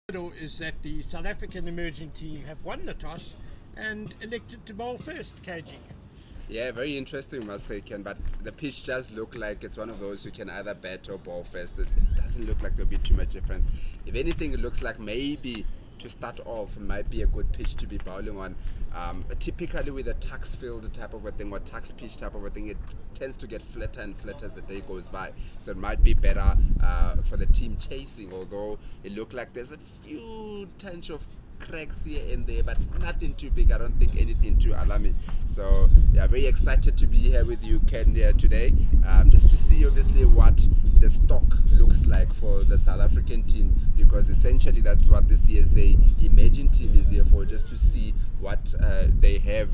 Is that the South African emerging team have won the toss and elected to bowl first, KG. Yeah, very interesting, must say, Ken. But the pitch does look like it's one of those you can either bat or bowl first. It doesn't look like there'll be too much difference. If anything, it looks like maybe to start off might be a good pitch to be bowling on. Typically with a Tuks field type of a thing or Tuks pitch type of a thing, it tends to get flatter and flatter as the day goes by. So it might be better for the team chasing, although it looked like there's a few tinge of cracks here and there, but nothing too big. I don't think anything too alarming. So yeah, very excited to be here with you, Ken, here today, just to see obviously what the stock looks like for the South African team, because essentially that's what the CSA emerging team is here for, just to see what they have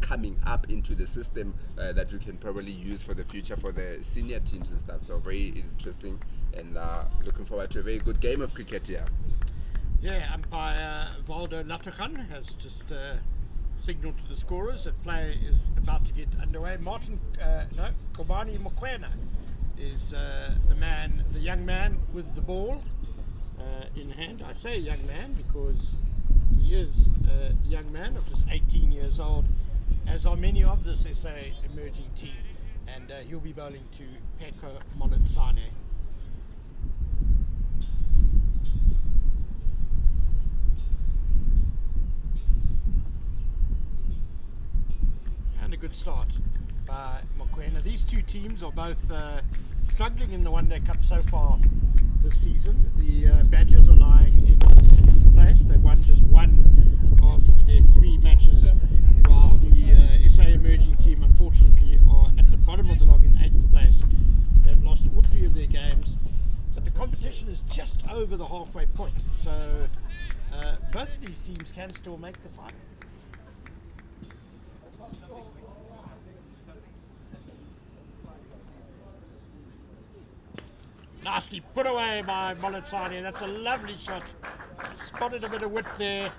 coming up into the system that we can probably use for the future for the senior teams and stuff. So very interesting, and looking forward to a very good game of cricket here. Yeah, umpire Valdo Lattergan has just signalled to the scorers that play is about to get underway. Kobani Mokoena is the young man with the ball in hand. I say young man because he is a young man of just 18 years old, as are many of this SA emerging team, and he'll be bowling to Peko Moletsane. A good start by Mokoena. These two teams are both struggling in the One Day Cup so far this season. The Badgers are lying in 6th place. They won just one of their 3 matches, while the SA emerging team unfortunately are at the bottom of the log in 8th place. They've lost all 3 of their games, but the competition is just over the halfway point, so both of these teams can still make the final. Nicely put away by Moletsane. That's a lovely shot. Spotted a bit of width there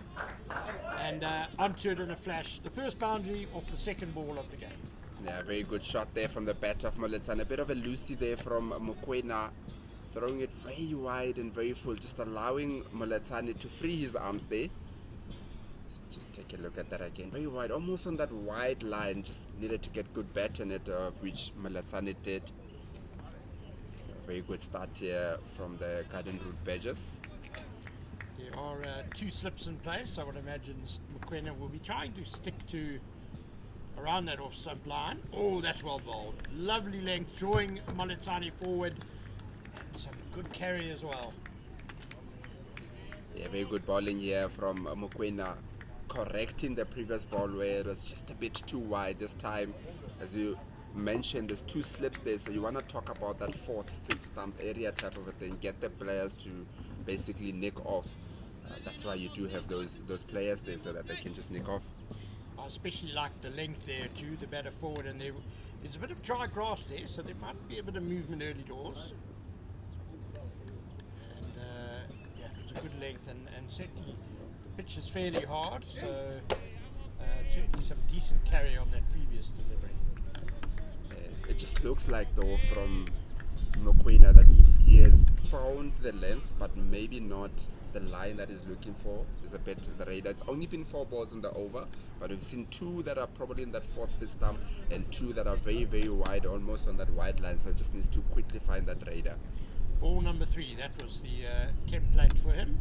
and onto it in a flash. The first boundary off the second ball of the game. Yeah, very good shot there from the bat of Moletsane. A bit of a loosey there from Mokoena, throwing it very wide and very full, just allowing Moletsane to free his arms there. Just take a look at that again. Very wide, almost on that wide line. Just needed to get good bat in it, which Moletsane did. Very good start here from the Garden Route Badgers. There are 2 slips in place. I would imagine Mokoena will be trying to stick to around that off stump line. Oh, that's well bowled. Lovely length, drawing Moletsane forward, and some good carry as well. Yeah, very good bowling here from Mokoena, correcting the previous ball where it was just a bit too wide this time. As you mentioned, there's 2 slips there, so you want to talk about that 4th, 5th stump area type of a thing, get the players to basically nick off. That's why you do have those players there, so that they can just nick off. I especially like the length there too, the batter forward, and there's a bit of dry grass there, so there might be a bit of movement early doors. And yeah, it was a good length, and certainly the pitch is fairly hard, so certainly some decent carry on that previous delivery. It just looks like, though, from Mokoena that he has found the length, but maybe not the line that he's looking for. Is a bit the radar. It's only been 4 balls in the over, but we've seen 2 that are probably in that 4th, 5th stump, and 2 that are very, very wide, almost on that wide line. So it just needs to quickly find that radar. Ball number 3. That was the template for him.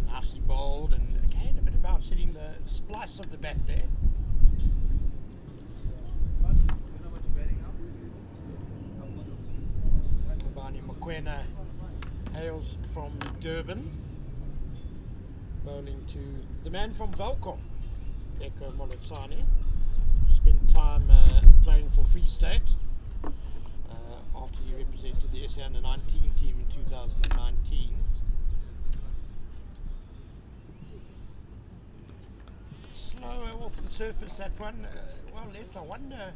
Nicely bowled, and again a bit of bounce hitting the splice of the bat there. Mokoena hails from Durban, bowling to the man from Welkom, Peko Moletsane. Spent time playing for Free State after he represented the SA Under-19 team in 2019. Slower off the surface, that one. Well left. I wonder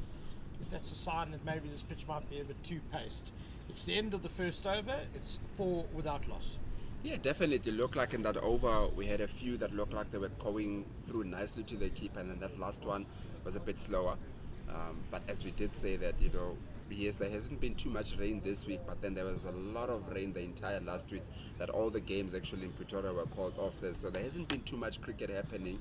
if that's a sign that maybe this pitch might be a bit too paced. It's the end of the first over. It's 4 without loss. Yeah, definitely. Looked like in that over we had a few that looked like they were going through nicely to the keeper, and then that last one was a bit slower. But as we did say that, Yes, there hasn't been too much rain this week, but then there was a lot of rain the entire last week that all the games actually in Pretoria were called off there. So there hasn't been too much cricket happening.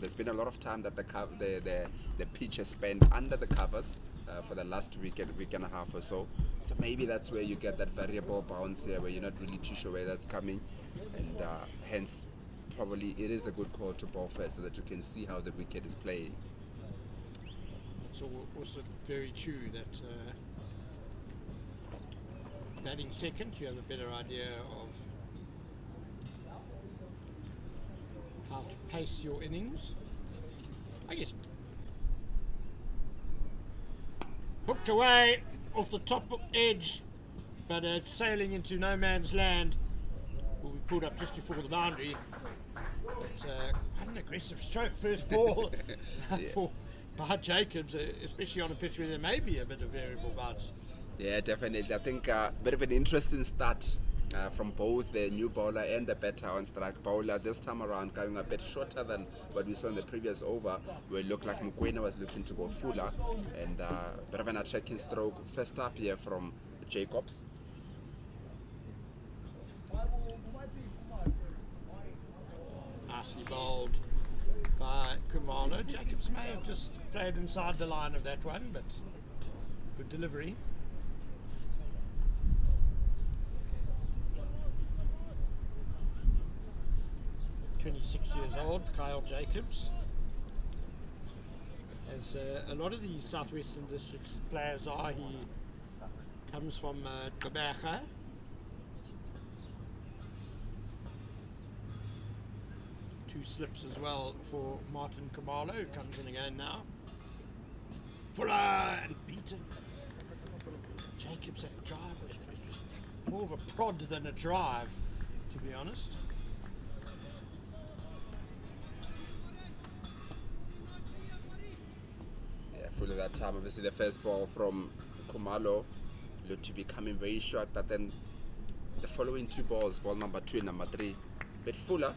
There's been a lot of time that the pitch has spent under the covers for the last week and a half or so. So maybe that's where you get that variable bounce here where you're not really too sure where that's coming. And hence, probably it is a good call to bowl first so that you can see how the wicket is playing. It's also very true that batting second, you have a better idea of how to pace your innings. I guess hooked away off the top edge, but it's sailing into no man's land. Will be pulled up just before the boundary. It's quite an aggressive stroke, first ball by Jacobs, especially on a pitch where there may be a bit of variable bounce. Yeah, definitely. I think a bit of an interesting start from both the new bowler and the better on strike bowler. This time around going a bit shorter than what we saw in the previous over, where it looked like Mokoena was looking to go fuller, and a bit of an attacking stroke. First up here from Jacobs. Nicely bowled by Kumalo. Jacobs may have just played inside the line of that one, but good delivery. "26 years old, Kyle Jacobs." As a lot of these Southwestern Districts players are, he comes from Gqeberha. Two slips as well for Martin Kumalo, who comes in again now. Fuller and beaten. Jacobs at drive. More of a prod than a drive, to be honest. Yeah, full of that time. Obviously, the first ball from Kumalo looked to be coming very short, but then the following two balls, ball number 2 and number 3, a bit fuller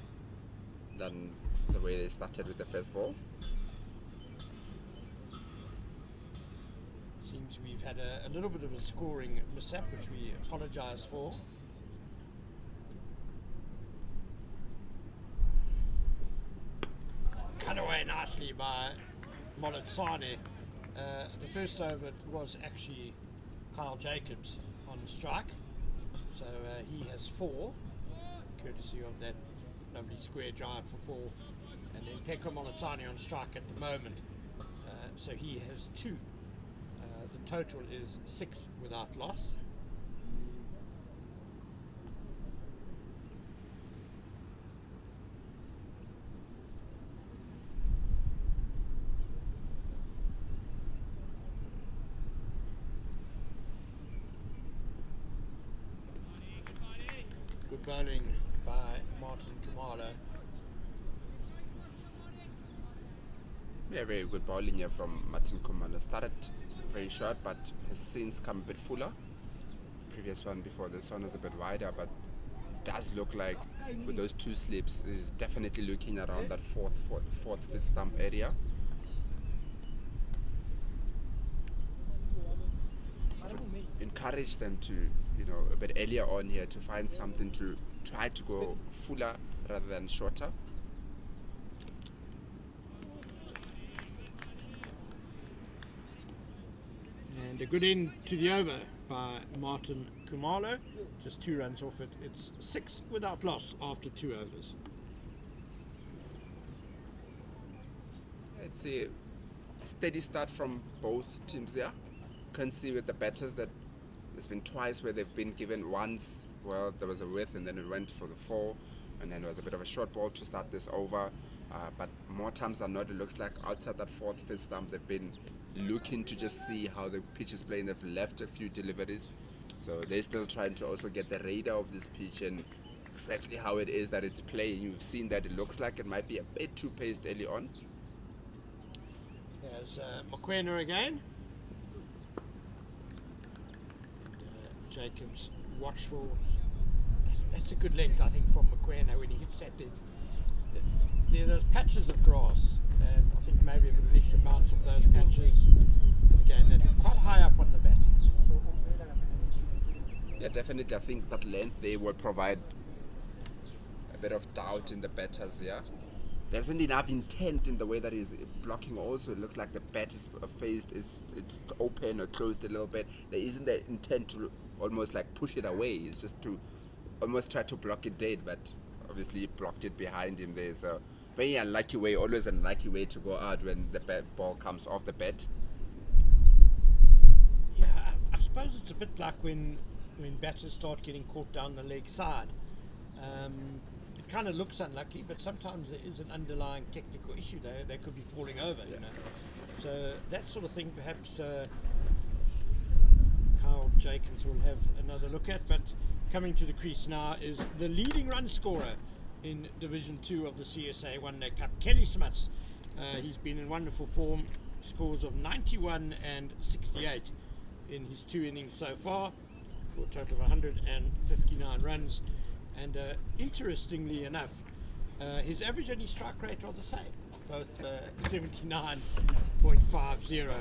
than the way they started with the first ball. Seems we've had a little bit of a scoring mishap, which we apologise for. Cut away nicely by Molitsane. The first over was actually Kyle Jacobs on strike, so he has 4, courtesy of that lovely square drive for 4, and then Peko Molitsane on strike at the moment, so he has 2. The total is 6 without loss. Good bowling by Martin Kumalo. Yeah, very good bowling here from Martin Kumalo. Started very short, but has since come a bit fuller. The previous one before this one was a bit wider, but does look like with those 2 slips is definitely looking around that fourth fifth stump area. Encourage them to, a bit earlier on here to find something to try to go fuller rather than shorter. And a good end to the over by Martin Kumalo. Just 2 runs off it. It's 6 without loss after 2 overs. It's a steady start from both teams here. Can see with the batters that there's been twice where they've been given once, well, there was a width and then it went for the 4, and then there was a bit of a short ball to start this over. But more times than not, it looks like outside that 4th, 5th stump, they've been looking to just see how the pitch is playing. They've left a few deliveries, so they're still trying to also get the radar of this pitch and exactly how it is that it's playing. You've seen that it looks like it might be a bit too paced early on. There's Mokoena again. Jacobs watchful. That's a good length, I think, from Mokoena when he hits that. There are those patches of grass, and I think maybe a bit of extra bounce off those patches. And again, they're quite high up on the bat. definitely. I think that length there will provide a bit of doubt in the batters. Yeah, there isn't enough intent in the way that he's blocking. Also, it looks like the bat is faced, it's open or closed a little bit. There isn't the intent to almost like push it away. It's just to almost try to block it dead, but obviously he blocked it behind him there. So very unlucky way, always an unlucky way to go out when the ball comes off the bat. Yeah, I suppose it's a bit like when batters start getting caught down the leg side. It kind of looks unlucky, but sometimes there is an underlying technical issue there. They could be falling over, you know. So that sort of thing, perhaps Kyle Jacobs will have another look at. But coming to the crease now is the leading run scorer in Division 2 of the CSA One Day Cup, Kelly Smuts. He's been in wonderful form, scores of 91 and 68 in his 2 innings so far, for a total of 159 runs. And interestingly enough, his average and his strike rate are the same, both 79.50.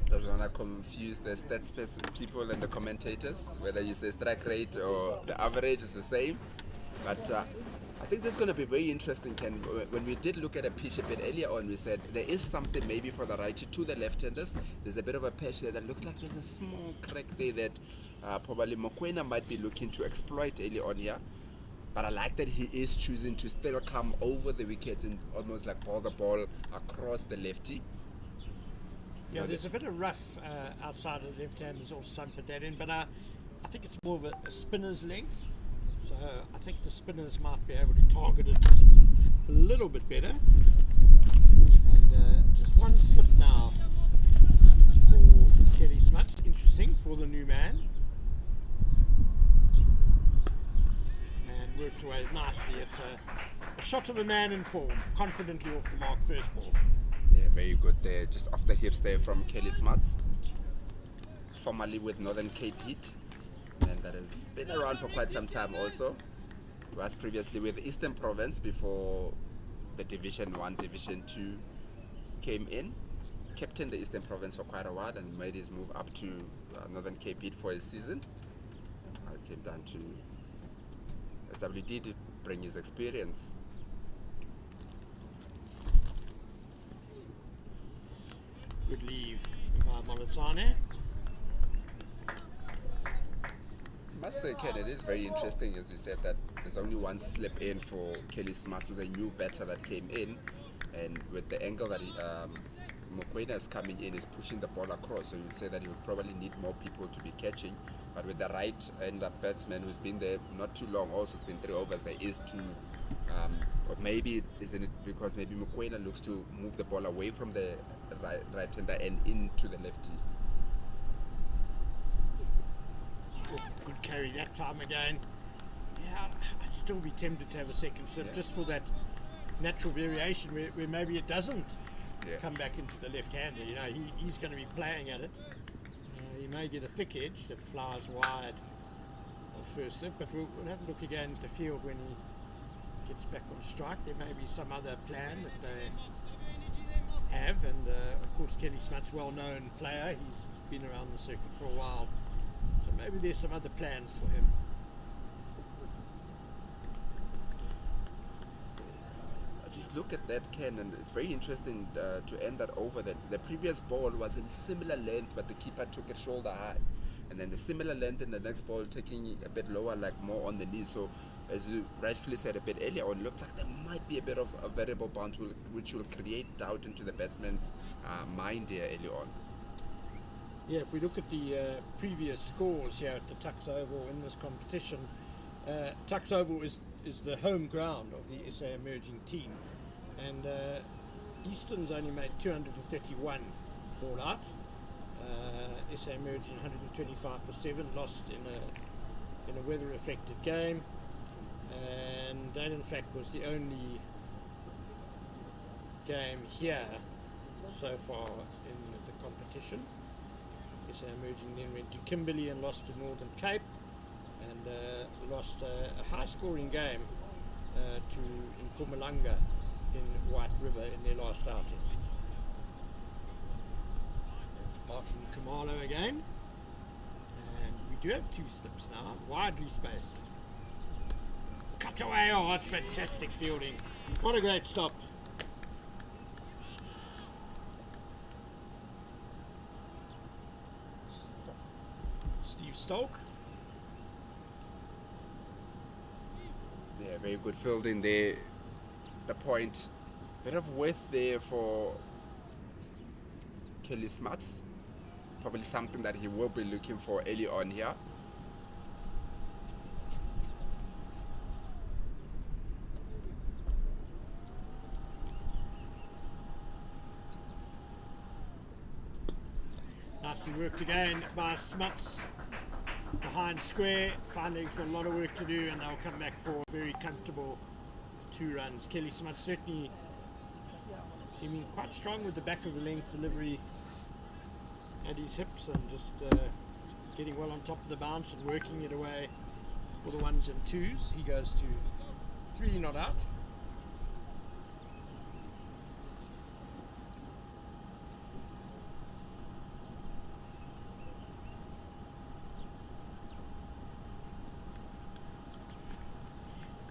Doesn't want to confuse the stats people and the commentators, whether you say strike rate or the average is the same. But I think this is going to be very interesting, Ken. When we did look at a pitch a bit earlier on, we said there is something maybe for the righty to the left-handers. There's a bit of a patch there that looks like there's a small crack there that probably Mokoena might be looking to exploit early on here. But I like that he is choosing to still come over the wicket and almost like ball the ball across the lefty. Yeah, there's a bit of rough outside of the left hand. He's all stumped that in, but I think it's more of a spinner's length. So I think the spinners might be able to target it a little bit better. And just one slip now for Kelly Smuts. Interesting for the new man. And worked away nicely. It's a shot of a man in form, confidently off the mark, first ball. Yeah, very good there, just off the hips there from Kelly Smuts, formerly with Northern Cape Heat, and that has been around for quite some time also. He was previously with Eastern Province before the Division 1, Division 2 came in. Captained the Eastern Province for quite a while and made his move up to Northern Cape Heat for his season. And now he came down to SWD to bring his experience. Good leave by Molotane. I must say, Ken, it is very interesting, as you said, that there's only one slip in for Kelly Smuts with a new batter that came in, and with the angle that Mokoena is coming in, is pushing the ball across, so you'd say that he would probably need more people to be catching. But with the right-hander batsman who's been there not too long, also it's been 3 overs, there is two. Or maybe isn't it because maybe Mokoena looks to move the ball away from the right-hander and into the lefty. Good carry that time again. Yeah, I'd still be tempted to have a second slip just for that natural variation where maybe it doesn't come back into the left-hander. You know, he's going to be playing at it. He may get a thick edge that flies wide of first slip, but we'll have a look again at the field when he gets back on strike. There may be some other plan that they have, and of course Kelly Smuts, well-known player. He's been around the circuit for a while, so maybe there's some other plans for him. Just look at that, Ken, and it's very interesting to end that over. That the previous ball was in similar length, but the keeper took it shoulder high, and then the similar length in the next ball taking a bit lower, like more on the knee. So, as you rightfully said a bit earlier on, it looks like there might be a bit of a variable bounce which will create doubt into the batsman's mind here early on. Yeah, if we look at the previous scores here at the Tuks Oval in this competition, Tuks Oval is the home ground of the SA emerging team, and Eastern's only made 231 all out. SA emerging 125 for 7, lost in a weather affected game, and that in fact was the only game here so far in the competition. SA emerging then went to Kimberley and lost to Northern Cape, and lost a high-scoring game in Mpumalanga in White River in their last outing. It's Martin Kumalo again, and we do have two slips now, widely spaced. Cut away, oh, that's fantastic fielding. What a great stop. Steve Stolk. Yeah, very good fielding there. The point, bit of width there for Kelly Smuts. Probably something that he will be looking for early on here. Nicely worked again by Smuts. Behind square, Finding's got a lot of work to do and they'll come back for a very comfortable 2 runs. Kelly Smuts certainly seeming quite strong with the back of the length delivery at his hips and just getting well on top of the bounce and working it away for the 1s and 2s. He goes to 3 not out.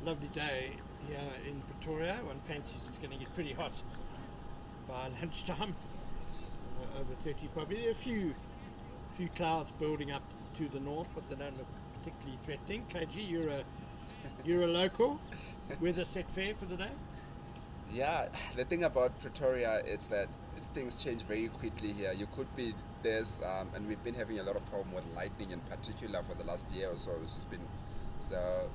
Lovely day here in Pretoria. One fancies it's going to get pretty hot by lunchtime. Over 30 probably. There are a few clouds building up to the north, but they don't look particularly threatening. KG, you're a local. Weather set fair for the day? Yeah, the thing about Pretoria is that things change very quickly here. You could be this, and we've been having a lot of problem with lightning in particular for the last year or so. It's just been so.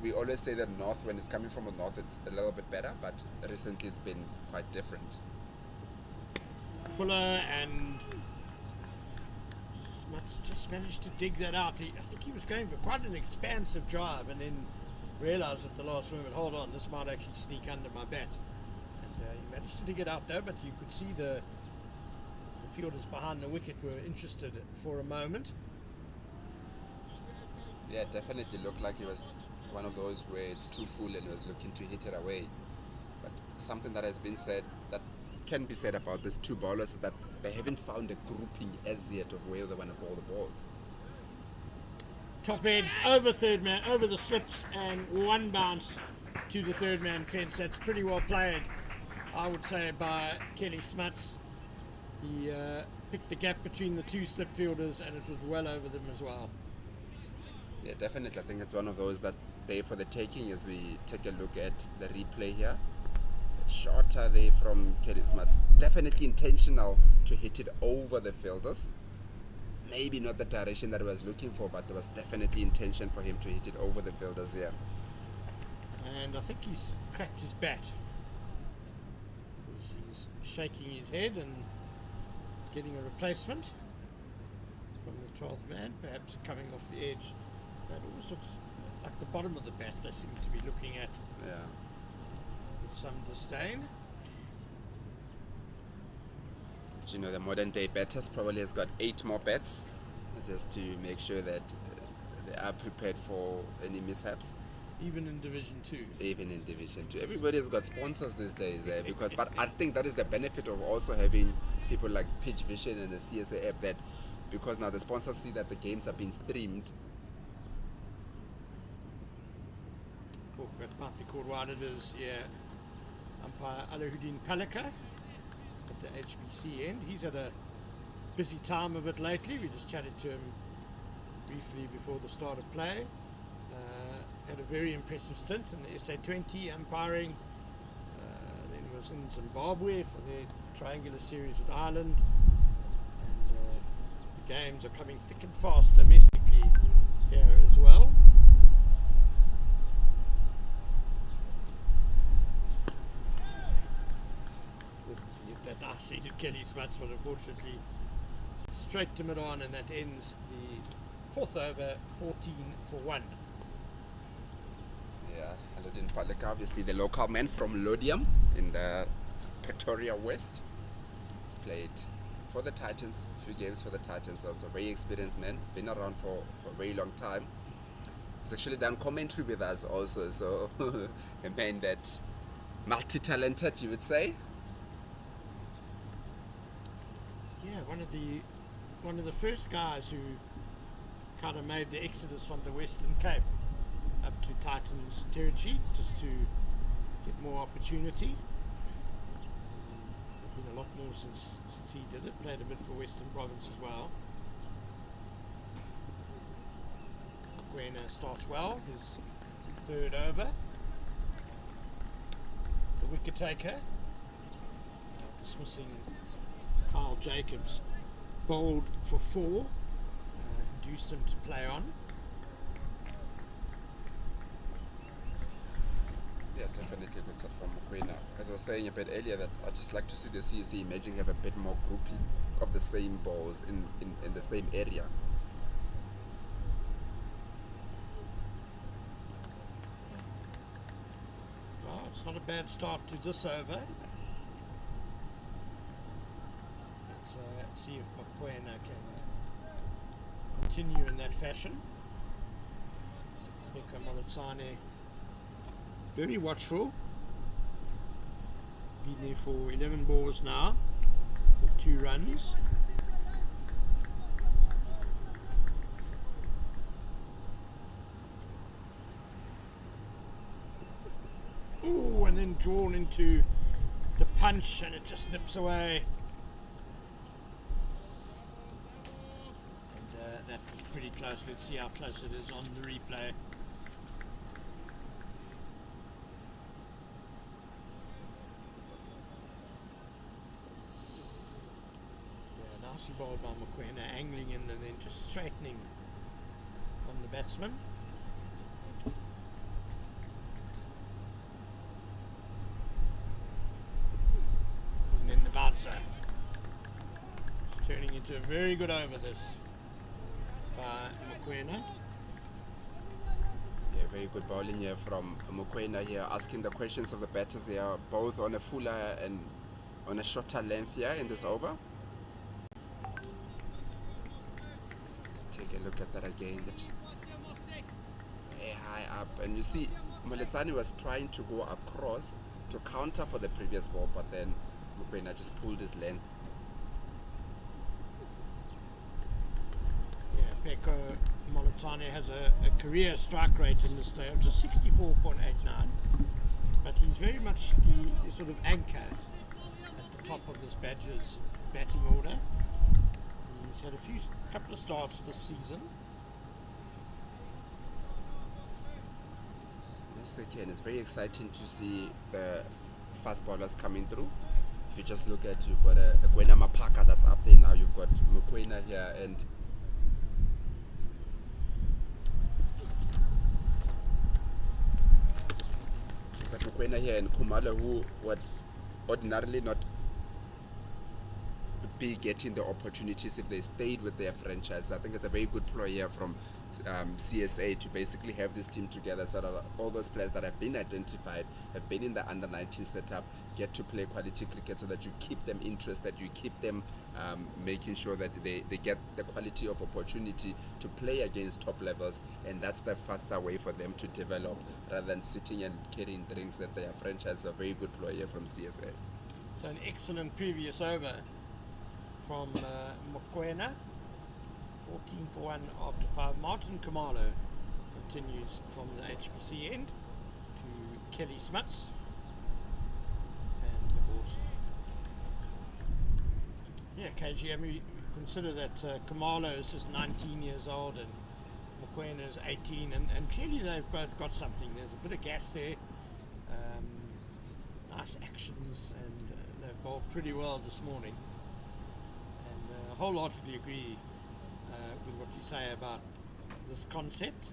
We always say that north, when it's coming from the north, it's a little bit better, but recently it's been quite different. Fuller and Smuts just managed to dig that out. I think he was going for quite an expansive drive and then realised at the last moment, hold on, this might actually sneak under my bat. And he managed to dig it out though, but you could see the fielders behind the wicket were interested for a moment. Yeah, it definitely looked like he was one of those where it's too full and was looking to hit it away. But something that has been said, that can be said about these 2 bowlers, is that they haven't found a grouping as yet of where they want to bowl the balls. Top edge, over third man, over the slips, and 1 bounce to the third man fence. That's pretty well played, I would say, by Kelly Smuts. He picked the gap between the 2 slip fielders and it was well over them as well. Yeah, definitely. I think it's one of those that's there for the taking as we take a look at the replay here. It's shorter there from Kelly Smuts. Definitely intentional to hit it over the fielders. Maybe not the direction that I was looking for, but there was definitely intention for him to hit it over the fielders here. And I think he's cracked his bat. Because he's shaking his head and getting a replacement from the 12th man, perhaps coming off the edge. That almost looks like the bottom of the bat they seem to be looking at. Yeah. With some disdain. But you know, the modern day batters probably has got 8 more bats just to make sure that they are prepared for any mishaps. Even in Division 2. Even in Division 2. Everybody's got sponsors these days, but I think that is the benefit of also having people like Pitch Vision and the CSA app, that because now the sponsors see that the games are being streamed. Oh, that might be called what it is, yeah. Umpire Alahuddin Palika at the HBC end. He's had a busy time of it lately. We just chatted to him briefly before the start of play. Had a very impressive stint in the SA20 umpiring. Then was in Zimbabwe for their triangular series with Ireland. And the games are coming thick and fast domestically here as well. That nice seated Kelly Smuts, but unfortunately straight to mid-on, and that ends the 4th over, 14 for 1. Yeah, Alahuddin Palika, obviously the local man from Lodium in the Pretoria West. He's played for the Titans, a few games for the Titans, also a very experienced man. He's been around for a very long time. He's actually done commentary with us also, so a man that multi-talented, you would say. Yeah, one of the first guys who kind of made the exodus from the Western Cape up to Titans territory just to get more opportunity. There's been a lot more since he did it. Played a bit for Western Province as well. Mokoena starts well, his third over. The wicket taker, dismissing Kyle Jacobs, bowled for 4, induced him to play on. Yeah, definitely a good start from Mokoena. As I was saying a bit earlier, that I'd just like to see the CSA imagine have a bit more grouping of the same balls in the same area. Well, it's not a bad start to this over. Let's see if Mokoena can continue in that fashion. Peko Malitsane very watchful. Been there for 11 balls now for 2 runs. Oh, and then drawn into the punch and it just nips away. And that was pretty close. Let's see how close it is on the replay. Nicely bowled by Mokoena, angling in and then just straightening on the batsman. And then the bouncer. It's turning into a very good over this by Mokoena. Yeah, very good bowling here from Mokoena here, asking the questions of the batters here, both on a fuller and on a shorter length here in this over. Take a look at that again. They're just way high up, and you see Malitsane was trying to go across to counter for the previous ball, but then Mokoena just pulled his length. Yeah, Peko Malitsane has a career strike rate in this day of just 64.89, but he's very much the sort of anchor at the top of this Badgers batting order. He's had a couple of starts this season. Yes, again, it's very exciting to see the fast bowlers coming through. If you just look at, you've got a Gwena Mapaka that's up there now. You've got Mokoena here, and you've got Mokoena here and Khumalo, who would ordinarily not be getting the opportunities if they stayed with their franchise. I think it's a very good ploy here from CSA to basically have this team together so that all those players that have been identified, have been in the under-19 setup, get to play quality cricket so that you keep them interested, you keep them making sure that they get the quality of opportunity to play against top levels, and that's the faster way for them to develop rather than sitting and carrying drinks at their franchise. A very good ploy here from CSA. So an excellent previous over from Mokoena, 14 for 1 after 5. Martin Khumalo continues from the HBC end to Kelly Smuts and the balls. Yeah, KG, I mean, consider that Khumalo is just 19 years old and Mokoena is 18, and clearly they've both got something. There's a bit of gas there, nice actions, and they've bowled pretty well this morning. Wholeheartedly agree with what you say about this concept.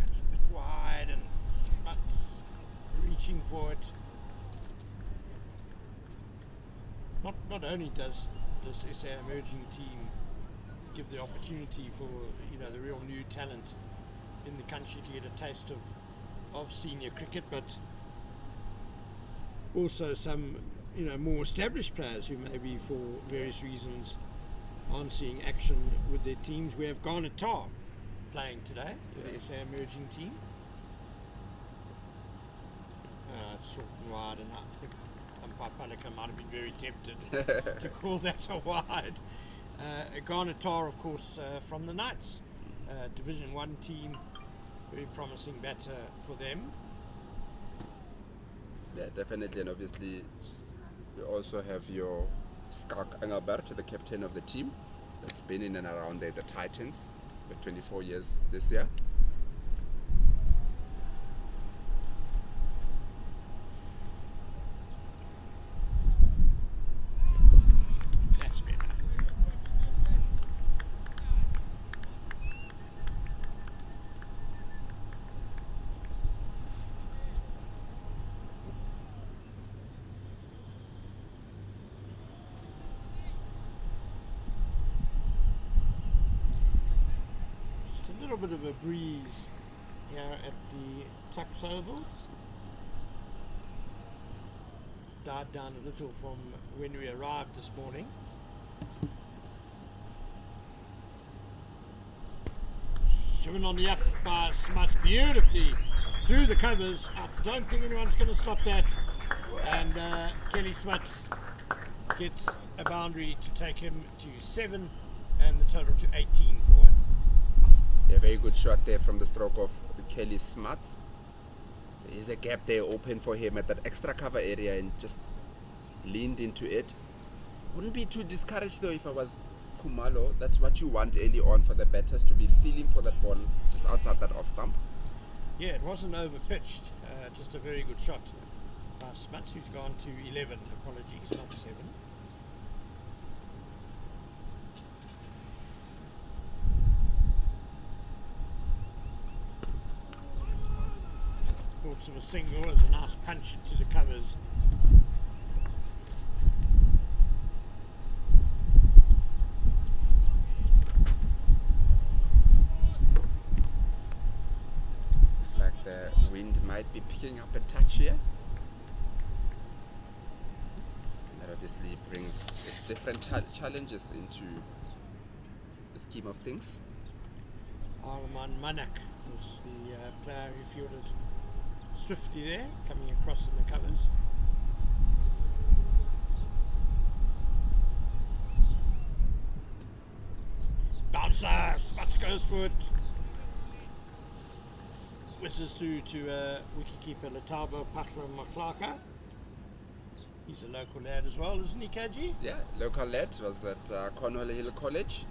It's a bit wide and Smuts reaching for it. Not only does this SA emerging team give the opportunity for the real new talent in the country to get a taste of senior cricket, but also some more established players who maybe for various reasons aren't seeing action with their teams. We have Garnet Tar playing today for the SA emerging team. It's short and wide, and I think Umpire Palika might have been very tempted to call that a wide. Garnetar, of course, from the Knights, Division 1 team, very promising batter for them. Yeah, definitely, and obviously we also have your Skalk Engelbert, the captain of the team, that's been in and around the Titans for 24 years this year. That's better. Just a little bit of a breeze here at the Tuks Oval. Died down a little from when we arrived this morning. Driven on the up by Smuts beautifully through the covers. I don't think anyone's going to stop that. And Kelly Smuts gets a boundary to take him to 7 and the total to 18 for one. A very good shot there from the stroke of Kelly Smuts. There is a gap there open for him at that extra cover area and just leaned into it. Wouldn't be too discouraged though if I was Kumalo. That's what you want early on for the batters, to be feeling for that ball just outside that off stump. Yeah, it wasn't over pitched, just a very good shot by Smuts, who's gone to 11. Apologies, not 7. Thoughts of a single as a nice punch into the covers. It's like the wind might be picking up a touch here. That obviously brings its different challenges into the scheme of things. Arleman Manak was the player who fielded swiftly there, coming across in the covers. Bouncer, Smuts goes for it. Whizzes through to wicketkeeper Letabo Patla Maklaka. He's a local lad as well, isn't he, Kaji? Yeah, local lad, was at Cornwall Hill College.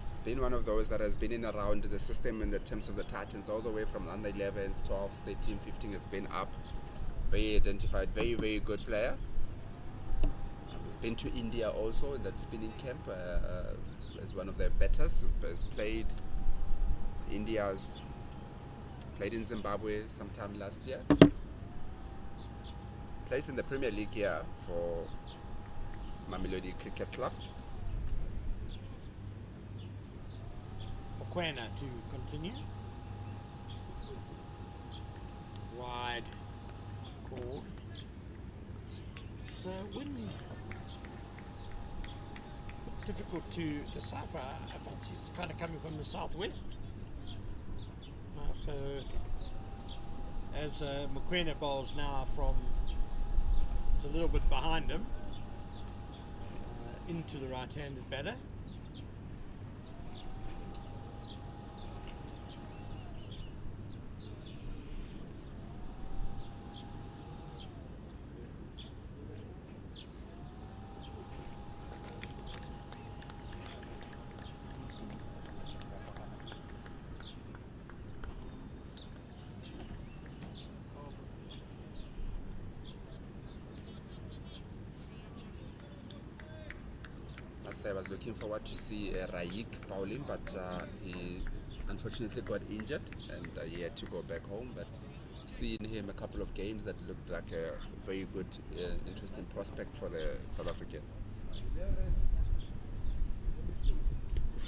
He's been one of those that has been in around the system in the terms of the Titans, all the way from under 11s, 12s, 13, 15 has been up. Very identified, very, very good player. He's been to India also in that spinning camp as one of their betters. Has played India's, played in Zimbabwe sometime last year. Plays in the Premier League here for Mamelodi Cricket Club. Mokoena to continue. Wide call. It's wind. Difficult to decipher. I fancy it's kind of coming from the southwest. So as Mokoena bowls now from, it's a little bit behind him, into the right-handed batter. I was looking forward to see Raik bowling, but he unfortunately got injured and he had to go back home. But seeing him a couple of games, that looked like a very good, interesting prospect for the South African.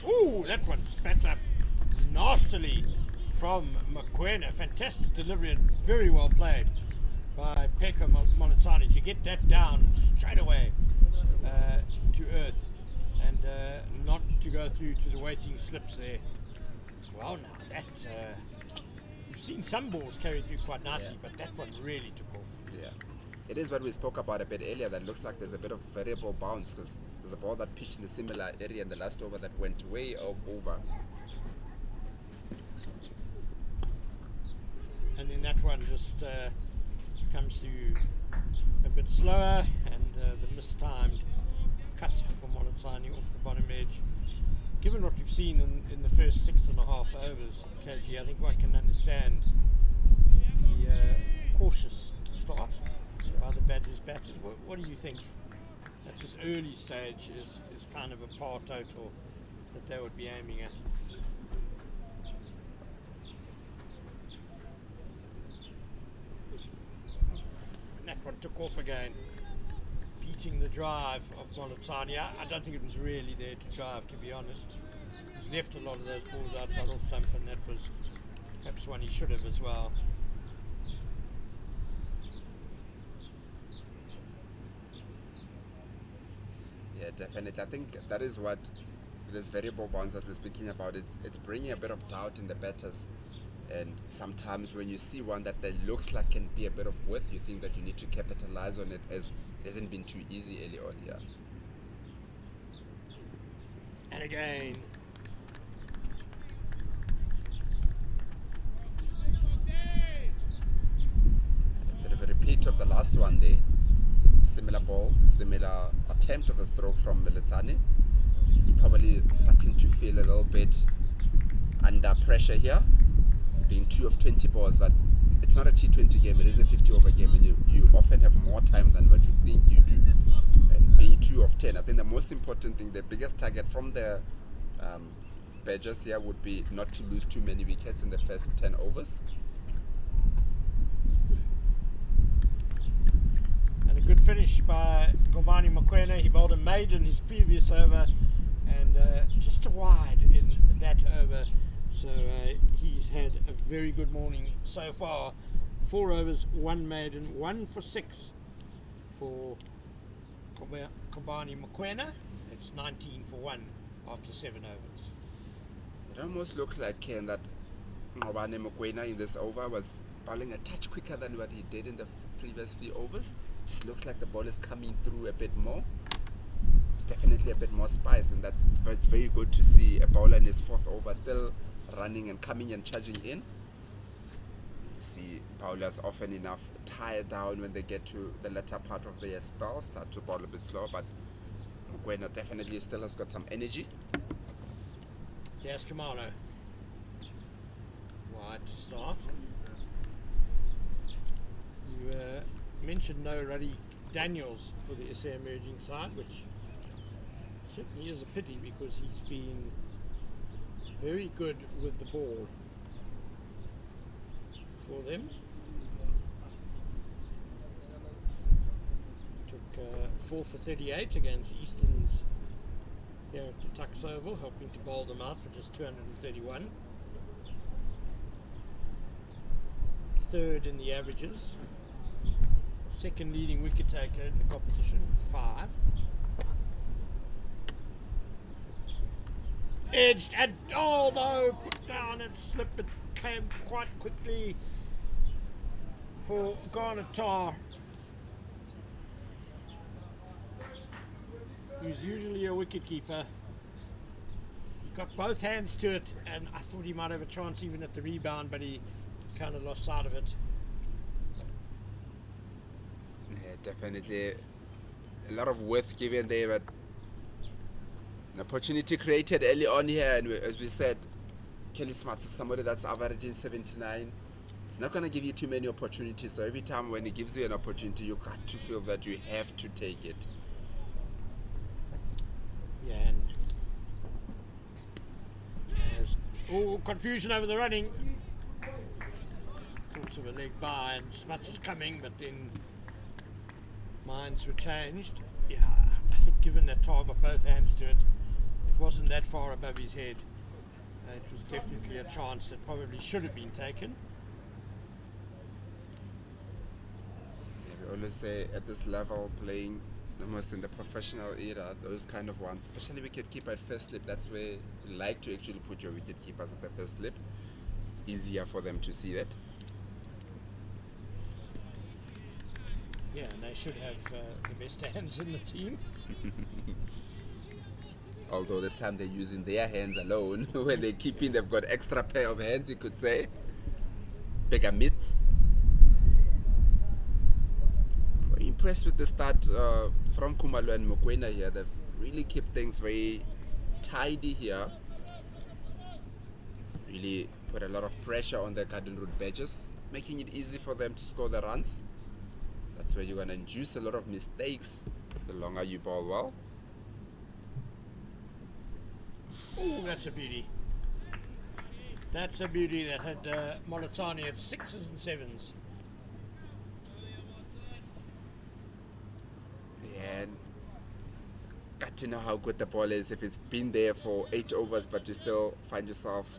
Ooh, that one spat up nastily from Mokoena. Fantastic delivery and very well played by Pekka Monatani to get that down straight away to earth. And not to go through to the waiting slips there. Well, now that you've seen some balls carry through quite nicely, but that one really took off. Yeah, it is what we spoke about a bit earlier, that looks like there's a bit of variable bounce, because there's a ball that pitched in a similar area in the last over that went way over. And then that one just comes through a bit slower, and the mistimed cut from Molotani off the bottom edge. Given what we've seen in the first 6.5 overs, KG, I think one can understand the cautious start by the Badgers batters. What do you think at this early stage is kind of a par total that they would be aiming at? And that one took off again, beating the drive of Molotani. I don't think it was really there to drive, to be honest. He's left a lot of those balls outside off stump, and that was perhaps one he should have as well. Yeah, definitely. I think that is what this variable bounce that we're speaking about, it's bringing a bit of doubt in the batters. And sometimes when you see one that looks like can be a bit of width, you think that you need to capitalize on it, as it hasn't been too easy early on here. And again, a bit of a repeat of the last one there. Similar ball, similar attempt of a stroke from Militani. He's probably starting to feel a little bit under pressure here, being 2 of 20 balls, but it's not a T20 game, it is a 50 over game, and you often have more time than what you think you do. And being 2 of 10, I think the most important thing, the biggest target from the Badgers here would be not to lose too many wickets in the first 10 overs. and a good finish by Ngobani Mokoena. He bowled a maiden his previous over, and just a wide in that over. So he's had a very good morning so far. 4 overs, 1 maiden, 1 for 6 for Ngobani Mokoena. It's 19 for 1 after 7 overs. It almost looks like that Ngobani Mokoena in this over was bowling a touch quicker than what he did in the previous few overs. Just looks like the ball is coming through a bit more. It's definitely a bit more spice, and it's very good to see a bowler in his 4th over still running and coming and charging in. You see bowlers often enough tire down when they get to the latter part of their spell, start to bowl a bit slower, but Mokoena definitely still has got some energy. Yes, Kamalo. Wide to start. You mentioned no Ruddy Daniels for the SA emerging side, which certainly is a pity because he's been very good with the ball for them. Took 4 for 38 against Easterns here at the Tuks Oval, helping to bowl them out for just 231. 3rd in the averages. 2nd leading wicket taker in the competition, 5. Edged and oh no, put down and slip. It came quite quickly for Garnetar, who's usually a wicket keeper. He got both hands to it, and I thought he might have a chance even at the rebound, but he kind of lost sight of it. Yeah, definitely a lot of width given there, but an opportunity created early on here, and as we said, Kelly Smart is somebody that's averaging 79. He's not going to give you too many opportunities, so every time when he gives you an opportunity, you got to feel that you have to take it. Yeah, and there's confusion over the running. Thoughts of a leg by, and Smuts was coming, but then minds were changed. Yeah, I think given that Tar got both hands to it, it wasn't that far above his head. It was definitely a chance that probably should have been taken. Yeah, we always say at this level, playing almost in the professional era, those kind of ones, especially wicket keeper at first slip, that's where you like to actually put your wicket keepers at the first slip. It's easier for them to see that. Yeah, and they should have the best hands in the team. Although this time they're using their hands alone. When they're keeping, they've got extra pair of hands, you could say. Bigger mitts. Very impressed with the start from Khumalo and Mokoena here. They've really kept things very tidy here. Really put a lot of pressure on the Garden Route Badgers, making it easy for them to score the runs. That's where you're going to induce a lot of mistakes the longer you bowl well. Oh, that's a beauty. That's a beauty. That had Molatani at 6s and 7s. Yeah, and got to know how good the ball is if it's been there for 8 overs, but you still find yourself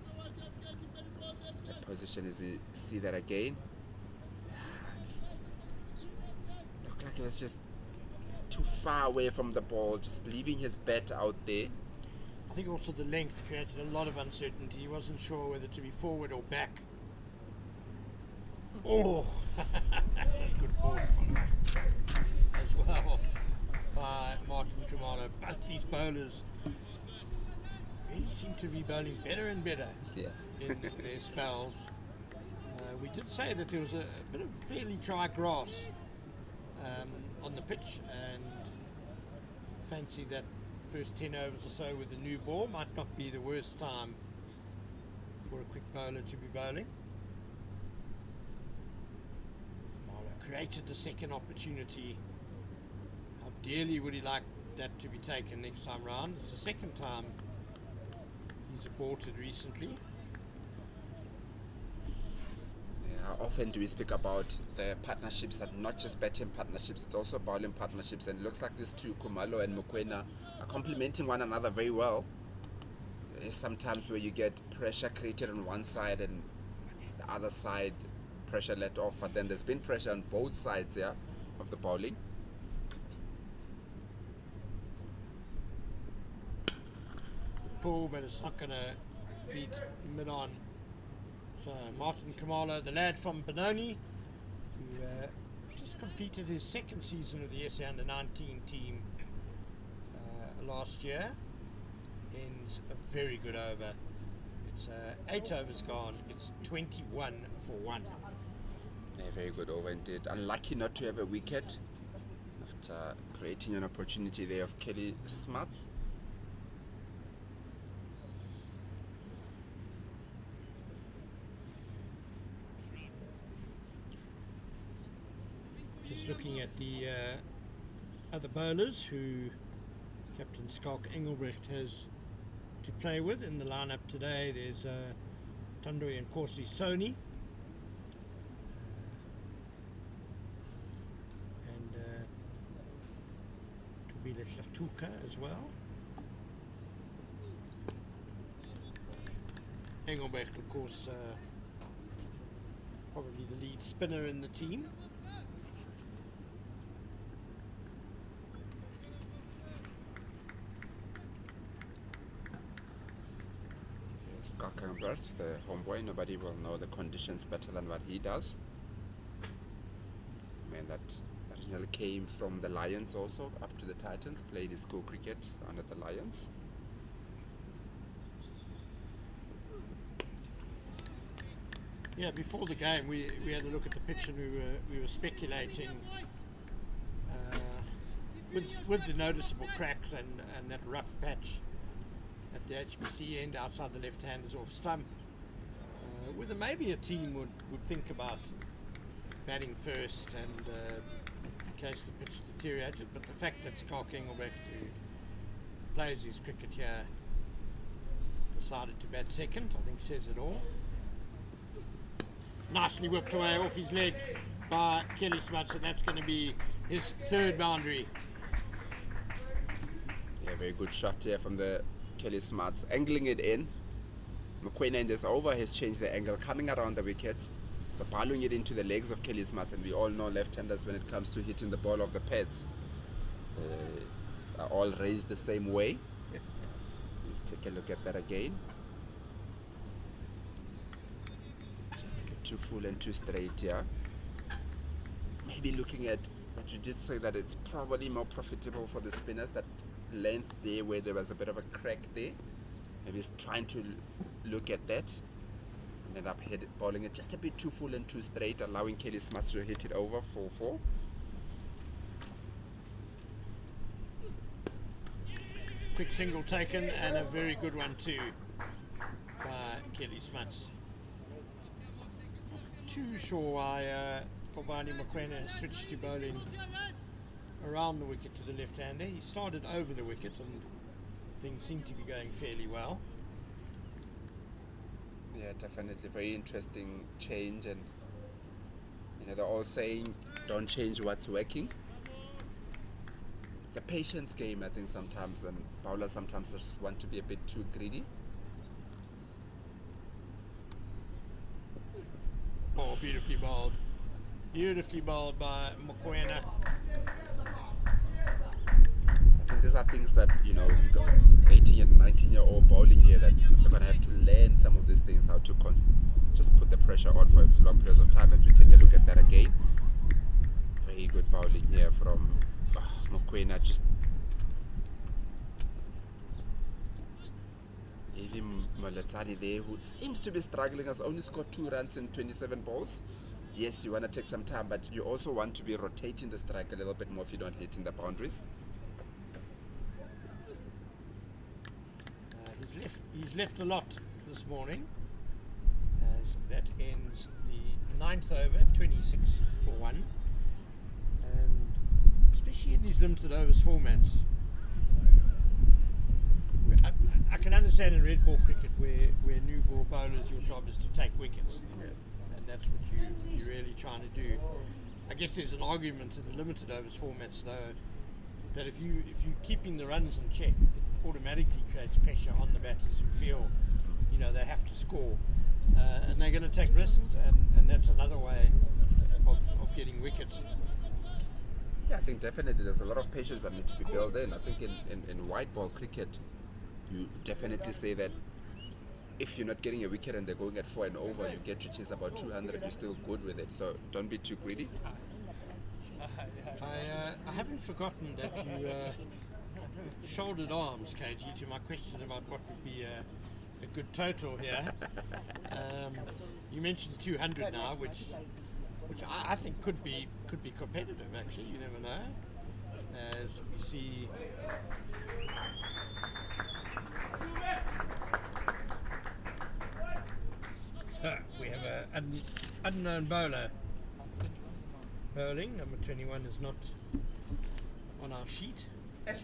that position. As you see that again, just looked like it was just too far away from the ball, just leaving his bat out there. I think also the length created a lot of uncertainty. He wasn't sure whether to be forward or back. Oh, that's a good ball as well by Martin Khumalo. Both these bowlers really seem to be bowling better and better in their spells. We did say that there was a bit of fairly dry grass on the pitch, and fancy that first 10 overs or so with the new ball might not be the worst time for a quick bowler to be bowling. Khumalo created the second opportunity. How dearly would he like that to be taken next time round? It's the second time he's aborted recently. How often do we speak about the partnerships and not just batting partnerships, it's also bowling partnerships, and it looks like these two, Khumalo and Mokoena, are complementing one another very well. There's sometimes where you get pressure created on one side and the other side pressure let off, but then there's been pressure on both sides of the bowling. Pull, but it's not going to beat mid-on. So Martin Khumalo, the lad from Benoni, who just completed his second season of the SA Under-19 team last year, ends a very good over. It's 8 overs gone. It's 21 for 1. A very good over indeed. Unlucky not to have a wicket after creating an opportunity there of Kelly Smuts. Just looking at the other bowlers who Captain Skalk Engelbrecht has to play with in the lineup today. There's Tandoi and Corsi Sony, and Tobile Shatuka as well. Engelbrecht, of course, probably the lead spinner in the team. Skakenbert, the homeboy, nobody will know the conditions better than what he does. Man, that originally came from the Lions also, up to the Titans, played his school cricket under the Lions. Yeah, before the game we had a look at the pitch and we were speculating with the noticeable cracks and that rough patch at the HBC end outside the left-handers off stump, whether maybe a team would think about batting first and in case the pitch deteriorated, but the fact that Skalk Engelbrecht, who plays his cricket here, decided to bat second, I think says it all. Nicely whipped away off his legs by Kelly Smuts, and that's going to be his third boundary. Yeah, very good shot here from the Kelly Smuts, angling it in. Mokoena in this over has changed the angle, coming around the wickets, so bowling it into the legs of Kelly Smuts, and we all know left-handers when it comes to hitting the ball off the pads are all raised the same way. Take a look at that again. Just a bit too full and too straight here. Maybe looking at But you did say that it's probably more profitable for the spinners, that length there where there was a bit of a crack there. Maybe he's trying to look at that and end up bowling it just a bit too full and too straight, allowing Kelly Smuts to hit it over 4-4. Quick single taken and a very good one too by Kelly Smuts. Not too sure why Kobani Mokoena switched to bowling around the wicket to the left-hander. He started over the wicket and things seem to be going fairly well. Yeah, definitely very interesting change, and they're all saying don't change what's working. It's a patience game, I think, sometimes, and bowlers sometimes just want to be a bit too greedy. Oh, beautifully bowled. Beautifully bowled by Mokoena. I think these are things that, you've got 18 and 19-year-old bowling here that they're going to have to learn some of these things, how to just put the pressure on for long periods of time. As we take a look at that again. Very good bowling here from Mokoena. Just gave him Maletsani there, who seems to be struggling, has only scored 2 runs in 27 balls. Yes, you want to take some time, but you also want to be rotating the strike a little bit more if you don't hit in the boundaries. He's left a lot this morning, as that ends the 9th over, 26 for 1. And especially in these limited overs formats, I can understand in red ball cricket where new ball bowlers, your job is to take wickets. Yeah. And that's what you're really trying to do. I guess there's an argument in the limited overs formats though, that if you're keeping the runs in check, it automatically creates pressure on the batters who feel they have to score, and they're going to take risks, and that's another way of getting wickets. Yeah, I think definitely there's a lot of patience that needs to be built in. I think in white ball cricket, you definitely say that if you're not getting a wicket and they're going at 4 and over, you get to chase about 200, you're still good with it. So don't be too greedy. I haven't forgotten that you shouldered arms, KG, to my question about what would be a good total here. You mentioned 200 now, which I think could be competitive. Actually, you never know. As we see, we have an unknown bowler bowling. Number 21 is not on our sheet. It's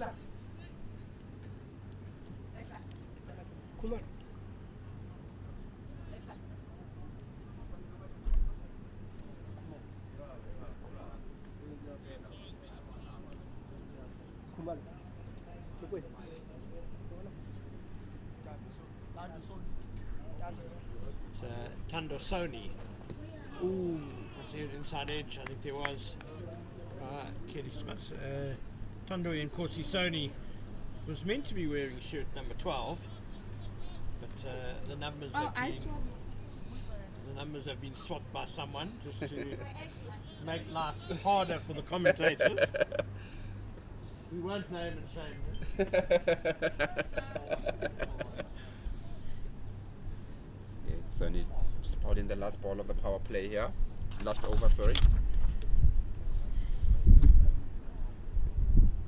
Tando Sony. Ooh, I see an inside edge. I think there was Kelly Smuts. Tando Nkosi Sony was meant to be wearing shirt number 12, but the numbers have been swapped by someone just to make life harder for the commentators. We won't name and shame them. Yeah, it's only just bowled in the last ball of the power play here. Last over, sorry.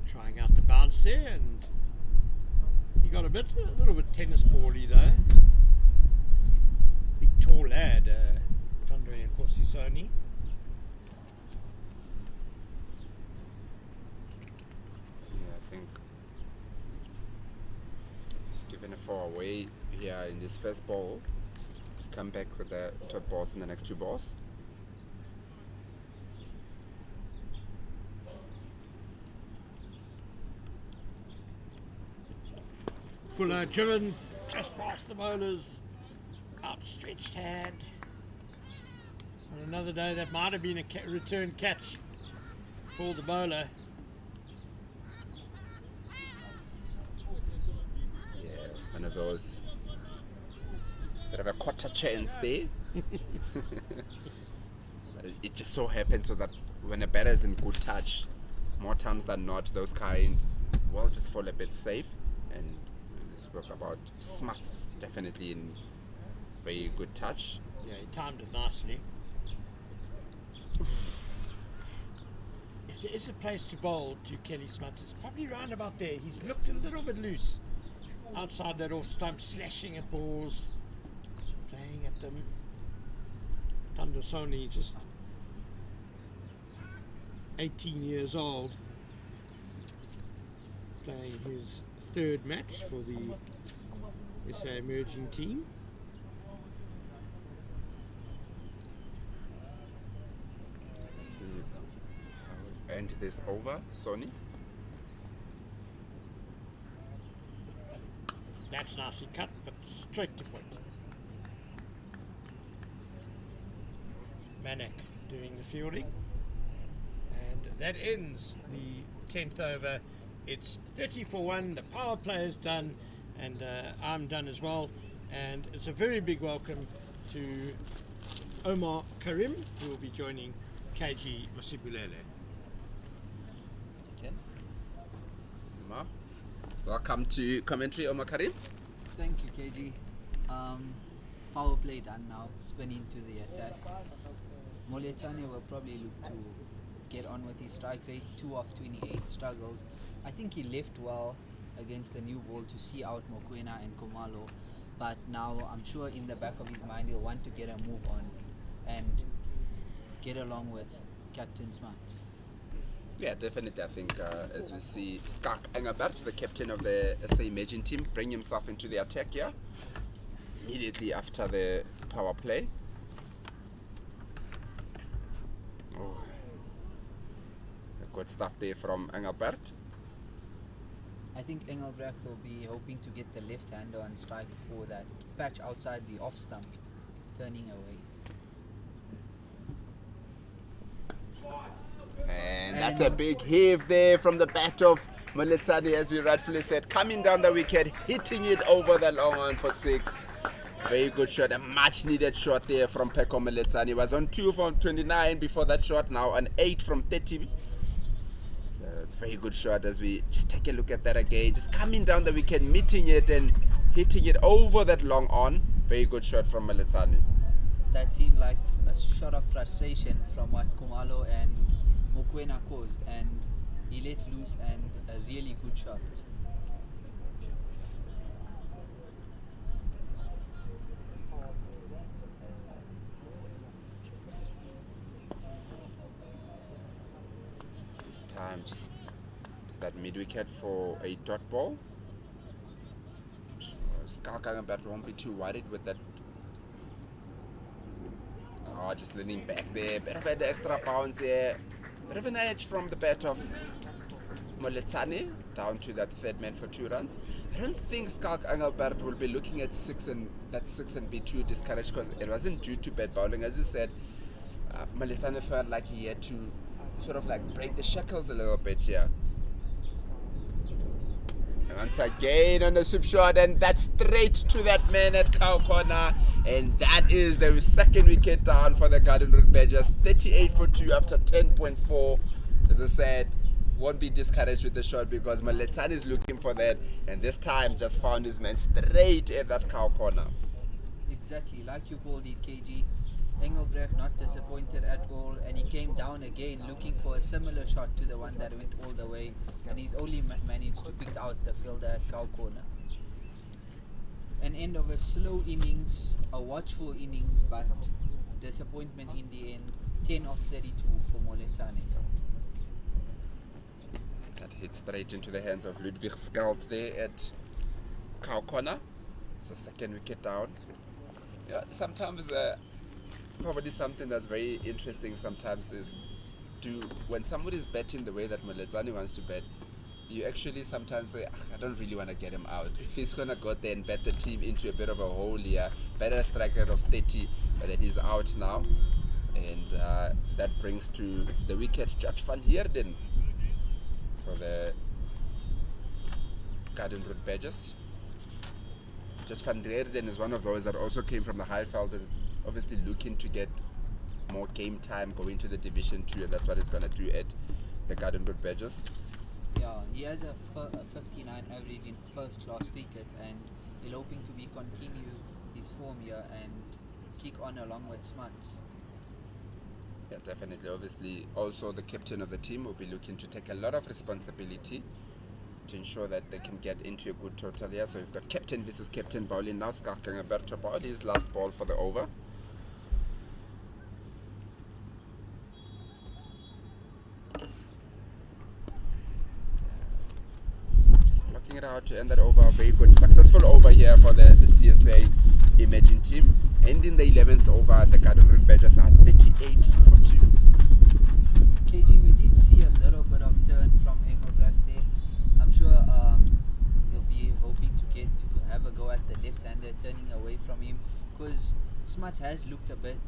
Trying out the bounce there, and he got a little bit tennis bally though. Big tall lad, Tando Nkosi Sony. I think he's given a 4 away here in this first ball. Just come back with the top balls in the next 2 balls. Fuller driven just past the bowler's outstretched hand. On another day, that might have been a return catch for the bowler. Yeah, one of those bit of a quarter chance there. But it just so happens so that when a batter is in good touch, more times than not, those kind will just fall a bit safe. And we spoke about Smuts, definitely in very good touch. Yeah, he timed it nicely. If there is a place to bowl to Kelly Smuts, it's probably round about there. He's looked a little bit loose outside that off stump, slashing at balls, playing at them. Tandosoni, just 18 years old, playing his third match for the SA emerging team. Let's see how we end this over, Sony. That's nicely cut, but straight to point. Manek doing the fielding. And that ends the 10th over. It's 30 for 1. The power play is done, and I'm done as well. And it's a very big welcome to Omar Karim, who will be joining KG Masibulele. Okay. Omar, welcome to commentary, Omar Karim. Thank you, KG. Power play done now, spinning to the attack. Moletane will probably look to get on with his strike rate. 2 off 28, struggled. I think he left well against the new ball to see out Mokoena and Komalo, but now I'm sure in the back of his mind he'll want to get a move on and get along with Captain Smuts. Yeah, definitely. I think as we see Skak Engelbert, the captain of the SA emerging team, bring himself into the attack here immediately after the power play. Oh, a good start there from Engelbert. I think Engelbrecht will be hoping to get the left-hander on strike for that patch outside the off stump, turning away. And that's a big heave there from the bat of Moletsani, as we rightfully said, coming down the wicket, hitting it over the long on for 6. Very good shot, a much needed shot there from Peko Moletsani. Was on 2 from 29 before that shot, now an 8 from 30. So it's a very good shot as we just take a look at that again. Just coming down the wicket, meeting it and hitting it over that long on. Very good shot from Moletsani. That seemed like a shot of frustration from what Kumalo and Mokoena caused, and he let loose and a really good shot. This time just to that mid wicket for a dot ball. Skalkangenberg won't be too worried with that. Oh, just leaning back there, bit of an extra bounce there. Bit of an edge from the bat of Moletsani down to that third man for 2 runs. I don't think Skalk Engelbert will be looking at 6 and be too discouraged because it wasn't due to bad bowling. As you said, Moletsani felt like he had to sort of like break the shackles a little bit here. And once again on the sweep shot, and that's straight to that man at cow corner, and that is the second wicket down for the Garden Route Badgers. 38 for 2 after 10.4. As I said, won't be discouraged with the shot because Moletsani is looking for that, and this time just found his man straight at that cow corner. Exactly, like you called it, KG. Engelbrecht not disappointed at all, and he came down again looking for a similar shot to the one that went all the way, and he's only managed to pick out the fielder at cow corner. An end of a slow innings, a watchful innings, but disappointment in the end. 10 of 32 for Moletane. That hit straight into the hands of Ludwig Skalt there at cow corner. It's the second wicket down. Yeah, sometimes probably something that's very interesting sometimes is when somebody's batting the way that Moletsani wants to bat, you actually sometimes say, I don't really want to get him out. If he's going to go there and bat the team into a bit of a hole here, better strike rate of 30, but then he's out now. And that brings to the wicket Judge van Heerden for the Garden Route Badgers. Judge van Heerden is one of those that also came from the Highveld and is obviously looking to get more game time, go into the Division 2, and that's what he's going to do at the Garden Road Badgers. Yeah, he has a 59 average in first class cricket, and he's hoping to continue his form here and kick on along with Smuts. Yeah, definitely. Obviously, also the captain of the team will be looking to take a lot of responsibility to ensure that they can get into a good total here. So we've got captain versus captain bowling now. Skarking Alberto ball, his last ball for the over. Just blocking it out to end that over. Very good, successful over here for the CSA Imagine team. Ending the 11th over, the Garden Road Badgers are 38 for 2. KG, we did see a little bit of turn from Engelbrecht there. I'm sure they'll be hoping to have a go at the left-hander, turning away from him, because Smut has looked a bit,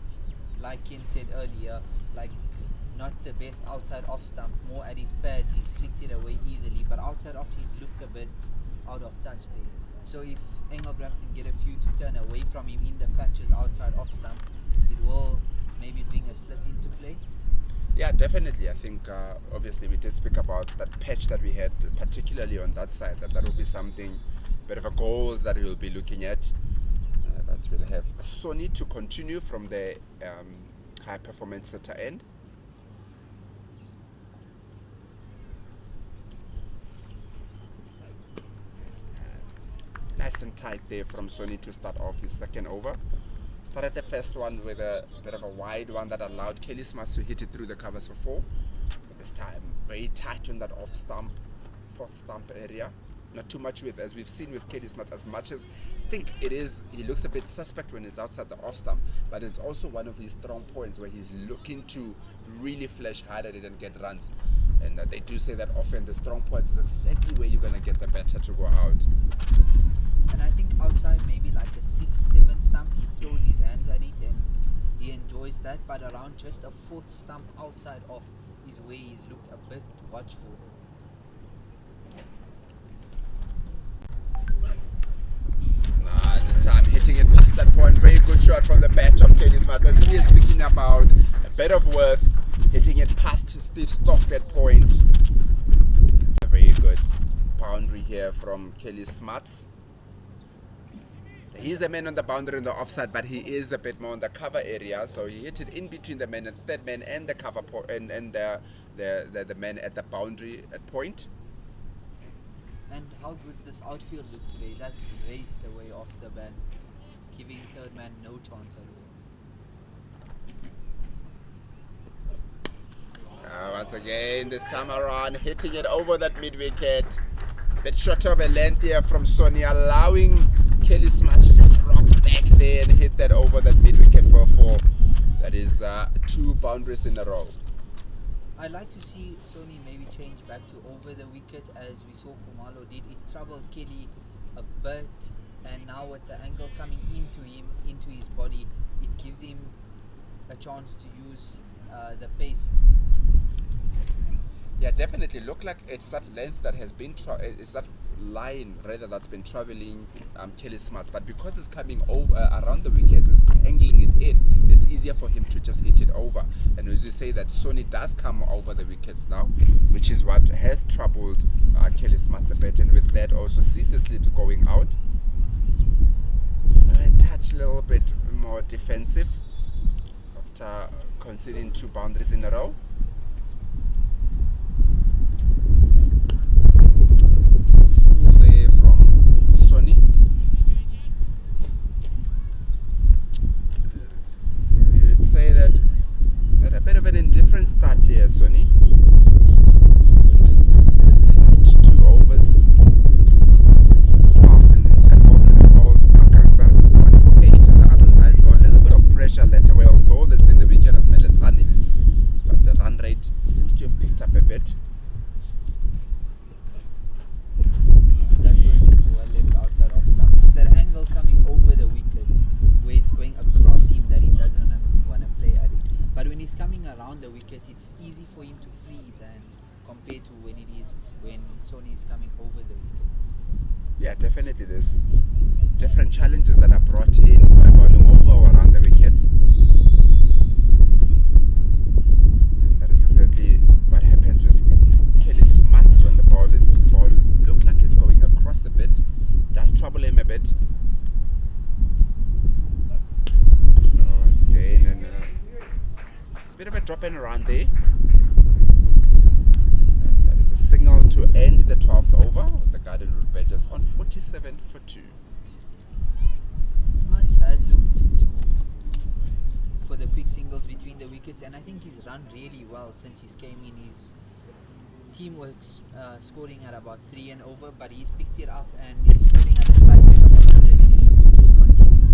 like Ken said earlier, like not the best outside off stump, more at his pads. He's flicked it away easily, but outside off he's looked a bit out of touch there. So if Engelbrecht can get a few to turn away from him in the patches outside off stump, it will maybe bring a slip into play. Yeah, definitely. I think obviously we did speak about that patch that we had, particularly on that side, that will be something, bit of a goal that we'll be looking at. But we'll have Sonny to continue from the high performance center end. Nice and tight there from Sonny to start off his second over. Started the first one with a bit of a wide one that allowed Kelly Smuts to hit it through the covers for 4. But this time, very tight on that off stump, fourth stump area. Not too much width, as we've seen with Kelly Smuts, as much as I think it is, he looks a bit suspect when it's outside the off stump, but it's also one of his strong points where he's looking to really flash hard at it and get runs. And they do say that often the strong points is exactly where you're going to get the batter to go out. And I think outside maybe like a 6-7 stump, he throws his hands at it and he enjoys that, but around just a fourth stump outside off is where he's looked a bit watchful. This time hitting it past that point. Very good shot from the bat of Kelly Smuts. As he is speaking about a bit of worth, hitting it past Steve Stock at point. It's a very good boundary here from Kelly Smuts. He's a man on the boundary on the offside, but he is a bit more on the cover area, so he hit it in between the man and third man and the cover and the man at the boundary at point. And how good's this outfield look today? That raced away off the bat, giving third man no chance at all. Once again, this time around, hitting it over that mid wicket. Bit short of a length here from Sonny, allowing Kelly Smuts to just rock back there and hit that over that mid wicket for a 4. That is 2 boundaries in a row. I'd like to see Sony maybe change back to over the wicket, as we saw Kumalo did. It troubled Kelly a bit, and now with the angle coming into him, into his body, it gives him a chance to use the pace. Yeah, definitely. Look like it's that length that has been it's that line rather that's been traveling Kelly Smuts, but because it's coming over around the wickets, it's angling it in, it's easier for him to just hit it over. And as you say, that Sony does come over the wickets now, which is what has troubled Kelly Smuts a bit, and with that also sees the slip going out. So a touch a little bit more defensive after conceding 2 boundaries in a row. Say that is that a bit of an indifferent start here, Sonny. Just 2 overs, 12 in this 10 balls in his bowls. Skarkarenberg is 1 for 8 on the other side, so a little bit of pressure later away, although there's been the wicket of Meletsani, but the run rate seems to have picked up a bit. That's well left outside off stump. It's that angle coming over the wicket where it's going across him that he doesn't want to play at it. But when he's coming around the wicket, it's easy for him to free his hands compared to when Sony is coming over the wickets. Yeah, definitely. There's different challenges that are brought in by bowling over or around the wickets. up and around there. And that is a single to end the 12th over with the Garden Route Badgers on 47 for 2. Smuts has looked for the quick singles between the wickets, and I think he's run really well since he's came in. His team was scoring at about 3 and over, but he's picked it up and he's scoring at a strike rate of 100, and he looked to just continue.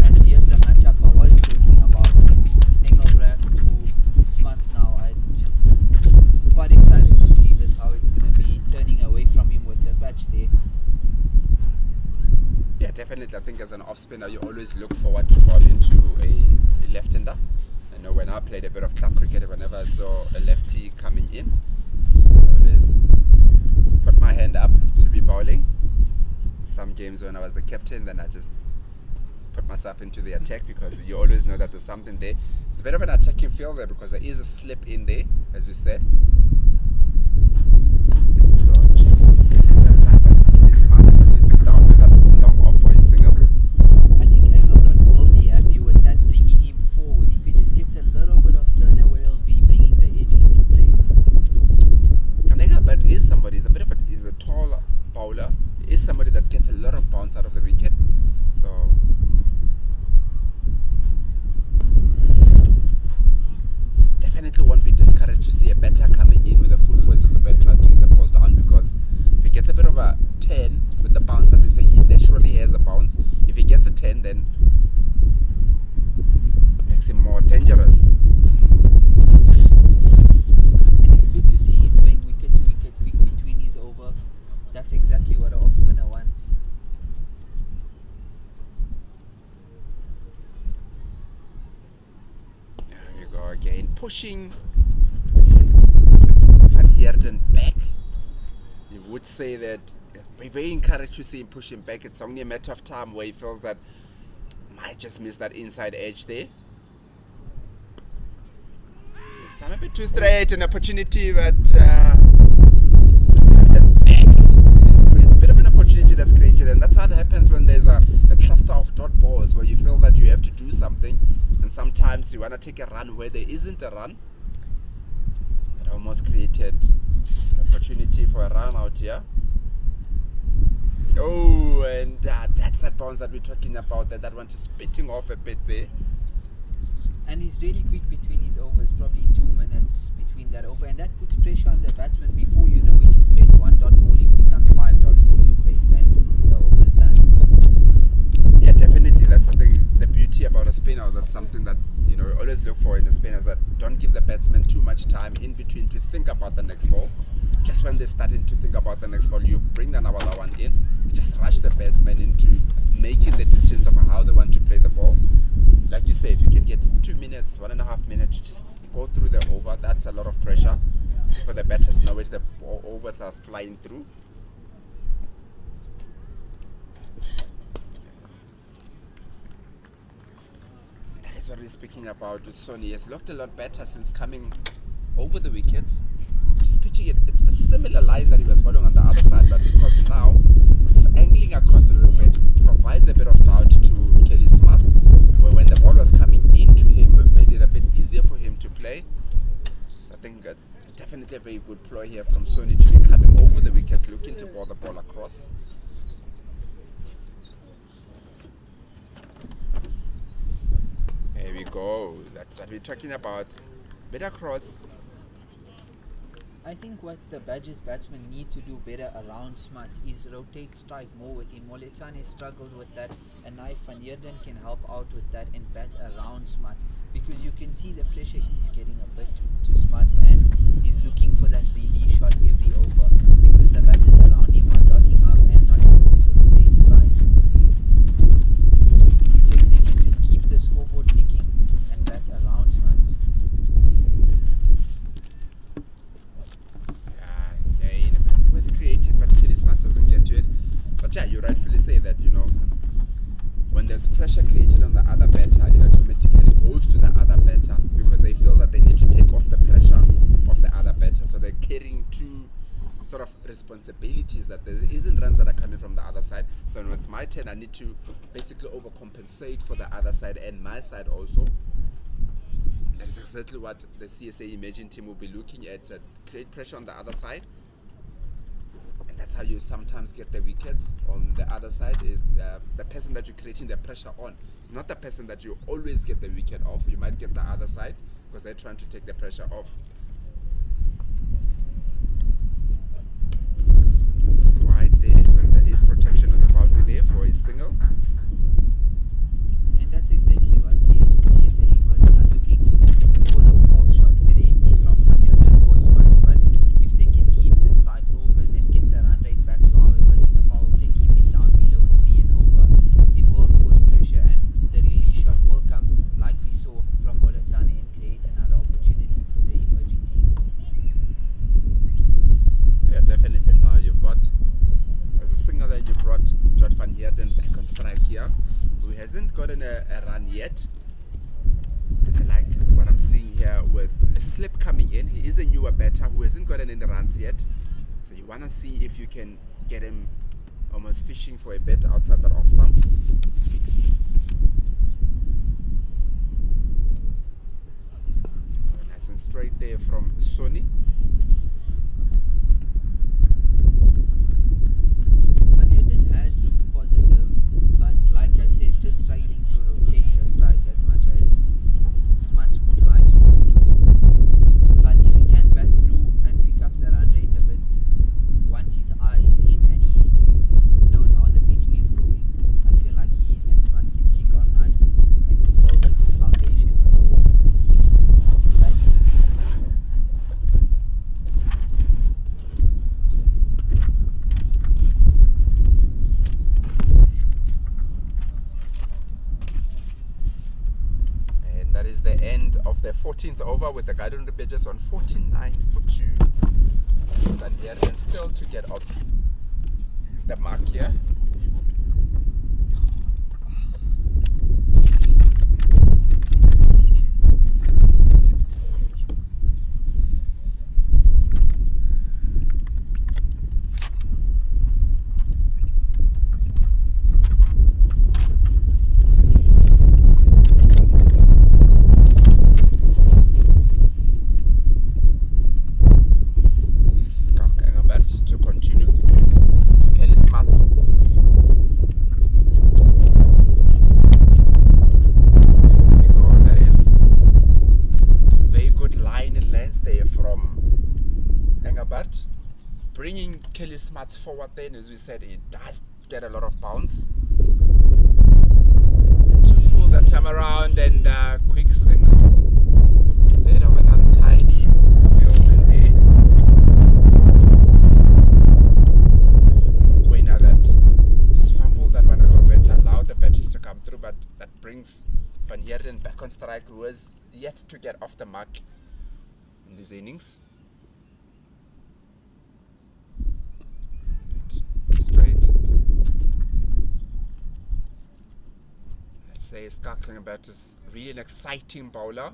And here's the matchup I was talking about. It's Engelbrecht to Smuts now. I'm quite excited to see this, how it's going to be turning away from him with the patch there. Yeah, definitely. I think as an off spinner, you always look forward to ball into a left-hander. I know when I played a bit of club cricket, whenever I saw a lefty coming in, I always put my hand up to be bowling. Some games when I was the captain, then I just put myself into the attack, because you always know that there's something there. It's a bit of an attacking field there because there is a slip in there, as we said. Just it's down to that long off for his single. I think Engelbrecht will be happy with that, bringing him forward. If he just gets a little bit of turn away, he'll be bringing the edge into play. And Engelbrecht is somebody, he's a tall bowler. He is somebody that gets a lot of bounce out of the wicket. So definitely won't be discouraged to see a batter coming in with the full force of the bat trying to hit the ball down, because if he gets a bit of a 10 with the bounce that we say, he naturally has a bounce. If he gets a 10, then it makes him more dangerous. And it's good to see he's going wicket to wicket quick between his over. That's exactly what an off spinner wants. There you go again, pushing Van Heerden back. You would say that we're very encouraged to see him push him back. It's only a matter of time where he feels that might just miss that inside edge there. This time a bit too straight, an opportunity that it's a bit of an opportunity that's created, and that's what happens when there's a cluster of dot balls where you feel that you have to do something, and sometimes you want to take a run where there isn't a run. It almost created an opportunity for a run out here. Oh, and that's that bounce that we're talking about, that one just spitting off a bit there. And he's really quick between his overs, probably 2 minutes between that over, and that puts pressure on the batsman. Before you know it, you faced 1 dot ball, it becomes 5 dot balls you faced, and the over's done. Yeah, definitely. That's something, the beauty about a spinner, that's something that, you know, you always look for in a spinner, is that don't give the batsman too much time in between to think about the next ball. Just when they're starting to think about the next ball, you bring another one in. Just rush the batsman into making the decisions of how they want to play the ball. Like you say, if you can get 2 minutes, 1.5 minutes, just go through the over, that's a lot of pressure for the batters. Now the overs are flying through. That is what we're speaking about with Sonny. He has looked a lot better since coming over the wickets. Just pitching it, it's a similar line that he was following on the other side, but because now it's angling across a little bit, provides a bit of doubt to Kelly Smuts, where when the ball was coming into him, it made it a bit easier for him to play. So I think that's definitely a very good ploy here from Sony to be coming over the wickets, looking to ball the ball across. There we go, that's what we're talking about. Bit across. I think what the Badgers batsmen need to do better around Smuts is rotate strike more with him. Moletane struggled with that, and now Van Heerden can help out with that and bat around Smuts, because you can see the pressure is getting a bit to Smuts, and he's looking for that release shot every over, because the batters around him are dotting up and not able to rotate strike. So if they can just keep the scoreboard ticking and bat around Smuts. Created, but Kelly Smuts doesn't get to it. But yeah, you rightfully say that, you know, when there's pressure created on the other batter, it automatically goes to the other batter, because they feel that they need to take off the pressure of the other batter. So they're carrying two sort of responsibilities, that there isn't runs that are coming from the other side. So when it's my turn, I need to basically overcompensate for the other side and my side also. That is exactly what the CSA Imagine team will be looking at. Create pressure on the other side. And that's how you sometimes get the wickets. On the other side is the person that you're creating the pressure on. It's not the person that you always get the wicket off. You might get the other side because they're trying to take the pressure off. It's wide there, but there is protection on the boundary there for a single. And that's exactly what CSA Emerging are looking to do. Over the fall shot, whether it be from Fanyard or Smart. But if they can keep this tight overs and get the run rate back to how it was in the power play, keep it down below 3 and over, it will cause pressure and the release shot will come, like we saw from Moletane, and create another opportunity for the emerging team. Yeah, definitely. Now you've got, as a single that you brought Jod van Heerden back on strike here, who hasn't gotten a run yet. And I like what I'm seeing here with a slip coming in. He is a newer batter who hasn't gotten any runs yet. So you want to see if you can get him almost fishing for a bet outside that off stump. Nice and straight there from Sony. Fanyard has looked positive, but like I said, just struggling to rotate the strike as much as Smuts would like him to do. But if he can bat through and pick up the run rate a bit, once his eye is in and he knows how the pitch is going, I feel like he and Smuts can kick on nicely and build a good foundation for batters. And that is the end of the 14th over with the Garden Badgers on 49 for 2. Van Heerden still to get off the mark here. To continue. Kelly Smuts. There we go. That is very good line and length there from Engelbert. Bringing Kelly Smuts forward then, as we said, it does get a lot of bounce. To fool that time around and quick single. Bit of an untidy field in there. The batters to come through, but that brings Van Heerden back on strike, who has yet to get off the mark in these innings. Straight. Let's say Skalkenberg is really an exciting bowler,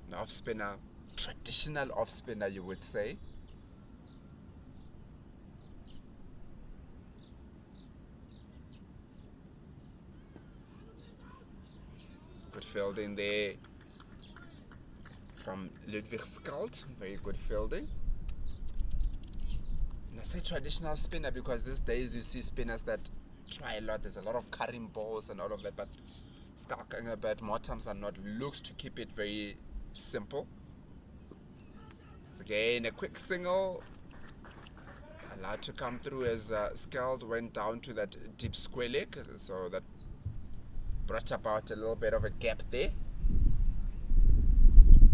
an off spinner, traditional off spinner, you would say. Good fielding there from Ludwig Skald. Very good fielding. And I say traditional spinner because these days you see spinners that try a lot. There's a lot of cutting balls and all of that, but Skalk Engelbert more times than not looks to keep it very simple. So again, a quick single allowed to come through as Skald went down to that deep square leg, so that brought about a little bit of a gap there.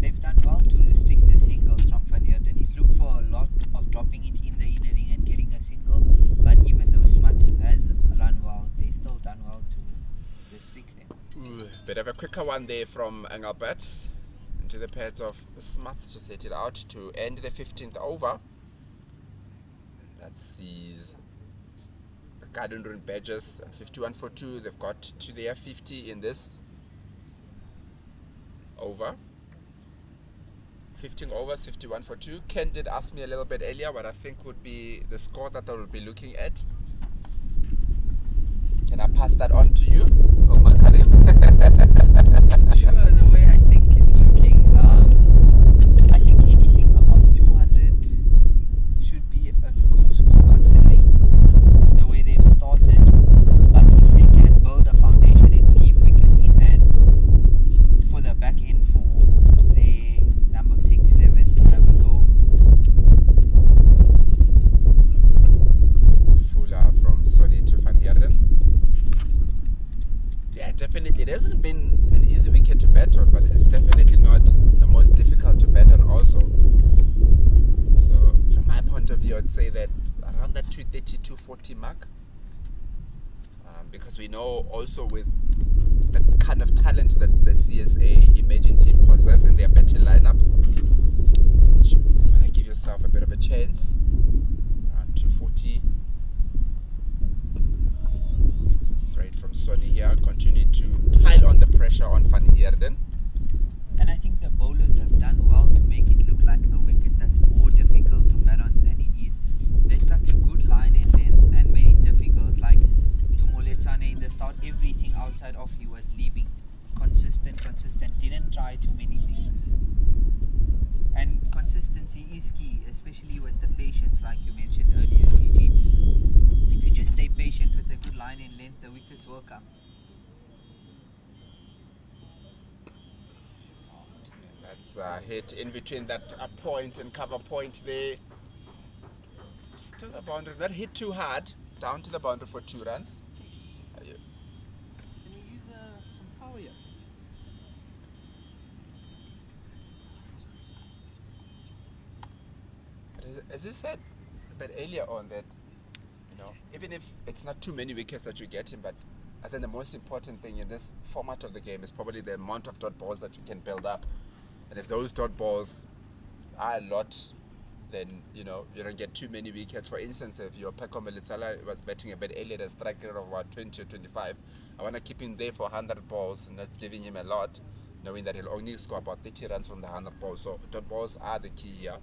They've done well to restrict the singles from Fanyard, and he's looked for a lot of dropping it in the inner ring and getting a single, but even though Smuts has run well, they still done well to restrict them. Ooh, bit of a quicker one there from Engelbert into the pads of Smuts to set it out to end the 15th over. That sees Garden Rune Badgers 51 for 2. They've got to their 50 in this over. 15 overs, 51 for 2. Ken did ask me a little bit earlier what I think would be the score that I will be looking at. Can I pass that on to you, Omar Karim? Sure, the way I think it's looking. I think anything above 200 should be a good score considering the way they've started. But if they can build a foundation and leave wickets in hand for the back end for their number 6, 7 to have a go. Fuller from Sonny to Van Heerden. Yeah, definitely. It hasn't been an easy wicket to bat on, but it's definitely not the most difficult to bat on also. So, from my point of view, I'd say that around that 230, 240 mark. Because we know also with the kind of talent that the CSA Imagine team possess in their batting lineup, you want to give yourself a bit of a chance. Around 240. Straight from Sonny here, continue to pile on the pressure on Van Heerden. And I think the bowlers have done well to make it look like a wicket that's more difficult to bat on than it is. They stuck to good line and lengths and made it difficult. Like to Moletane in the start, everything outside off he was leaving. Consistent, didn't try too many things. And consistency is key, especially with the patience, like you mentioned earlier, KG. If you just stay patient with a good line and length, the wickets will come. That's hit in between that point and cover point there. Still a boundary, not hit too hard. Down to the boundary for 2 runs. Can you use some power yet? As you said a bit earlier on that, even if it's not too many wickets that you're getting, but I think the most important thing in this format of the game is probably the amount of dot balls that you can build up. And if those dot balls are a lot, then you don't get too many wickets. For instance, if your Peko Melitsala was batting a bit earlier, the strike rate of about 20 or 25, I want to keep him there for 100 balls and not giving him a lot, knowing that he'll only score about 30 runs from the 100 balls. So dot balls are the key here.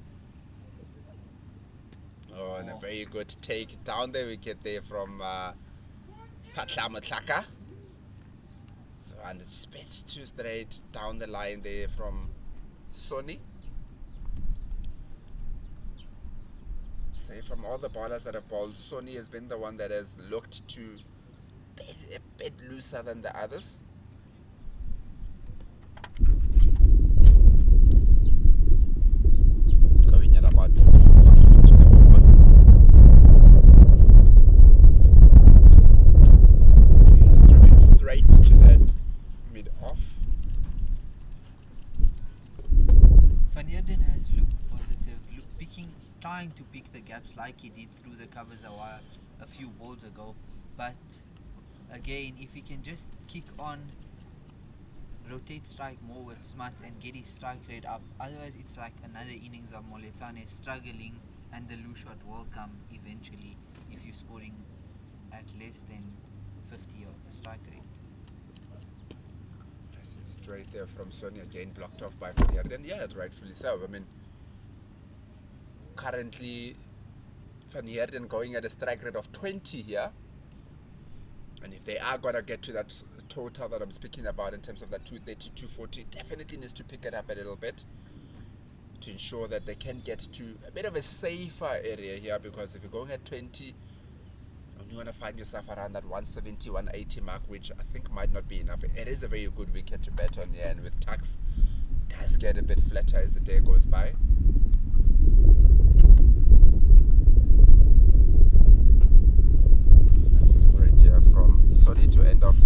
Oh, and a very good take down the wicket there from Patla Motlaka. So, and it's pitched too straight down the line there from Sonny. Say from all the bowlers that have bowled, Sonny has been the one that has looked to a bit looser than the others. Going at about 5 to the over. Throw it straight to that mid-off. Van Heerden has looked positive, trying to pick the gaps like he did through the covers a few balls ago. But again, if he can just kick on, rotate strike more with smart and get his strike rate up, otherwise it's like another innings of Moletane struggling, and the loose shot will come eventually if you're scoring at less than 50 or a strike rate. Straight there from Sonny, again blocked off by Van Heerden. Yeah, rightfully so. I mean, currently Van Heerden going at a strike rate of 20 here, and if they are going to get to that total that I'm speaking about in terms of that 230, 240, definitely needs to pick it up a little bit to ensure that they can get to a bit of a safer area here, because if you're going at 20, you want to find yourself around that 170, 180 mark, which I think might not be enough. It is a very good wicket to bet on here, and with Tuks, does get a bit flatter as the day goes by. That's a straight here from Sonny to end off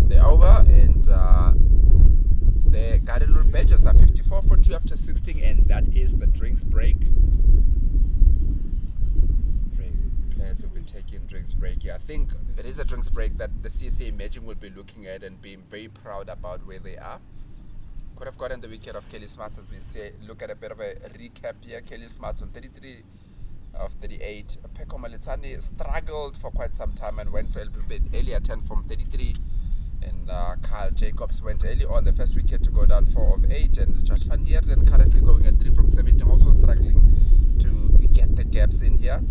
the over, and the Garden Road Badgers are 54 for 2 after 16, and that is the drinks break. Players will be taking drinks break here. I think it is a drinks break that the CSA Imagine will be looking at and being very proud about where they are. Could have gotten the wicket of Kelly Smarts, as we say. Look at a bit of a recap here. Kelly Smarts on 33 of 38. Peko Melitsane struggled for quite some time and went for a little bit earlier, 10 from 33. And Carl Jacobs went early on the first wicket to go down 4 of 8. And Josh Van Heerden currently going at 3 from 17, also struggling to get the gaps in here.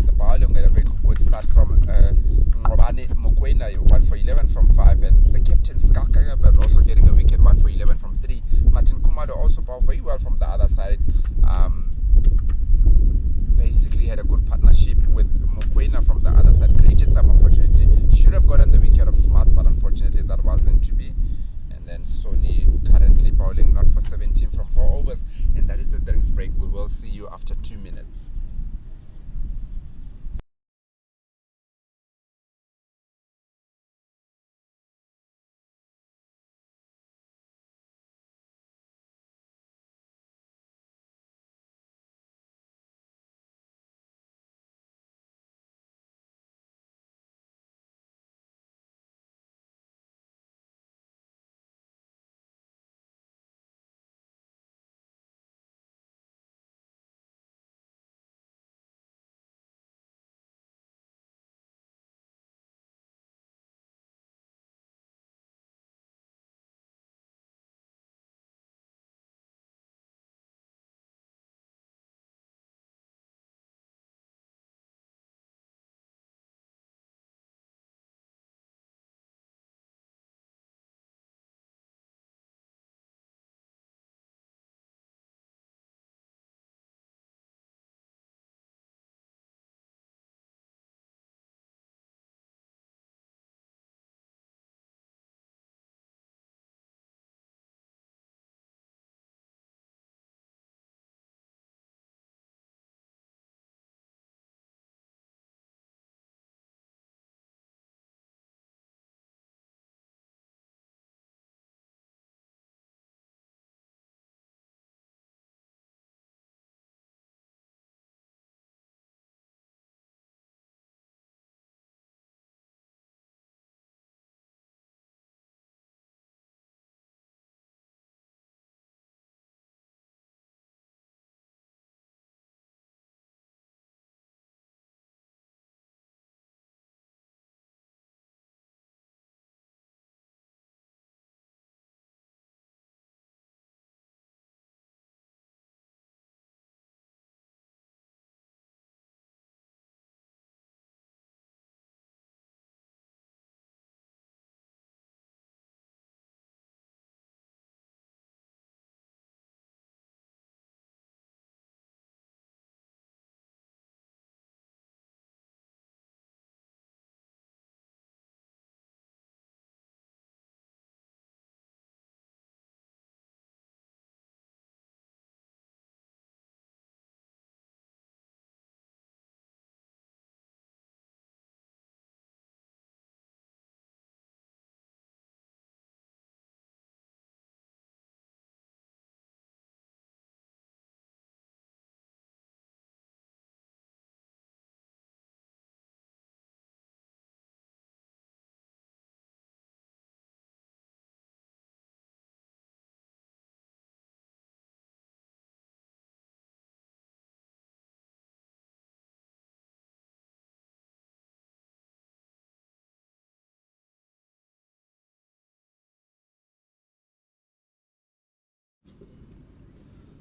The bowling got a very good start from Ngobane Mokwena, 1 for 11 from 5, and the captain Skalkanga, but also getting a wicket, 1 for 11 from 3. other side. Basically had a good partnership with Mokoena from the other side, created some opportunity. Should have gotten the wicket of Smarts, but unfortunately that wasn't to be. And then Sony currently bowling not for 17 from 4 overs, and that is the drinks break. We will see you after 2 minutes.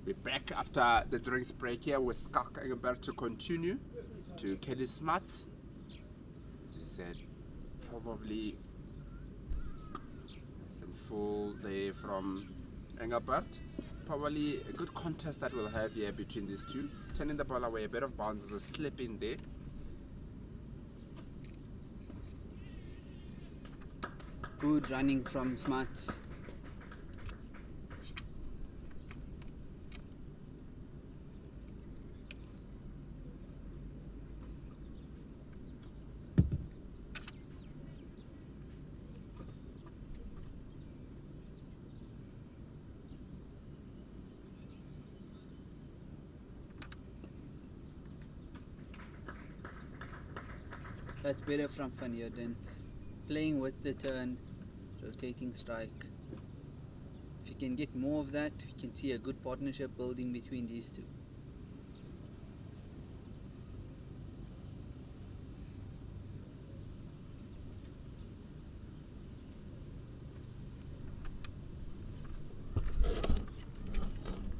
We're back after the drinks break here with Skalk Engelbert to continue to Kelly Smarts. As we said, probably it's in full day from Engelbert. Probably a good contest that we'll have here between these two. Turning the ball away, a bit of bounce, there's a slip in there. Good running from Smarts. That's better from Van Heerden. Playing with the turn, rotating strike. If you can get more of that, you can see a good partnership building between these two.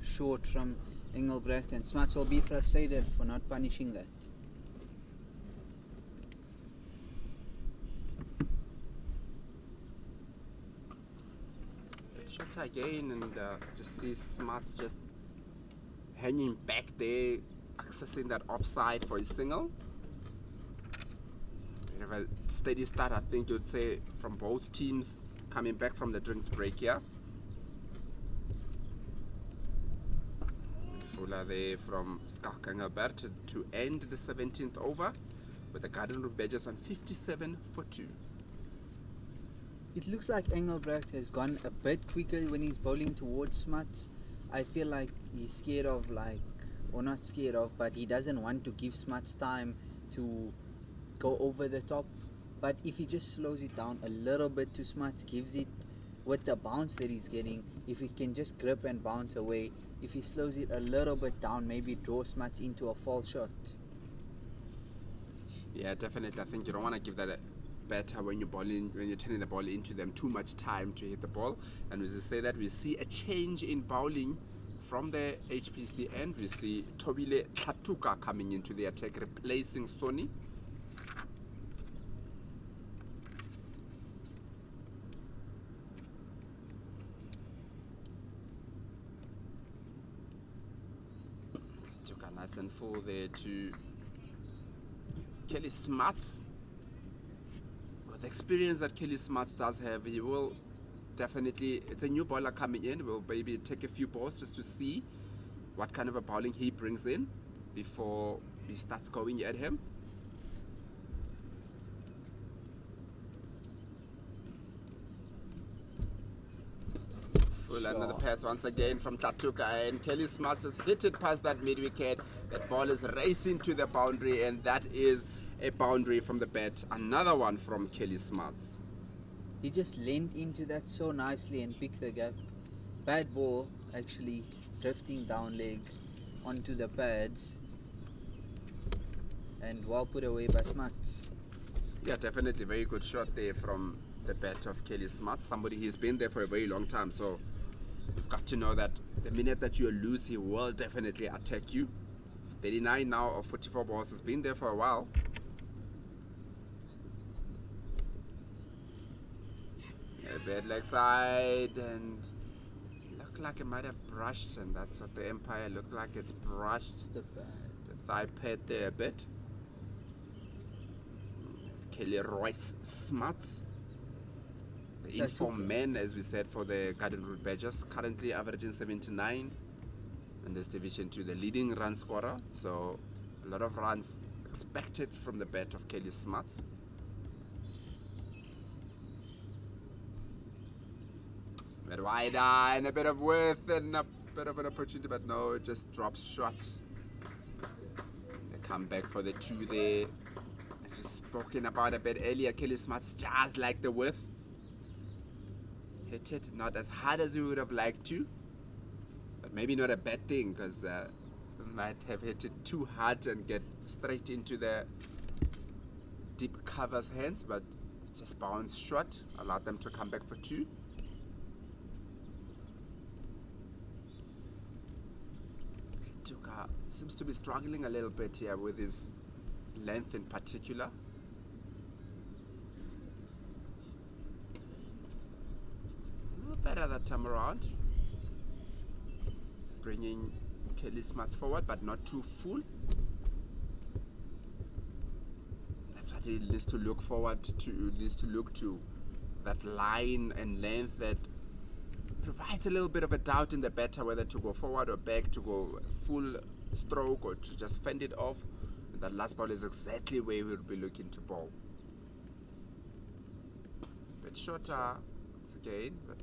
Short from Engelbrecht, and Smarts will be frustrated for not punishing that. Shot again, and just see Smarts just hanging back there, accessing that offside for a single. We have a steady start, I think you'd say, from both teams coming back from the drinks break here. Fuller there from Skalkangelbert to end the 17th over with the Garden Route Badgers on 57 for 2. It looks like Engelbrecht has gone a bit quicker when he's bowling towards Smuts. I feel like he's scared of, or not scared of, but he doesn't want to give Smuts time to go over the top. But if he just slows it down a little bit to Smuts, gives it with the bounce that he's getting, if he can just grip and bounce away, if he slows it a little bit down, maybe draw Smuts into a false shot. Yeah, definitely. I think you don't want to give that a batter when you're turning the ball into them too much time to hit the ball. And as you say that, we see a change in bowling from the HPC end. We see Tobile Tlatuka coming into the attack, replacing Sony. Tlatuka nice and full there to Kelly Smuts. With the experience that Kelly Smuts does have, he will definitely, it's a new bowler coming in, will maybe take a few balls just to see what kind of a bowling he brings in before he starts going at him. Full another pass once again from Tlatuka, and Kelly Smuts has hit it past that mid-wicket. That ball is racing to the boundary, and that is a boundary from the bat. Another one from Kelly Smuts. He just leaned into that so nicely and picked the gap. Bad ball, actually drifting down leg onto the pads, and well put away by Smuts. Yeah, definitely very good shot there from the bat of Kelly Smuts. Somebody, he's been there for a very long time, so you've got to know that the minute that you lose, he will definitely attack you. 39 now of 44 balls, has been there for a while. A bad leg side, and looked like it might have brushed, and that's what the umpire looked like. It's brushed The thigh pad there a bit. Kelly Royce Smuts, the informed man, as we said, for the Garden Route Badgers, currently averaging 79 in this division 2, the leading run scorer. So a lot of runs expected from the bat of Kelly Smuts. A bit wider and a bit of width and a bit of an opportunity, but no, it just drops short. They come back for the 2 there. As we've spoken about a bit earlier, Kelly Smuts just like the width. Hit it not as hard as we would have liked to, but maybe not a bad thing, because might have hit it too hard and get straight into the deep cover's hands, but just bounced short, allowed them to come back for 2. Tuka seems to be struggling a little bit here with his length in particular. A little better that time around, bringing Kelly Smuts forward, but not too full. That's what he needs to look forward to. Needs to look to that line and length that provides a little bit of a doubt in the batter whether to go forward or back, to go full stroke or to just fend it off. And that last ball is exactly where he would be looking to bowl. Bit shorter once again, but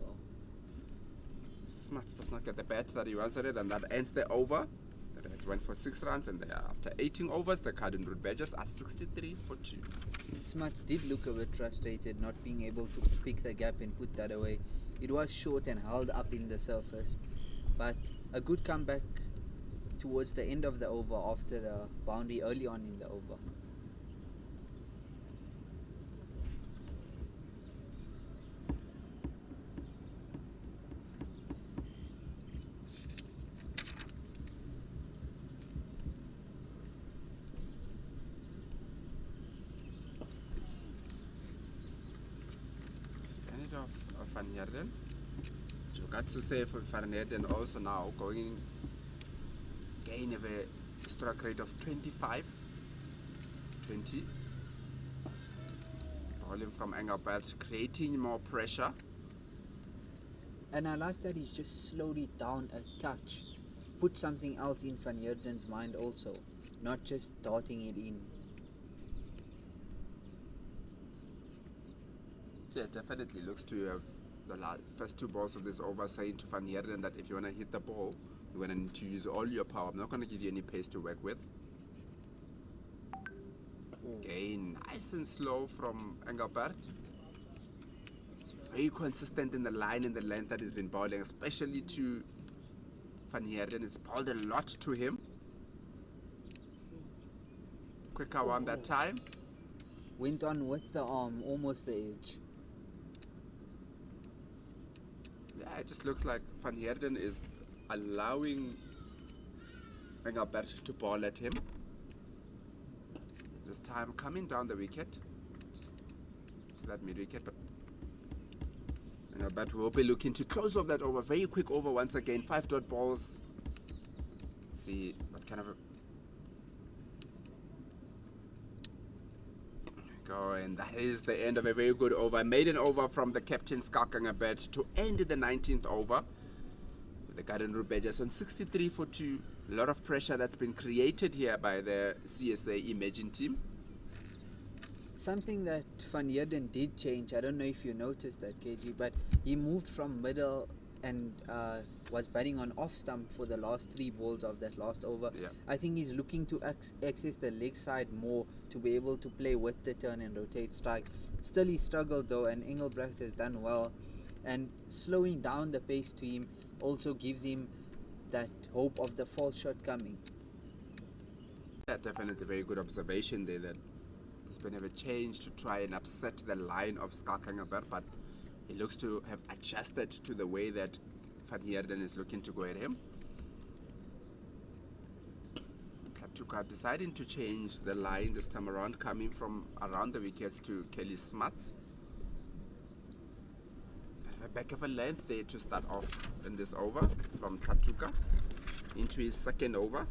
Smuts does not get the bat that he wanted, and that ends the over. That has went for 6 runs, and after 18 overs, the Garden Route Badgers are 63 for 2. Smuts did look a bit frustrated not being able to pick the gap and put that away. It was short and held up in the surface, but a good comeback towards the end of the over after the boundary early on in the over. Of Van Heerden. You got to say for Van Heerden also now going again have a strike rate of 25, 20. Bowling from Engelbert, creating more pressure. And I like that he's just slowed it down a touch. Put something else in Van Heerden's mind also, not just darting it in. Yeah, definitely looks to have the first two balls of this over saying to Van Heerden that if you want to hit the ball, you're going to need to use all your power. I'm not going to give you any pace to work with. Again, nice and slow from Engelbert. He's very consistent in the line and the length that he's been bowling, especially to Van Heerden. He's bowled a lot to him. Quicker one that time. Went on with the arm, almost the edge. Yeah, it just looks like Van Heerden is allowing Engelbert to bowl at him. This time coming down the wicket, just to that mid wicket, but Engelbert will be looking to close off that over. Very quick over once again, 5 dot balls. Let's see what kind of a go, and that is the end of a very good over. Maiden over from the captain Skalk Engelbert to end the 19th over. The Garden Route Badgers on 63 for 2. A lot of pressure that's been created here by the CSA Imagine team. Something that Van Heerden did change, I don't know if you noticed that, KG, but he moved from middle and was batting on off stump for the last 3 balls of that last over. Yeah. I think he's looking to access the leg side more to be able to play with the turn and rotate strike. Still he struggled though, and Engelbrecht has done well, and slowing down the pace to him also gives him that hope of the false shot coming. Yeah, definitely very good observation there that he's been able to change to try and upset the line of Skalk Engelbert, but he looks to have adjusted to the way that Van Heerden is looking to go at him. Tuks deciding to change the line this time around, coming from around the wickets to Kelly Smuts. Back of a length there to start off in this over from Tuks into his second over.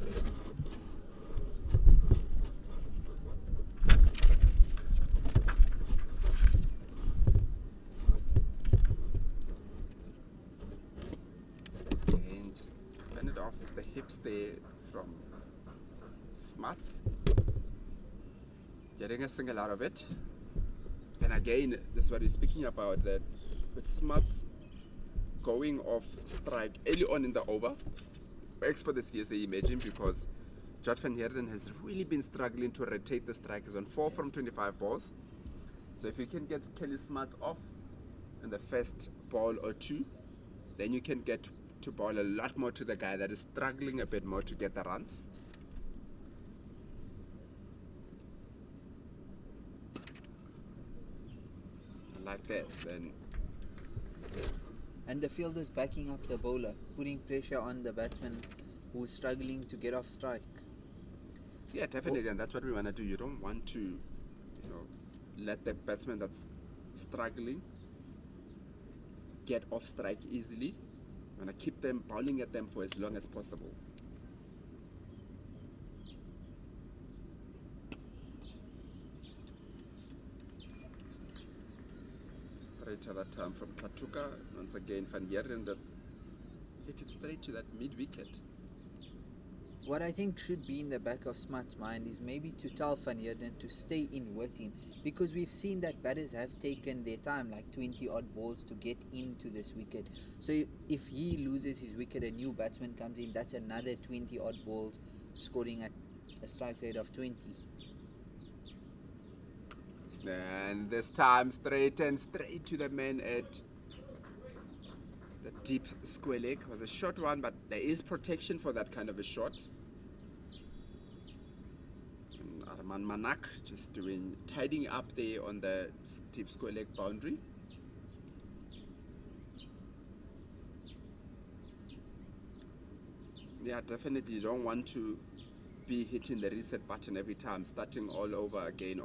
And just bend it off the hips there from Smuts. Getting a single out of it. Then again, this is what we're speaking about, that with Smuts going off strike early on in the over, works for the CSA Imagine, because George Van Heerden has really been struggling to rotate the strike. He's on 4 from 25 balls. So if you can get Kelly Smuts off in the first ball or 2, then you can get to bowl a lot more to the guy that is struggling a bit more to get the runs. Like that, then. And the fielder's backing up the bowler, putting pressure on the batsman who's struggling to get off strike. Yeah, definitely, and that's what we want to do. You don't want to, let the batsman that's struggling get off strike easily. You want to keep them bowling at them for as long as possible. Straight at that time from Tuks. Once again, Van Heerden that hit it straight to that mid wicket. What I think should be in the back of Smart's mind is maybe to tell Van Heerden to stay in with him, because we've seen that batters have taken their time, like 20 odd balls, to get into this wicket. So if he loses his wicket, a new batsman comes in, that's another 20 odd balls, scoring at a strike rate of 20. And this time straight to the man at the deep square leg. It was a short one, but there is protection for that kind of a shot. And Arman Manak just tidying up there on the deep square leg boundary. Yeah, definitely you don't want to be hitting the reset button every time, starting all over again.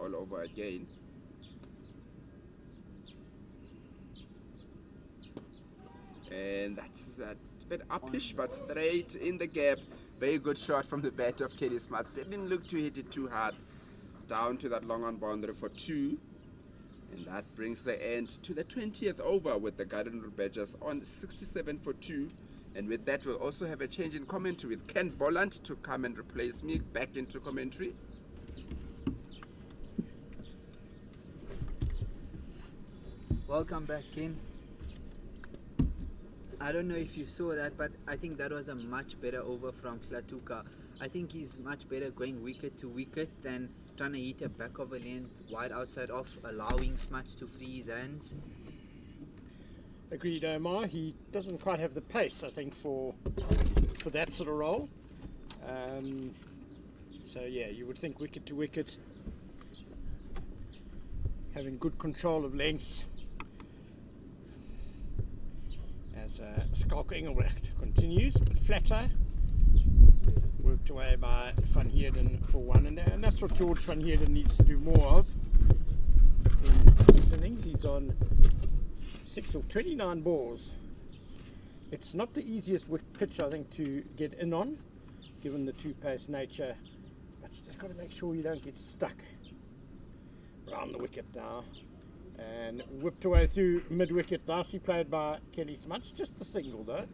And that's a bit uppish, but straight in the gap Very good shot from the bat of Kelly Smith. Didn't look to hit it too hard. Down to that long on boundary for 2. And that brings the end to the 20th over with the Garden Route Badgers on 67 for 2. And with that, we'll also have a change in commentary with Ken Bolland to come and replace me back into commentary. Welcome back, Ken. I don't know if you saw that, but I think that was a much better over from Tuks. I think he's much better going wicket to wicket than trying to hit a back of a length, wide outside off, allowing Smuts to free his hands. Agreed, Omar. He doesn't quite have the pace, I think, for that sort of role. So yeah, you would think wicket to wicket, having good control of lengths. As Skalk Engelbrecht continues, but flatter, worked away by Van Heerden for 1, and that's what George Van Heerden needs to do more of in this innings. He's on 6 of 29 balls. It's not the easiest pitch, I think, to get in on, given the two-pace nature, but you just got to make sure you don't get stuck around the wicket now. And whipped away through mid-wicket, nicely played by Kelly Smuts, just a single though.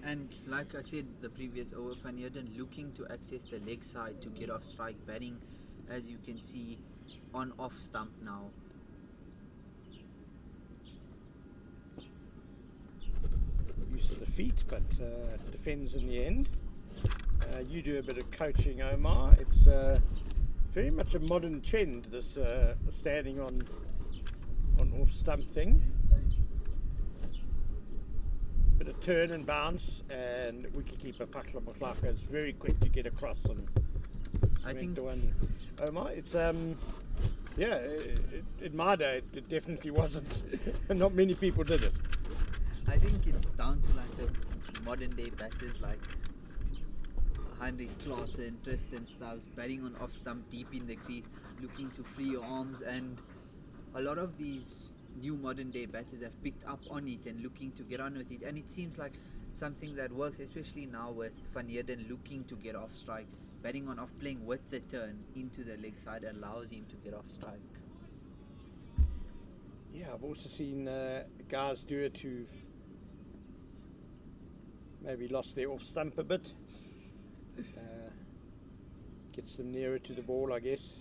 And like I said, the previous over, Van Heerden looking to access the leg side to get off strike, batting, as you can see, on off stump now. Use of the feet, but defends in the end. You do a bit of coaching, Omar. It's very much a modern trend, this standing on off stump thing. Bit of turn and bounce, and wicketkeeper Pakla Maklaka is very quick to get across and I think the one. Omar, it's yeah, in my day it definitely wasn't. Not many people did it. I think it's down to like the modern day batters like Heinrich Klaasen, Tristan Stubbs, batting on off stump deep in the crease, looking to free your arms, and a lot of these new modern day batters have picked up on it and looking to get on with it, and it seems like something that works, especially now with Van Heerden looking to get off strike. Batting on off, playing with the turn into the leg side allows him to get off strike. Yeah, I've also seen guys do it who've maybe lost their off stump a bit. Gets them nearer to the ball, I guess.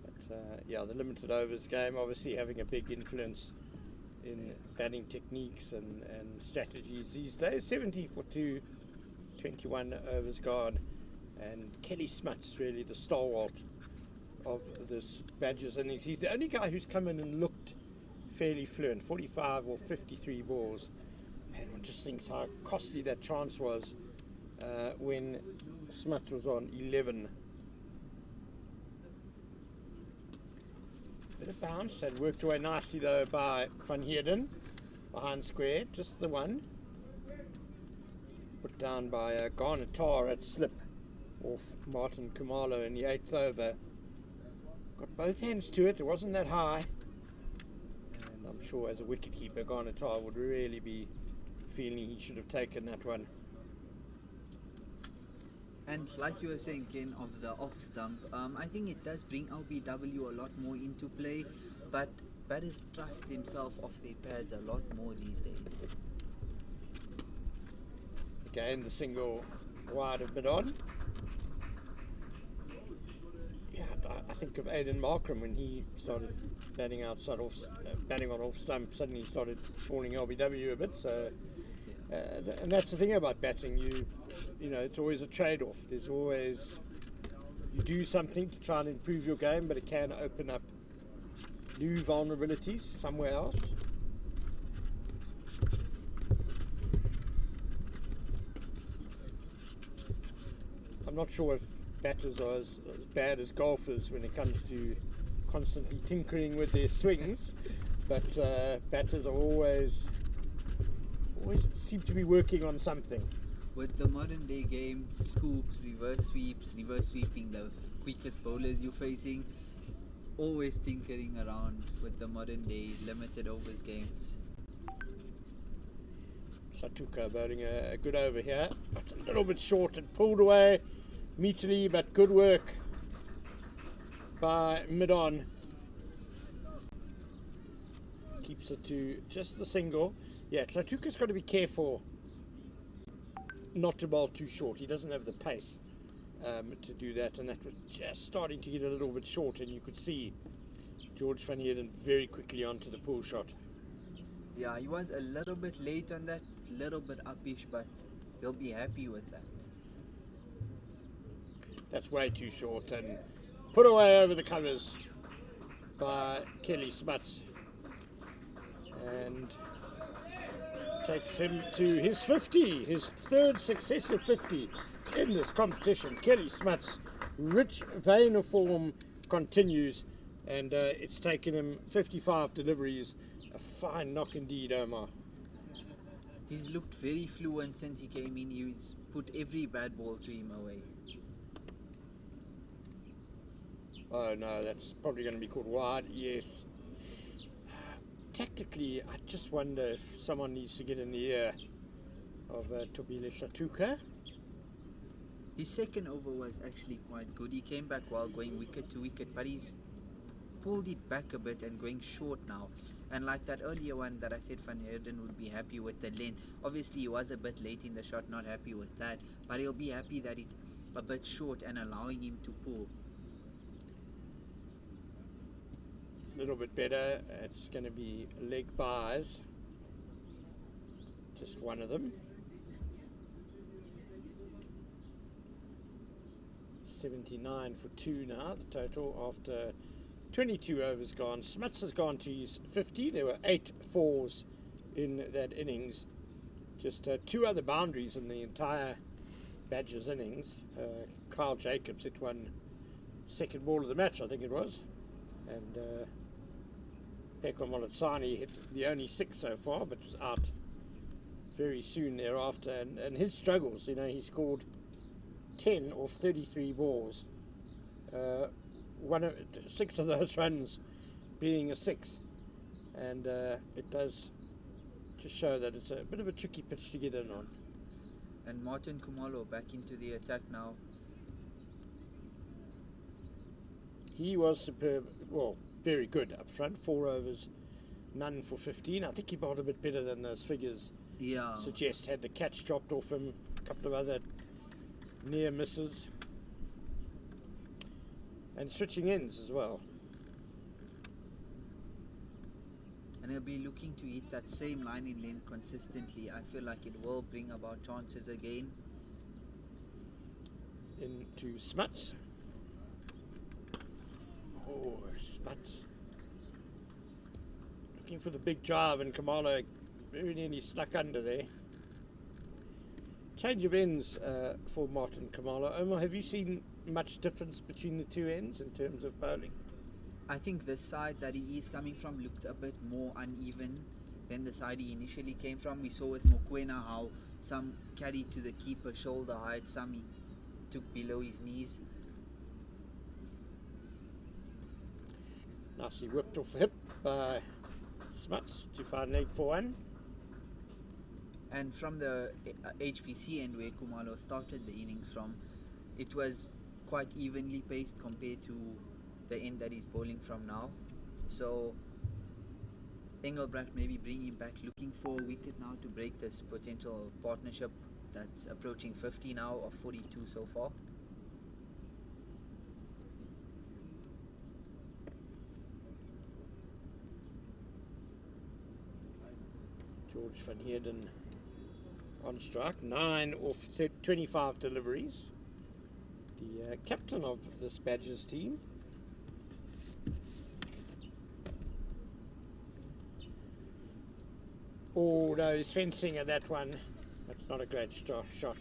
But yeah, the limited overs game obviously having a big influence in batting techniques and strategies these days. 70 for 2, 21 overs gone, and Kelly Smuts really the stalwart of this Badgers innings. He's the only guy who's come in and looked fairly fluent. 45 or 53 balls, and one just thinks how costly that chance was when Smuts was on 11. Bit of bounce, and worked away nicely though by Van Heerden behind square, just the one. Put down by Garnetar at slip off Martin Kumalo in the 8th over. Got both hands to it, it wasn't that high. And I'm sure as a wicketkeeper, Garnetar would really be feeling he should have taken that one. And like you were saying, Ken, of the off stump, I think it does bring LBW a lot more into play, but batters trust themselves off their pads a lot more these days. Again, the single wide a bit on. Yeah, I think of Aidan Markram when he started batting outside off, batting on off stump. Suddenly he started falling LBW a bit. So, and that's the thing about batting. You know, it's always a trade-off. There's always, you do something to try and improve your game, but it can open up new vulnerabilities somewhere else. I'm not sure if batters are as bad as golfers when it comes to constantly tinkering with their swings, but batters are always seem to be working on something. With the modern day game, scoops, reverse sweeps, reverse sweeping the quickest bowlers you're facing, always tinkering around with the modern day limited overs games. Satuka bowling a good over here. It's a little bit short and pulled away meaty, but good work by mid-on. Keeps it to just the single. Yeah, Satuka's got to be careful not to bowl too short. He doesn't have the pace to do that, and that was just starting to get a little bit short, and you could see George van Heerden very quickly onto the pull shot. Yeah, he was a little bit late on that, little bit uppish, but he'll be happy with that. That's way too short and put away over the covers by Kelly Smuts, and takes him to his 50, his third successive 50 in this competition. Kelly Smuts' rich vein of form continues, and it's taken him 55 deliveries. A fine knock indeed, Omar. He's looked very fluent since he came in. He's put every bad ball to him away. Oh no, that's probably going to be called wide, yes. Tactically, I just wonder if someone needs to get in the ear of Tobile Satuka. His second over was actually quite good. He came back well going wicket to wicket, but he's pulled it back a bit and going short now. And like that earlier one that I said Van Heerden would be happy with the length. Obviously he was a bit late in the shot, not happy with that, but he'll be happy that it's a bit short and allowing him to pull. A little bit better. It's going to be leg buys. Just one of them. 79 for 2 now, the total after 22 overs gone. Smuts has gone to his 50. There were 8 fours in that innings. Just 2 other boundaries in the entire Badgers innings. Carl Jacobs hit one second ball of the match, I think it was. And Peko Molitsani hit the only 6 so far, but was out very soon thereafter. And his struggles, you know, he scored 10 off 33 balls. 6 of those runs being a 6. And it does just show that it's a bit of a tricky pitch to get in on. And Martin Kumalo back into the attack now. He was superb, well, very good up front. 4 overs, none for 15. I think he bowled a bit better than those figures suggest. Had the catch dropped off him, a couple of other near misses. And switching ends as well. And he'll be looking to hit that same line in length consistently. I feel like it will bring about chances again. Into Smuts. Oh, Smuts. Looking for the big drive, and Kamala very nearly stuck under there. Change of ends for Martin Kamala. Omar, have you seen much difference between the two ends in terms of bowling? I think the side that he is coming from looked a bit more uneven than the side he initially came from. We saw with Mokoena how some carried to the keeper shoulder height, some he took below his knees. Nicely whipped off the hip by Smuts to find leg for 1. And from the HPC end where Kumalo started the innings from, it was quite evenly paced compared to the end that he's bowling from now. So Engelbrecht maybe bring him back, looking for a wicket now to break this potential partnership that's approaching 50 now, of 42 so far. George van Heerden on strike, 9 off 25 deliveries. The captain of this Badgers team. Oh no, he's fencing at that one. That's not a great shot.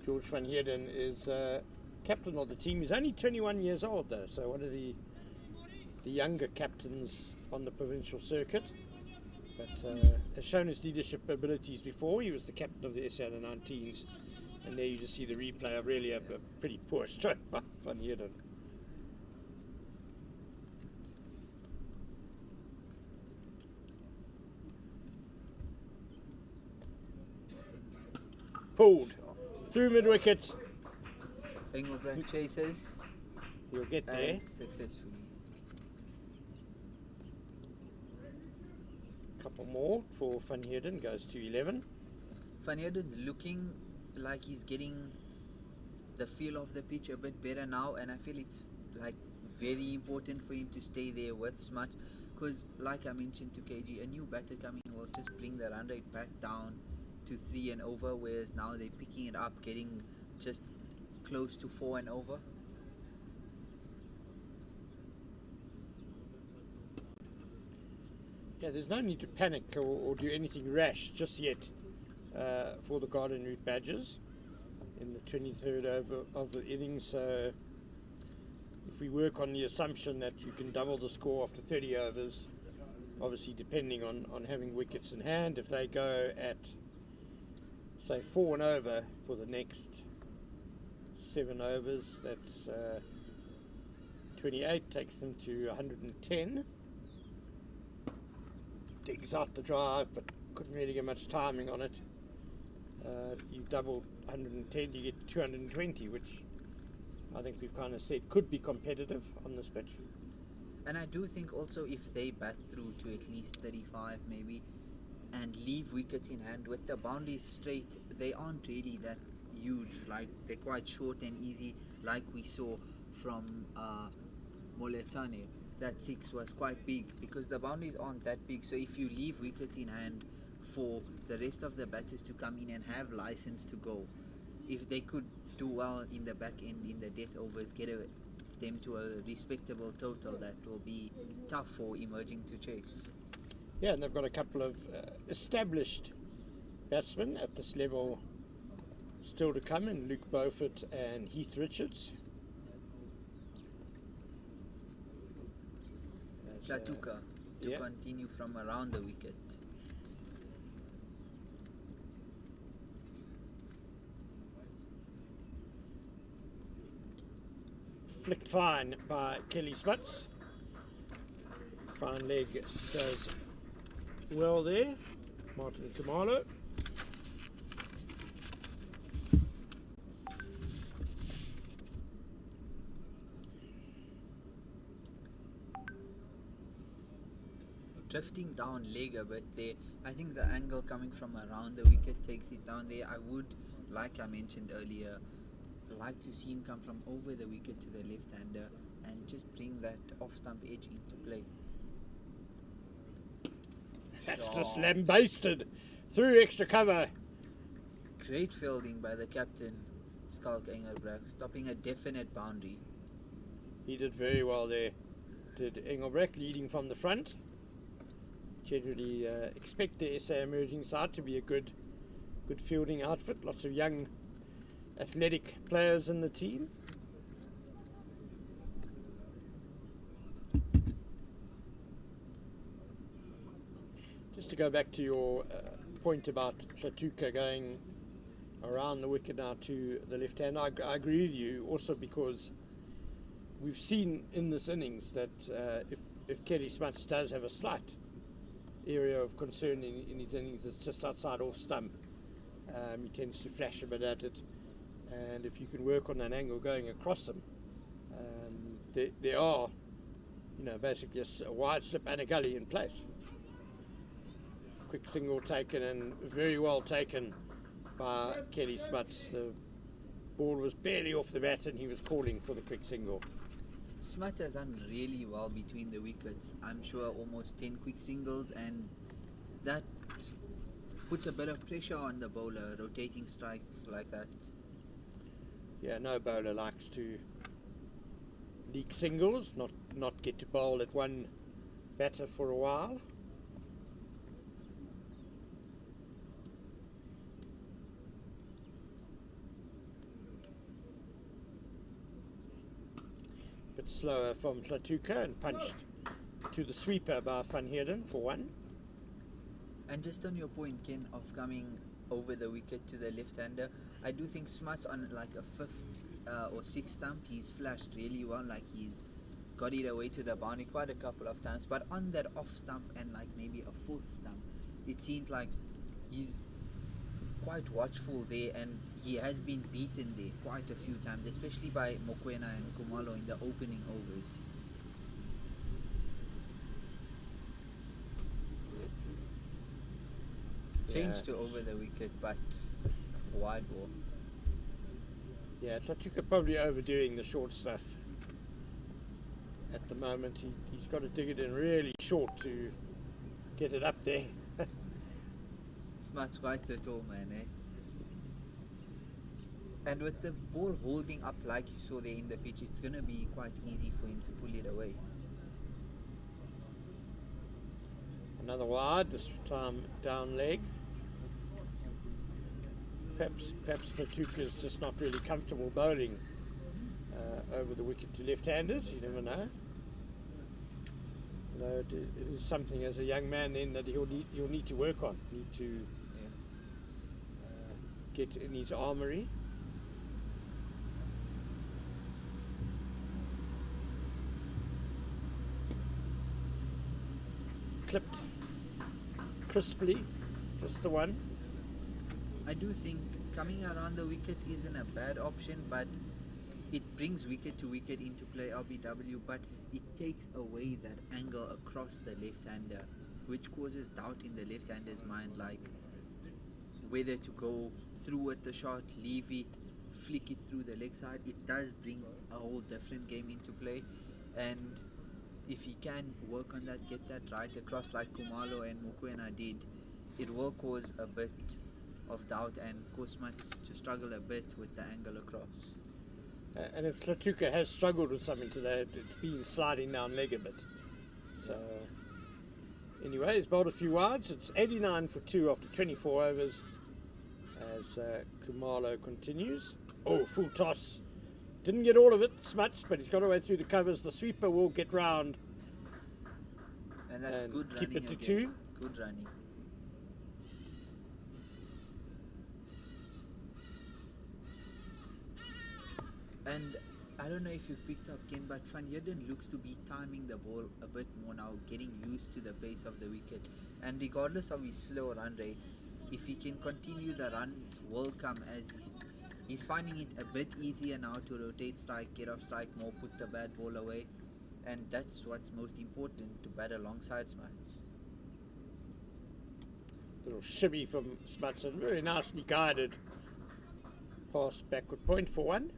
George van Heerden is captain of the team. He's only 21 years old though, so one of the younger captains on the provincial circuit. But has shown his leadership abilities before. He was the captain of the SA under 19s. And there you just see the replay of really a pretty poor stroke by Van Heerden. pulled through mid wicket. Engelbrecht chases We'll get there. and successfully. Couple more for Van Heerden, goes to 11. Van Heerden's looking like he's getting the feel of the pitch a bit better now, and I feel it's like very important for him to stay there with Smart, because like I mentioned to KG, a new batter coming will just bring the run rate back down to 3 and over, whereas now they're picking it up, getting just close to 4 and over. Yeah, there's no need to panic or do anything rash just yet for the Garden Route Badgers in the 23rd over of the innings. So if we work on the assumption that you can double the score after 30 overs, obviously depending on having wickets in hand, if they go at, say, 4 and over for the next 7 overs, that's 28, takes them to 110. Digs out the drive, but couldn't really get much timing on it. You double 110, you get 220, which I think we've kind of said could be competitive on this pitch. And I do think also if they bat through to at least 35 maybe and leave wickets in hand with the boundaries straight, they aren't really that huge. Like, they're quite short and easy, like we saw from Moletane. That 6 was quite big because the boundaries aren't that big. So if you leave wickets in hand for the rest of the batters to come in and have license to go, if they could do well in the back end in the death overs, get them to a respectable total, that will be tough for emerging to chase. Yeah, and they've got a couple of established batsmen at this level still to come in, Luke Beaufort and Heath Richards. Tuks to yeah. continue from around the wicket. Flicked fine by Kelly Smuts. Fine leg goes well there. Martin Kamalo. Drifting down leg a bit there. I think the angle coming from around the wicket takes it down there. I would, like I mentioned earlier, like to see him come from over the wicket to the left-hander and just bring that off-stump edge into play. That's just lambasted through extra cover. Great fielding by the captain, Skalk Engelbrecht, stopping a definite boundary. He did very well there. Did Engelbrecht, leading from the front. Generally expect the SA emerging side to be a good fielding outfit. Lots of young athletic players in the team. Just to go back to your point about Tuks going around the wicket now to the left hand, I agree with you also, because we've seen in this innings that if Kelly Smuts does have a slight area of concern in his innings, it's just outside off stump. He tends to flash a bit at it, and if you can work on that angle going across him, there are, basically a wide slip and a gully in place. Quick single taken, and very well taken by Kelly Smuts. The ball was barely off the bat and he was calling for the quick single. Smuts has done really well between the wickets. I'm sure almost 10 quick singles, and that puts a bit of pressure on the bowler, rotating strike like that. Yeah, no bowler likes to leak singles, not get to bowl at one batter for a while. Bit slower from Tuks and punched to the sweeper by Van Heerden for 1. And just on your point, Ken, of coming over the wicket to the left-hander, I do think Smuts on like a 5th or 6th stump, he's flashed really well. Like, he's got it away to the boundary quite a couple of times, but on that off stump and like maybe a 4th stump, it seemed like he's quite watchful there, and he has been beaten there quite a few times, especially by Mokoena and Kumalo in the opening overs. Changed to over the wicket, but wide ball. Yeah, it's like you could probably overdoing the short stuff at the moment. He's got to dig it in really short to get it up there. Smart's quite the tall man, eh? And with the ball holding up like you saw there in the pitch, it's going to be quite easy for him to pull it away. Another wide, this time down leg. Perhaps the Tuks is just not really comfortable bowling over the wicket to left-handers. You never know. Although it is something as a young man then that he'll need to work on. Need to get in his armoury. Clipped crisply, just the one. I do think coming around the wicket isn't a bad option, but it brings wicket to wicket into play LBW, but it takes away that angle across the left-hander, which causes doubt in the left-hander's mind, like whether to go through with the shot, leave it, flick it through the leg side. It does bring a whole different game into play, and if he can work on that, get that right across like Kumalo and Mokoena did, it will cause a bit of doubt and cause Mats to struggle a bit with the angle across. And if Latuka has struggled with something today, it's been sliding down leg a bit. So anyway, he's bowled a few wides. It's 89 for 2 after 24 overs as Kumalo continues. Oh, full toss. Didn't get all of it, Smuts, but he's got away through the covers. The sweeper will get round. And that's good running. Keep it to again. 2. Good running. And I don't know if you've picked up, Ken, but Van Heerden looks to be timing the ball a bit more now, getting used to the pace of the wicket. And regardless of his slow run rate, if he can continue, the runs will come, as he's finding it a bit easier now to rotate strike, get off strike more, put the bad ball away. And that's what's most important, to bat alongside Smuts. Little shimmy from Smuts, and very nicely guided pass backward point for one.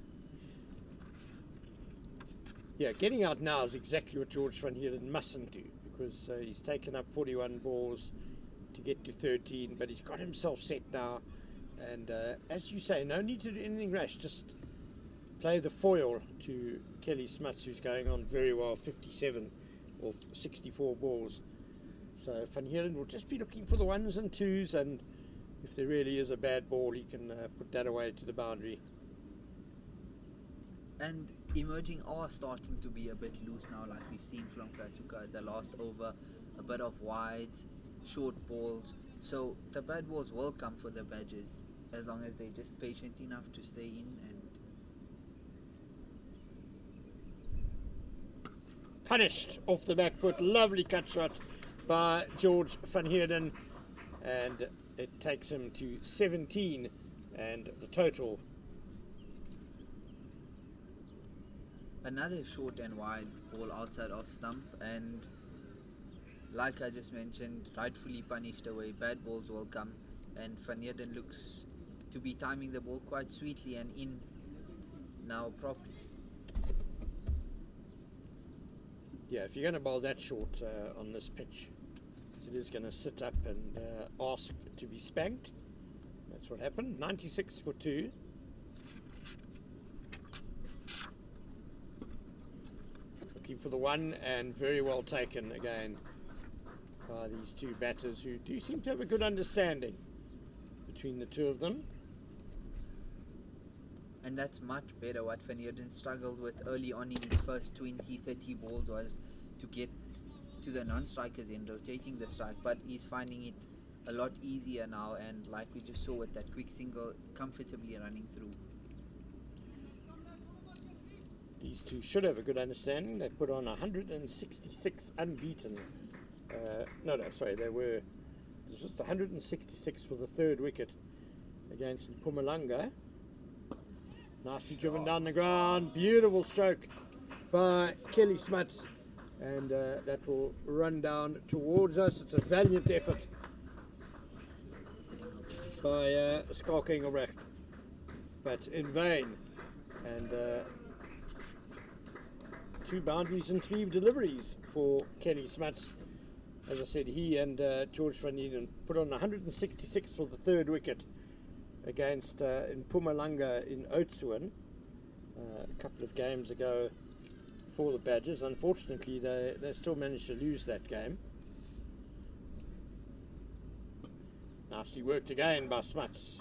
Yeah, getting out now is exactly what George Van Heerden mustn't do, because he's taken up 41 balls to get to 13, but he's got himself set now. And as you say, no need to do anything rash, just play the foil to Kelly Smuts, who's going on very well, 57 or 64 balls. So Van Heerden will just be looking for the ones and twos, and if there really is a bad ball, he can put that away to the boundary. And emerging are starting to be a bit loose now, like we've seen from Pretoria the last over, a bit of wides, short balls. So the bad balls will come for the Badgers, as long as they're just patient enough to stay in. And punished off the back foot, lovely cut shot by George Van Heerden, and it takes him to 17, and the total. Another short and wide ball outside off stump, and like I just mentioned, rightfully punished away. Bad balls will come, and Van Heerden looks to be timing the ball quite sweetly and in now properly. Yeah, if you're going to bowl that short on this pitch, it is going to sit up and ask to be spanked. That's what happened. 96 for 2. Looking for the one, and very well taken again by these two batters, who do seem to have a good understanding between the two of them. And that's much better. What Van Heerden struggled with early on in his first 20-30 balls was to get to the non-strikers in rotating the strike, but he's finding it a lot easier now, and like we just saw with that quick single, comfortably running through. These two should have a good understanding. They put on 166 unbeaten. This was 166 for the third wicket, against Mpumalanga. Nicely driven down the ground. Beautiful stroke by Kelly Smuts. And that will run down towards us. It's a valiant effort by Skalk Engelbrecht, but in vain. And 2 boundaries and 3 deliveries for Kelly Smuts. As I said, he and George van Eden put on 166 for the 3rd wicket against Mpumalanga in Oudtshoorn a couple of games ago for the Badgers. Unfortunately, they still managed to lose that game. Nicely worked again by Smuts.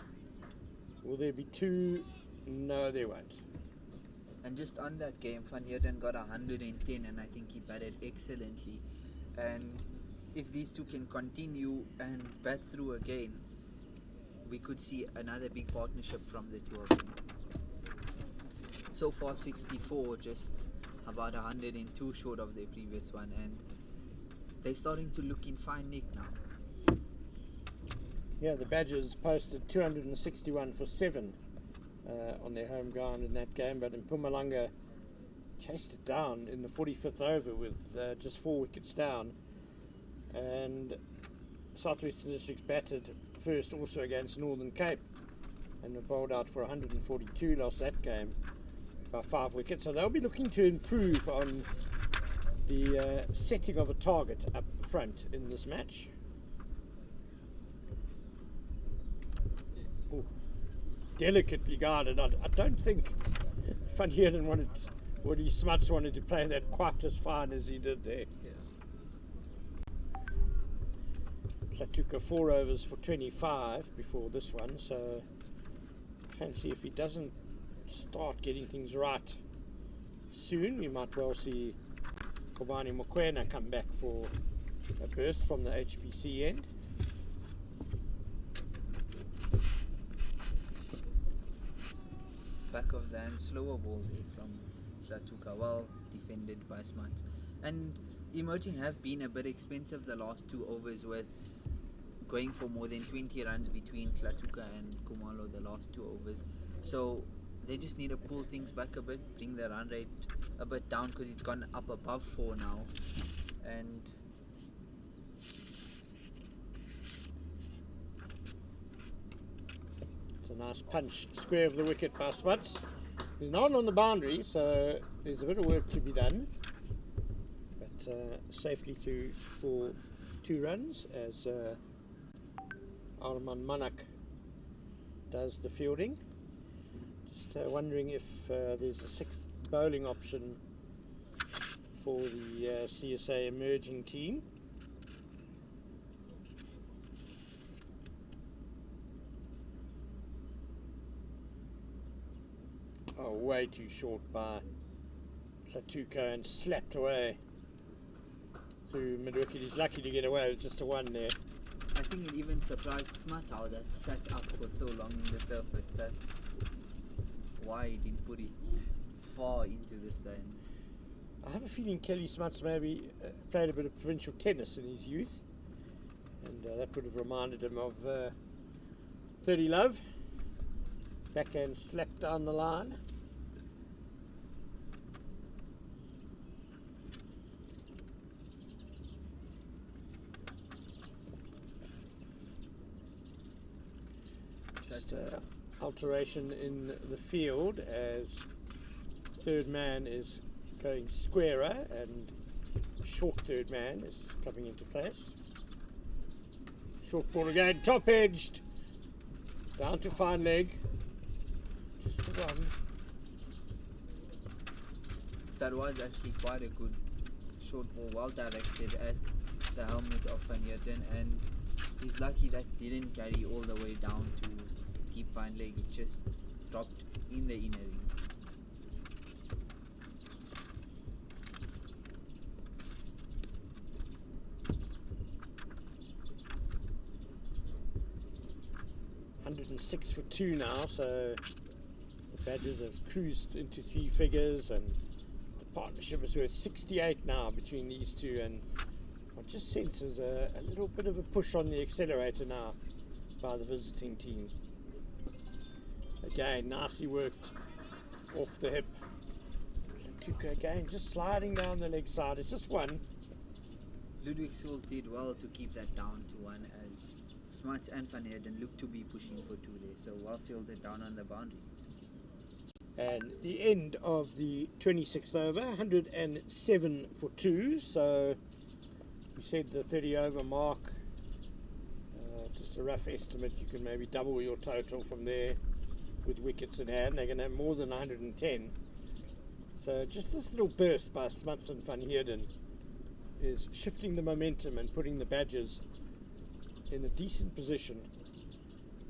Will there be 2? No, there won't. And just on that game, Van Heerden got 110, and I think he batted excellently. And if these two can continue and bat through again, we could see another big partnership from the two of them. So far 64, just about 102 short of their previous one, and they're starting to look in fine nick now. Yeah, the Badgers posted 261 for 7 on their home ground in that game, but Mpumalanga chased it down in the 45th over with just 4 wickets down. And South Western Districts batted first also against Northern Cape and were bowled out for 142, lost that game by 5 wickets. So they'll be looking to improve on the setting of a target up front in this match. Ooh, delicately guarded. I don't think Van Heerden Smuts wanted to play that quite as fine as he did there. Tuks 4 overs for 25 before this one, so fancy if he doesn't start getting things right soon, we might well see Kobani Mokoena come back for a burst from the HPC end. Back of the hand, slower ball there from Tuks, well defended by Smuts. And emerging have been a bit expensive the last 2 overs, with going for more than 20 runs between Tuks and Kumalo the last 2 overs. So they just need to pull things back a bit, bring the run rate a bit down, because it's gone up above 4 now. And it's a nice punch square of the wicket by Smuts. He's not on the boundary, so there's a bit of work to be done, but safely through for 2 runs as Arman Manak does the fielding. Just wondering if there's a 6th bowling option for the CSA emerging team. Oh, way too short by Tuks and slapped away through mid-wicket. He's lucky to get away with just a 1 there. I think it even surprised Smuts how that sat up for so long in the surface. That's why he didn't put it far into the stands. I have a feeling Kelly Smuts maybe played a bit of provincial tennis in his youth, and that would have reminded him of 30 Love. Backhand slapped down the line. Just alteration in the field as 3rd man is going squarer and short 3rd man is coming into place. Short ball again, top edged, down to fine leg, just the 1. That was actually quite a good short ball, well directed at the helmet of Van Heerden, and he's lucky that didn't carry all the way down to deep fine leg. It just dropped in the inner ring. $106 for 2 now, so the Badgers have cruised into 3 figures, and the partnership is worth 68 now between these two, and I just sense there's a little bit of a push on the accelerator now by the visiting team. Again, nicely worked off the hip. Tuks again, just sliding down the leg side. It's just one. Ludwig Soul did well to keep that down to one, as Smuts and Van Heerden looked to be pushing for two there. So well fielded down on the boundary. And the end of the 26th over, 107 for 2. So we said the 30 over mark, just a rough estimate, you can maybe double your total from there with wickets in hand. They're going to have more than 110. So just this little burst by Smuts and Van Heerden is shifting the momentum and putting the Badgers in a decent position.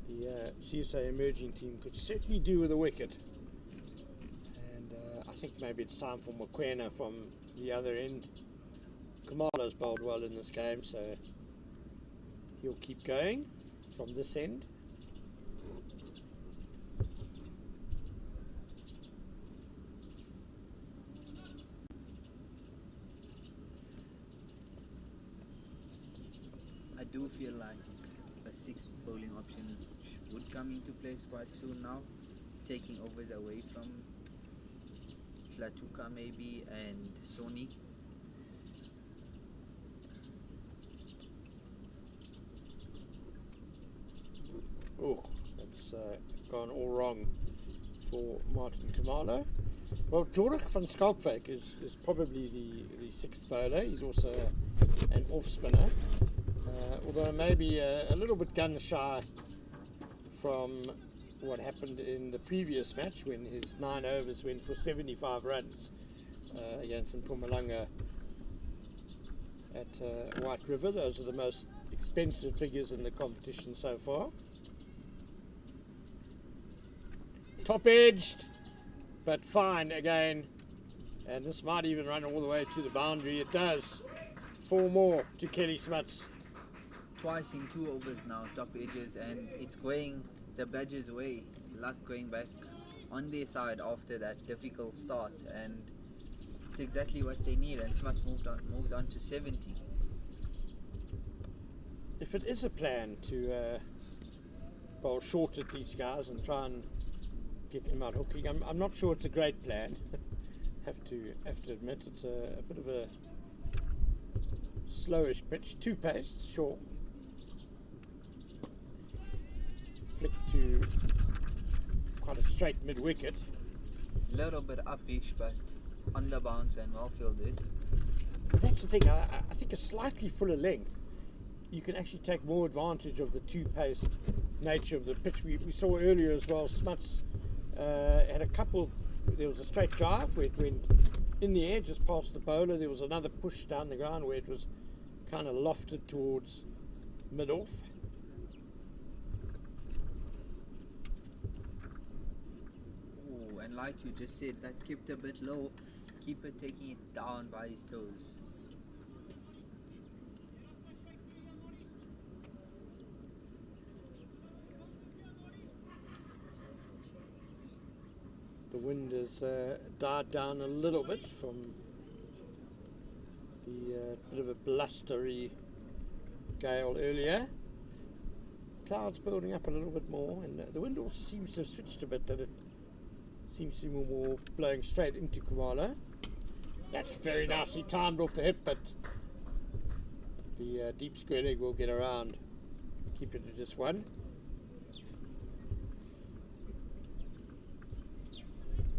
The CSA emerging team could certainly do with a wicket. And I think maybe it's time for Mokoena from the other end. Kamala's bowled well in this game, so he'll keep going from this end. I do feel like a sixth bowling option would come into place quite soon now, taking overs away from Tlatuka maybe and Sony. Oh, that's gone all wrong for Martin Kamala. Well, Jorik van Schalkwyk is probably the sixth bowler. He's also an off spinner. Although maybe a little bit gun shy from what happened in the previous match when his 9 overs went for 75 runs against Mpumalanga at White River. Those are the most expensive figures in the competition so far. Top edged, but fine again, and this might even run all the way to the boundary. It does. 4 more to Kelly Smuts. Twice in 2 overs now, top edges, and it's going the Badgers' way. Luck going back on their side after that difficult start, and it's exactly what they need. And Smuts moves on to 70. If it is a plan to bowl short at these guys and try and get them out hooking, I'm not sure it's a great plan. have to admit it's a bit of a slowish pitch, 2 pace, sure. Flick to quite a straight mid-wicket. Little bit upish, but on the bounce and well fielded. That's the thing, I think a slightly fuller length, you can actually take more advantage of the 2-paced nature of the pitch. We saw earlier as well, Smuts had a couple, there was a straight drive where it went in the air just past the bowler. There was another push down the ground where it was kind of lofted towards mid-off. Ooh, and like you just said, that kept a bit low. Keeper taking it down by his toes. The wind has died down a little bit from the bit of a blustery gale earlier. Clouds building up a little bit more, and the wind also seems to have switched a bit, that it seems to be more blowing straight into Kumala. That's very nicely timed off the hip, but the deep square leg will get around, keep it to just 1.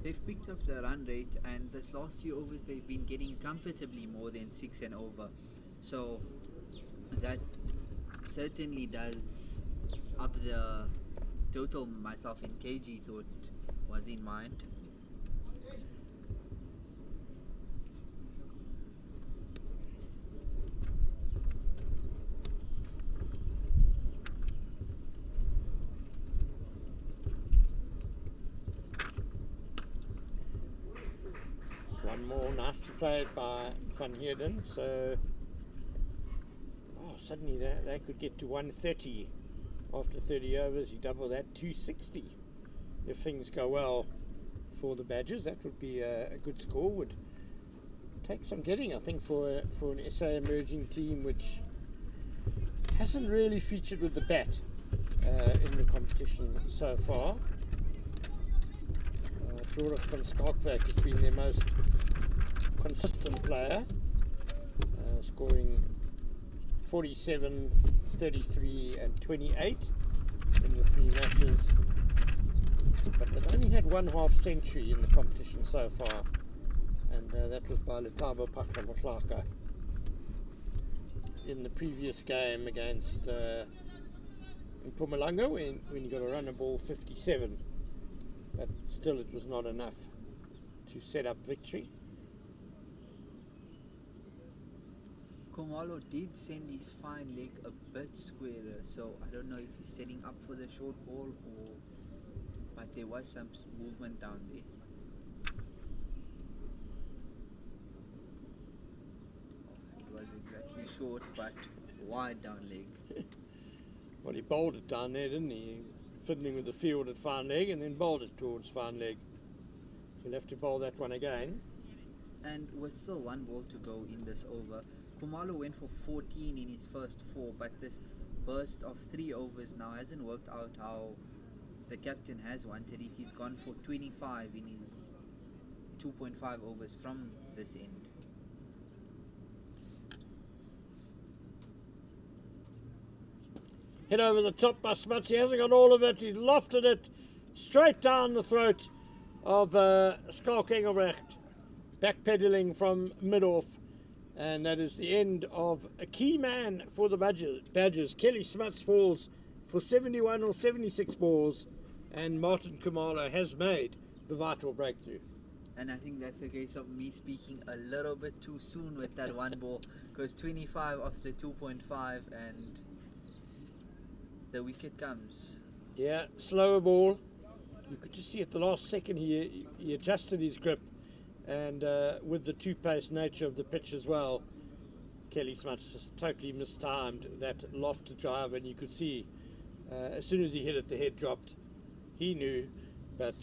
They've picked up the run rate, and this last few overs they've been getting comfortably more than 6 and over. So that certainly does up the total myself and KG thought was in mind. One more, nicely played by Van Heerden. So, suddenly they could get to 130 after 30 overs. You double that, 260. If things go well for the Badgers, that would be a good score. Would take some getting, I think, for an SA emerging team which hasn't really featured with the bat in the competition so far. Joris van Skalkwyk has been their most consistent player, scoring 47, 33 and 28 in the 3 matches. But they've only had 1/2 century in the competition so far, and that was by Letabo Pakamatlaka in the previous game against in Mpumalanga when he got a run of ball 57. But still it was not enough to set up victory. Khumalo did send his fine leg a bit squarer, so I don't know if he's setting up for the short ball but there was some movement down there. It was exactly short but wide down leg. Well, he bowled it down there, didn't he? Fiddling with the field at fine leg and then bowled it towards fine leg. He'll have to bowl that one again. And with still 1 ball to go in this over, Khumalo went for 14 in his first 4, but this burst of 3 overs now hasn't worked out how the captain has wanted it. He's gone for 25 in his 2.5 overs from this end. Hit over the top by Smuts. He hasn't got all of it. He's lofted it straight down the throat of Skalk Engelbrecht, backpedaling from mid-off. And that is the end of a key man for the Badgers. Kelly Smuts falls for 71 or 76 balls, and Martin Khumalo has made the vital breakthrough. And I think that's a case of me speaking a little bit too soon with that 1 ball, because 25 off the 2.5 and the wicket comes. Yeah, slower ball. You could just see at the last second he adjusted his grip, and with the two-pace nature of the pitch as well, Kelly Smuts just totally mistimed that lofted drive, and you could see as soon as he hit it, the head dropped. He knew, but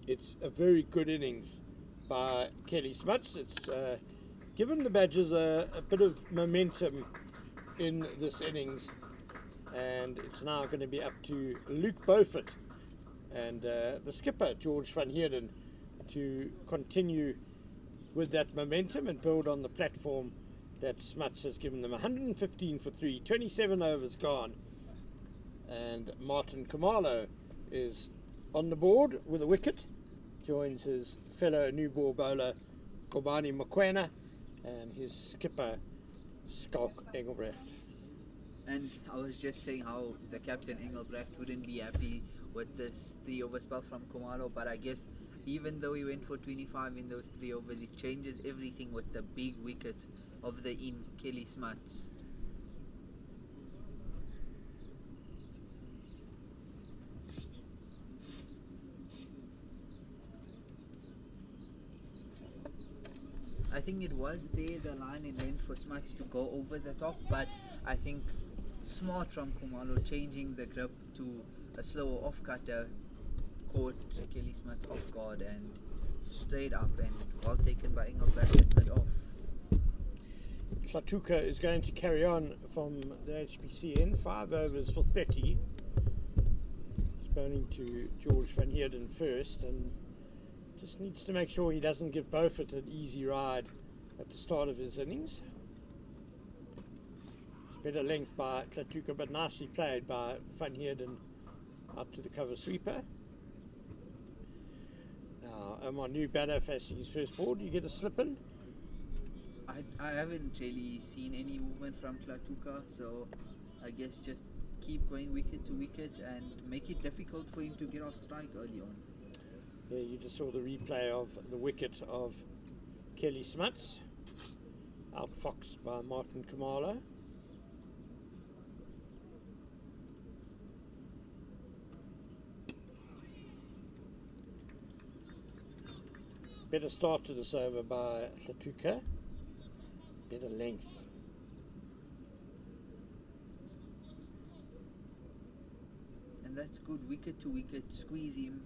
it's a very good innings by Kelly Smuts. It's given the Badgers a bit of momentum in this innings, and it's now going to be up to Luke Beaufort and the skipper, George van Heerden, to continue with that momentum and build on the platform that Smuts has given them. 115 for 3, 27 overs gone, and Martin Khumalo is on the board with a wicket, joins his fellow new ball bowler Kobani Mokoena and his skipper Skalk Engelbrecht. And I was just saying how the captain Engelbrecht wouldn't be happy with this 3 over spell from Khumalo, but I guess even though he went for 25 in those 3 overs, it changes everything with the big wicket of the in Kelly Smuts. I think it was there, the line in length for Smuts to go over the top, but I think smart from Khumalo changing the grip to a slower off-cutter caught Kelly Smuts off guard and straight up, and well taken by Engelbrecht at mid-off. Tlatuka is going to carry on from the HPC end, 5 overs for 30. He's bowling to George van Heerden first, and just needs to make sure he doesn't give Beaufort an easy ride at the start of his innings. It's better length by Tlatuka, but nicely played by van Heerden out to the cover sweeper. Now, Omar new batter facing his first ball. Do you get a slip in? I haven't really seen any movement from Tlatuka, so I guess just keep going wicket to wicket and make it difficult for him to get off strike early on. Yeah, you just saw the replay of the wicket of Kelly Smuts, outfoxed by Martin Khumalo. Better start to this over by Tlatuka. Better length. And that's good, wicket to wicket, squeeze him,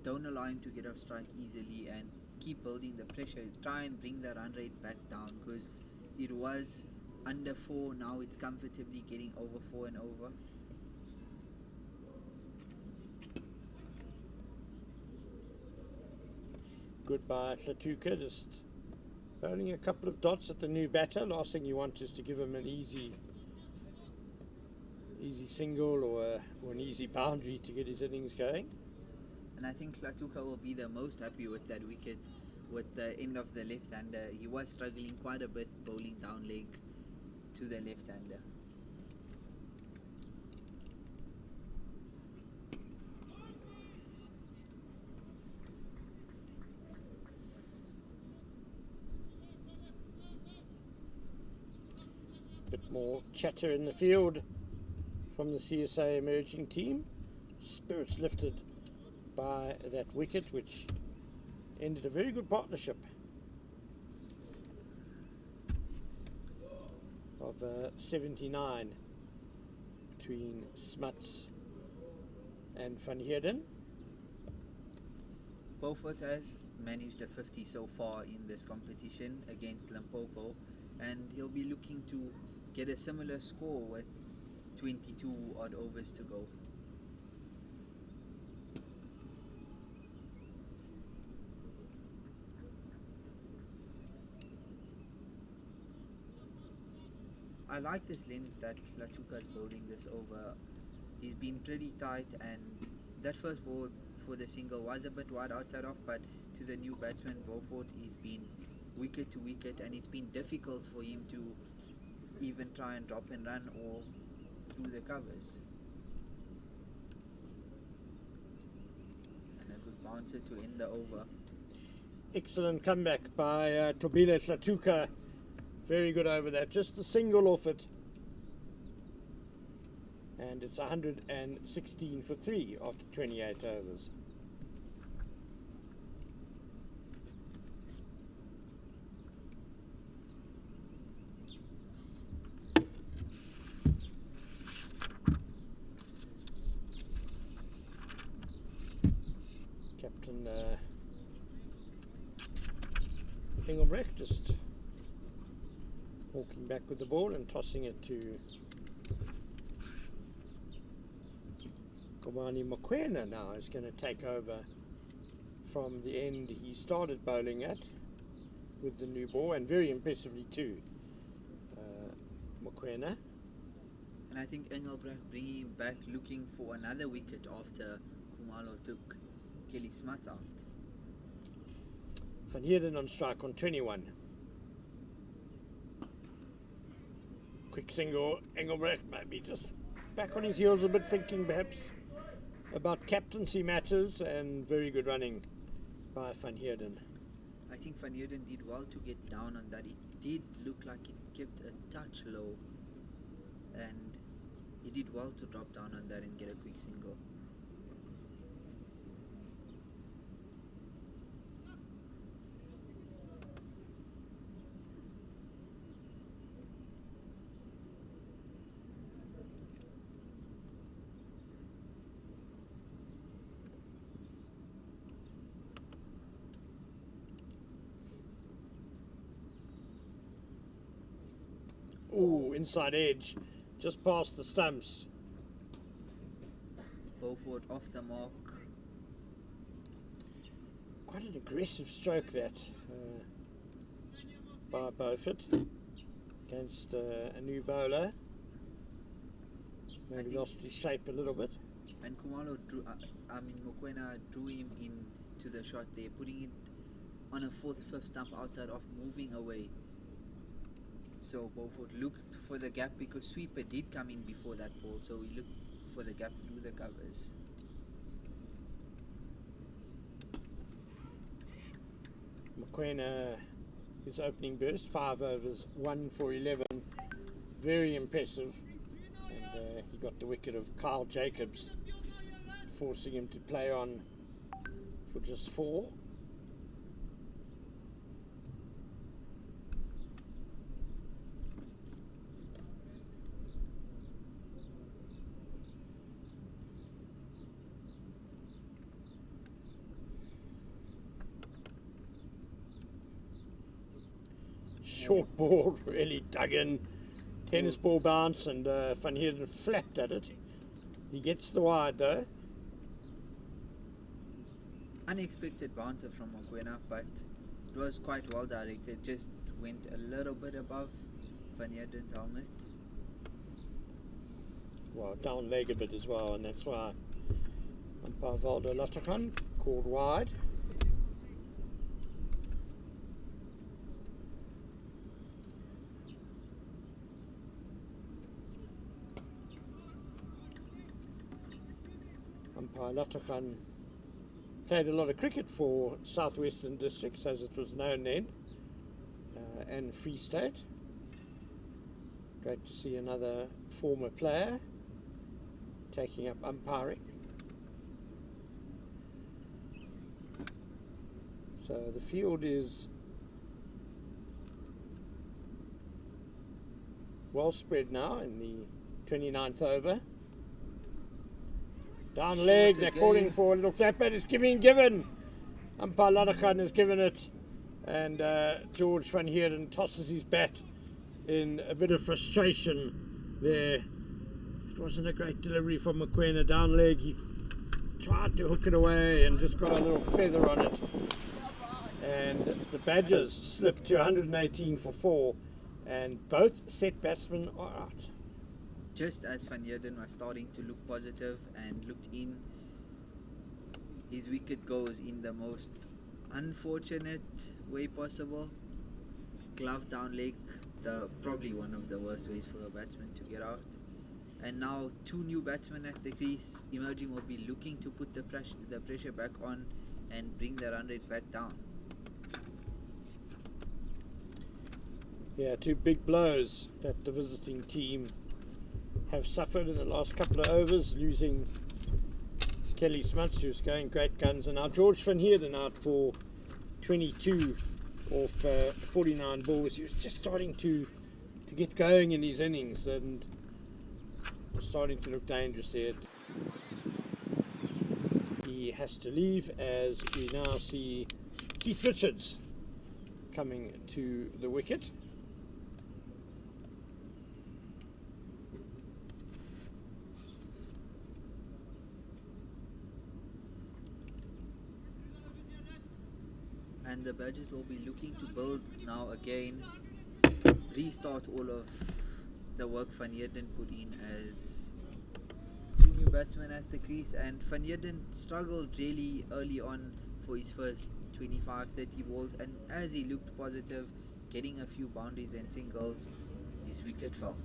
don't allow him to get off strike easily, and keep building the pressure. Try and bring the run rate back down, because it was under 4, now it's comfortably getting over 4 and over. Good by Tlatuka, just bowling a couple of dots at the new batter. Last thing you want is to give him an easy single or an easy boundary to get his innings going. And I think Tlatuka will be the most happy with that wicket, with the end of the left-hander. He was struggling quite a bit bowling down leg to the left-hander. Bit more chatter in the field from the CSA emerging team. Spirits lifted by that wicket, which ended a very good partnership of 79 between Smuts and Van Heerden. Beaufort has managed a 50 so far in this competition against Limpopo, and he'll be looking to get a similar score with 22 odd overs to go. I like this length that Tlatuka's bowling this over. He's been pretty tight, and that first ball for the single was a bit wide outside off, but to the new batsman Beaufort, he's been wicket to wicket, and it's been difficult for him to even try and drop and run or through the covers. And a good bouncer to end the over. Excellent comeback by Tobile Tlatuka. Very good over that. Just a single off it. And it's 116 for 3 after 28 overs. Captain Engelbrecht just walking back with the ball and tossing it to Komani Mokoena. Now is going to take over from the end he started bowling at with the new ball, and very impressively too, Mokoena. And I think Engelbrecht bringing him back looking for another wicket after Kumalo took Kelly Smuts out. Van Heerden on strike on 21. Quick single. Engelbrecht maybe just back on his heels a bit, thinking perhaps about captaincy matters, and very good running by Van Heerden. I think Van Heerden did well to get down on that. It did look like it kept a touch low, and he did well to drop down on that and get a quick single. Ooh, inside edge, just past the stumps. Beaufort off the mark. Quite an aggressive stroke that by Beaufort against a new bowler. Maybe lost his shape a little bit. And Kumalo Mokoena drew him into the shot there, putting it on a 4th, 5th stump outside off, moving away. So Beaufort looked for the gap because sweeper did come in before that ball, so he looked for the gap through the covers. Mokoena, his opening burst, 5 overs, 1 for 11. Very impressive. And he got the wicket of Kyle Jacobs, forcing him to play on for just 4. Short ball really dug in, tennis ball bounce, and Van Heerden flapped at it. He gets the wide though. unexpected bouncer from Mokoena, but it was quite well directed. Just went a little bit above Van Heerden's helmet. Well, down leg a bit as well, and that's why umpire Valdo Lattergan called wide. Umpire Lattergan played a lot of cricket for Southwestern Districts, as it was known then, and Free State. Great to see another former player taking up umpiring. So the field is well spread now in the 29th over. Down Short leg, they're again. calling for a little flat, but it's being given. Umpire Lattergan has given it, and George Van Heerden tosses his bat in a bit of frustration there. It wasn't a great delivery from Mokoena. Down leg, he tried to hook it away and just got a little feather on it. And the Badgers slipped to 118 for 4, and both set batsmen are out. Just as Van Heerden was starting to look positive and looked in, his wicket goes in the most unfortunate way possible. Glove down leg, probably one of the worst ways for a batsman to get out. And now 2 new batsmen at the crease. Emerging will be looking to put the pressure back on and bring the run rate back down. Yeah, 2 big blows that the visiting team have suffered in the last couple of overs, losing Kelly Smuts, who's going great guns, and now George Van Heerden out for 22 off 49 balls. He was just starting to get going in his innings and was starting to look dangerous there. He has to leave, as we now see Keith Richards coming to the wicket. And the Badgers will be looking to build now again, restart all of the work Van Heerden put in as 2 new batsmen at the crease. And Van Heerden struggled really early on for his first 25-30 balls, and as he looked positive, getting a few boundaries and singles, his wicket fell.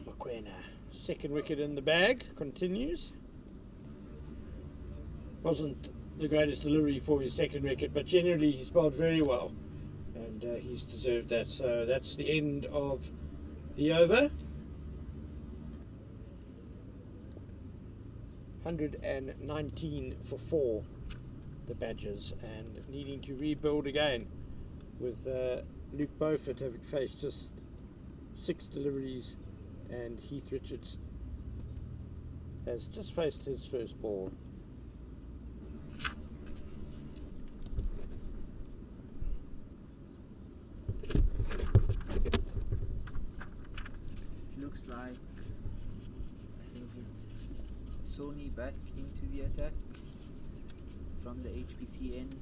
Mokoena, second wicket in the bag, continues. Wasn't the greatest delivery for his second wicket, but generally he's bowled very well, and he's deserved that. So that's the end of the over. 119 for 4, the Badgers, and needing to rebuild again, with Luke Beaufort having faced just 6 deliveries, and Heath Richards has just faced his first ball. Looks like, I think it's Sony back into the attack from the HPC end,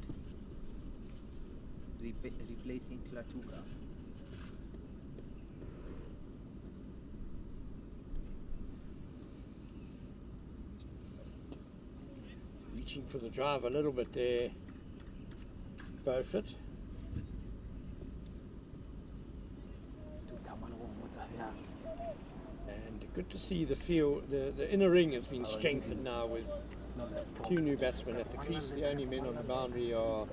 replacing Klatuka. Reaching for the drive a little bit there, Beaufort. And good to see the field, the inner ring has been strengthened now with 2 new batsmen at the crease. The only men on the boundary are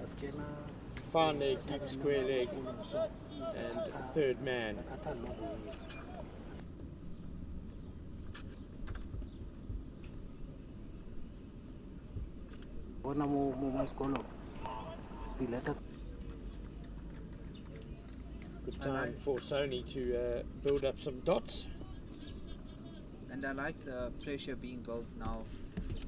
fine leg, deep square leg, and a third man. Good time for Sony to build up some dots. And I like the pressure being built now,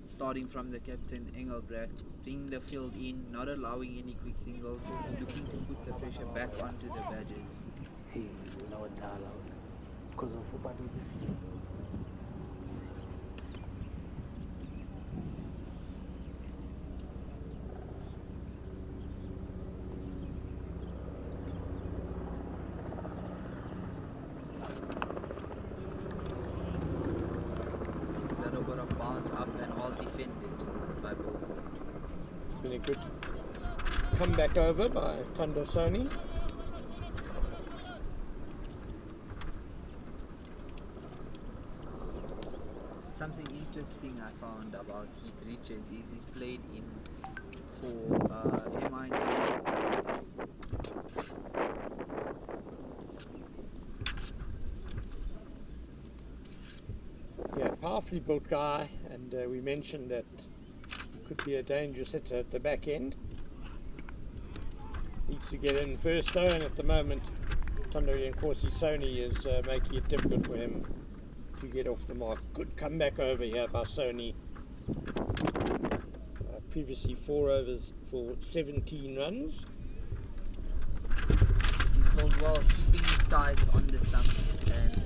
starting from the captain Engelbrecht, bringing the field in, not allowing any quick singles, looking to put the pressure back onto the Badgers. bounce up and well defended by Beaufort. It's been a good comeback over by Tandasoni. Something interesting I found about Heath Richards is he's played in for MI. Yeah, powerfully built guy, and we mentioned that could be a dangerous hitter at the back end. Needs to get in first though, and at the moment Tandori and Corsi Sony is making it difficult for him to get off the mark. Good comeback over here by Sony. Previously 4 overs for 17 runs. He's bowled well, keeping it tight on the stumps and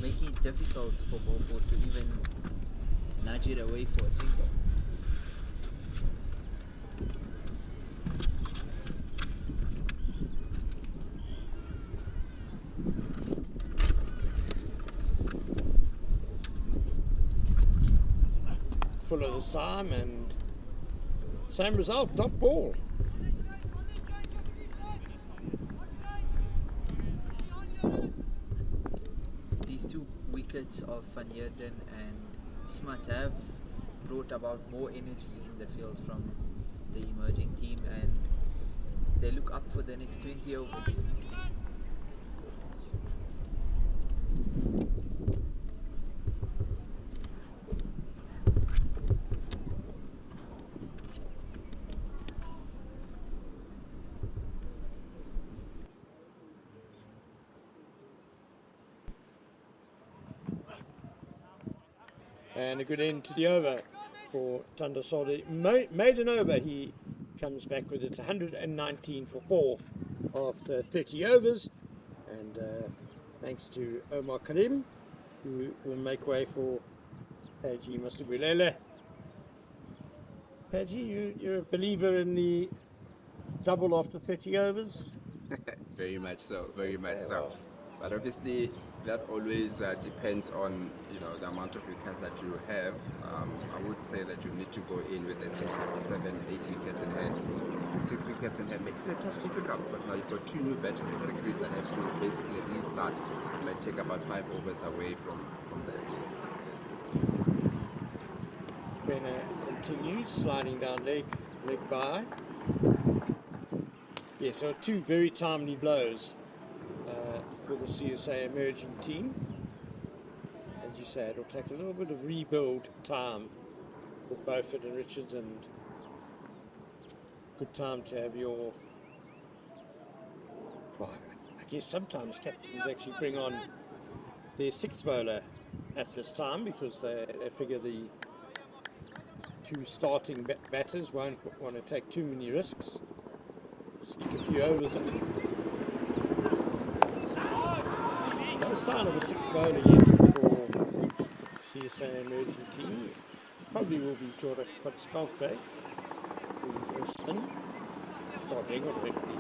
making it difficult for Beaufort to even nudge it away for a single. Fuller this time, and same result, top ball. These 2 wickets of Van Heerden and Smart have brought about more energy in the field from the emerging team, and they look up for the next 20 overs. And a good end to the over for Tandasoni. Made an over. He comes back with it 119 for 4 after 30 overs. And thanks to Omar Karim, who will make way for Paji Masubulele. Paji, you're a believer in the double after 30 overs? Very much so, very much so. But obviously, that always depends on the amount of wickets that you have. I would say that you need to go in with at least 7, 8 wickets in hand. 6 wickets in hand makes it a touch difficult because now you've got 2 new batters in the crease that have to basically restart. It might take about 5 overs away from that. Brenner continues sliding down leg by. Yes, so 2 very timely blows for the CSA emerging team. As you say, it'll take a little bit of rebuild time for Beaufort and Richards, and good time to have your, well, I guess sometimes captains actually bring on their 6th bowler at this time because they figure the 2 starting batters won't want to take too many risks. Sneak a few overs in. No sign of a 6th bowler yet for CSA emerging team. Probably will be Jora Kotskalke. Will spin. Starting or directly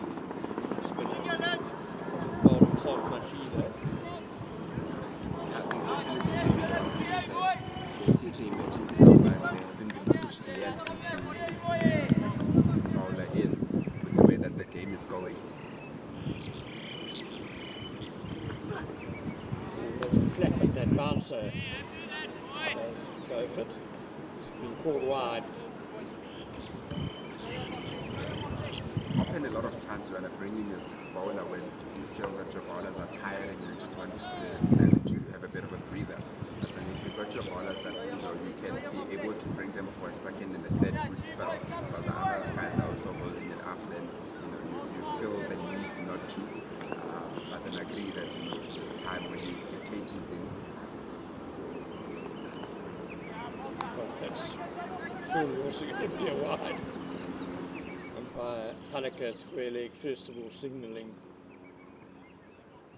spinning. Doesn't bowl himself much either. The CSA emerging team, but they haven't been pushed yet into 6th bowler in with the way that the game is going. There's a flap at that bouncer. Beaufort. It's been called wide. Often a lot of times you want to bring in your 6th bowler when you feel that your bowlers are tired and you just want them to have a bit of a breather. But then if you've got your bowlers that you can be able to bring them for a 2nd and a 3rd good spell, while the other guys are also holding it up, then you feel the need not to. But then agree that it's time when you're dictating things. Well, that's surely also going to be a wide. Umpire Haneker at square leg, first of all signalling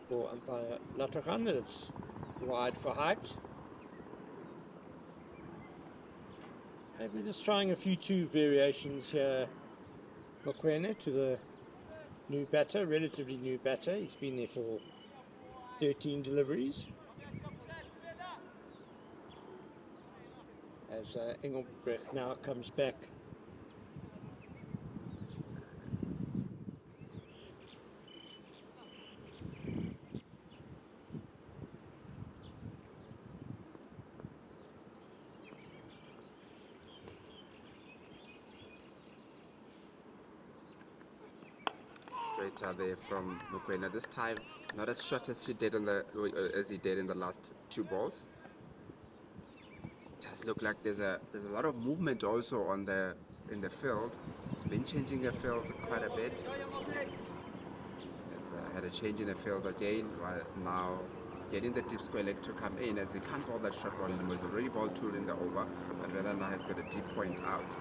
for umpire Latagan that it's wide for height. Maybe just trying a few 2 variations here. Mokoena to the new batter, relatively new batter. He's been there for 13 deliveries. as Engelbrecht now comes back. Straighter there from Mokoena. This time, not as short as he did as he did in the last two balls. Does look like there's a lot of movement also on the in the field. He's been changing the field quite a bit. Has had a change in the field again. While now getting the deep square leg to come in, as he can't ball that short ball anymore. He's already ball two in the over, but rather now he's got a deep point out.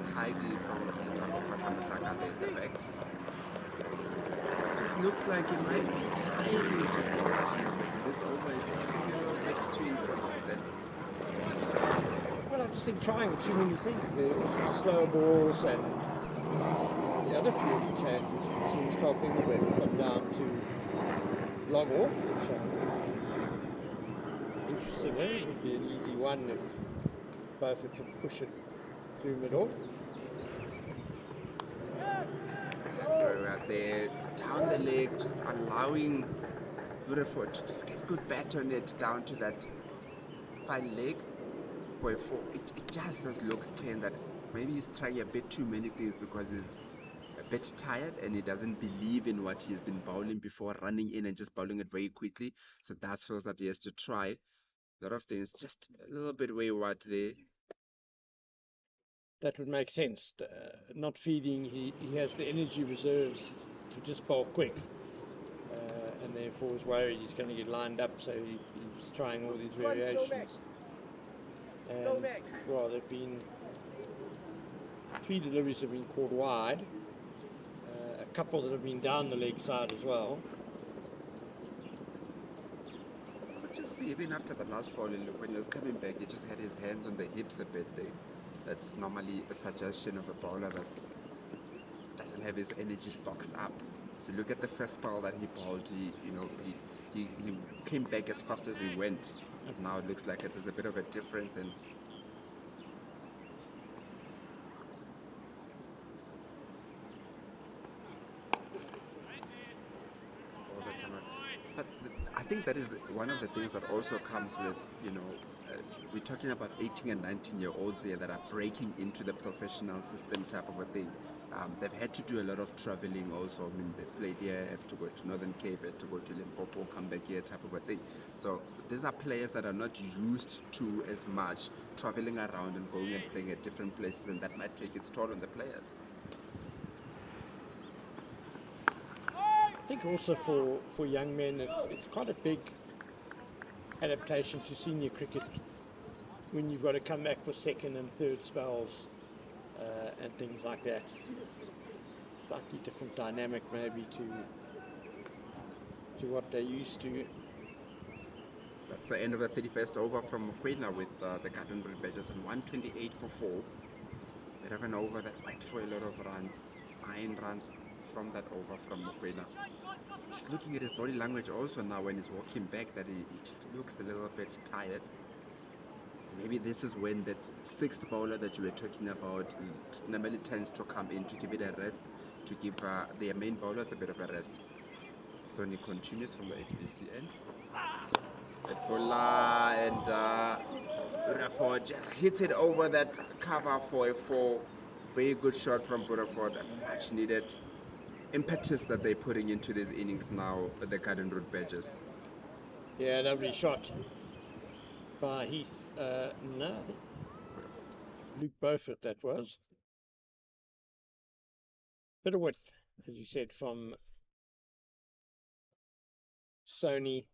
Tidy from the back. It just looks like it might be tiny, just a touch a little bit. And this over is just maybe a little bit too inconsistent. Well, I just think trying too many things. The slower balls and the other fielding changes. We've seen Stock Engelbrecht come down to log off, which interesting. It would be an easy one if Beaufort could push it through mid-off. There, down the leg, just allowing Rutherford to just get good bat on it down to that fine leg. It just does look, Ken, that maybe he's trying a bit too many things because he's a bit tired and he doesn't believe in what he's been bowling before, running in and just bowling it very quickly. So that feels that he has to try a lot of things, just a little bit wayward there. That would make sense. Not feeding, he has the energy reserves to just bowl quick, and therefore is worried he's going to get lined up, so he's trying all these variations. And well, there've been 3 deliveries have been caught wide, a couple that have been down the leg side as well. Just even after the last ball, when he was coming back, he just had his hands on the hips a bit there. That's normally a suggestion of a bowler that doesn't have his energy stocks up. If you look at the first ball that he bowled, he came back as fast as he went. Now it looks like there's a bit of a difference in. All the time. But I think that is one of the things that also comes with, we're talking about 18 and 19-year-olds here that are breaking into the professional system type of a thing. They've had to do a lot of traveling also. I mean, they played here, have to go to Northern Cape, have to go to Limpopo, come back here type of a thing. So these are players that are not used to as much traveling around and going and playing at different places, and that might take its toll on the players. I think also for young men, it's quite a big adaptation to senior cricket when you've got to come back for second and third spells and things like that. Slightly different dynamic maybe to what they're used to. That's the end of the 31st over from Mokoena with the Garden Red Badgers on 128 for 4. Bit of an over that went for a lot of runs. 9 runs from that over from Mokoena. Just looking at his body language also now when he's walking back, that he just looks a little bit tired. Maybe this is when that 6th bowler that you were talking about normally tends to come in to give it a rest, to give their main bowlers a bit of a rest. Sonny continues from the HBC end. At Fuller and Rutherford just hits it over that cover for a 4. Very good shot from Rutherford, much needed impetus that they're putting into these innings now at the Garden Road Badgers. Yeah, lovely shot by Heath. No, Luke Beaufort that was. Bit of width, as you said, from Sony,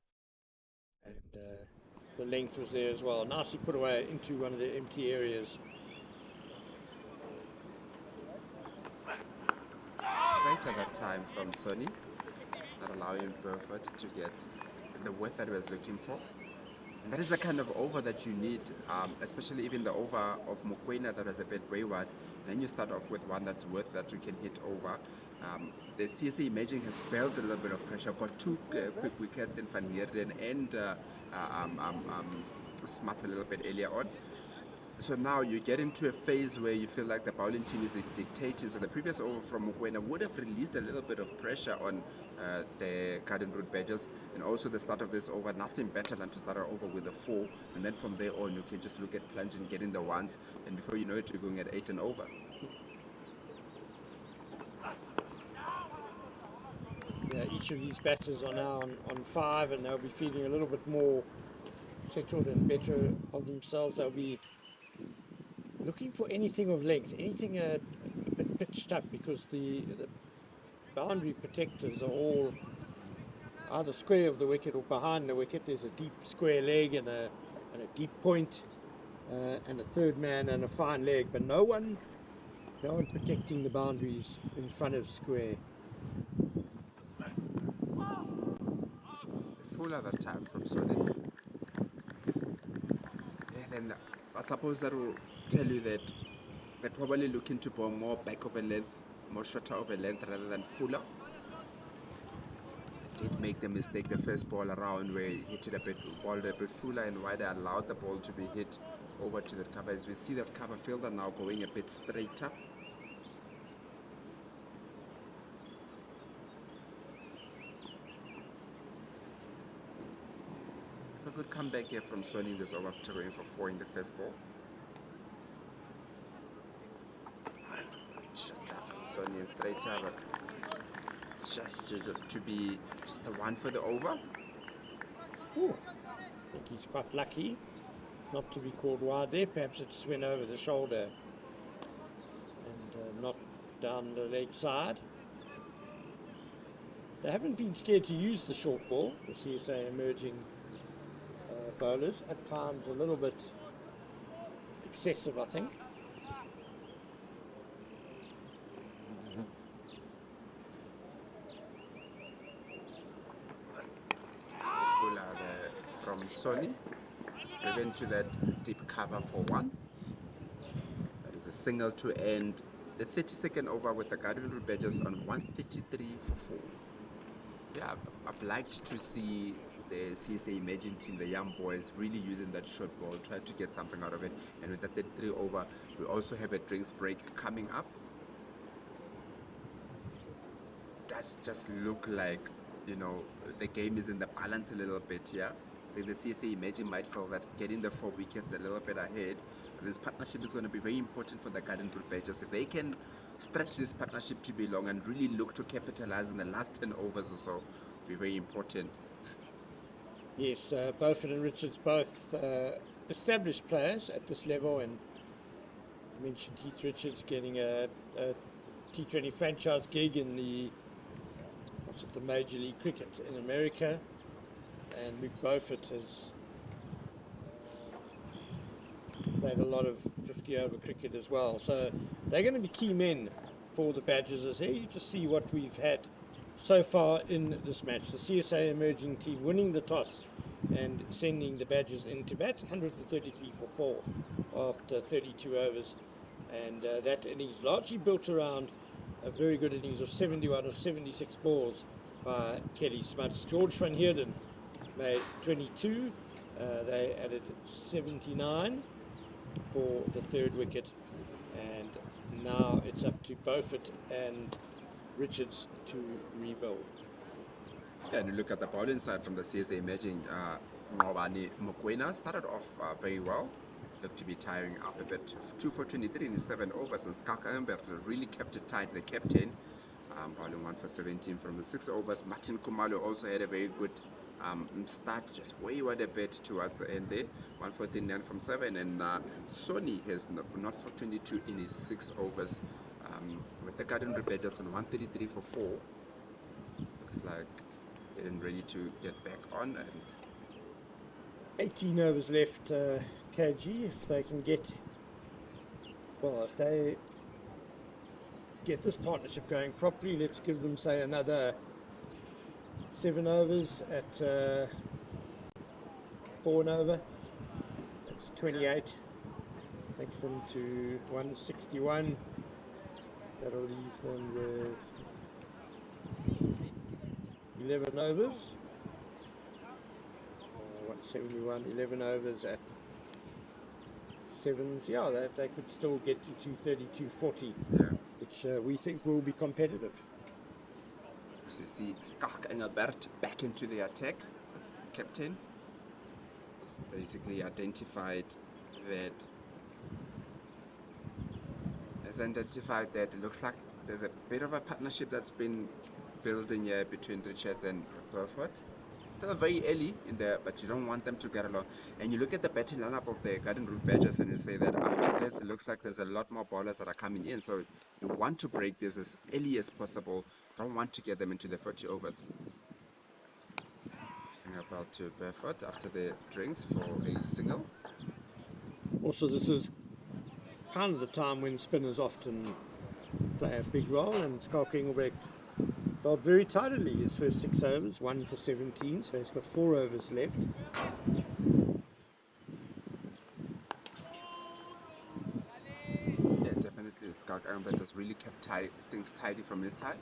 and the length was there as well. Nicely put away into one of the empty areas. Straight at that time from Sony, not allowing Beaufort to get the width that he was looking for. And that is the kind of over that you need, especially even the over of Mokoena that was a bit wayward. Then you start off with one that's worth that you can hit over. The CSA Imaging has built a little bit of pressure, got two quick wickets in Van Heerden and Smart a little bit earlier on. So now you get into a phase where you feel like the bowling team is dictating. So the previous over from Mokoena would have released a little bit of pressure on the Garden Route Badgers. And also the start of this over, nothing better than to start over with a 4. And then from there on, you can just look at plunging, getting the ones. And before you know it, you're going at 8 and over. Yeah, each of these batters are now on 5, and they'll be feeling a little bit more settled and better of themselves. They'll be looking for anything of length, anything a bit pitched up, because the boundary protectors are all either square of the wicket or behind the wicket. There's a deep square leg and a deep point, and a third man and a fine leg, but no one protecting the boundaries in front of square. Full other time from Sony. Then I suppose that will tell you that they're probably looking to bowl more back of a length, more shorter of a length rather than fuller. They did make the mistake the first ball around where he hit it a bit, balled a bit fuller, and why they allowed the ball to be hit over to that cover. As we see that cover fielder now going a bit straighter. A good comeback here from Sony this over after going for 4 in the first ball. Shut up, Sony and straighter, but it's just to be just a 1 for the over. Ooh, I think he's quite lucky not to be called wide there. Perhaps it just went over the shoulder and not down the leg side. They haven't been scared to use the short ball, the CSA emerging bowlers. At times a little bit excessive, I think. From Sony, it's driven to that deep cover for 1. That is a single to end the 32nd over with the Garden Route Badgers on 133 for 4. Yeah, I've liked to see the CSA Imagine team, the young boys, really using that short ball, try to get something out of it. And with the 33 over, we also have a drinks break coming up. Does just look like, you know, the game is in the balance a little bit here. I think the CSA Imagine might feel that getting the 4 wickets a little bit ahead. This partnership is going to be very important for the Garden Route Badgers. If they can stretch this partnership to be long and really look to capitalize in the last 10 overs or so, it'll be very important. Yes, Beaufort and Richards, both established players at this level, and I mentioned Heath Richards getting a T20 franchise gig in the Major League Cricket in America, and Luke Beaufort has played a lot of 50 over cricket as well. So they're going to be key men for the Badgers. As here you just see what we've had so far in this match. The CSA emerging team winning the toss and sending the Badgers into bat, 133 for 4 after 32 overs, and that innings largely built around a very good innings of 71 of 76 balls by Kelly Smuts. George Van Heerden made 22. They added 79 for the 3rd wicket, and now it's up to Beaufort and Richards to rebuild. And you look at the bowling side from the CSA Imaging, Ngobani Mokoena started off very well. Looked to be tiring up a bit. 2 for 23 in the 7 overs, and Skaka Embert really kept it tight, the captain. Bowling 1 for 17 from the 6 overs. Martin Kumalo also had a very good start, just wayward a bit towards the end there. 1 for 39 from 7, and Sony has not for 22 in his 6 overs. With the Garden Route Badgers on 133 for 4. Looks like getting ready to get back on, and 18 overs left, KG. If they can get, if they get this partnership going properly, let's give them, say, another 7 overs at 4 and over. That's 28. Takes them to 161. That'll leave them with 11 overs. Or 171, 11 overs at sevens. Yeah, they could still get to 230, 240, which we think will be competitive. So you see Skak Engelbert back into the attack. Captain basically identified that it looks like there's a bit of a partnership that's been building here between Richards and Burford. Still very early in there, but you don't want them to get along. And you look at the batting lineup of the Garden Route Badgers and you say that after this, it looks like there's a lot more bowlers that are coming in. So you want to break this as early as possible. Don't want to get them into the 40 overs. And about to Burford after the drinks for a single. Also, this is kind of the time when spinners often play a big role, and Skalk Engelbrecht bowled very tidily his first 6 overs, 1 for 17, so he's got 4 overs left. Yeah, definitely Skalk Engelbrecht has really kept things tidy from his side.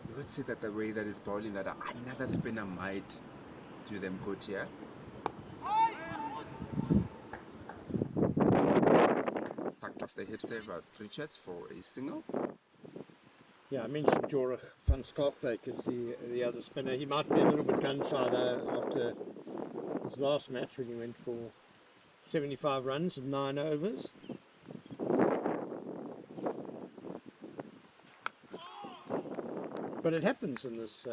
You would see that the way that he's bowling, that another spinner might do them good here. Tucked off the hit there about Richards for a single. Yeah, I mentioned Jorich van Skalkwyk as the other spinner. He might be a little bit gun shy though after his last match when he went for 75 runs in 9 overs. But it happens in this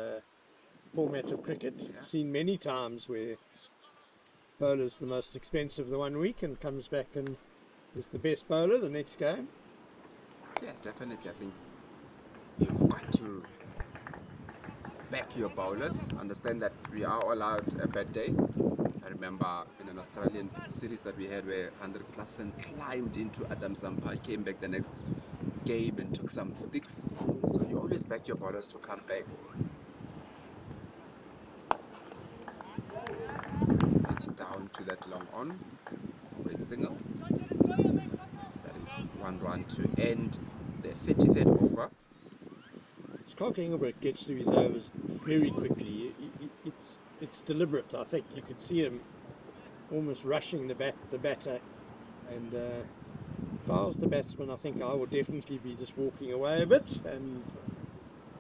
format of cricket. Yeah. Seen many times where bowler's the most expensive the one week and comes back and is the best bowler the next game. Yeah, definitely. I think you've got to back your bowlers. Understand that we are allowed a bad day. I remember in an Australian series that we had where Andrew Klassen climbed into Adam Zampa, came back the next game and took some sticks. So you always back your bowlers to come back. It's down to that long on for a single. That is 1 run to end the 53rd over. Skalk Engelbrecht gets through his overs very quickly. It's deliberate. I think you could see him almost rushing the batter, and if I was the batsman, I think I would definitely be just walking away a bit and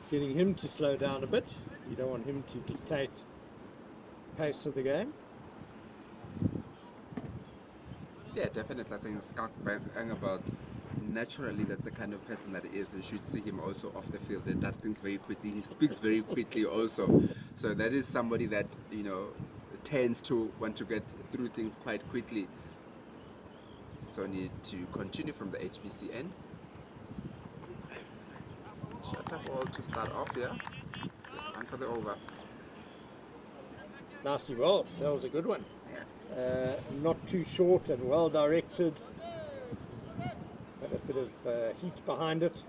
getting him to slow down a bit. You don't want him to dictate pace of the game. Yeah, definitely. I think Skalk Engelbert, naturally, that's the kind of person that he is. You should see him also off the field. He does things very quickly. He speaks very quickly also. So that is somebody that, tends to want to get through things quite quickly. So need to continue from the HBC end. Shut up all to start off here. And for the over. Nicely rolled. That was a good one. Yeah. Not too short and well directed. Had a bit of heat behind it.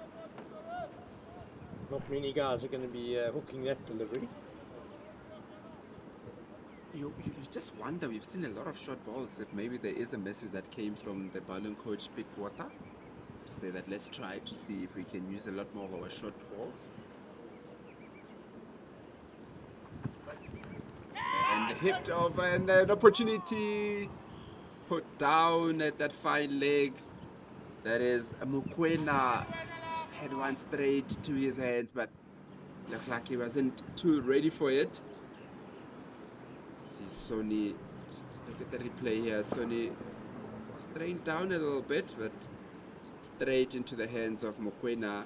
Not many guys are going to be hooking that delivery. You just wonder, we've seen a lot of short balls, if maybe there is a message that came from the bowling coach Pittwater to say that let's try to see if we can use a lot more of our short balls. And hipped over, and an opportunity put down at that fine leg. That is Mokoena. Just had one straight to his hands, but looked like he wasn't too ready for it. See Sony, just look at the replay here. Sony straying down a little bit, but straight into the hands of Mokoena.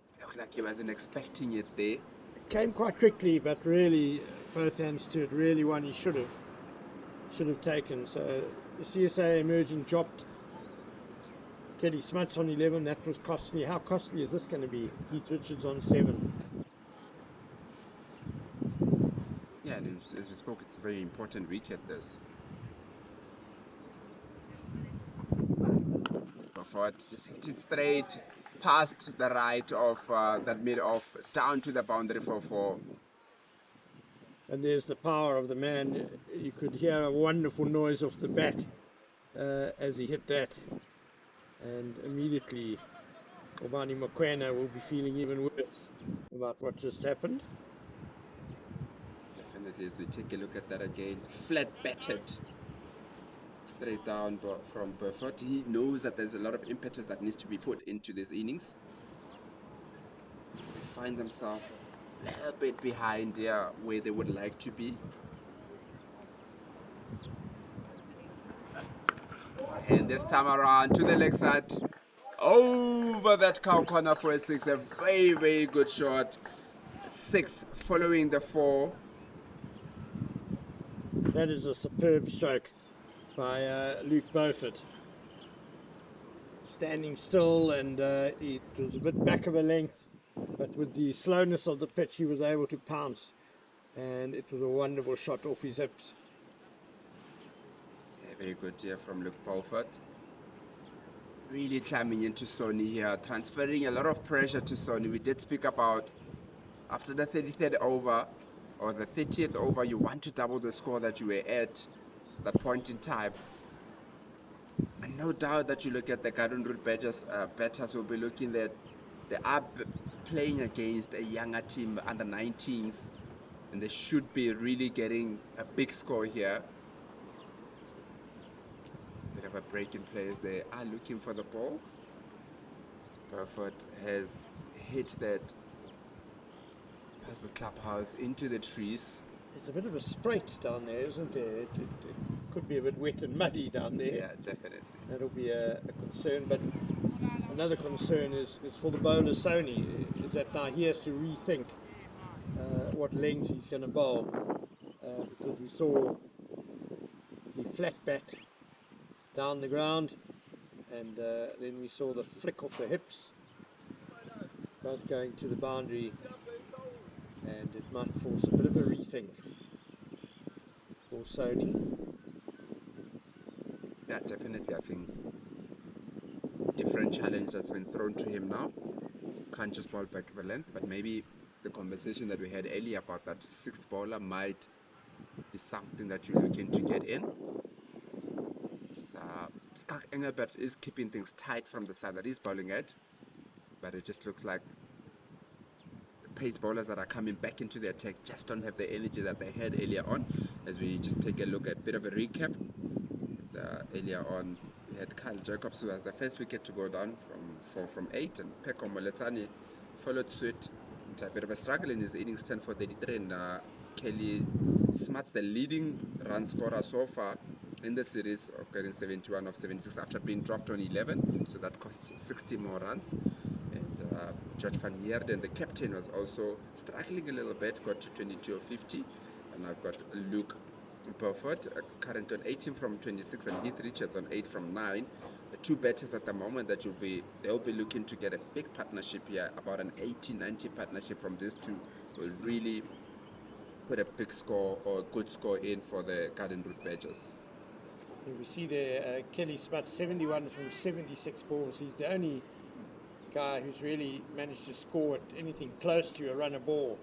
It looked like he wasn't expecting it there. It came quite quickly, but really, both hands to it, really one he should have taken. So the CSA emerging dropped Kelly Smuts on 11. That was costly. How costly is this going to be? Heath Richards on 7. Yeah, and as we spoke, it's a very important wicket, this. Go forward, just hit it straight past the right of that mid off, down to the boundary for 4. And there's the power of the man. You could hear a wonderful noise off the bat as he hit that. And immediately Obani Mokoena will be feeling even worse about what just happened. Definitely, as we take a look at that again, flat batted straight down from Burford. He knows that there's a lot of impetus that needs to be put into these innings. They find themselves a little bit behind where they would like to be. And this time around to the leg side, over that cow corner for a 6. A very, very good shot. 6 following the 4. That is a superb stroke by Luke Beaufort. Standing still, and it was a bit back of a length, but with the slowness of the pitch he was able to pounce, and it was a wonderful shot off his hips. Yeah, very good here from Luke Beaufort. Really climbing into Sony here, transferring a lot of pressure to Sony. We did speak about after the 33rd over or the 30th over, you want to double the score that you were at that point in time. And no doubt that you look at the Garden Route batters will be looking that they are playing against a younger team under 19s, and they should be really getting a big score here. It's a bit of a break in play as they are looking for the ball. Burford has hit that past the clubhouse into the trees. There's a bit of a sprite down there, isn't there? It could be a bit wet and muddy down there. Yeah, definitely. That'll be a concern, but another concern is for the bowler Sony, is that now he has to rethink what length he's going to bowl, because we saw the flat bat down the ground, and then we saw the flick off the hips, both going to the boundary, and it might force a bit of a rethink for Sony. Yeah, definitely. I think different challenge that's been thrown to him now. Can't just bowl back of a length, but maybe the conversation that we had earlier about that 6th bowler might be something that you're looking to get in. Skak Engelbert is keeping things tight from the side that he's bowling at, but it just looks like the pace bowlers that are coming back into the attack just don't have the energy that they had earlier on. As we just take a look at a bit of a recap, earlier on we had Kyle Jacobs, who has the first wicket to go down from 8, and Peko Moletani followed suit. A bit of a struggle in his innings, 10 for 33, and Kelly Smart's the leading run scorer so far in the series, getting 71 of 76 after being dropped on 11, so that costs 60 more runs. And George van Heerden, the captain, was also struggling a little bit, got to 22 of 50, and I've got Luke Beaufort, current on 18 from 26, and Heath Richards on 8 from 9. The two batters at the moment that they'll be looking to get a big partnership here, about an 80-90 partnership from these two, will really put a big score or a good score in for the Garden Route Badgers. We see there Kelly Smart, 71 from 76 balls. He's the only guy who's really managed to score at anything close to a runner ball.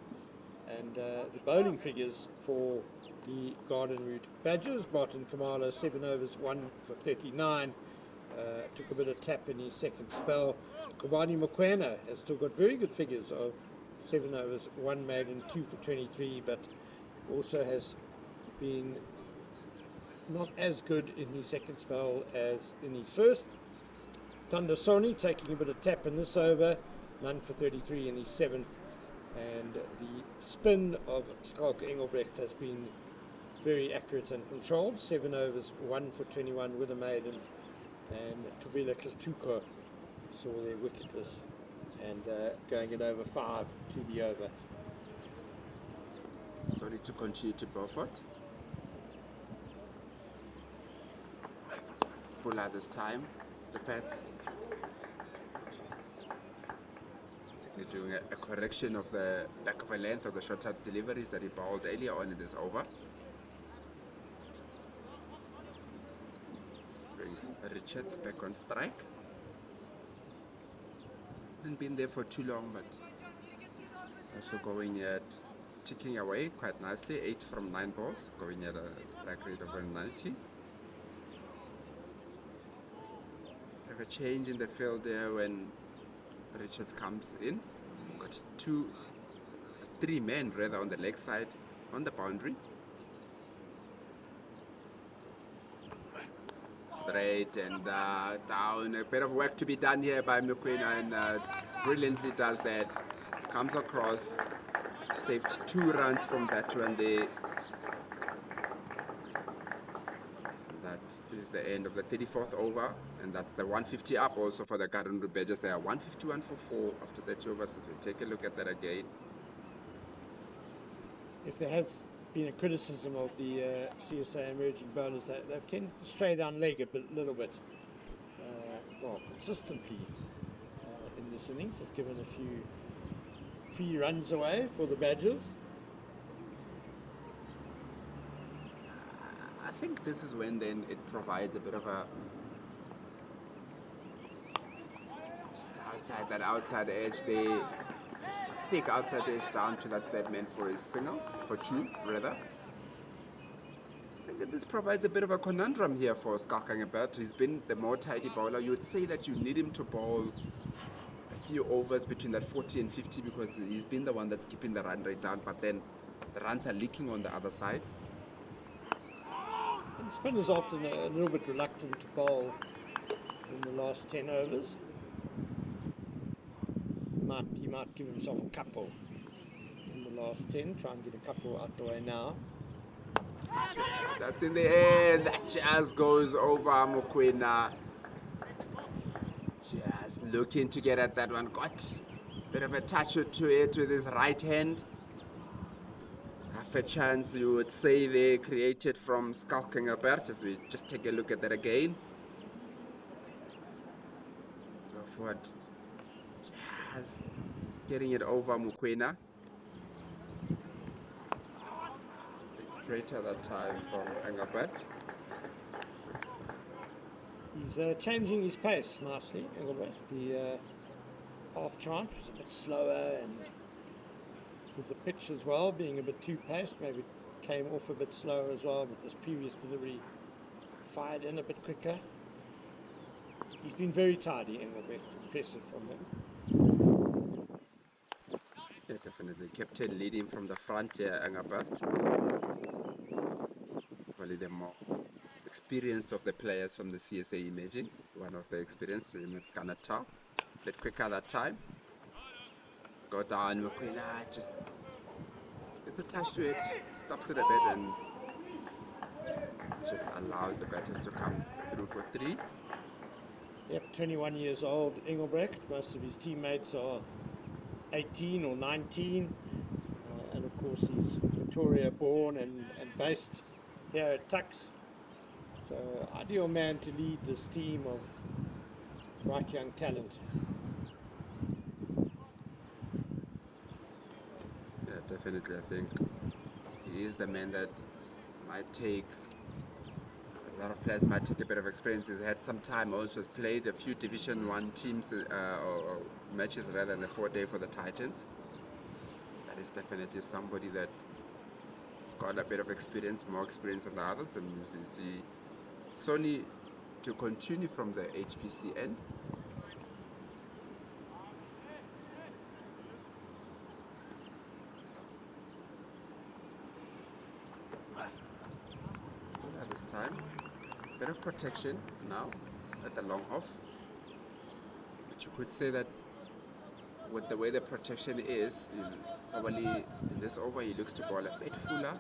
And the bowling figures for the Garden Route Badgers: Martin Kamala, 7 overs, 1 for 39. Took a bit of tap in his second spell. Kobani Mokoena has still got very good figures of 7 overs, 1 maiden, 2 for 23, but also has been not as good in his second spell as in his first. Thunder Sony taking a bit of tap in this over, none for 33 in his 7th. And the spin of Skalk Engelbrecht has been very accurate and controlled, 7 overs, 1 for 21 with a maiden. And Tobila Klatuka saw their wicketless and going it over 5 to the over. Sorry to continue to Beaufort. Fuller this time, the Pats basically doing a correction of the back of a length of the shorter deliveries that he bowled earlier on in this over. Brings Richards back on strike. Hasn't been there for too long, but also going at ticking away quite nicely, 8 from 9 balls, going at a strike rate of 190. Have a change in the field there when Richards comes in. Got 3 men rather on the leg side on the boundary. Straight and down. A bit of work to be done here by Mokoena, and brilliantly does that. Comes across, saved 2 runs from that one there. That is the end of the 34th over, and that's the 150 up also for the Garden Badgers. They are 151 for 4 after 30 overs. As we take a look at that again. If there has been a criticism of the CSA emerging bowlers, they've tended to stray down leg a little bit, consistently in this innings. It's given a few free runs away for the Badgers. I think this is when then it provides a bit of a just outside that outside edge there, just a thick outside edge down to that third man for his single, for 2 rather. I think that this provides a bit of a conundrum here for Skalkangebert. He's been the more tidy bowler. You would say that you need him to bowl a few overs between that 40 and 50 because he's been the one that's keeping the run rate down, but then the runs are leaking on the other side. And spinners often a little bit reluctant to bowl in the last 10 overs. He might give himself a couple in the last 10, try and get a couple out the way now. That's in the air, that just goes over Mokoena. Just looking to get at that one, got a bit of a touch to it with his right hand. Half a chance, you would say, they created from Skalkangebert, as we just take a look at that again. Go forward, just getting it over Mokoena. Straighter that time from Engelbert. He's changing his pace nicely, Engelbert. The half chant was a bit slower, and with the pitch as well being a bit too paced, maybe came off a bit slower as well, but this previous delivery fired in a bit quicker. He's been very tidy, Engelbert. Impressive from him. Yeah, definitely. Captain leading from the front here, Engelbert. Probably the more experienced of the players from the CSA imaging. One of the experienced, with Kanata. A bit quicker that time. Go down, Mokoena just gets a touch to it, stops it a bit, and just allows the batters to come through for 3. Yep, 21 years old, Engelbrecht. Most of his teammates are 18 or 19. And of course he's Pretoria born and based here at Tuks. So ideal man to lead this team of bright young talent. Yeah, definitely. I think he is the man that might take, a lot of players might take a bit of experience. He's had some time, also has played a few Division 1 teams or matches rather than the 4-day for the Titans. That is definitely somebody that has got a bit of experience, more experience than the others. And you see Sony to continue from the HPC end. This time, bit of protection now at the long off, but you could say that with the way the protection is, probably in this over he looks to bowl a bit fuller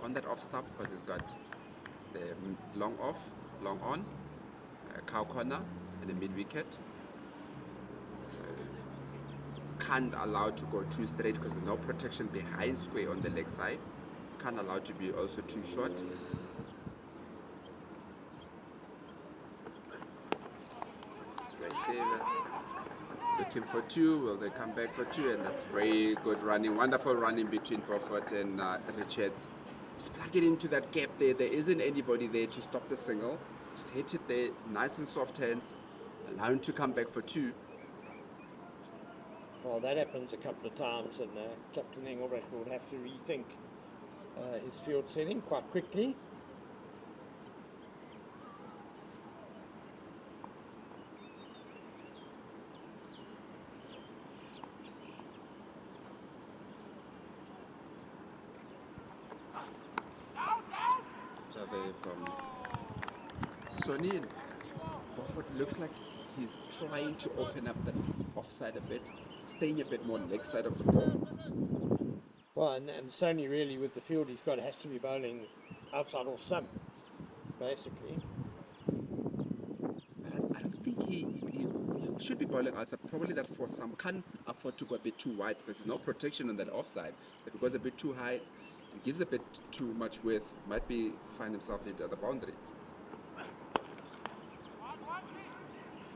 on that off stop because he's got the long off, long on, cow corner and a mid wicket, so can't allow to go too straight because there's no protection behind square on the leg side, can't allow to be also too short. Looking for 2, will they come back for 2? And that's very good running, wonderful running between Beaufort and Richards. Just plug it into that gap there. There isn't anybody there to stop the single. Just hit it there, nice and soft hands, allow him to come back for 2. Well, that happens a couple of times, and Captain Engelbrecht will have to rethink his field setting quite quickly. there from Sonny. And Beaufort looks like he's trying to open up that offside a bit, staying a bit more leg side of the ball. Well, and Sony really with the field he's got has to be bowling outside or stump, basically. I don't think he should be bowling outside. Probably that fourth stump can't afford to go a bit too wide because there's no protection on that offside. So if he goes a bit too high and gives a bit too much width, might be find himself hit at the boundary.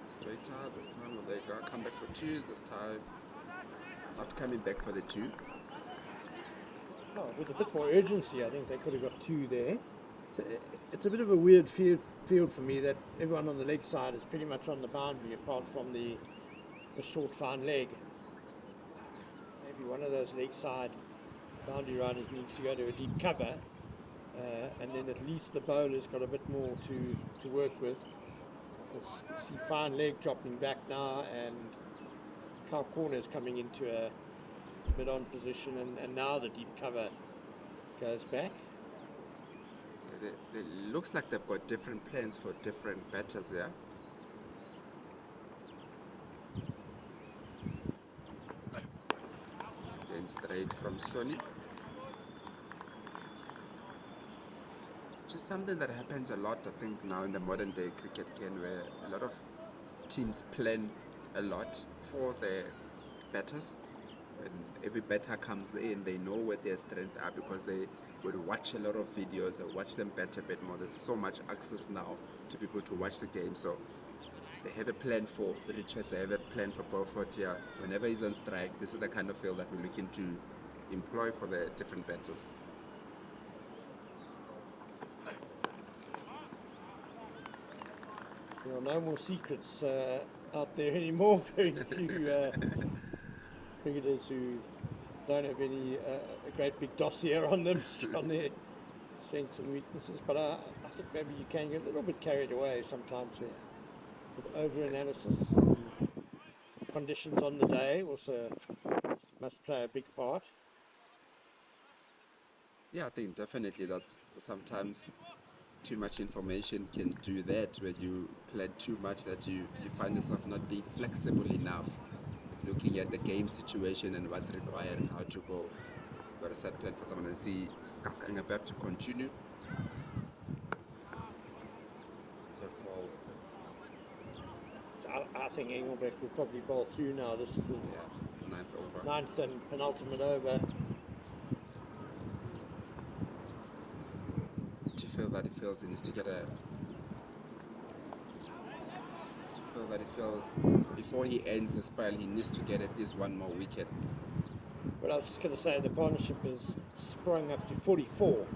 Straight out this time. Will they go come back for two? This time not coming back for the two. Oh, with a bit more urgency, I think they could have got two there. It's a bit of a weird field for me that everyone on the leg side is pretty much on the boundary apart from the short fine leg. Maybe one of those leg side boundary riders needs to go to a deep cover, and then at least the bowler's got a bit more to work with. You see fine leg dropping back now, and Cow Corner's coming into a mid-on position, and now the deep cover goes back. It looks like they've got different plans for different batters, yeah? Again, straight from Sonny. Just something that happens a lot, I think, now in the modern day cricket game, where a lot of teams plan a lot for their batters. When every batter comes in, they know where their strengths are because they would watch a lot of videos and watch them bat a bit more. There's so much access now to people to watch the game, so they have a plan for Richards, they have a plan for Beaufort. Yeah, whenever he's on strike, this is the kind of field that we're looking to employ for the different batters. There are no more secrets out there anymore. Very few cricketers who don't have any a great big dossier on them, on their strengths and weaknesses. But I think maybe you can get a little bit carried away sometimes with over-analysis. Conditions on the day also must play a big part. Yeah, I think definitely that's sometimes too much information can do that, where you plan too much that you find yourself not being flexible enough, looking at the game situation and what's required and how to go. Got a set plan for someone and see Skak about to continue. Good ball. So I think Engelbeck will probably bowl through now. This is his ninth and penultimate over. To feel that he feels he needs to get before he ends the spell, he needs to get at least one more wicket. Well, I was just going to say the partnership has sprung up to 44,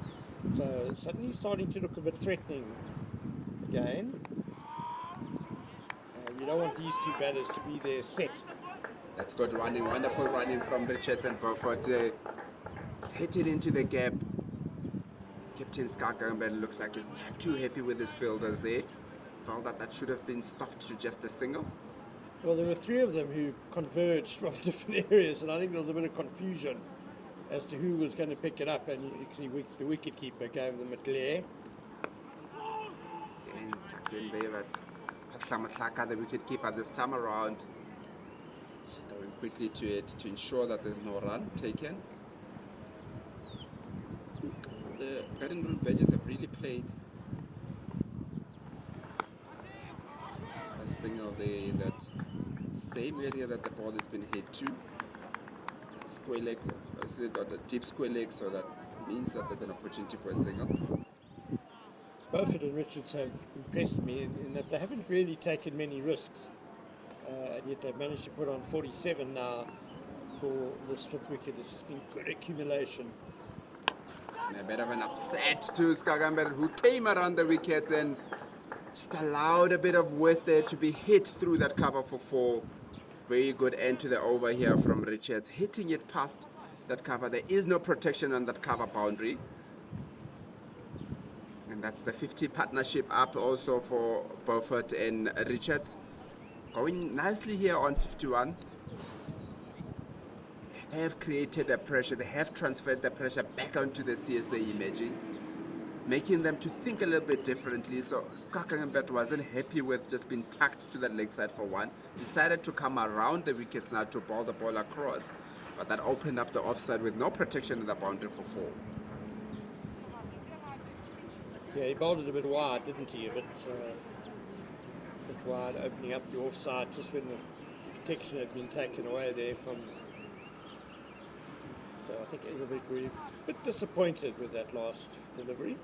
so it's suddenly starting to look a bit threatening again. You don't want these two batters to be there set. That's good running, wonderful running from Richards and Beaufort. He's hit it into the gap. Captain Skak looks like he's not too happy with his fielders there. Felt that should have been stopped to just a single. Well, there were three of them who converged from different areas, and I think there was a bit of confusion as to who was going to pick it up, and you see the wicketkeeper gave them a glare. Then tucked in there, but Patlamatlaka, the wicketkeeper this time around, just going quickly to it to ensure that there's no run taken. The Garden Rule badges have really played a single there, that same area that the ball has been hit to. Square leg, obviously got a deep square leg, so that means that there's an opportunity for a single. Beaufort and Richards have impressed me in that they haven't really taken many risks, and yet they've managed to put on 47 now for this fifth wicket. It's just been good accumulation. And a bit of an upset to Skak, who came around the wicket and just allowed a bit of width there to be hit through that cover for 4. Very good end to the over here from Richards, hitting it past that cover. There is no protection on that cover boundary. And that's the 50 partnership up also for Beaufort and Richards. Going nicely here on 51. They have created the pressure. They have transferred the pressure back onto the CSA imaging. making them to think a little bit differently. So Skakangebet wasn't happy with just being tucked to that leg side for one. Decided to come around the wickets now to ball the ball across. But that opened up the offside with no protection in the boundary for four. Yeah, he bowled it a bit wide, didn't he? A bit wide, opening up the offside just when the protection had been taken away there from. So I think everybody was a bit disappointed with that last delivery.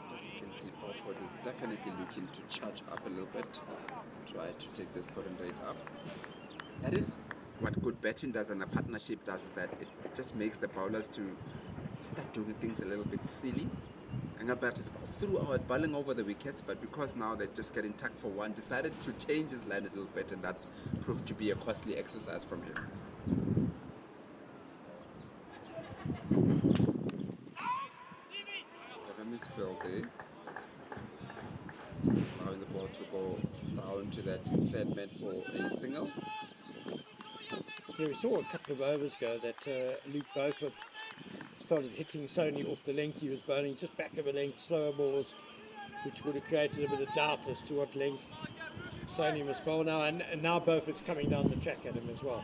You can see Balford is definitely looking to charge up a little bit, try to take the scoring rate up. That is what good batting does and a partnership does, is that it just makes the bowlers to start doing things a little bit silly. Engelbert is threw out bowling over the wickets, but because now they're just getting tucked for one, decided to change his line a little bit, and that proved to be a costly exercise from him. Have a misfill there. Just allowing the ball to go down to that third man for a single. Yeah, we saw a couple of overs ago that Luke Beaufort started hitting Sony off the length he was bowling, just back of a length, slower balls, which would have created a bit of doubt as to what length Sony must bowl now, and now Beaufort's coming down the track at him as well.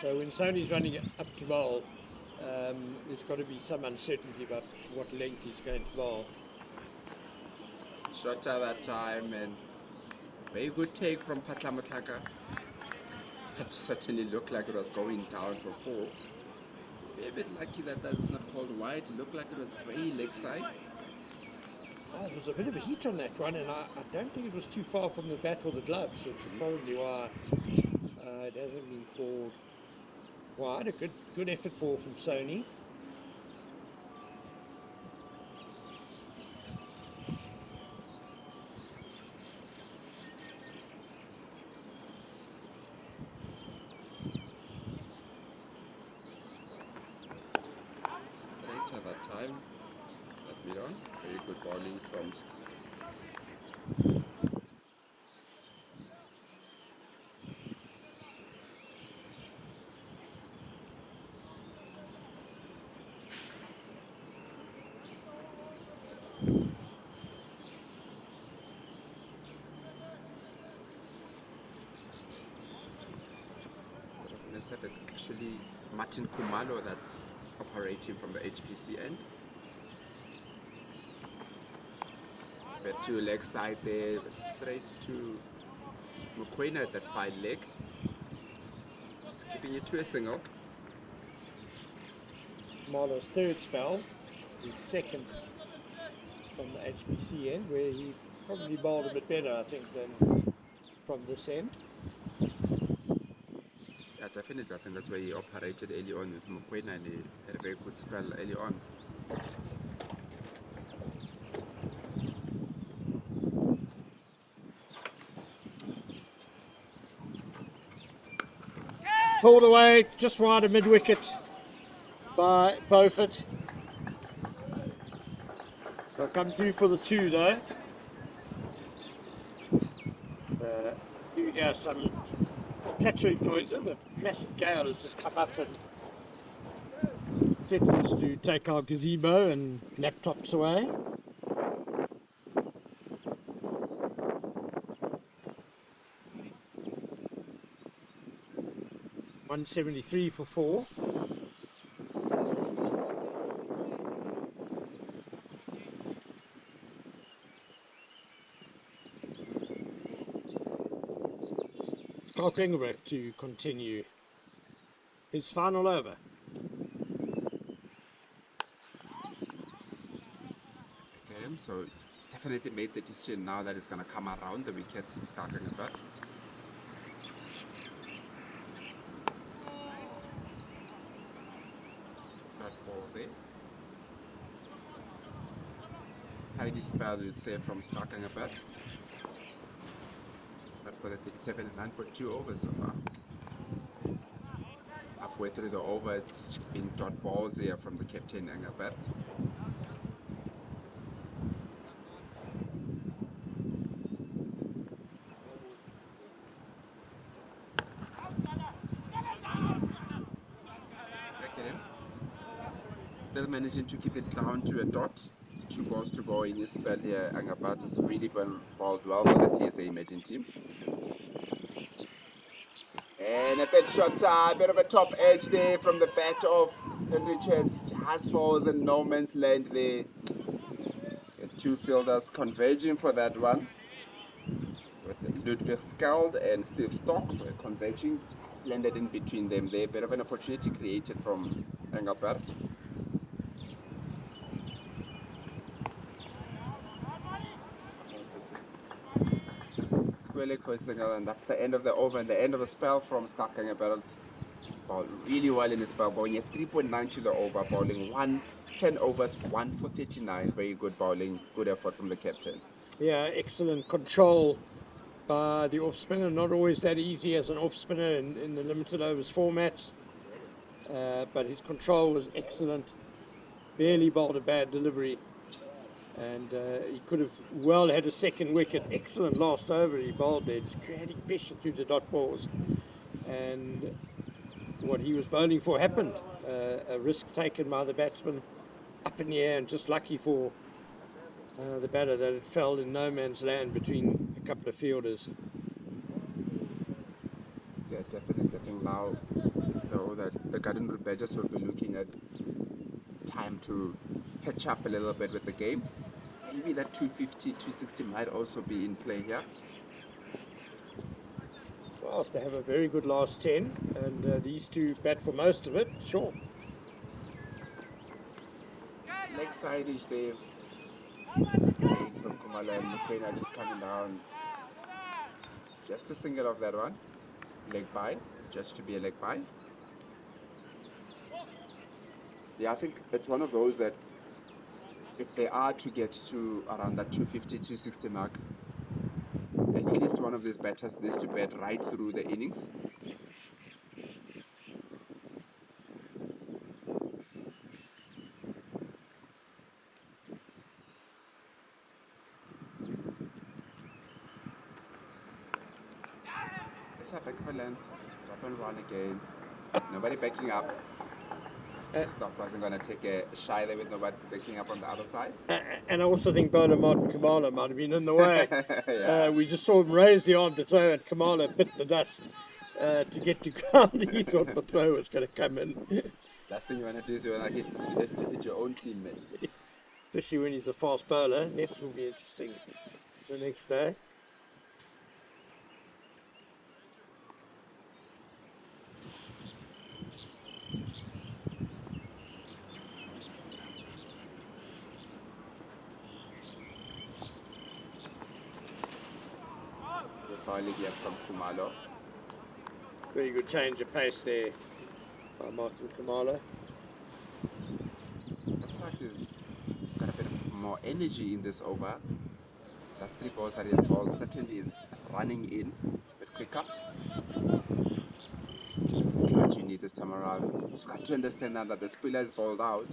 So when Sony's running up to bowl, there's got to be some uncertainty about what length he's going to bowl. Shorter that time, and very good take from Patla Matlaka. It certainly looked like it was going down for four. A bit lucky that that's not called wide. It looked like it was very leg side. Oh, there was a bit of a heat on that one, and I don't think it was too far from the bat or the gloves, which is probably why it hasn't been called wide. A good effort ball from Sony. Right at that time, that mid on. Very good bowling from it's actually Martin Kumalo that's operating from the HPC end. But to leg side there, straight to Mokoena at that fine leg. Just keeping it to a single. Marlowe's third spell, his second from the HPC end, where he probably bowled a bit better, I think, than from this end. Yeah, definitely. I think that's where he operated early on with Mokoena, and he had a very good spell early on. Pulled away, just wide of mid-wicket by Beaufort. They'll come through for the two, though. You hear some catching noises. The massive gale has just come up and threatens to take our gazebo and laptops away. .173 for four. Clark Engelbrecht to continue his final over. Okay, so he's definitely made the decision now that he's going to come around the wickets. He's starting a bat. That ball there. Highly spelled, you'd say, from starting a bat. But for the 37 and 9.2 overs so far. Halfway through the over, it's just been dot balls here from the captain Engelbert. still managing to keep it down to a dot. 2 balls to go in his spell here. Angabat has really been balled well for the CSA Imagine team. And a bit shot, a bit of a top edge there from the bat of Richards. Just falls in no man's land there. The two fielders converging for that one. With Ludwig Skald and Steve Stock converging. Just landed in between them there. Bit of an opportunity created from Engelbert. Square leg for a single, and that's the end of the over and the end of the spell from Skak Engelbert. Bowled really well in his spell, going at 3.9 to the over, bowling 10 overs, 1 for 39. Very good bowling, good effort from the captain. Yeah, excellent control by the off spinner. Not always that easy as an off spinner in the limited overs format, but his control was excellent. Barely bowled a bad delivery, and he could have well had a second wicket. Excellent last over he bowled there, just creating pressure through the dot balls, and what he was bowling for happened. A risk taken by the batsman up in the air, and just lucky for the batter that it fell in no man's land between a couple of fielders. Yeah, definitely. I think now the Garden Route Badgers will be looking at time to catch up a little bit with the game. Maybe that 250, 260 might also be in play here. Well, if they have a very good last 10, and these two bat for most of it, sure. Leg side is there. From Kumala and Mukwena just coming down. Just a single of that one. Leg by, just to be a leg by. Yeah, I think it's one of those that if they are to get to around that 250, 260 mark, at least one of these batters needs to bat right through the innings. Back for length, drop and run again. Nobody backing up. Stock wasn't going to take a shy there with nobody backing up on the other side. And I also think bowler Martin Kamala might have been in the way. Yeah. We just saw him raise the arm to throw, and Kamala bit the dust to get to ground. He thought the throw was going to come in. Last thing you want to do is you want to hit your own teammate. Especially when he's a fast bowler. Nets will be interesting the next day. Bowling here from Kumalo. Very good change of pace there by Martin Kamala. Looks like he's got a bit more energy in this over. Last 3 balls that he has bowled certainly is running in a bit quicker. What you need this time around. You've got to understand now that the spiller is bowled out.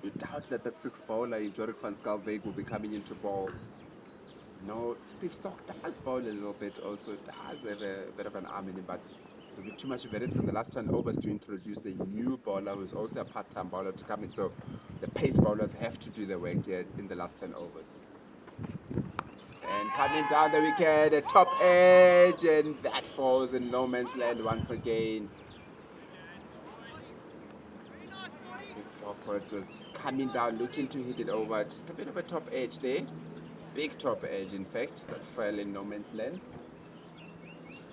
You doubt that that 6th bowler, Jorik van Skalbeek, will be coming into ball. No, Steve Stock does bowl a little bit also, does have a bit of an arm in him, but it will be too much of a risk in the last 10 overs to introduce the new bowler who's also a part-time bowler to come in. So the pace bowlers have to do their work here in the last 10 overs. And coming down the wicket, a top edge, and that falls in no man's land once again. Crawford was coming down, looking to hit it over, just a bit of a top edge there. Big top edge, in fact, that fell in no man's land.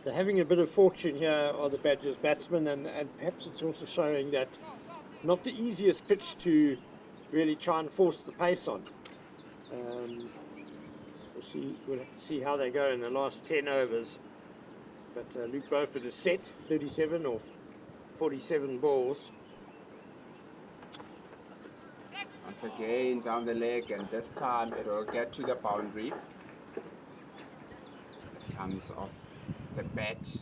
They're having a bit of fortune here, are the Badgers batsmen, and perhaps it's also showing that not the easiest pitch to really try and force the pace on. We'll have to see how they go in the last 10 overs. But Luke Beaufort is set, 37 or 47 balls. Once again down the leg, and this time it will get to the boundary. It comes off the bat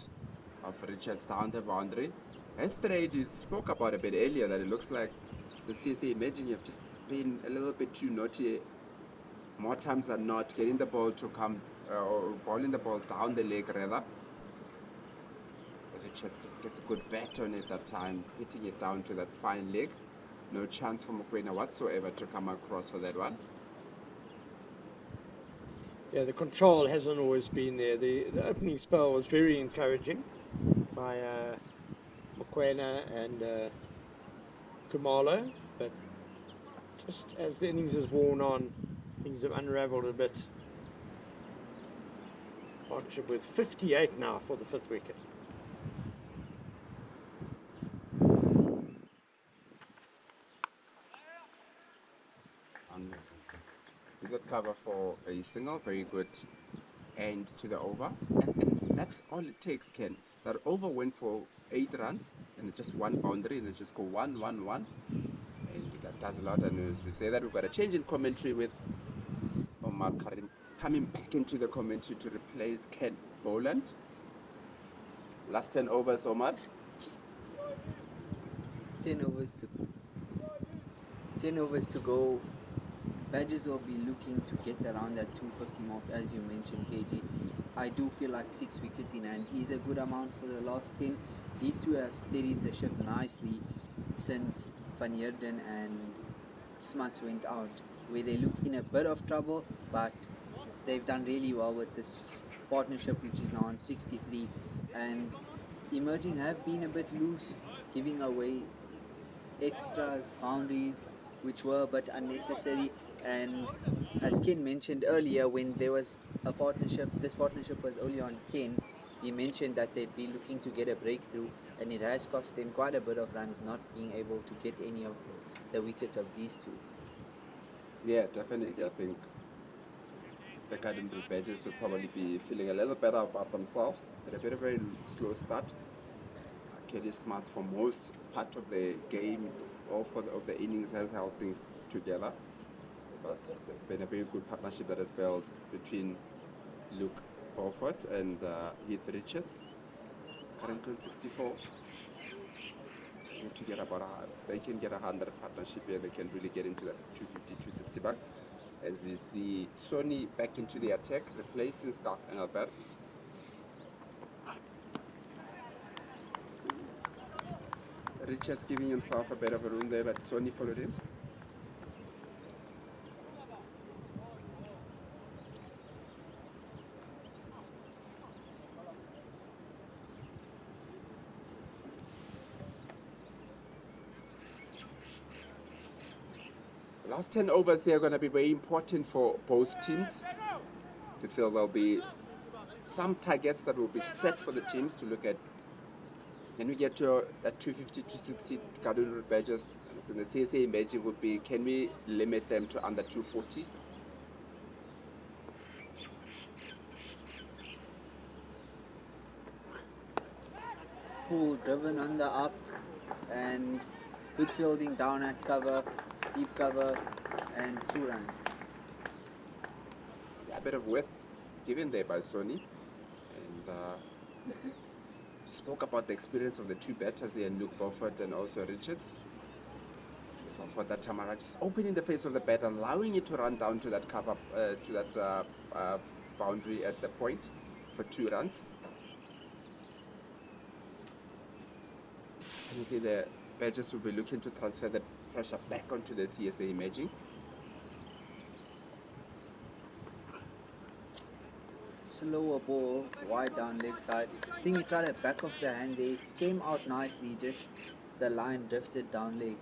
of Richards down the boundary. As trade you spoke about a bit earlier, that it looks like the CSA Imagine have just been a little bit too naughty. More times than not, getting the ball to come, or bowling the ball down the leg rather. Richards just gets a good bat on it that time, hitting it down to that fine leg. No chance for Mokoena whatsoever to come across for that one. Yeah, the control hasn't always been there. The opening spell was very encouraging by Mokoena and Kumalo, but just as the innings has worn on, things have unravelled a bit. Partnership with 58 now for the 5th wicket. We got cover for a single, very good end to the over, and that's all it takes, Ken. That over went for 8 runs and it's just one boundary, and it just go 1-1-1, and that does a lot. And as we say that, we've got a change in commentary with Omar Karim coming back into the commentary to replace Ken Boland. Last 10 overs, Omar. 10 overs to 10 overs to go. Badgers will be looking to get around that 250 mark, as you mentioned, KG. I do feel like 6 wickets in hand is a good amount for the last 10. These two have steadied the ship nicely since Van Heerden and Smuts went out, where they looked in a bit of trouble, but they've done really well with this partnership, which is now on 63. And emerging have been a bit loose, giving away extras, boundaries, which were but unnecessary. And as Ken mentioned earlier, when there was a partnership, this partnership was only on 10. He mentioned that they'd be looking to get a breakthrough, and it has cost them quite a bit of runs not being able to get any of the wickets of these two. Yeah, definitely. I think the Garden Badgers would probably be feeling a little better about themselves. Had a bit of a very slow start. Kelly Smarts for most part of the game or of the innings has held things together. But it's been a very good partnership that has built between Luke Beaufort and Heath Richards. Currently on 64. To get about they can get 100 partnership here. They can really get into that 250, 260 mark. As we see Sony back into the attack, replacing Stark and Albert. Richards giving himself a bit of a room there, but Sony followed him. The last 10 overs here are going to be very important for both teams. To feel there'll be some targets that will be set for the teams to look at. Can we get to that 250, 260 Garden Route Badgers? And the CSA imagine would be, can we limit them to under 240? Pool driven on the up, and good fielding down at cover, deep cover, and 2 runs. Yeah, a bit of width given there by Sony. And spoke about the experience of the two batters here, Luke Beaufort and also Richards. For that Tamara just opening the face of the bat, allowing it to run down to that cover, to that boundary at the point for 2 runs. Apparently the Badgers will be looking to transfer the pressure back onto the CSA imaging. Slower ball, wide down leg side. I think he tried a back of the hand there. It came out nicely, just the line drifted down leg.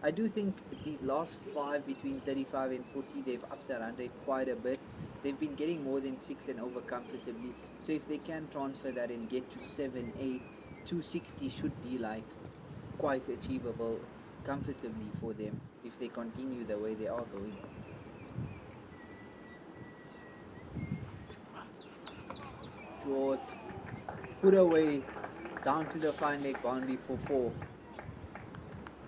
I do think these last 5 between 35 and 40, they've upped their run rate quite a bit. They've been getting more than 6 and over comfortably. So if they can transfer that and get to 7, 8, 260 should be like quite achievable comfortably for them if they continue the way they are going. Short, put away, down to the fine leg boundary for 4.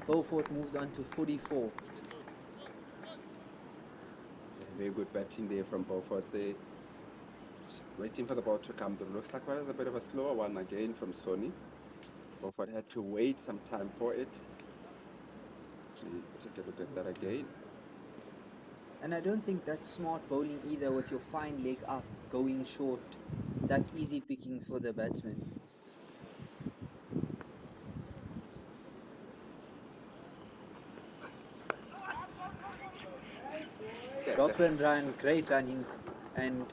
Beaufort moves on to 44. Very good batting there from Beaufort there. Just waiting for the ball to come through. Looks like there's a bit of a slower one again from Sony. Beaufort had to wait some time for it. Take a look at that again. And I don't think that's smart bowling either with your fine leg up, going short. That's easy pickings for the batsman. Drop and run, great running, and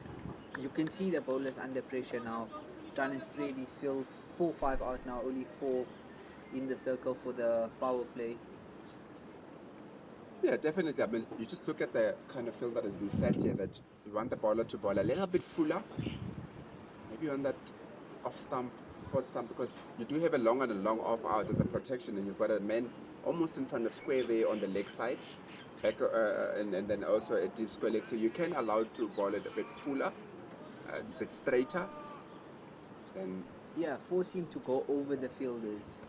you can see the bowlers under pressure now. Trying to spread his field, 4-5 out now, only 4 in the circle for the power play. Yeah, definitely. I mean, you just look at the kind of field that has been set here that you want the bowler to bowl a little bit fuller, maybe on that off stump, fourth stump, because you do have a long and a long off out as a protection, and you've got a man almost in front of square there on the leg side, back, and then also a deep square leg. So you can allow to bowl it a bit fuller, a bit straighter. Then Yeah, force him to go over the fielders.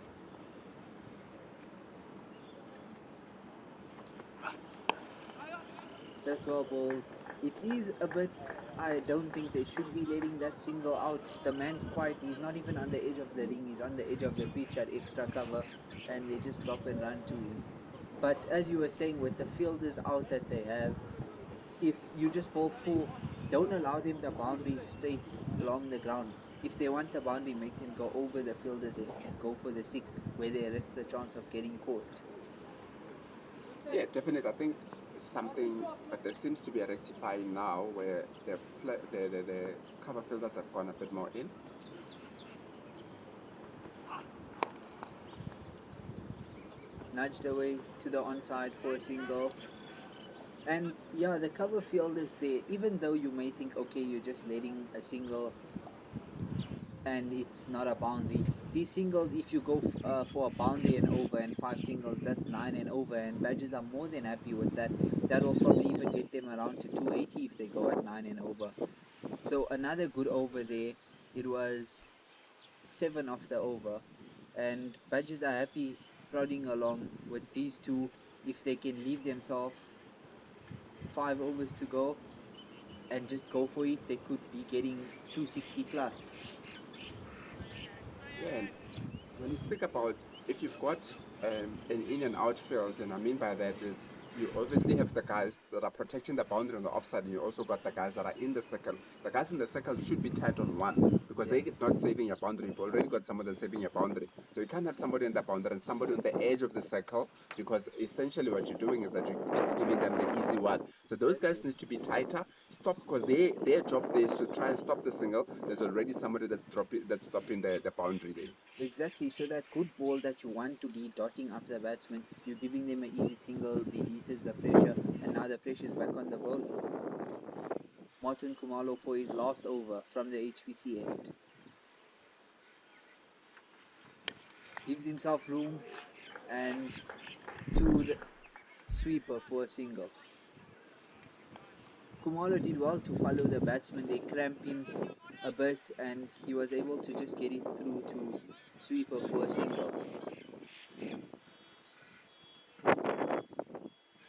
That's well bowled. It is a bit. I don't think they should be letting that single out. The man's quiet. He's not even on the edge of the ring. He's on the edge of the pitch at extra cover, and they just drop and run to him. But as you were saying, with the fielders out that they have, if you just bowl full, don't allow them the boundary straight along the ground. If they want the boundary, make them go over the fielders and go for the 6, where they risk the chance of getting caught. yeah, definitely. I think something, but there seems to be a rectifying now where the cover fielders have gone a bit more in. Nudged away to the onside for a single. And yeah, the cover field is there, even though you may think, okay, you're just letting a single and it's not a boundary. These singles, if you go for a boundary and over and 5 singles, that's 9 and over, and Badgers are more than happy with that. That will probably even get them around to 280 if they go at 9 and over. So another good over there. It was 7 off the over, and Badgers are happy prodding along with these two. If they can leave themselves 5 overs to go and just go for it, they could be getting 260 plus. Yeah, and when you speak about if you've got an in and out field, and I mean by that is you obviously have the guys that are protecting the boundary on the offside, and you also got the guys that are in the circle. The guys in the circle should be tight on one because Yeah. they're not saving your boundary. You've already got somebody that's saving your boundary. So you can't have somebody on the boundary and somebody on the edge of the circle because essentially what you're doing is that you're just giving them the easy one. So those Exactly. guys need to be tighter, stop because their job there is to try and stop the single. There's already somebody that's stopping the boundary there. Exactly. So that good ball that you want to be dotting up the batsman, you're giving them an easy single, releases the pressure, and now the pressure is back on the bowler. Martin Kumalo for his last over from the HPC end. Gives himself room and to the sweeper for a single. Kumalo did well to follow the batsman. They cramp him a bit and he was able to just get it through to sweeper for a single.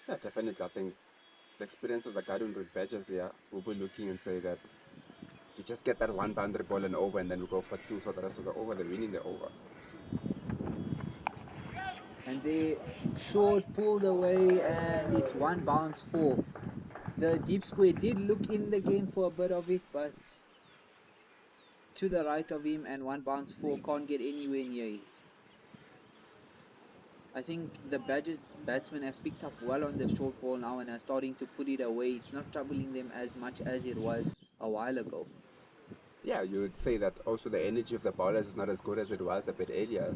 Yeah, definitely. I think the experience of the guy doing with badges there will be looking and say that if you just get that one boundary ball and over, and then we go for six for the rest of the over, they're winning the over. And they short pulled away and it's one bounce 4. The deep square did look in the game for a bit of it, but to the right of him and one bounce 4 can't get anywhere near it. I think the Badgers batsmen have picked up well on the short ball now and are starting to put it away. It's not troubling them as much as it was a while ago. Yeah, you would say that also the energy of the bowlers is not as good as it was a bit earlier.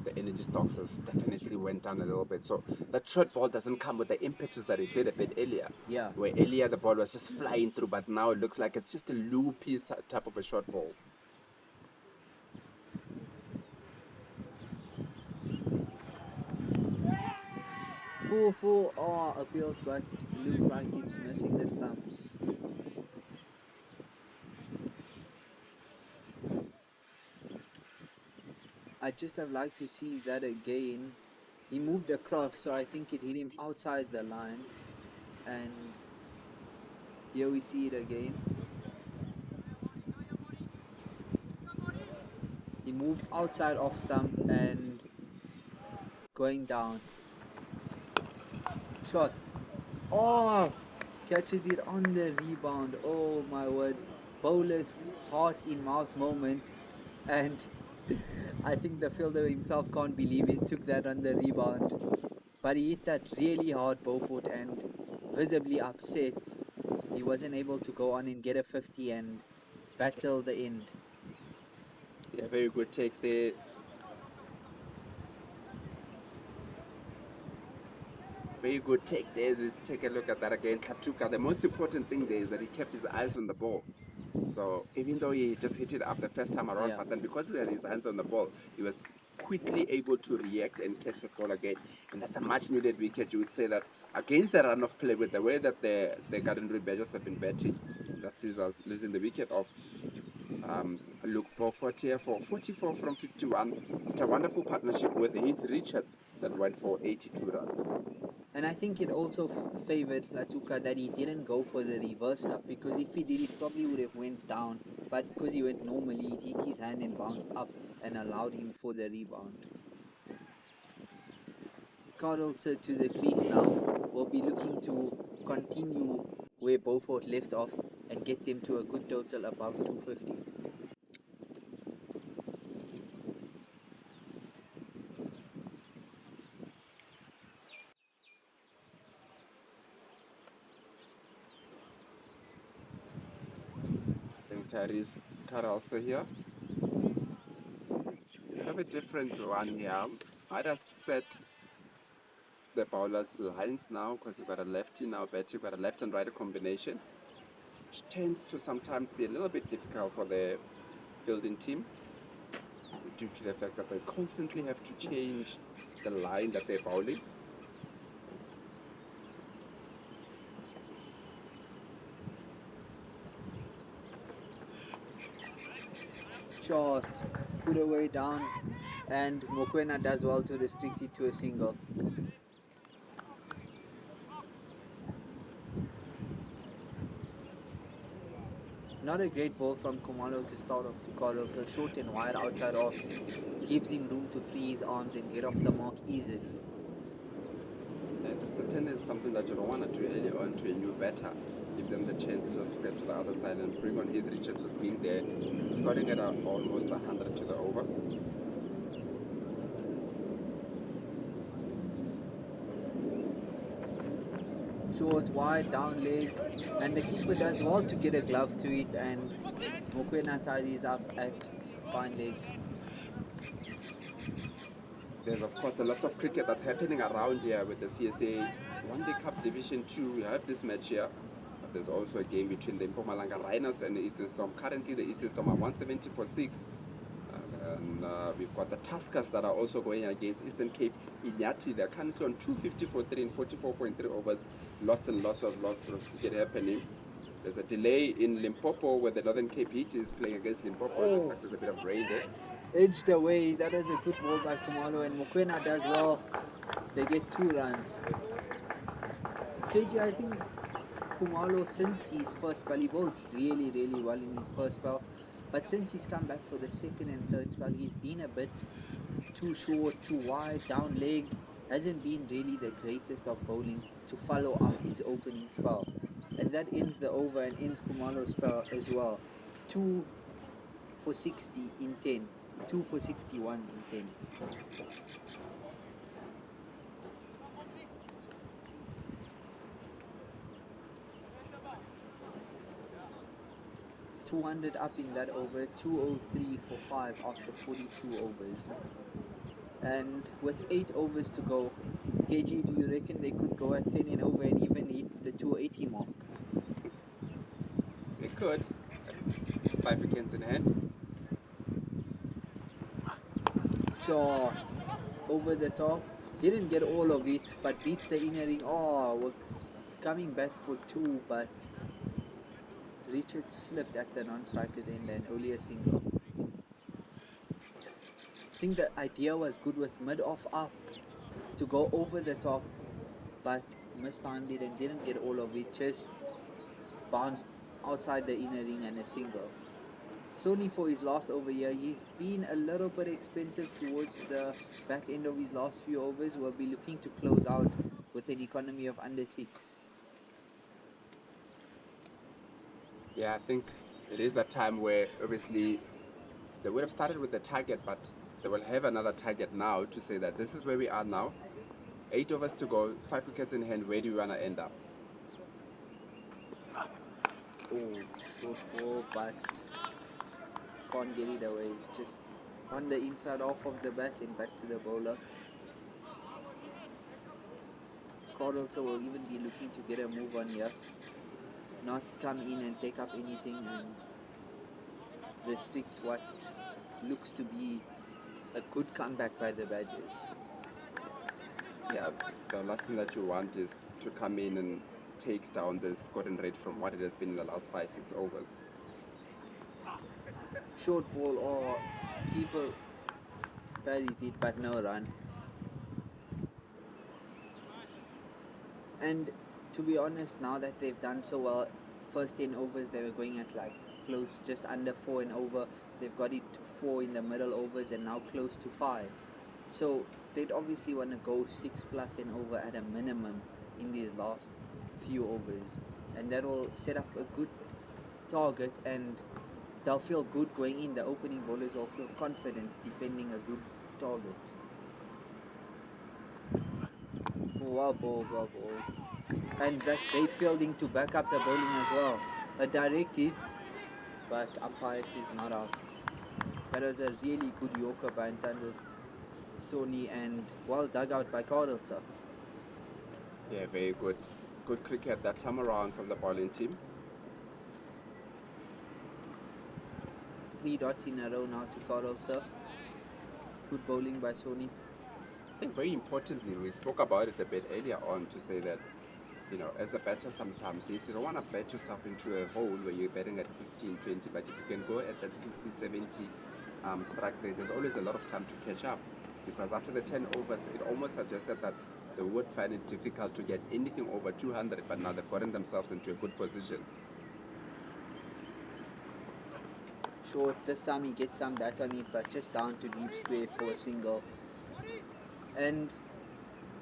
The energy stocks have definitely went down a little bit. So that short ball doesn't come with the impetus that it did a bit earlier. Yeah. Where earlier the ball was just flying through, but now it looks like it's just a loopy type of a short ball. Full appeals, but looks like it's missing the stumps. I just have liked to see that again. He moved across, so I think it hit him outside the line. And here we see it again. He moved outside off stump and going down. Shot. Oh, catches it on the rebound. Oh my word. Bowler's heart in mouth moment. And I think the fielder himself can't believe he took that on the rebound. But he hit that really hard bow foot and visibly upset he wasn't able to go on and get a 50 and battle the end. Yeah, very good take there. Very good take there. As we take a look at that again, Tuks, the most important thing there is that he kept his eyes on the ball. So even though he just hit it up the first time around, Yeah. but then because he had his hands on the ball, he was quickly able to react and catch the ball again. And that's a much needed wicket. You would say that against the run of play, with the way that the Garden Badgers have been batting, that sees us losing the wicket of Luke Beaufort here for 44 from 51 after a wonderful partnership with Heath Richards that went for 82 runs. And I think it also favored Latuka that he didn't go for the reverse cup, because if he did, he probably would have went down. But because he went normally, he hit his hand and bounced up and allowed him for the rebound. Carlson to the crease now will be looking to continue where Beaufort left off and get them to a good total above 250. I think Tyrese also here. Have a different one here. I'd have set the bowler's lines now because you've got a lefty now, but you've got a left and right combination, which tends to sometimes be a little bit difficult for the fielding team due to the fact that they constantly have to change the line that they're bowling. Short, put away down, and Mokoena does well to restrict it to a single. Not a great ball from Kumalo to start off to Carl, so short and wide outside off gives him room to free his arms and get off the mark easily. And it's a tendency, something that you don't want to do early on to a new batter. Give them the chance just to get to the other side and bring on Heath Richards, who's been there, scoring at almost 100 to the over. Short, wide, down leg, and the keeper does well to get a glove to it, and Mokoena tidies up at fine leg. There's of course a lot of cricket that's happening around here with the CSA One Day Cup Division 2. We have this match here, but there's also a game between the Mpumalanga Rhinos and the Eastern Storm. Currently the Eastern Storm are 170 for 6. And we've got the Tuskers that are also going against Eastern Cape Inyati. They're currently on 250 for 3 and 44.3 overs. Lots and lots of cricket happening. There's a delay in Limpopo where the Northern Cape Heat is playing against Limpopo. It looks like there's a bit of rain there. Edged away, that is a good ball by Kumalo, and Mokoena does well. They get 2 runs. KG, I think Kumalo, since his first spell, he bowled really, really well in his first spell. But since he's come back for the second and third spell, he's been a bit too short, too wide, down leg. Hasn't been really the greatest of bowling to follow up his opening spell. And that ends the over and ends Kumalo's spell as well. 2 for 60 in 10. 2 for 61 in 10. 200 up in that over, 203 for 5 after 42 overs. And with 8 overs to go, KG, do you reckon they could go at 10 and over and even hit the 280 mark? They could. 5 wickets in hand. Short, over the top, didn't get all of it, but beats the inner ring. Oh, we're coming back for 2, but Richard slipped at the non-striker's end and only a single. I think the idea was good with mid-off up to go over the top, but mistimed it and didn't get all of it, just bounced outside the inner ring and a single. So only for his last over here, he's been a little bit expensive towards the back end of his last few overs. We'll be looking to close out with an economy of under 6. Yeah, I think it is that time where obviously they would have started with a target, but they will have another target now to say that this is where we are now. 8 overs to go, 5 wickets in hand. Where do you want to end up? Oh, short ball, but can't get it away. Just on the inside off of the bat and back to the bowler. Carlton will even be looking to get a move on here. Not come in and take up anything and restrict what looks to be a good comeback by the Badgers. Yeah, the last thing that you want is to come in and take down this scoring rate from what it has been in the last 5, 6 overs. Short ball or keeper parries it, but no run. And to be honest, now that they've done so well, first 10 overs they were going at like close, just under 4 and over. They've got it to 4 in the middle overs and now close to 5. So they'd obviously want to go 6 plus and over at a minimum in these last few overs, and that will set up a good target, and they'll feel good going in. The opening bowlers will feel confident defending a good target. Well bowled, well bowled. And that's great fielding to back up the bowling as well. A direct hit, but umpire says not out. That was a really good Yorker by Ntando Sony and well dug out by Carlson. Yeah, very good. Good cricket that time around from the bowling team. 3 dots in a row now to Carlson. Good bowling by Sony. I think very importantly, we spoke about it a bit earlier on to say that, as a batter sometimes, yes, you don't want to bet yourself into a hole where you're betting at 15, 20, but if you can go at that 60, 70 strike rate, there's always a lot of time to catch up. Because after the 10 overs, it almost suggested that they would find it difficult to get anything over 200, but now they've gotten themselves into a good position. Short, this time he gets some bat on it, but just down to deep square for a single. And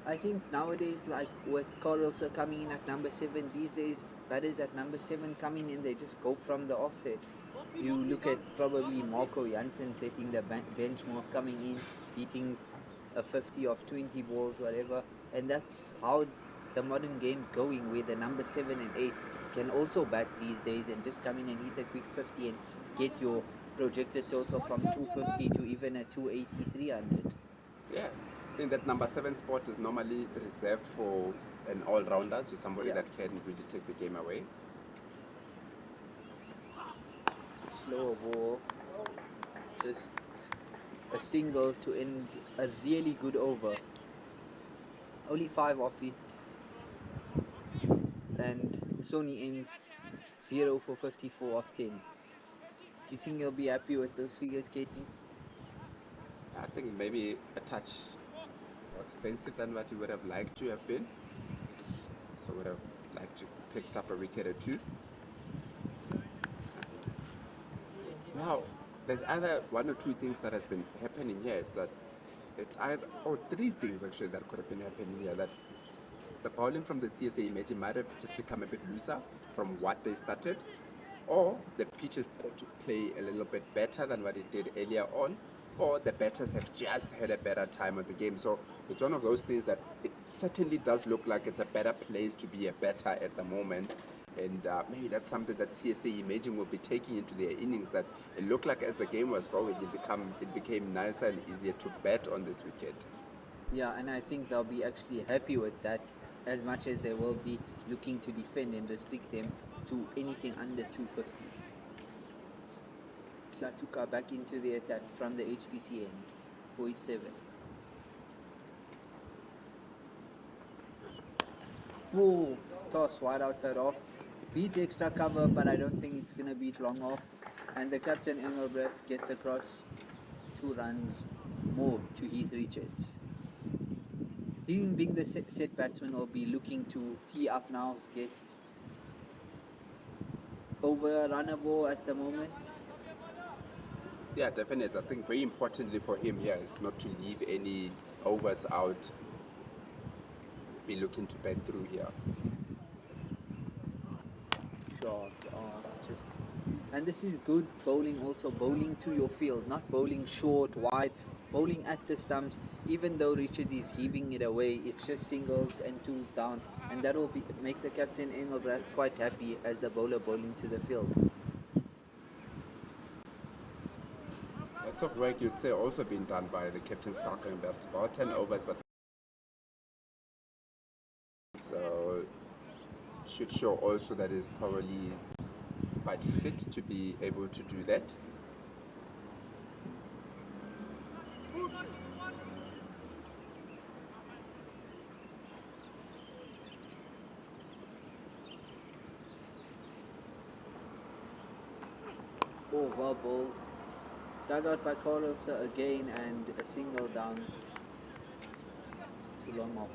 I think nowadays, like with Carlson coming in at number 7, these days batters at number 7 come in and they just go from the offset. You look at probably Marco Janssen setting the benchmark, coming in, hitting a 50 of 20 balls, whatever, and that's how the modern game's going, where the number 7 and 8 can also bat these days and just come in and hit a quick 50 and get your projected total from 250 to even a 280, 300. Yeah, I think that number 7 spot is normally reserved for an all-rounder, so somebody that can really take the game away. Slower ball, just a single to end a really good over. Only 5 off it, and Sony ends 0 for 54 off 10. Do you think he'll be happy with those figures, Katie? I think maybe a touch more expensive than what you would have liked to have been. So would have liked to picked up a wicket or two. Now, there's either one or two things that has been happening here. It's either or three things actually that could have been happening here. That the bowling from the CSA imagine might have just become a bit looser from what they started, or the pitch has started to play a little bit better than what it did earlier on, or the batters have just had a better time of the game. So it's one of those things that it certainly does look like it's a better place to be a batter at the moment. And maybe that's something that CSA Imaging will be taking into their innings, that it looked like as the game was going, it became nicer and easier to bat on this wicket. Yeah, and I think they'll be actually happy with that, as much as they will be looking to defend and restrict them to anything under 250. Klatuka back into the attack from the HPC end, 47. Whoa, toss wide outside off. Beats extra cover, but I don't think it's going to beat long off. And the captain Engelbrecht gets across 2 runs more to Heath Richards. Him being the set batsman will be looking to tee up now, get over a runner ball at the moment. Yeah, definitely. I think very importantly for him here is not to leave any overs out. Be looking to bat through here. Shot, just And this is good bowling also, bowling to your field, not bowling short, wide, bowling at the stumps. Even though Richards is heaving it away, it's just singles and twos down, and that will make the captain Engelbrecht quite happy as the bowler bowling to the field. Lots of work, you'd say, also been done by the captain Starker. That's about 10 overs, but so should show also that he's probably quite fit to be able to do that. Oh, well bowled. Dug out by Carlson again, and a single down to long off.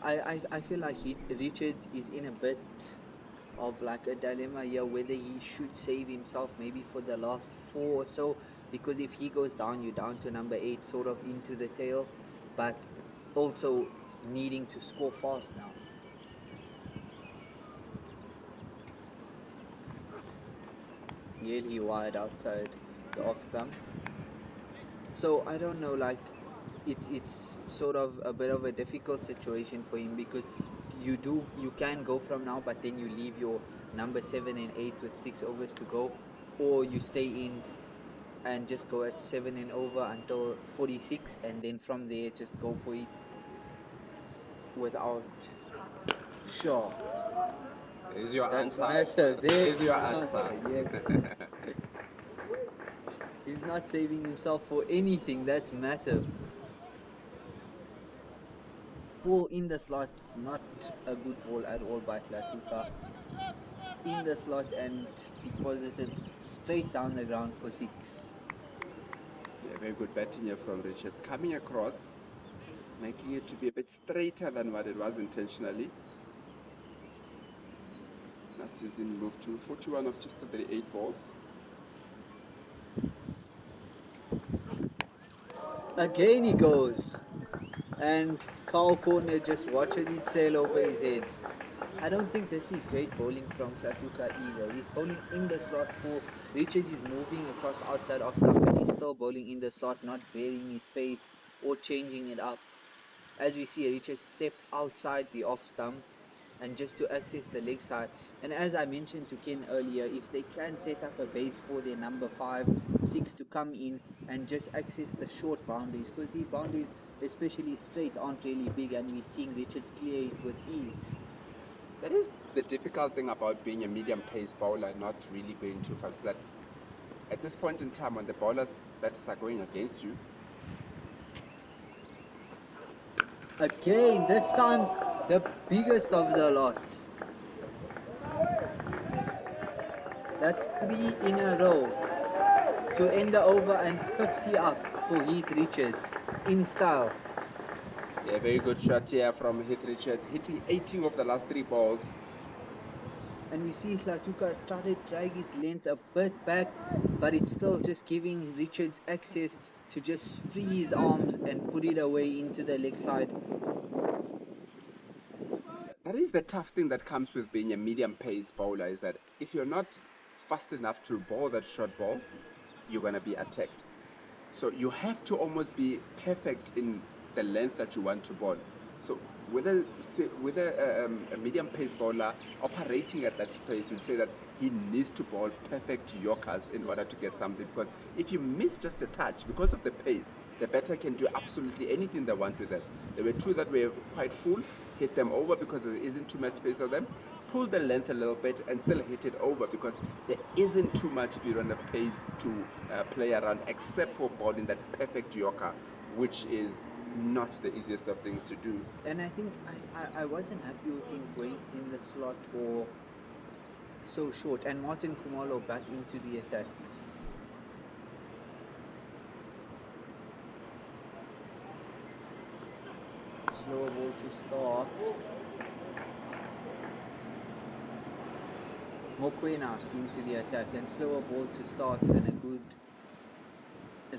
I feel like Richards is in a bit of like a dilemma here, whether he should save himself maybe for the last 4 or so, because if he goes down, you're down to number 8, sort of into the tail, but also needing to score fast now. Nearly wide outside the off stump. So I don't know, like it's sort of a bit of a difficult situation for him, because you can go from now, but then you leave your number 7 and 8 with 6 overs to go, or you stay in and just go at 7 and over until 46, and then from there just go for it without shot. Is your That's answer? massive. There Is your is answer? yes. He's not saving himself for anything. That's massive. Ball in the slot, not a good ball at all by Hlatuka. In the slot and deposited straight down the ground for 6. Yeah, very good batting here from Richards. Coming across, making it to be a bit straighter than what it was intentionally. That's his in move to 41 of just the 38 balls. Again he goes. And Carl Corner just watches it sail over his head. I don't think this is great bowling from Hlatuka either. He's bowling in the slot for Richards is moving across outside off stump, and he's still bowling in the slot, not varying his pace or changing it up. As we see, Richards step outside the off stump and just to access the leg side. And as I mentioned to Ken earlier, if they can set up a base for their number 5, 6 to come in and just access the short boundaries, because these boundaries, especially straight, aren't really big, and we're seeing Richards clear it with ease. That is the difficult thing about being a medium pace bowler, not really going too fast. That at this point in time, when the batters are going against you, Again, this time the biggest of the lot. That's 3 in a row to end the over and 50 up for Heath Richards in style. yeah, very good shot here from Heath Richards, hitting 18 of the last 3 balls. And we see Hlatuka try to drag his length a bit back, but it's still just giving Richards access to just free his arms and put it away into the leg side. That is the tough thing that comes with being a medium pace bowler, is that if you're not fast enough to bowl that short ball, you're going to be attacked. So you have to almost be perfect in the length that you want to bowl. So with a medium pace bowler operating at that pace, you'd say that he needs to bowl perfect yorkers in order to get something. Because if you miss just a touch, because of the pace, the batter can do absolutely anything they want with that. There were 2 that were quite full, hit them over because there isn't too much space on them. Pull the length a little bit and still hit it over, because there isn't too much if you run the pace to play around, except for bowling that perfect yorker, which is not the easiest of things to do. And I think I wasn't happy with him going in the slot or so short. And Martin Kumalo back into the attack. Slower ball to start. Mokoena into the attack, and slower ball to start, and a good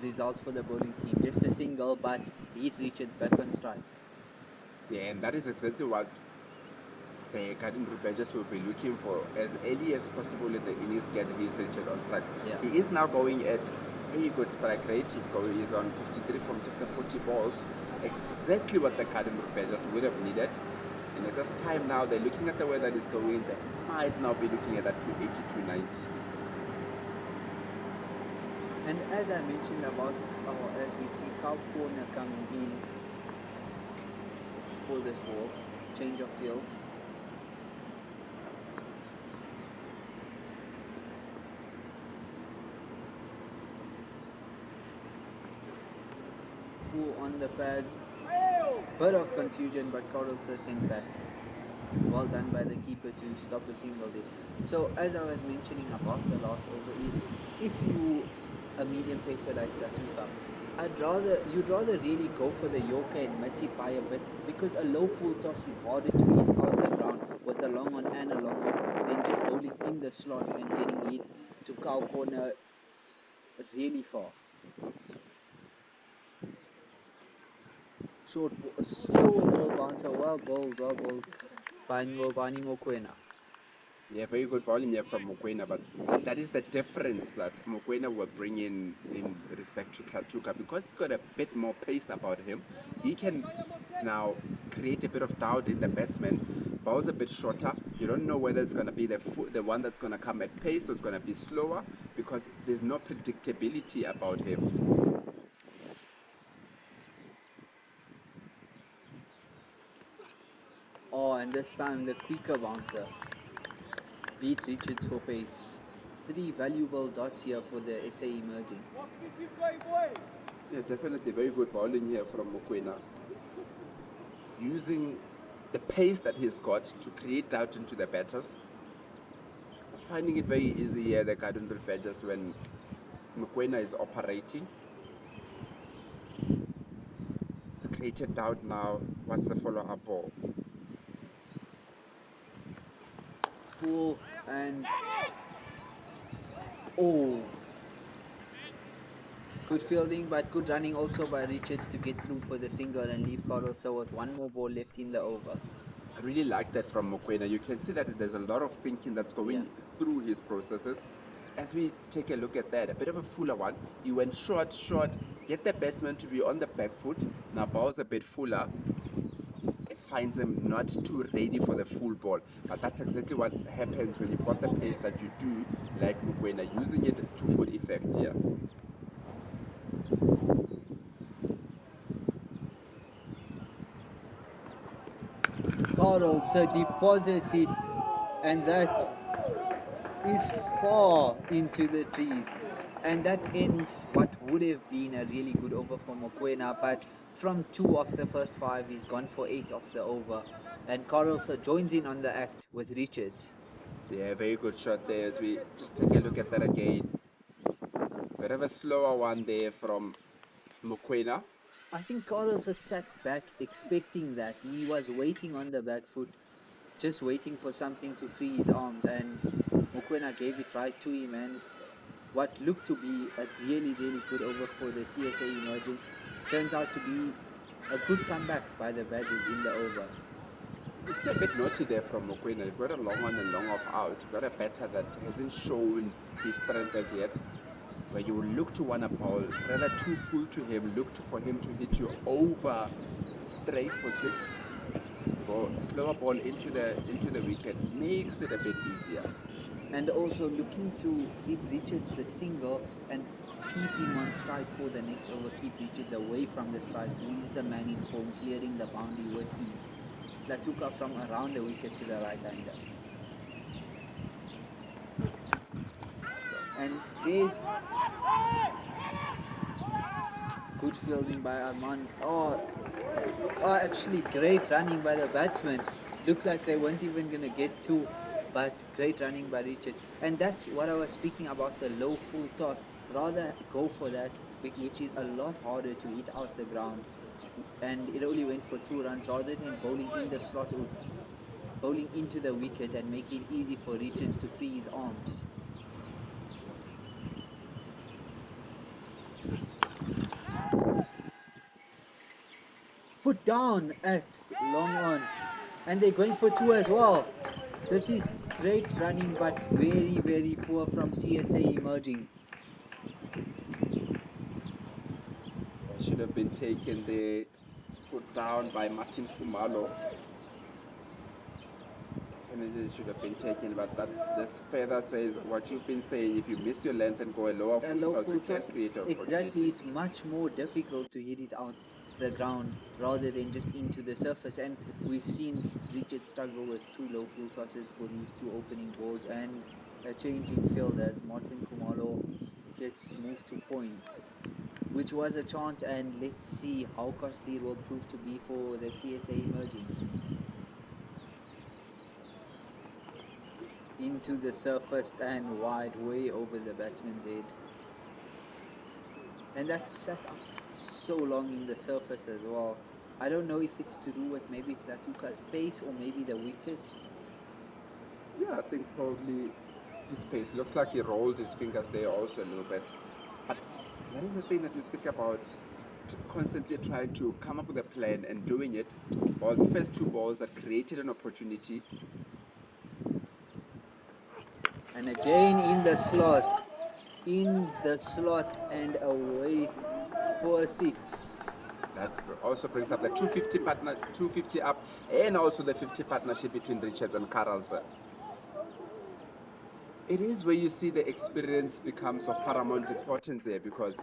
result for the bowling team. Just a single, but Heath Richards back on strike. Yeah, and that is exactly what the Garden Badgers will be looking for as early as possible in the innings get his Richard on strike. Yeah. He is now going at very good strike rate. He's on 53 from just the 40 balls. Exactly what the Garden Badgers would have needed. And at this time now, they're looking at the way that is going. They might now be looking at that 280, 290. And as I mentioned about, as we see Cow Corner coming in for this ball, change of field. Full on the pads. Bit of confusion, but Carlton sent back. Well done by the keeper to stop a single there. So as I was mentioning about the last over is, if you a medium pacer like Tuks, you'd rather really go for the Yorker and miss it by a bit, because a low full toss is harder to hit out the ground with a long on and a long on than just bowling in the slot and getting hit to Cow Corner really far. A slower ball bouncer, well bowled by Ngobani Mokoena. Yeah, very good bowling here from Mokoena, but that is the difference that Mokoena will bring in respect to Tuks, because he's got a bit more pace about him. He can now create a bit of doubt in the batsman. Bowls a bit shorter. You don't know whether it's going to be the one that's going to come at pace or it's going to be slower, because there's no predictability about him. Oh, and this time the quicker bouncer beat Richards for pace. 3 valuable dots here for the SA emerging. Yeah, definitely very good bowling here from Mokoena. Using the pace that he's got to create doubt into the batters. Finding it very easy here, the Garden Badgers, when Mokoena is operating. It's created doubt now. What's the follow-up ball? Full and oh, good fielding but good running also by Richards to get through for the single and leave Carlson with one more ball left in the over. I really like that from Mokoena. You can see that there's a lot of thinking that's going through his processes. As we take a look at that, a bit of a fuller one. He went short, get the batsman to be on the back foot. Now bowls a bit fuller. It finds him not too ready for the full ball. But that's exactly what happens when you've got the pace that you do, like Mokoena, using it to good effect here. Carlson deposits it, and that is far into the trees. And that ends what would have been a really good over for Mokoena, but from 2 of the first 5, he's gone for 8 of the over. And Carlson joins in on the act with Richards. Yeah, very good shot there. As we just take a look at that again. Bit of a slower one there from Mokoena. I think Carlson sat back expecting that. He was waiting on the back foot, just waiting for something to free his arms, and Mokoena gave it right to him, and what looked to be a really, really good over for the CSA emerging turns out to be a good comeback by the Badgers in the over. It's a bit naughty there from Mokoena. You've got a long on and long off out. You've got a batter that hasn't shown his strength as yet, where you will look to want a ball rather too full to him, for him to hit you over straight for 6. Ball, slower ball into the wicket makes it a bit easier. And also looking to give Richards the single and keep him on strike for the next over, keep Richards away from the strike, who is the man in form, clearing the boundary with ease. Tuks from around the wicket to the right-hander. And there's good fielding by Arman. Actually great running by the batsman. Looks like they weren't even going to get 2, but great running by Richard. And that's what I was speaking about, the low full toss. Rather go for that, which is a lot harder to hit out the ground. And it only went for 2 runs rather than bowling in the slot or bowling into the wicket and making it easy for Richards to free his arms. Put down at long on. And they're going for two as well. This is great running, but very, very poor from CSA emerging. Should have been taken there, put down by Martin Kumalo. Definitely should have been taken, but that this further says what you've been saying. If you miss your length and go a lower A full low toss, you full can toss. create an Exactly, opportunity. it's much more difficult to hit it out the ground rather than just into the surface. And we've seen Richard struggle with two low full tosses for these two opening balls and a change in field as Martin Kumalo gets moved to point, which was a chance. And let's see how costly it will prove to be for the CSA emerging. Into the surface and wide, way over the batsman's head. And that's set up so long in the surface as well. I don't know if it's to do with maybe Tlatuka's pace or maybe the wicket. Yeah, I think probably his pace looks like he rolled his fingers there also a little bit. But that is the thing that we speak about, constantly trying to come up with a plan and doing it. Well, the first two balls that created an opportunity. And again in the slot and away for a six. That also brings up the 250 up, and also the 50 partnership between Richards and Carlson. It is where you see the experience becomes of paramount importance here, because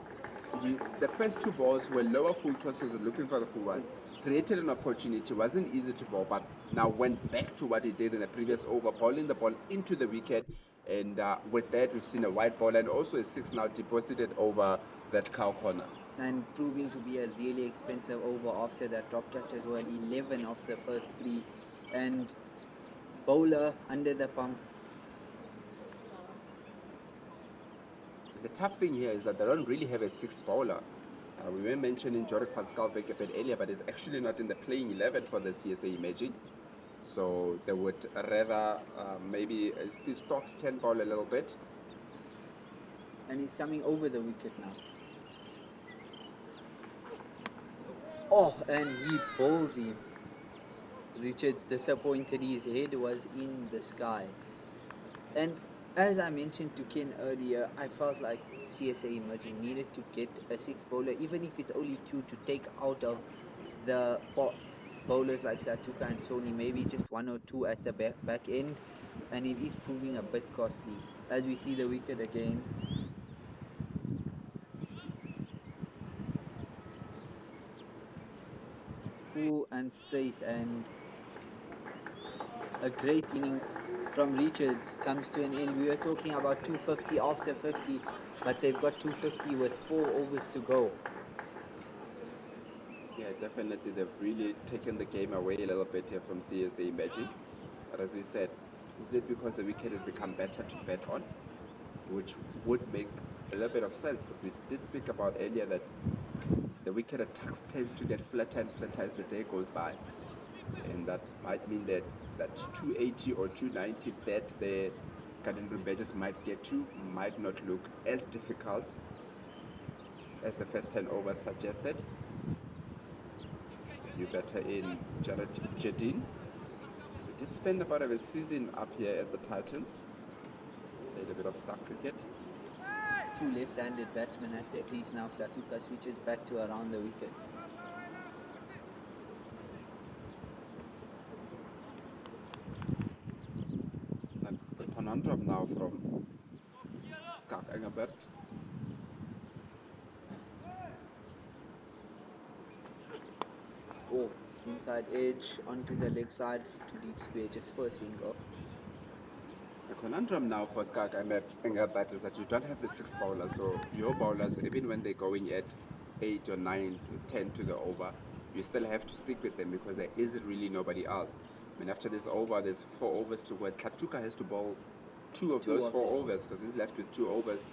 the first two balls were lower full tosses looking for the full one, created an opportunity, wasn't easy to bowl, but now went back to what he did in the previous over, bowling the ball into the wicket. And with that, we've seen a white ball and also a six now deposited over that cow corner. And proving to be a really expensive over after that drop touch as well. 11 of the first three. And bowler under the pump. The tough thing here is that they don't really have a sixth bowler. We were mentioning Jorik van Skalbeek a bit earlier, but he's actually not in the playing 11 for the CSA Imaging. So they would rather maybe Steve Stocks can bowl a little bit. And he's coming over the wicket now. Oh, and he bowls him. Richards disappointed, his head was in the sky. And as I mentioned to Ken earlier, I felt like CSA Emerging needed to get a sixth bowler, even if it's only two, to take out of the bowlers like Latuka and Sony, maybe just one or two at the back end. And it is proving a bit costly. As we see the wicket again, full and straight, and a great innings from Richards comes to an end. We were talking about 250 after 50, but they've got 250 with 4 overs to go. Yeah, definitely they've really taken the game away a little bit here from CSA Imaging. But as we said, is it because the wicket has become better to bet on? Which would make a little bit of sense, because we did speak about earlier that the wicket at Tuks tends to get flatter and flatter as the day goes by. And that might mean that that 280 or 290 bet the Garden Badgers might get to might not look as difficult as the first 10 overs suggested. You better in Jared Jedin. We did spend about a season up here at the Titans. Played a bit of duck cricket. Two left-handed batsmen at the crease now. Flatuka switches back to around the wicket. And the conundrum now from Skak Engelbert. Oh, inside edge onto the leg side to deep square just for a single. The conundrum now for Skak Engelbert is that you don't have the sixth bowler, so your bowlers, even when they're going at 8 or 9 to 10 to the over, you still have to stick with them because there isn't really nobody else. I mean, after this over, there's 4 overs to go. Katuka has to bowl two of those 4 them. overs because he's left with 2 overs.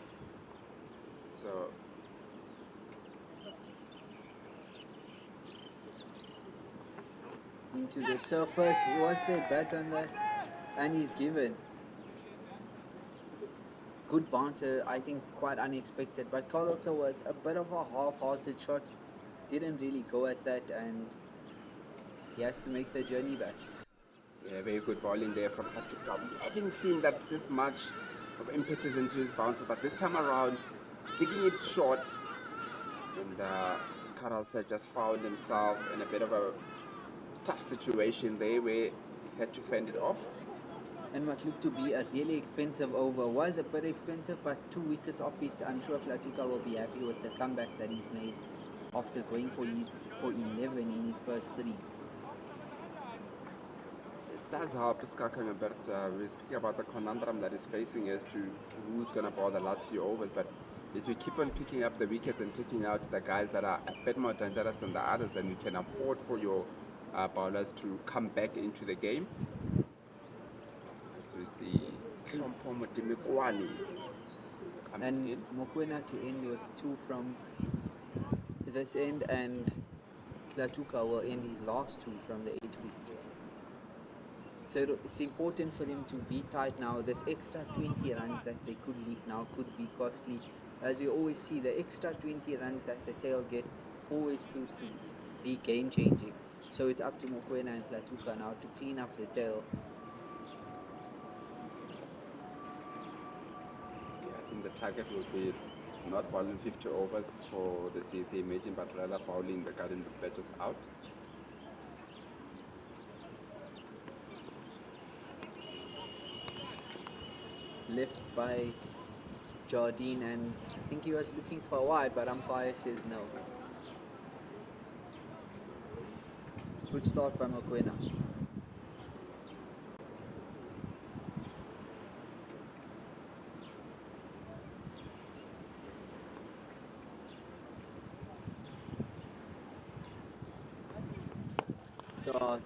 So Into the surface. Was there bat on that? And he's given. Good bouncer, I think quite unexpected. But Carlson was a bit of a half-hearted shot. Didn't really go at that, and he has to make the journey back. Yeah, very good bowling there from Tuks. We haven't seen that this much of impetus into his bounces, but this time around, digging it short, and Karalsa just found himself in a bit of a tough situation there where he had to fend it off. And what looked to be a really expensive over was a bit expensive, but 2 wickets off it. I'm sure Klatuka will be happy with the comeback that he's made after going for 11 in his first 3. It does help Skakang a bit. We're speaking about the conundrum that he's facing as to who's going to bowl the last few overs, but if you keep on picking up the wickets and taking out the guys that are a bit more dangerous than the others, then you can afford for your bowlers to come back into the game. As we see Shompomo Dimikwani coming And in. Mokoena to end with 2 from this end, and Klatuka will end his last 2 from the edge piece. So it's important for them to be tight now. This extra 20 runs that they could leak now could be costly. As you always see, the extra 20 runs that the tail gets always proves to be game changing. So it's up to Mokoena and Klatuka now to clean up the tail. Yeah, I think the target will be not bowling 50 overs for the CSA Imagine, but rather bowling the Garden Badgers out. Left by Jardine, and I think he was looking for a wide, but umpire says no. Good start by Mokoena.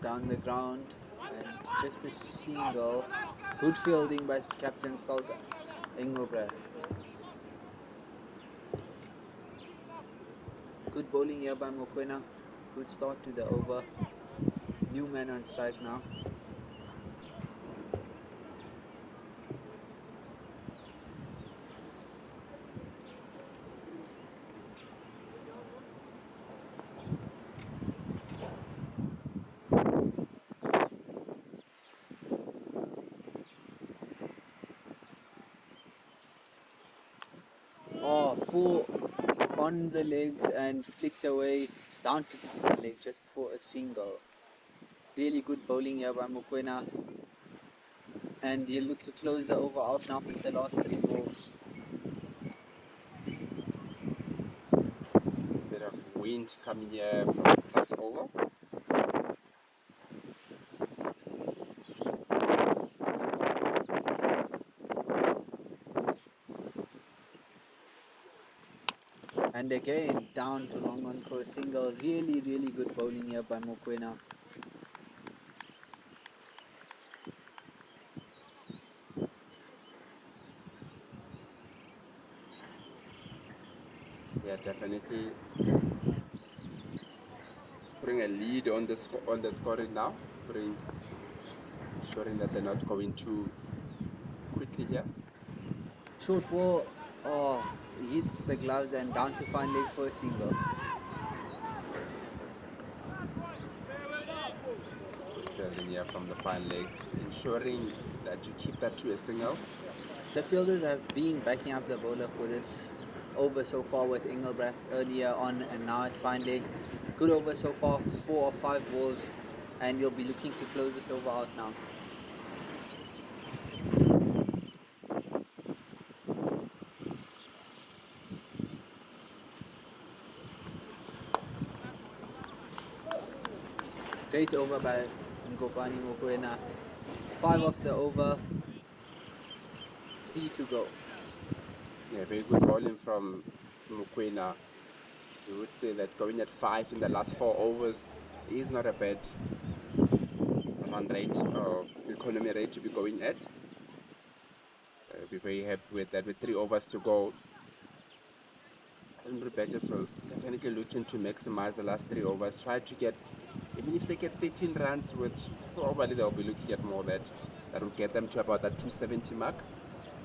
Down the ground, and just a single. Good fielding by Captain Schalk Engelbrecht. Good bowling here by Mokoena. Good start to the over. New man on strike now. Full on the legs and flicked away down to the leg just for a single. Really good bowling here by Mokoena. And he'll look to close the over out now with the last 3 balls. Bit of wind coming here from the Tuks over. And again, down to long on for a single. Really, really good bowling here by Mokoena. Yeah, definitely putting a lead on the scoring now, ensuring that they're not going too quickly here. Short ball, hits the gloves and down to fine leg for a single. Good fielding here from the fine leg, ensuring that you keep that to a single. The fielders have been backing up the bowler for this over so far with Engelbrecht earlier on and now at fine leg. Good over so far, 4 or 5 balls, and you'll be looking to close this over out now. Great over by Ngopani Mokoena. 5 off the over, 3 to go. Yeah, very good bowling from Mokoena. You would say that going at 5 in the last 4 overs is not a bad run rate or economy rate to be going at. So I'll be very happy with that. With 3 overs to go, Edinburgh Badgers will definitely looking to maximize the last 3 overs. Try to get, even if they get 13 runs, which probably they'll be looking at more that will get them to about that 270 mark.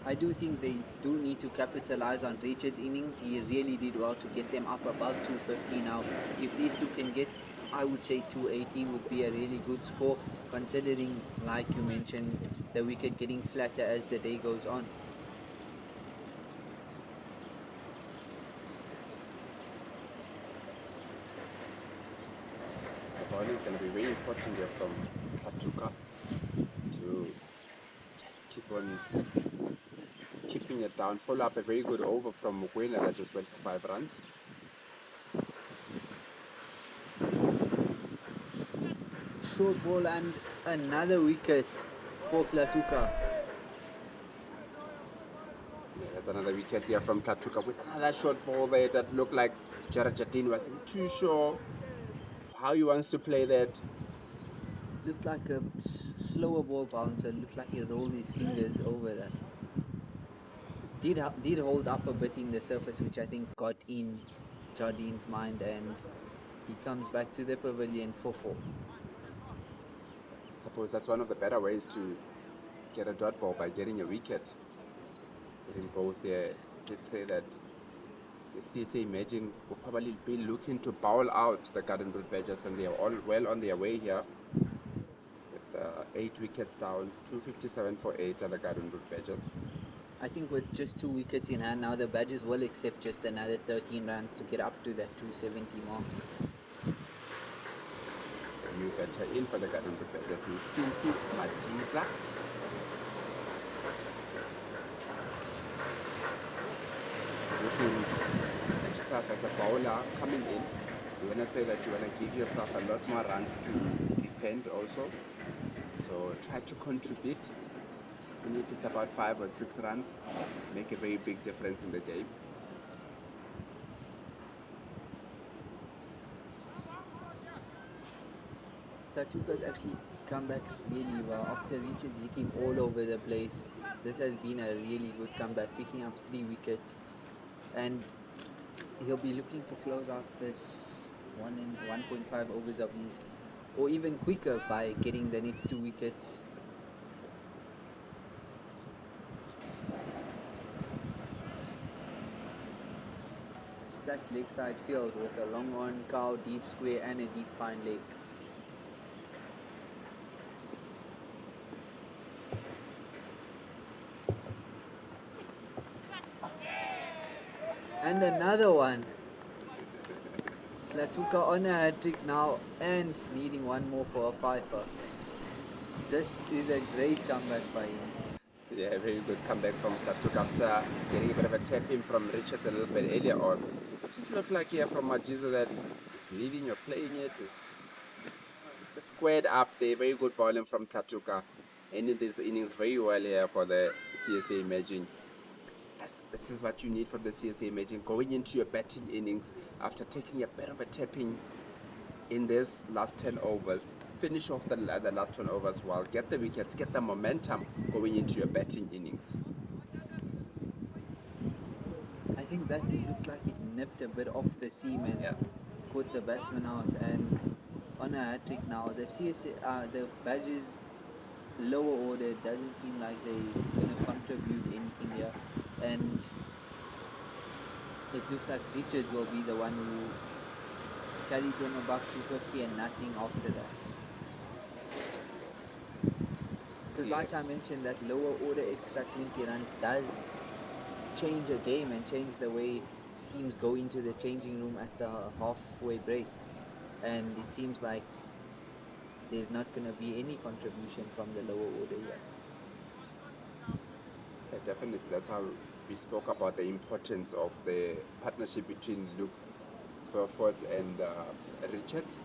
I do think they do need to capitalize on Richard's innings. He really did well to get them up above 250 now. If these two can get I would say 280 would be a really good score, considering, like you mentioned, the wicket getting flatter as the day goes on. The bowling is going to be very important here from Katuka to just keep on keeping it down. Follow up a very good over from Mukwena that just went for 5 runs. Short ball and another wicket for Klatuka. Yeah, there's another wicket here from Katuka with another short ball there that looked like Jarajadin wasn't too sure how he wants to play that. Looked like a slower ball bouncer. Looked like he rolled his fingers over that. Did hold up a bit in the surface, which I think got in Jardin's mind, and he comes back to the pavilion for 4. I suppose that's one of the better ways to get a dot ball, by getting a wicket. Getting both there. Let's say that the CSA Imagine will probably be looking to bowl out the Garden Route Badgers, and they are all well on their way here. With 8 wickets down, 257 for 8 are the Garden Route Badgers. I think with just 2 wickets in hand now, the Badgers will accept just another 13 runs to get up to that 270 mark. A new batter in for the Garden Route Badgers is Sintu Majiza. Looking at yourself as a bowler coming in, you want to say that you want to give yourself a lot more runs to defend also. So try to contribute, even if it's about 5 or 6 runs, make a very big difference in the game. Tatuka's actually come back really well after Richards hit him all over the place. This has been a really good comeback, picking up 3 wickets, and he'll be looking to close out this 1 and 1.5 overs of his, or even quicker, by getting the next 2 wickets. A stacked leg side field with a long on, cow, deep square, and a deep fine leg. And another one. Klatuka on a hat-trick now and needing one more for a fifer. This is a great comeback by him. Yeah, very good comeback from Klatuk after getting a bit of a tap in from Richards a little bit earlier on. Just looked like here from Majiza that believing you're playing it is just squared up there. Very good bowling from Klatuka. Ended this innings very well here for the CSA Imagine. This is what you need from the CSA Imagine, going into your batting innings after taking a bit of a tapping in this last 10 overs. Finish off the last 10 overs well, get the wickets, get the momentum going into your batting innings. I think that looked like it nipped a bit off the seam and Yeah. caught the batsman out. And on a hat-trick now, the CSA, the Badgers lower order doesn't seem like they're going to contribute anything here. And it looks like Richards will be the one who carried them above 250 and nothing after that. Because Yeah. like I mentioned, that lower order extra 20 runs does change a game and change the way teams go into the changing room at the halfway break. And it seems like there's not going to be any contribution from the lower order here. Yeah, definitely. That's how we spoke about the importance of the partnership between Luke Burford and Richards,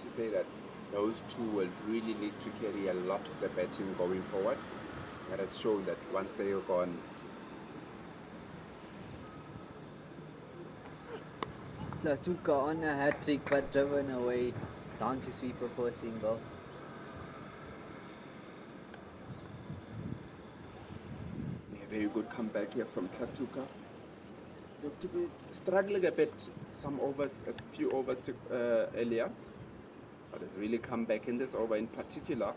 to say that those two will really need to carry a lot of the batting going forward. That has shown that once they are gone, Klatuka on a hat-trick but driven away down to sweeper for a single. a very good comeback here from Klatuka. Looked to be struggling a bit some overs, a few overs earlier, but has really come back in this over in particular.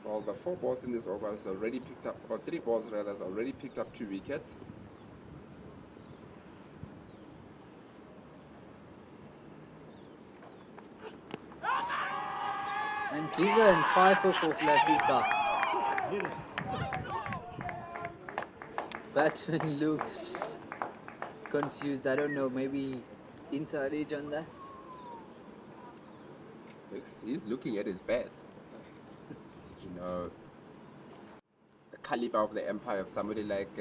Well, the 4 balls in this over has already picked up, or 3 balls rather, has already picked up 2 wickets. And given 5 for Flatuka. Hit it. Batsman looks confused. I don't know, maybe inside edge on that. He's looking at his bat. You know, the caliber of the empire of somebody like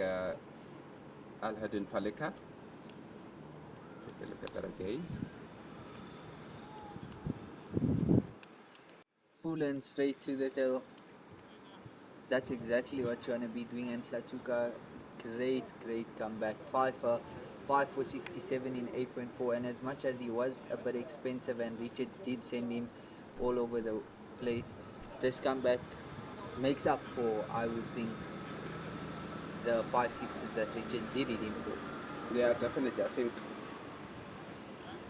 Al-Hadin Palika. Take a look at that again. Pull and straight to the tail. That's exactly what you want to be doing. And Flatuka, great comeback. 5 for 67 in 8.4. And as much as he was a bit expensive and Richards did send him all over the place, this comeback makes up for, I would think, the 5 sixes that Richards did it in for. Yeah, definitely. I think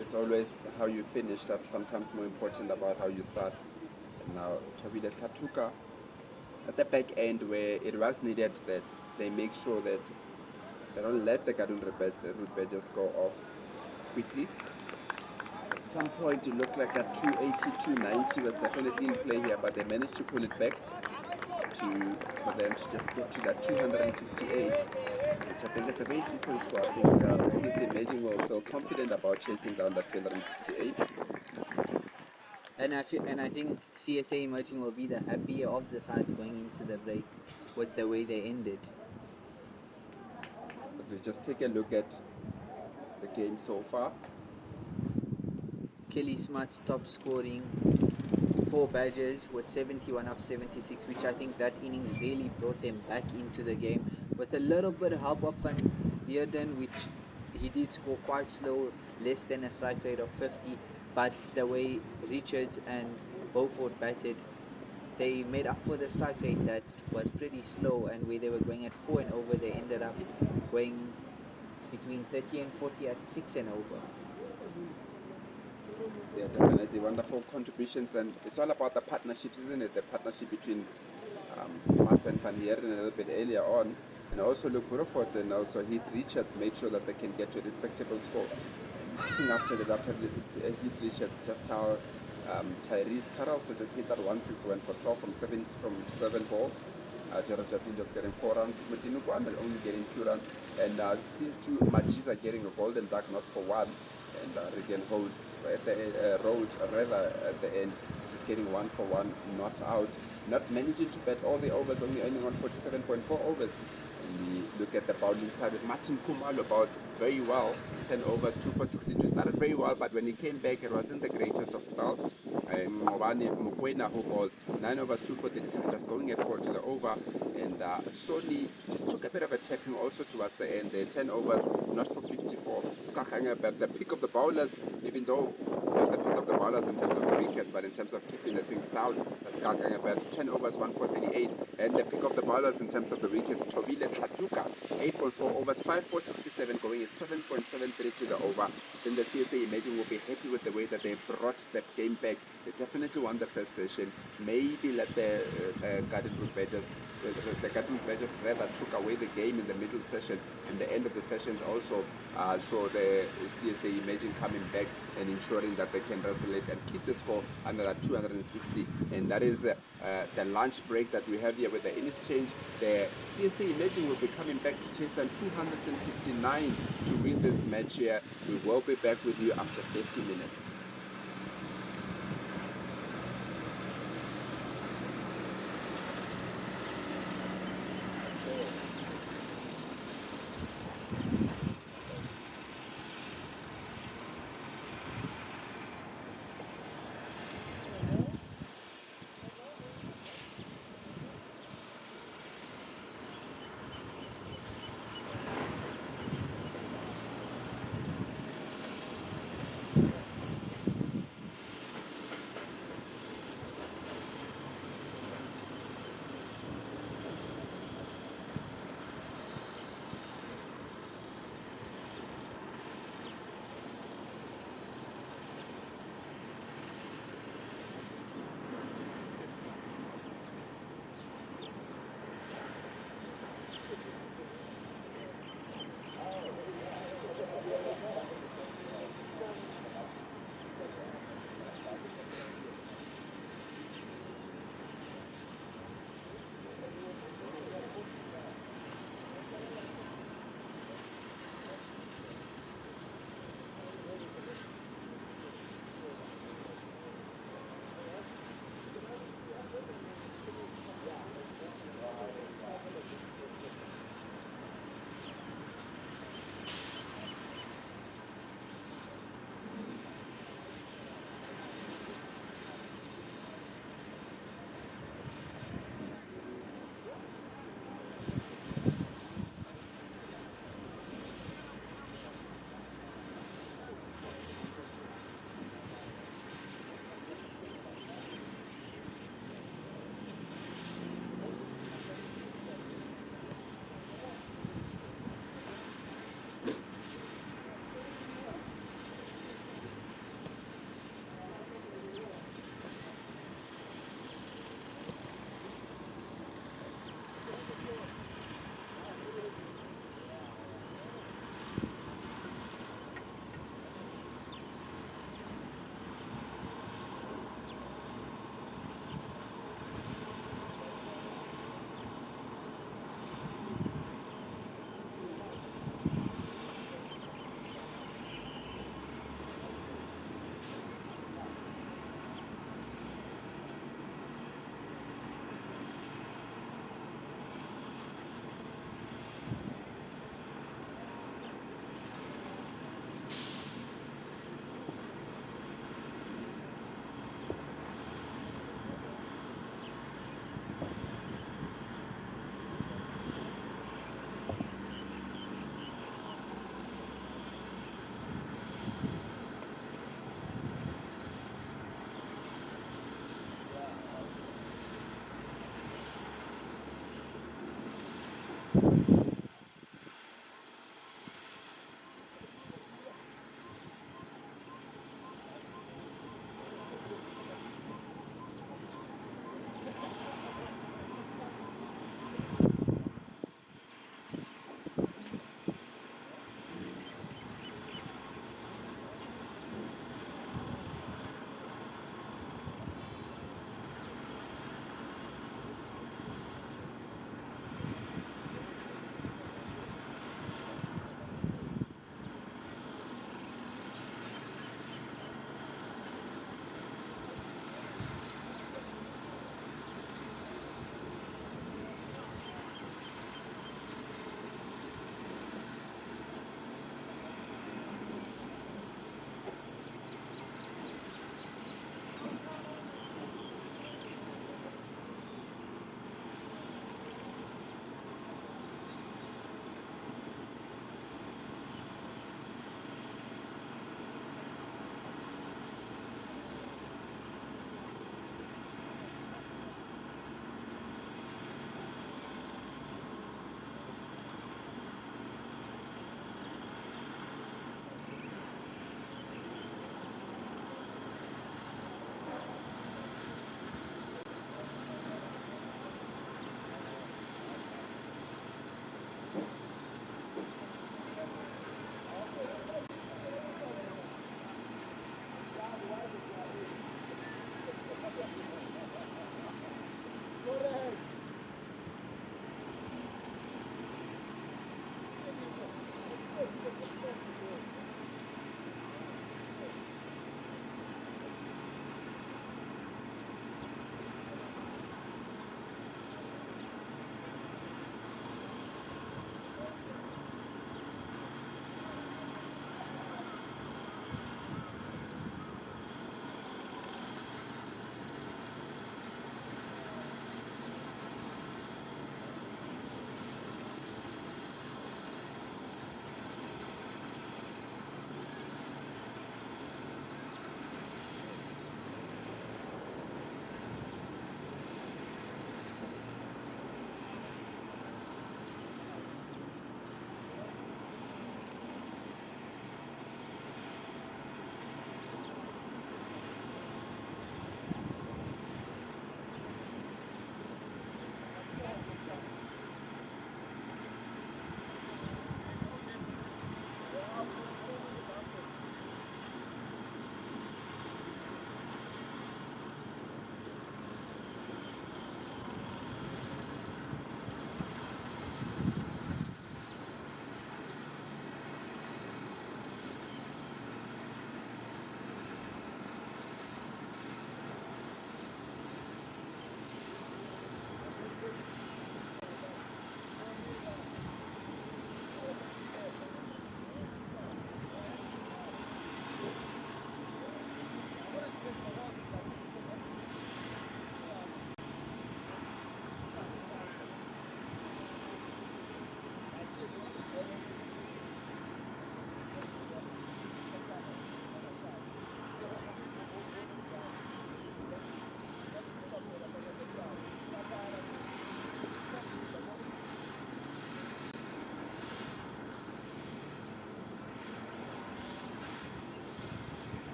it's always how you finish that's sometimes more important about how you start. And now Chabile Tlatuka at the back end where it was needed that they make sure that they don't let the Gadun root just go off quickly. At some point it looked like that 280, 290 was definitely in play here, but they managed to pull it back for them to just get to that 258, which I think it's a very decent score. I think the CSA Imaging will feel confident about chasing down that 258. And I think CSA Emerging will be the happier of the sides going into the break with the way they ended. As we just take a look at the game so far. Kelly Smart's top scoring 4 badges with 71 of 76, which I think that innings really brought them back into the game with a little bit of help of Van Heerden, which he did score quite slow, less than a strike rate of 50, but the way Richards and Beaufort batted, they made up for the strike rate that was pretty slow, and where they were going at 4 and over, they ended up going between 30 and 40 at 6 and over. Yeah, definitely wonderful contributions, and it's all about the partnerships, isn't it? The partnership between Smarts and Van Heerden a little bit earlier on, and also Luke Burford and also Heath Richards made sure that they can get to a respectable score. And after Heath Richards, just how Tyrese Carrollson just hit that 161 for 12 from seven balls. Jared Jardine just getting 4 runs, Martino Kwame only getting 2 runs, and Sintu Majiza getting a golden duck, not for 1, and Regan Holt at the road rather at the end, just getting 1 for 1, not out, not managing to bat all the overs, only earning on 47.4 overs. And we look at the bowling side with Martin Kumalo about very well, 10 overs, 2 for 62, started very well, but when he came back it wasn't the greatest of spells. And Ngobani Mukwena, who bowled 9 overs, 2 for 36, just going at 4 to the over, and Sony just took a bit of a tapping also towards the end there, 10 overs, not for 54. Skakanga, but the pick of the bowlers, even though the pick of the bowlers in terms of the wickets, but in terms of keeping the things down, Skakanga bat 10 overs, 1 for 38, and the pick of the bowlers in terms of the wickets, Tobile Tlatuka, 8.4 overs, 5 for 67, going at 7.73 to the over. Then the CSA Imagine will be happy with the way that they brought the game back. They definitely won the first session. Maybe let the Garden Root Badgers, the Garden Root Badgers rather took away the game in the middle session, and the end of the sessions also saw the CSA Imagine coming back and ensuring that they can wrestle it and keep the score under that 260. And that is the lunch break that we have here with the innings change. The CSA Imagine will be coming back to chase them 259 to win this match here. We will be back with you after 30 minutes.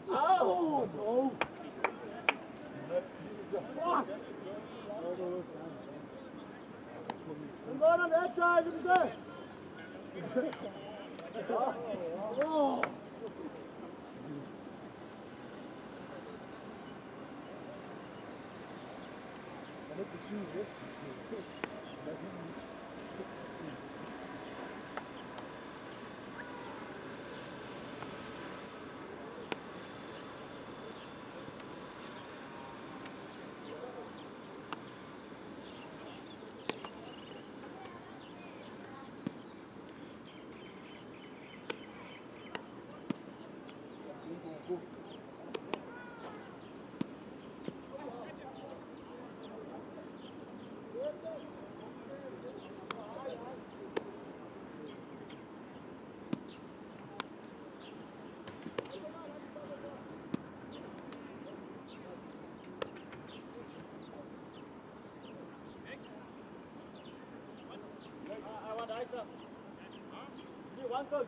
Oh, no. And go on that side, bitte. Oh. I want ice up. You want those?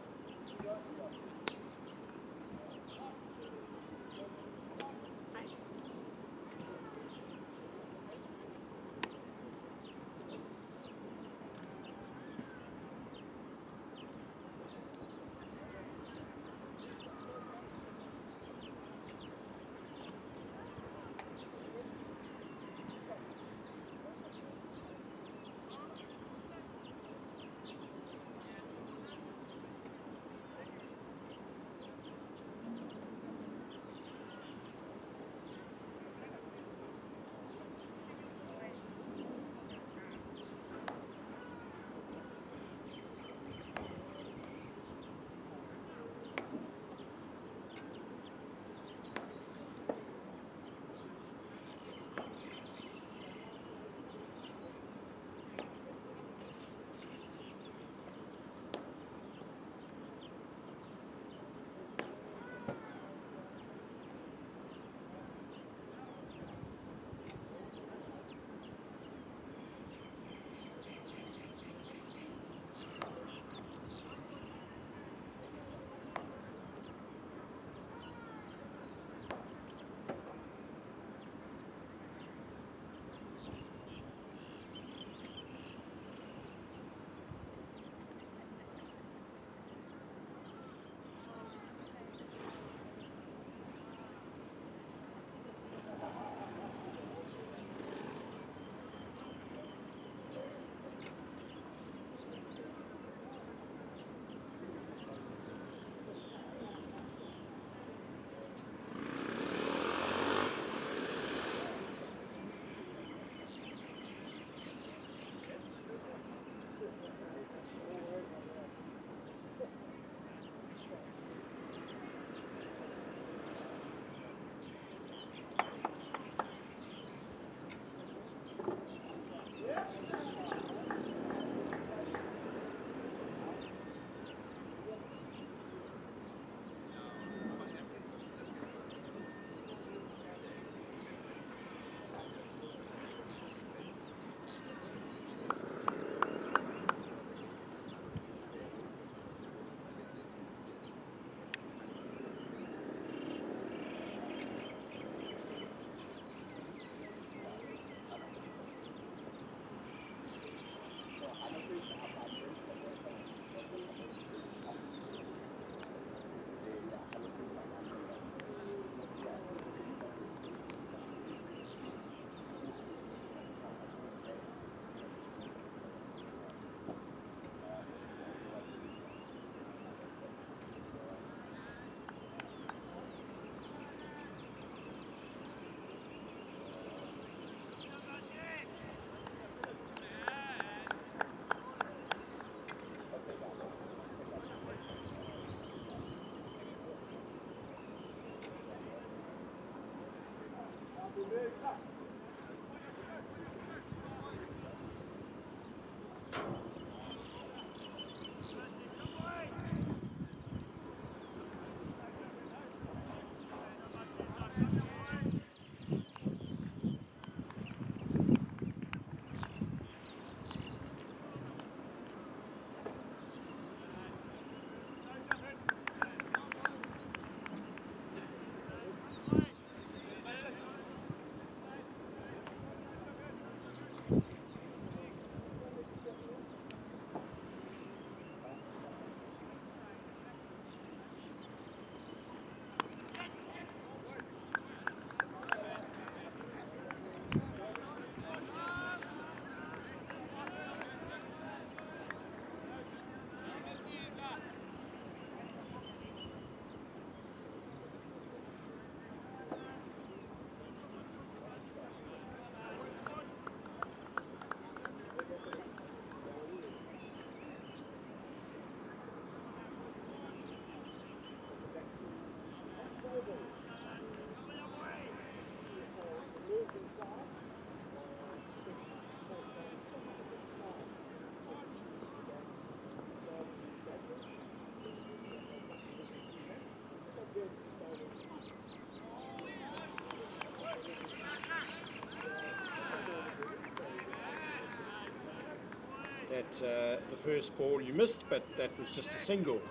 That the first ball you missed, but that was just a single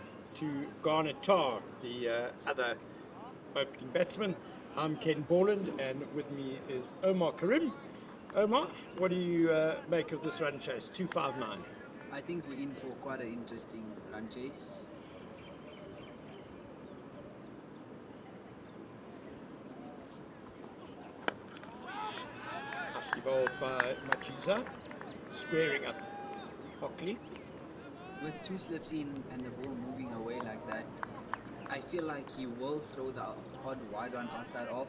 to Garnet Tar, the other opening batsman. I'm Ken Borland, and with me is Omar Karim. Omar, what do you make of this run chase? 259. I think we're in for quite an interesting run chase. Nicely bowled by Machiza, squaring up Hockley. With 2 slips in and the ball moving away like that, I feel like he will throw the odd wide one outside off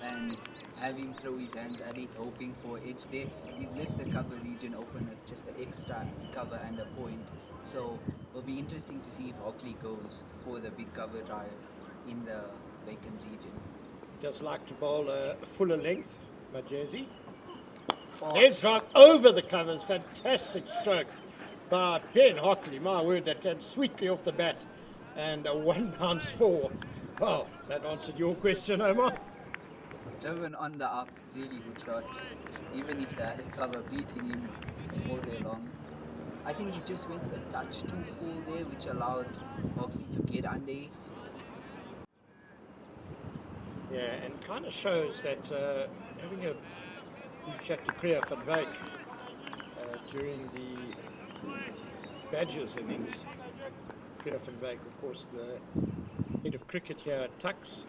and have him throw his hands at it, hoping for edge there. He's left the cover region open as just an extra cover and a point. So it'll be interesting to see if Hockley goes for the big cover drive in the vacant region. He does like to bowl a fuller length, Majerzy. There's drive over the covers, fantastic stroke by Ben Hockley. My word, that came sweetly off the bat, and a 1 bounce 4. Well, that answered your question, Omar. Driven on the up, really good shot. Even if the cover beating him all day long. I think he just went a touch too full there, which allowed Hockley to get under it. Yeah, and kind of shows that having a brief chat to Kriya van Wyk during the Badgers innings. Kriya van Wyk, of course, the head of cricket here at Tuks.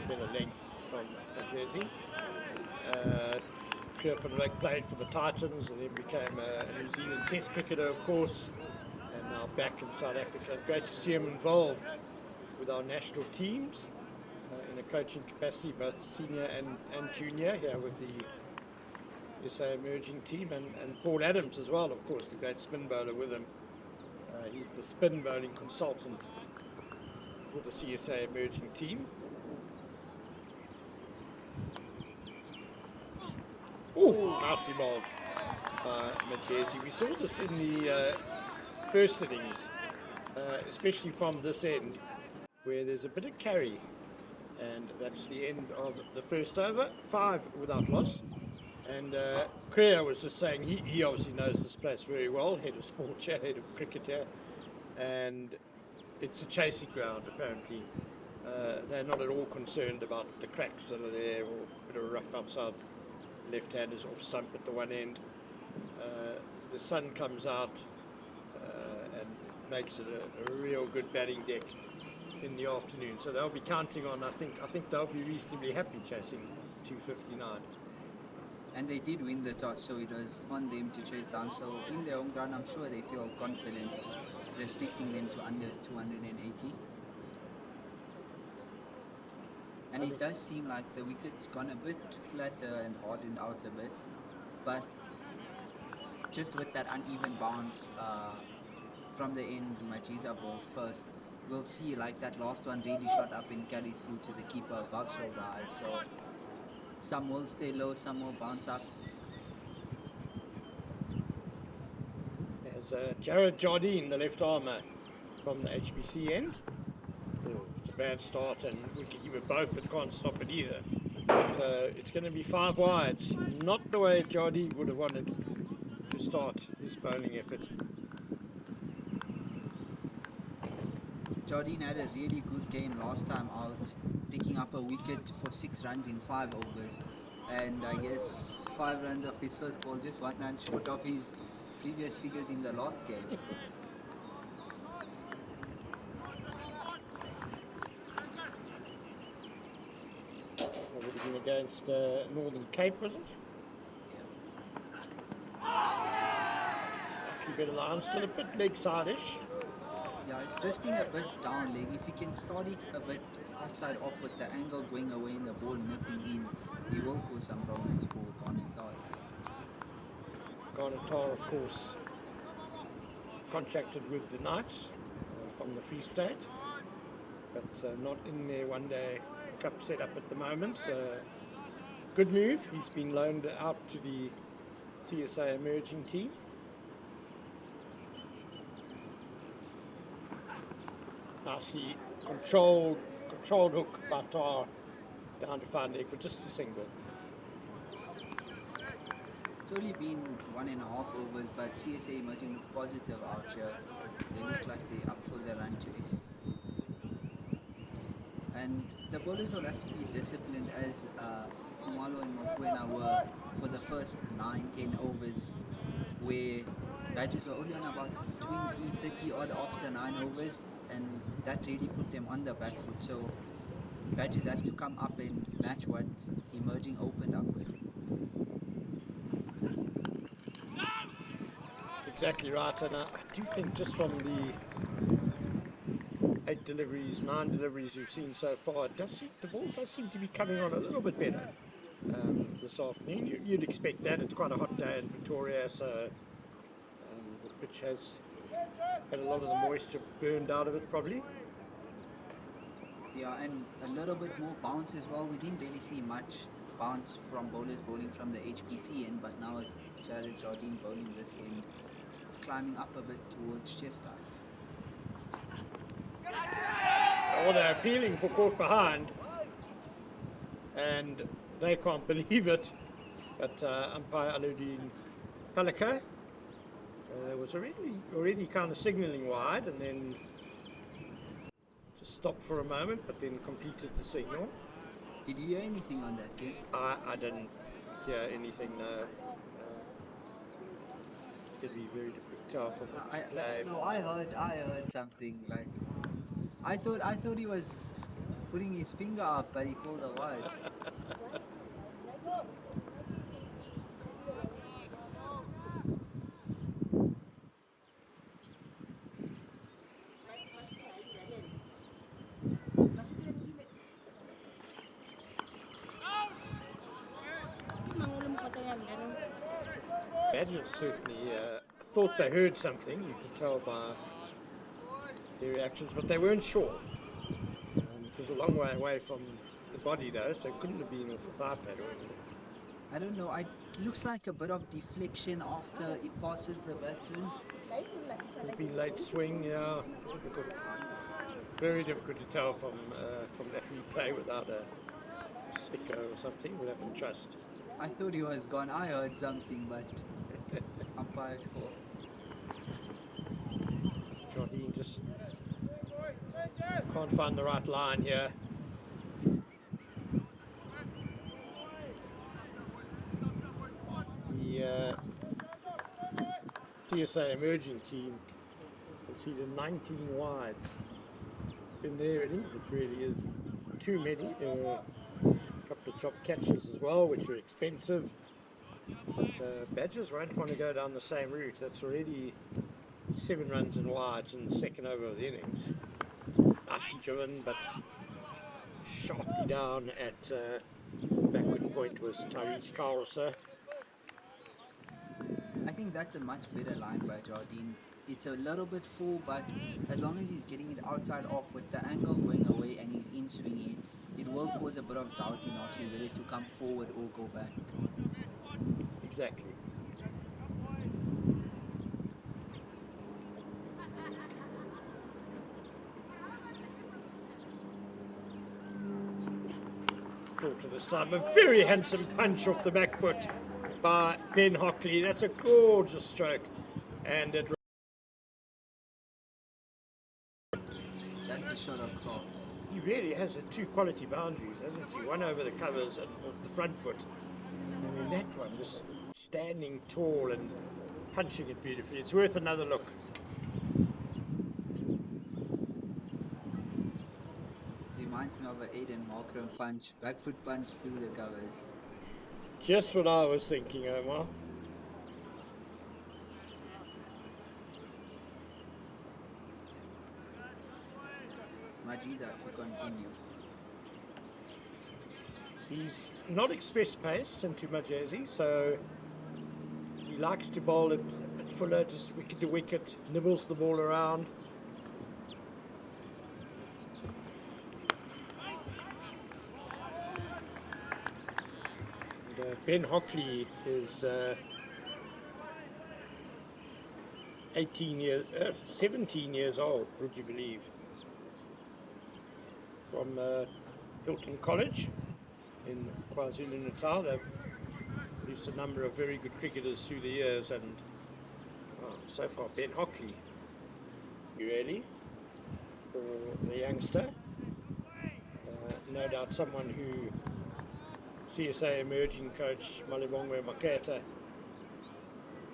Better length from Jersey. Kriya van Wyk played for the Titans and then became a New Zealand Test cricketer, of course, and now back in South Africa. Great to see him involved with our national teams in a coaching capacity, both senior and junior, here with the SA emerging team, and Paul Adams as well, of course, the great spin bowler with him. He's the spin bowling consultant for the CSA emerging team. Oh, nicely bowled by Majerzy. We saw this in the first innings, especially from this end, where there's a bit of carry, and that's the end of the first over. 5 without loss. And Kriya was just saying he obviously knows this place very well, head of sport here, head of cricket here, and it's a chasing ground apparently. They're not at all concerned about the cracks that are there, or a bit of a rough outside. Left-handers off stump at the one end. The sun comes out and makes it a real good batting deck in the afternoon. So they'll be counting on, I think they'll be reasonably happy chasing 259. And they did win the toss, so it was on them to chase down. So in their home ground, I'm sure they feel confident restricting them to under 280. And it does seem like the wicket's gone a bit flatter and hardened out a bit, but just with that uneven bounce from the end, Majiza ball first, we'll see, like that last one really shot up and carried through to the keeper above shoulder height. So some will stay low, some will bounce up. There's Jared Jardine, the left armer from the HBC end. It's a bad start, and wicketkeeper Beaufort can't stop it either. So it's going to be 5 wides. Not the way Jardine would have wanted to start his bowling effort. Jardine had a really good game last time out, picking up a wicket for 6 runs in 5 overs. And I guess 5 runs of his first ball, just 1 run short of his previous figures in the last game. It would have been against Northern Cape, was it? Actually better line, still a bit leg side-ish. Yeah, it's drifting a bit down leg. If he can start it a bit outside off with the angle going away and the ball nipping in, he will cause some problems for Garnetar. Garnetar, of course, contracted with the Knights from the Free State, but not in their one-day cup setup at the moment. So good move. He's been loaned out to the CSA emerging team. I see controlled hook by Tar down to fine leg for just a single. It's only been 1.5 overs, but CSA emerging look positive out here. They look like they're up for the run chase. And the bowlers will have to be disciplined, as Kumalo and Mokwena were for the first 9-10 overs, where Badgers were only on about 20-30 odd after 9 overs, and that really put them on the back foot. So Badgers have to come up and match what emerging opened up with. Exactly right, and I do think just from the 8 deliveries, 9 deliveries we've seen so far, the ball does seem to be coming on a little bit better this afternoon. You'd expect that. It's quite a hot day in Pretoria, so the pitch has had a lot of the moisture burned out of it probably. Yeah, and a little bit more bounce as well. We didn't really see much bounce from bowlers bowling from the HPC end, but now it's Jared Jardine bowling this end. It's climbing up a bit towards chest height. Oh, they're appealing for caught behind, and they can't believe it. But umpire Aludin Palika was already kind of signalling wide, and then just stopped for a moment, but then completed the signal. Did you hear anything on that, Ken? I didn't hear anything. No. It's going to be very difficult to tell from the live. No, I heard something like I thought he was putting his finger up, but he called a wide. Badgers certainly thought they heard something. You could tell by their reactions, but they weren't sure. It was a long way away from the body though, so it couldn't have been off a thigh pad or anything. I don't know. It looks like a bit of deflection after it passes the batsman. Could have been late swing, yeah. Difficult, very difficult to tell from that replay without a sticker or something. We'll have to trust. I thought he was gone. I heard something, but umpire's call. Jardine just can't find the right line here. The CSA emerging team conceded 19 wides in their innings, which really is too many. There were a couple of chop catches as well, which were expensive. But Badgers won't want to go down the same route. That's already 7 runs and wides in the second over of the innings. Nicely driven, but sharply down at backward point was Tyrese Carlser. I think that's a much better line by Jardine. It's a little bit full, but as long as he's getting it outside off with the angle going away and he's in swinging it, it will cause a bit of doubt in Hockley whether to come forward or go back. Exactly. Ball to the side. A very handsome punch off the back foot by Ben Hockley. That's a gorgeous stroke. And it That's a shot of class. he really has two quality boundaries, hasn't he? One over the covers and off the front foot. And then that one just standing tall and punching it beautifully. It's worth another look. Reminds me of an Aiden Markram punch, back foot punch through the covers. Just what I was thinking, Omar. Majiza to continue. He's not express pace into Majazi, so he likes to bowl it at fuller, just wicket to wicket, nibbles the ball around. And, Ben Hockley is 17 years old, would you believe? From Hilton College in KwaZulu-Natal. They've produced a number of very good cricketers through the years, and so far Ben Hockley, really, for the youngster. No doubt someone who CSA emerging coach Malibongwe Maketa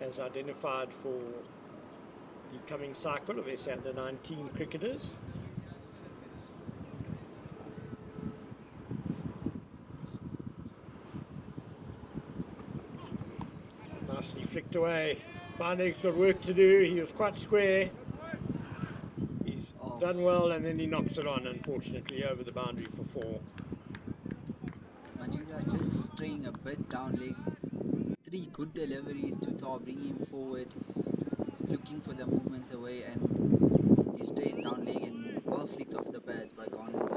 has identified for the coming cycle of SA Under-19 cricketers. Nicely flicked away. Finding's got work to do. He was quite square. He's done well, and then he knocks it on, unfortunately, over the boundary for 4. Majiza just straying a bit down leg. 3 good deliveries to Tar, bringing him forward, looking for the movement away, and he stays down leg and well flicked off the pads by Garnet.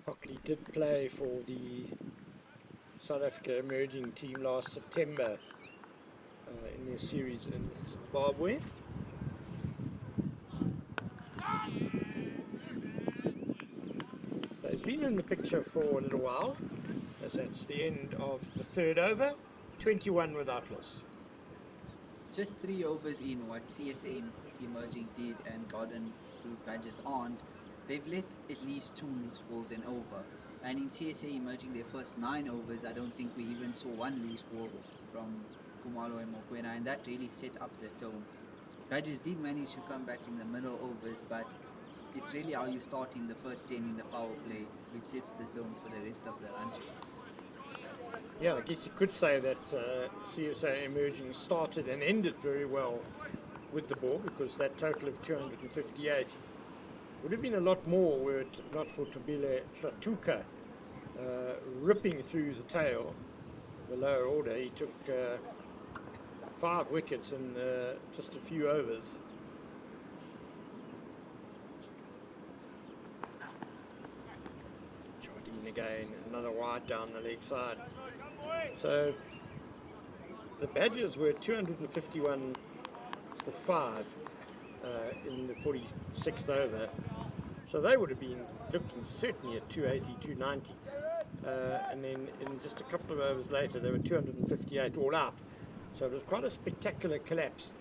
Hockley did play for the South Africa emerging team last September in their series in Zimbabwe. So he's been in the picture for a little while, as that's the end of the 3rd over, 21 without loss. Just 3 overs in, what CSA emerging did and Garden Blue Badgers aren't, they've let at least 2 loose balls and over. And in CSA emerging their first 9 overs, I don't think we even saw 1 loose ball from Kumalo and Mokwena, and that really set up the tone. Badgers did manage to come back in the middle overs, but it's really how you start in the first 10 in the power play which sets the tone for the rest of the run chase. Yeah, I guess you could say that CSA emerging started and ended very well with the ball, because that total of 258 would have been a lot more were it not for Tobile Tlatuka ripping through the tail, the lower order. He took 5 wickets in just a few overs. Jardine again, another wide down the leg side. So the Badgers were 251 for 5 in the 46th over. So they would have been looking certainly at 280, 290. And then in just a couple of overs later, they were 258 all out. So it was quite a spectacular collapse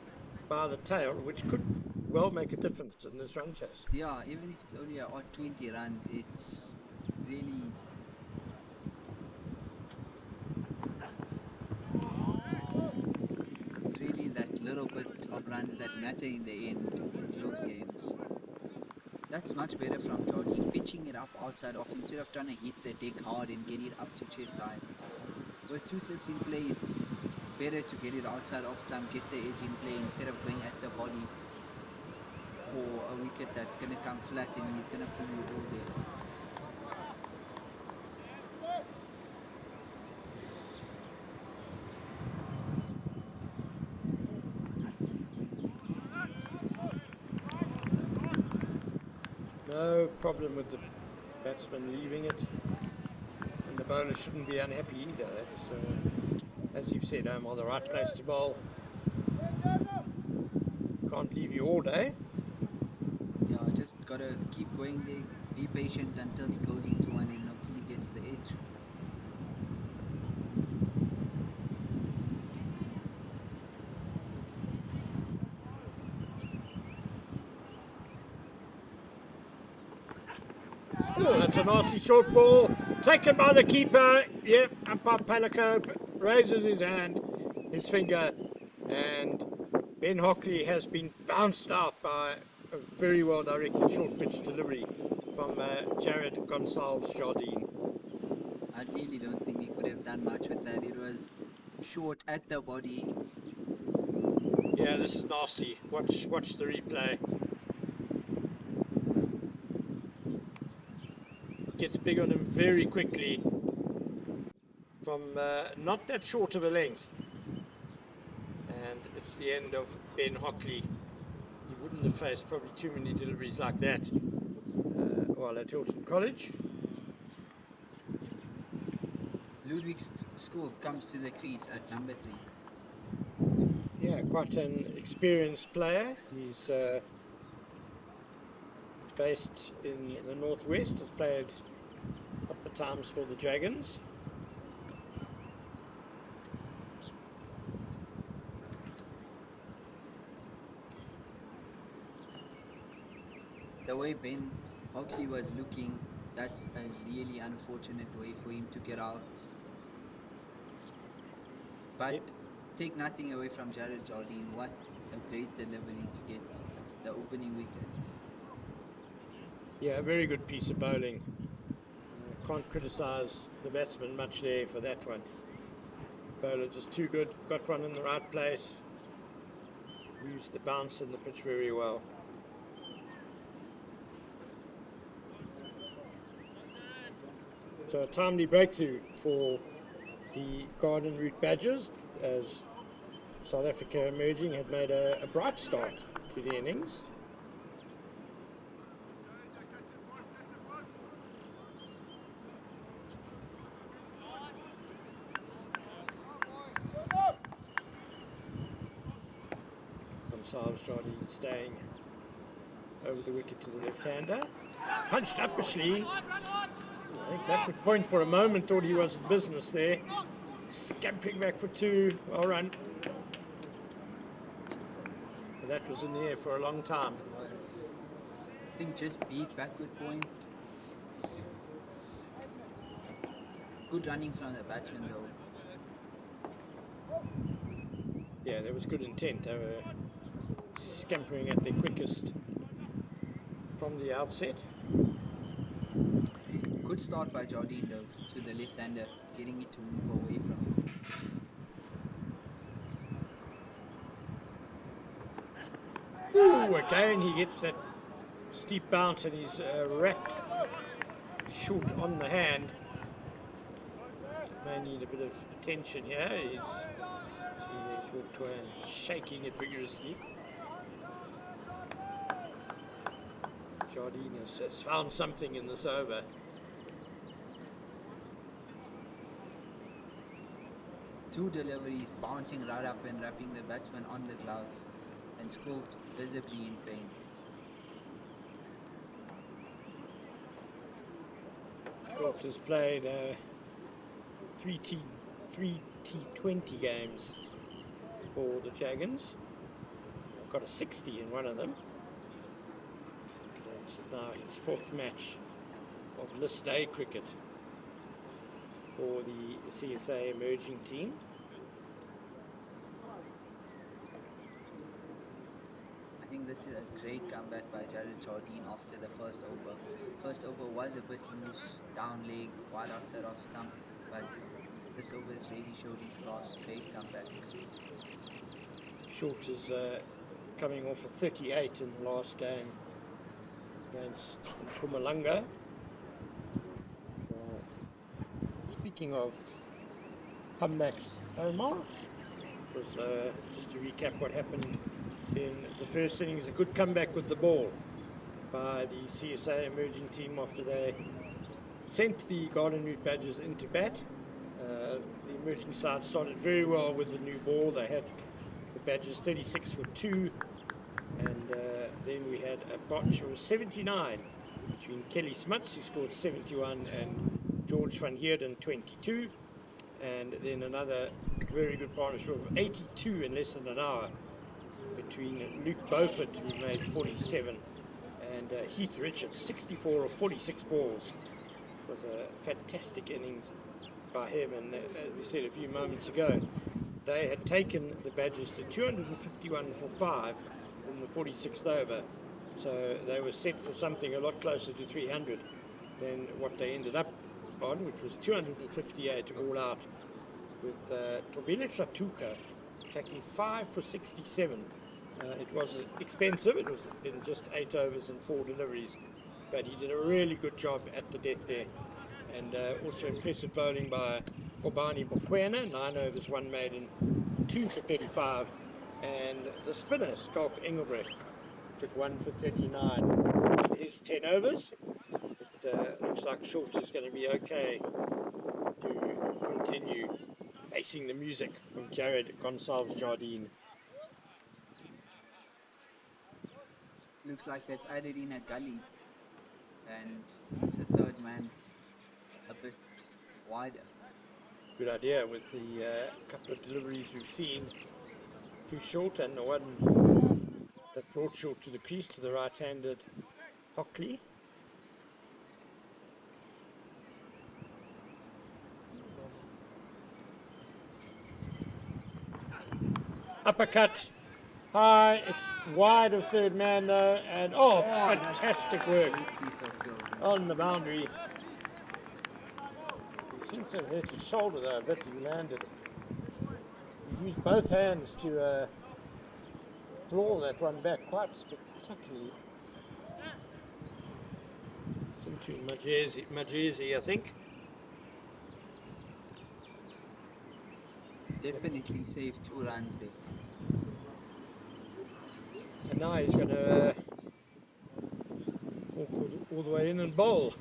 by the tail, which could well make a difference in this run chase. Yeah, even if it's only a odd 20 runs, it's really that little bit of runs that matter in the end in close games. That's much better from Jordan, pitching it up outside off instead of trying to hit the deck hard and get it up to chest height. With 2 slips in play, it's better to get it outside off stump, get the edge in play instead of going at the body for a wicket that's going to come flat and he's going to pull you all day. No problem with the batsman leaving it, and the bowler shouldn't be unhappy either. That's, as you've said, Omar, the right place to bowl. Can't leave you all day. Yeah, just gotta keep going there, be patient until he goes into one and hopefully gets the edge. Oh, that's a nasty short ball. Taken by the keeper. Yep, umpire Palico raises his hand, his finger, and Ben Hockley has been bounced out by a very well directed short pitch delivery from Jared Gonsalves Jardine. I really don't think he could have done much with that. It was short at the body. Yeah, this is nasty. Watch the replay. Gets big on him very quickly from not that short of a length. And it's the end of Ben Hockley. He wouldn't have faced probably too many deliveries like that while at Hilton College. Ludwig's school comes to the crease at number 3. Yeah, quite an experienced player. He's based in the northwest, has played up the times for the Dragons. The way Ben Hockley was looking, that's a really unfortunate way for him to get out. But take nothing away from Jared Jardine. What a great delivery to get the opening wicket. Yeah, a very good piece of bowling. Can't criticise the batsman much there for that one. Bowler just too good, got one in the right place, used the bounce and the pitch very well. So a timely breakthrough for the Garden Route Badgers, as South Africa emerging had made a bright start to the innings. Gonsalves Jardine staying over the wicket to the left-hander. Punched up Ashley. I think backward point for a moment, thought he was in business there. Scampering back for 2, well run. But that was in the air for a long time. It was, I think, just beat backward point. Good running from the batsman though. Yeah, there was good intent. They were scampering at their quickest from the outset. Good start by Jardine though, to the left-hander, getting it to move away from him. Ooh, again he gets that steep bounce and he's wrapped short on the hand. May need a bit of attention here. He's walked away and shaking it vigorously. Jardine has found something in this over. Two deliveries, bouncing right up and wrapping the batsman on the gloves, and School visibly in pain. Scott has played 3 T20 games for the Dragons. Got a 60 in one of them. It's now his 4th match of list A cricket for the CSA emerging team. I think this is a great comeback by Jared Jardine after the first over. First over was a bit loose, down leg, wide outside off stump, but this over has really showed his class. Great comeback. Short is coming off a 38 in the last game against Mpumalanga. Speaking of comebacks, Omar, was just to recap what happened in the first innings. A good comeback with the ball. by the CSA emerging team after they sent the Garden Route Badgers into bat. The emerging side started very well with the new ball. They had the Badgers 36 for 2, and then we had a partnership of 79 between Kelly Smuts, who scored 71, and George van Heerden 22, and then another very good partnership of 82 in less than an hour between Luke Beaufort, who made 47, and Heath Richards, 64 of 46 balls. It was a fantastic innings by him, and as we said a few moments ago, they had taken the Badgers to 251 for 5 in the 46th over, so they were set for something a lot closer to 300 than what they ended up on, which was 258 all out, with Tobile Shatuka taking 5 for 67. It was expensive. It was in just 8 overs and 4 deliveries, but he did a really good job at the death there. And also impressive bowling by Kobani Mokoena, 9 overs, 1 maiden, 2 for 35. And the spinner, Skalk Engelbrecht, took 1 for 39. It is 10 overs. It looks like Short is going to be okay to continue facing the music from Jared Gonsalves Jardine. Looks like they've added in a gully and moved the third man a bit wider. Good idea with the couple of deliveries we've seen. Too short, and the one that brought Short to the crease to the right-handed Hockley. Uppercut. High, it's wide of third man though, and fantastic work Great piece of fielding. on the boundary. He seems to have hurt his shoulder though a bit. He landed. He used both hands to claw that one back quite spectacularly. It's into Majezi, I think. Definitely saved 2 runs there. And now he's going to walk all the way in and bowl,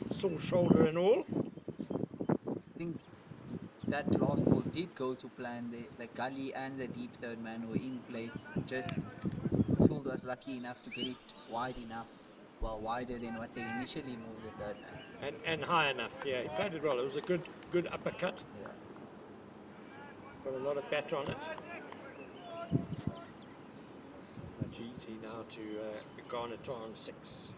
sore shoulder and all. I think that last ball did go to plan. The gully and the deep third man were in play. Just Sould was lucky enough to get it wide enough, well, wider than what they initially moved the third man. And high enough, yeah, he played it well. It was a good uppercut. Yeah. Got a lot of bat on it. Majezi now to Garnet on 6.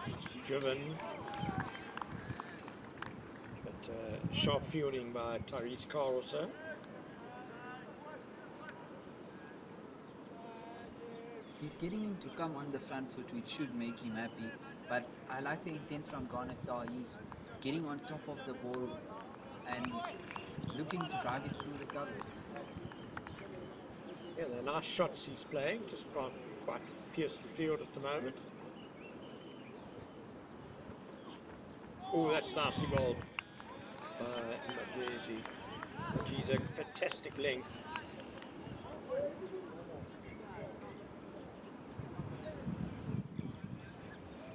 Nicely driven. But sharp fielding by Tyrese Carr also. He's getting him to come on the front foot, which should make him happy. But I like the intent from Garnet. He's getting on top of the ball and looking to drive it through the covers. Yeah, they're nice shots he's playing, just can't quite pierce the field at the moment. Oh, that's nicely bowled by Majezi. Majezi, a fantastic length.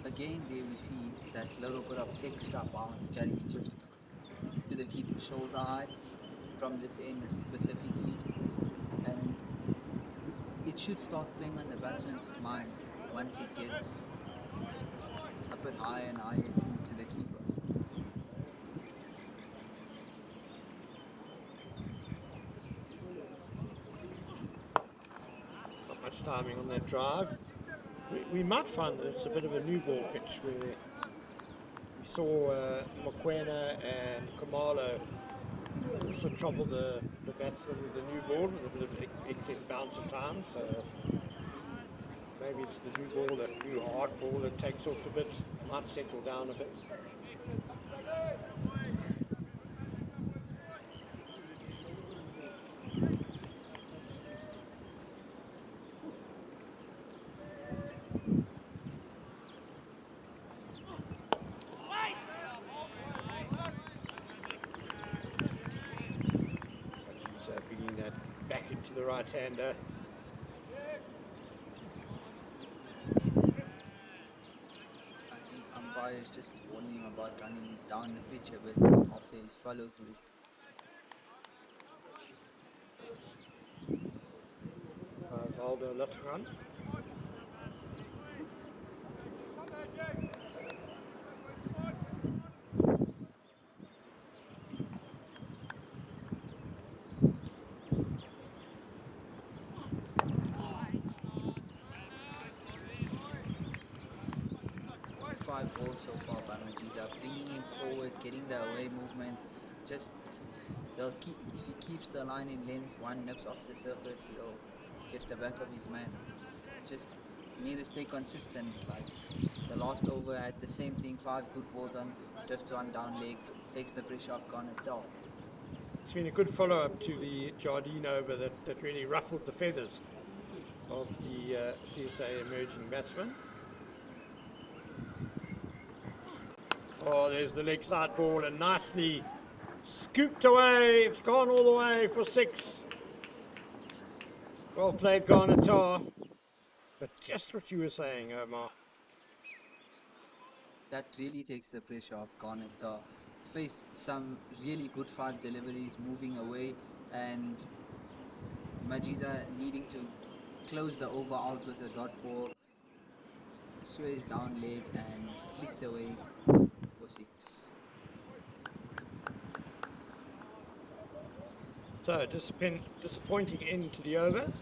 Again, there we see that little bit of extra bounce carried just to the keeper's shoulder height from this end specifically, and it should start playing on the batsman's mind once it gets a bit higher and higher to the keeper. Not much timing on that drive. We might find that it's a bit of a new ball pitch where we saw Mokoena and Kamalo also trouble the batsman with the new ball with a bit of excess bounce at times. So maybe it's the new ball, that new hard ball that takes off a bit, might settle down a bit. Bringing that back into the right-hander. umpires just warning him about running down the pitch a bit after his follow through. Valdo laat gaan. Five balls so far by Majiza, bringing him forward, getting the away movement. Just they'll keep if he keeps the line in length, one nips off the surface, he'll get the back of his man. Just need to stay consistent. Like the last over had the same thing, 5 good balls on, drifts one down leg, takes the pressure off Garnet top. It's been a good follow-up to the Jardine over that really ruffled the feathers of the CSA emerging batsman. Oh, there's the leg side ball and nicely scooped away. It's gone all the way for 6. Well played, Garnet. But just what you were saying, Omar. That really takes the pressure off Garnet. Faced some really good 5 deliveries moving away, and Majiza needing to close the over out with a dot ball, sways down leg and flicked away for 6. So, disappointing end to the over.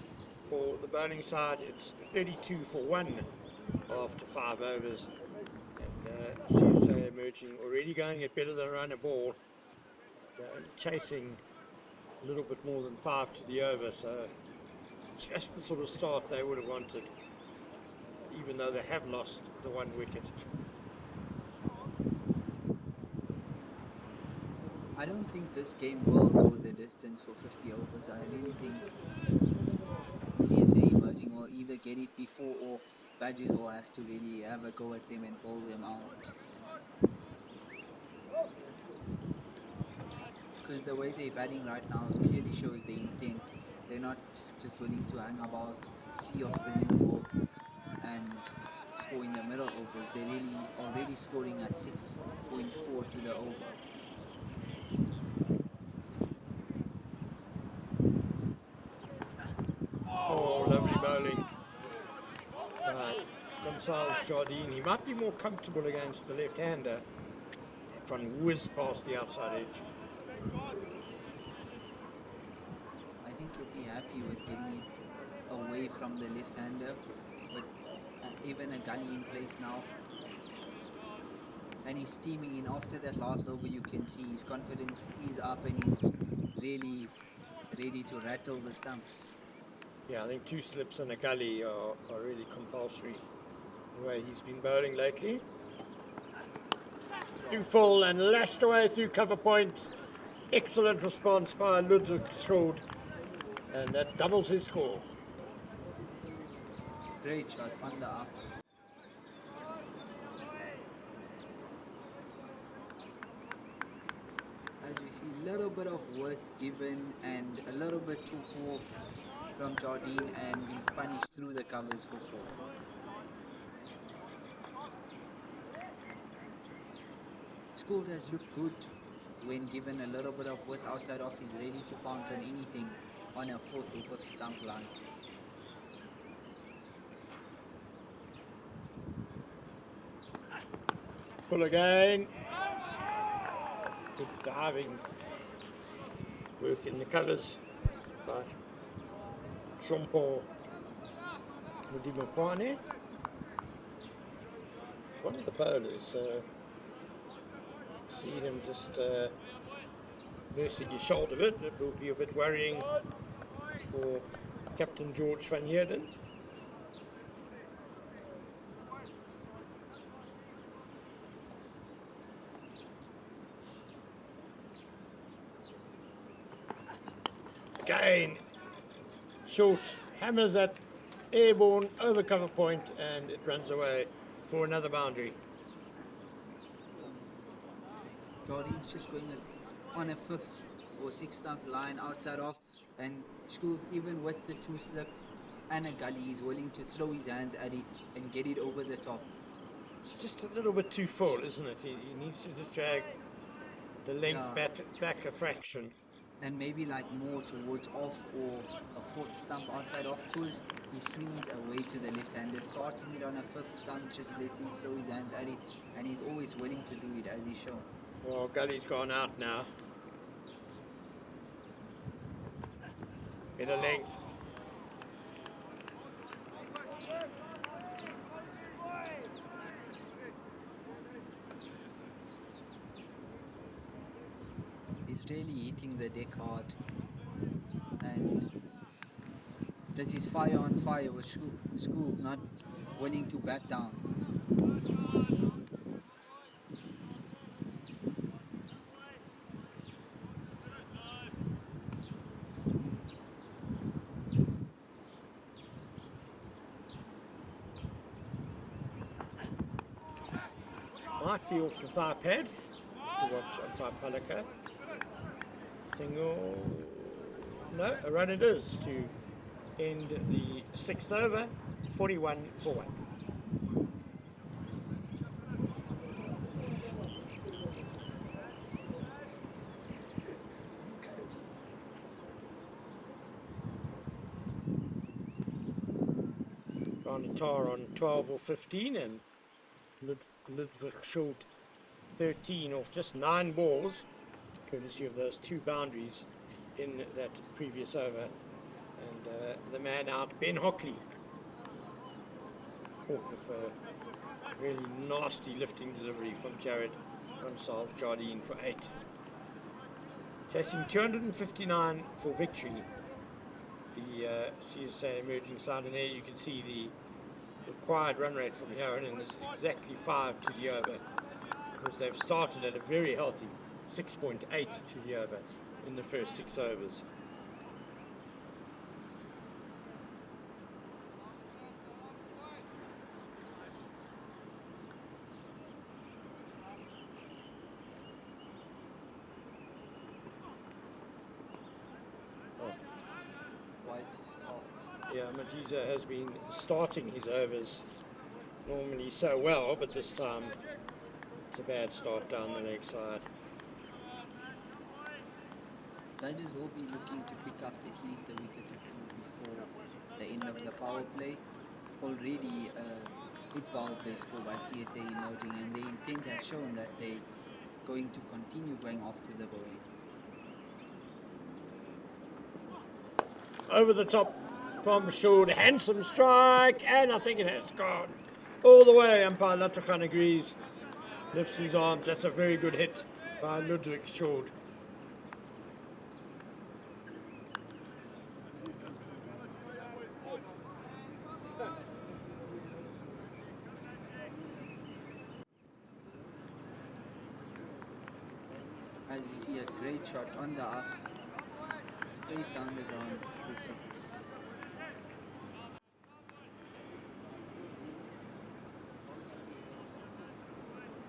For the bowling side, it's 32 for 1 after 5 overs. And CSA emerging already going at better than a run a ball. They're only chasing a little bit more than 5 to the over, so just the sort of start they would have wanted, even though they have lost the 1 wicket. I don't think this game will go the distance for 50 overs. I really think CSA emerging will either get it before, or Badges will have to really have a go at them and bowl them out. Because the way they're batting right now clearly shows the intent. They're not just willing to hang about, see off the new ball and score in the middle overs. They're really already scoring at 6.4 to the over. Oh, lovely bowling by Gonzalez Jardine. He might be more comfortable against the left-hander. That one whizzed past the outside edge. I think he'll be happy with getting it away from the left-hander, with even a gully in place now. And he's steaming in. After that last over, you can see his confidence is up and he's really ready to rattle the stumps. Yeah, I think 2 slips and a gully are really compulsory the way he's been bowling lately. Too full and lashed away through cover point. Excellent response by Ludwig Schroed, and that doubles his score. Great shot on the up. As we see, a little bit of work given and a little bit too full from Jardine, and he's punished through the covers for 4. School has looked good when given a little bit of width outside off. He's ready to pounce on anything on a 4th or 5th stump line. Pull again. Good diving work in the covers by Shompo Mudimokwane. One of the bowlers, see him just nursing his shoulder a bit. That will be a bit worrying for Captain George van Heerden. Again, short, hammers at airborne over cover point, and it runs away for another boundary. Jardine's just going on a 5th or 6th stump line outside off, and Schools, even with the 2 slips and a gully, is willing to throw his hands at it and get it over the top. It's just a little bit too full, isn't it? He needs to just drag the length Yeah. back a fraction. And maybe like more towards off or a fourth stump outside off, because he sneeds away to the left hander, starting it on a fifth stump, just let him throw his hands at it, and he's always willing to do it, as he's shown. Well, Gully's gone out now. Better length. He's really hitting the deck hard, and this is fire on fire with School not willing to back down. Might be off the thigh pad to watch umpire Palaka. Single. No, a run it is to end the 6th over, 41 for 1. Tar on 12 or 15, and Ludwig Schuld 13 off just 9 balls, courtesy of those 2 boundaries in that previous over. And the man out, Ben Hockley, caught with a really nasty lifting delivery from Jared Gonsalves Jardine for 8. Chasing 259 for victory, the CSA emerging side, and there you can see the required run rate from Heron, and is exactly 5 to the over, because they've started at a very healthy 6.8 to the over in the first 6 overs. Yeah, Majiza has been starting his overs normally so well, but this time it's a bad start down the leg side. Badgers will be looking to pick up at least a wicket or two before the end of the power play. Already a good power play score by CSA emerging, and the intent has shown that they're going to continue going after the bowling. Over the top from Schuld, handsome strike, and I think it has gone all the way. Umpire Latakhan agrees, lifts his arms. That's a very good hit by Ludwig Schuld. As we see a great shot on the up, straight down the ground for 6.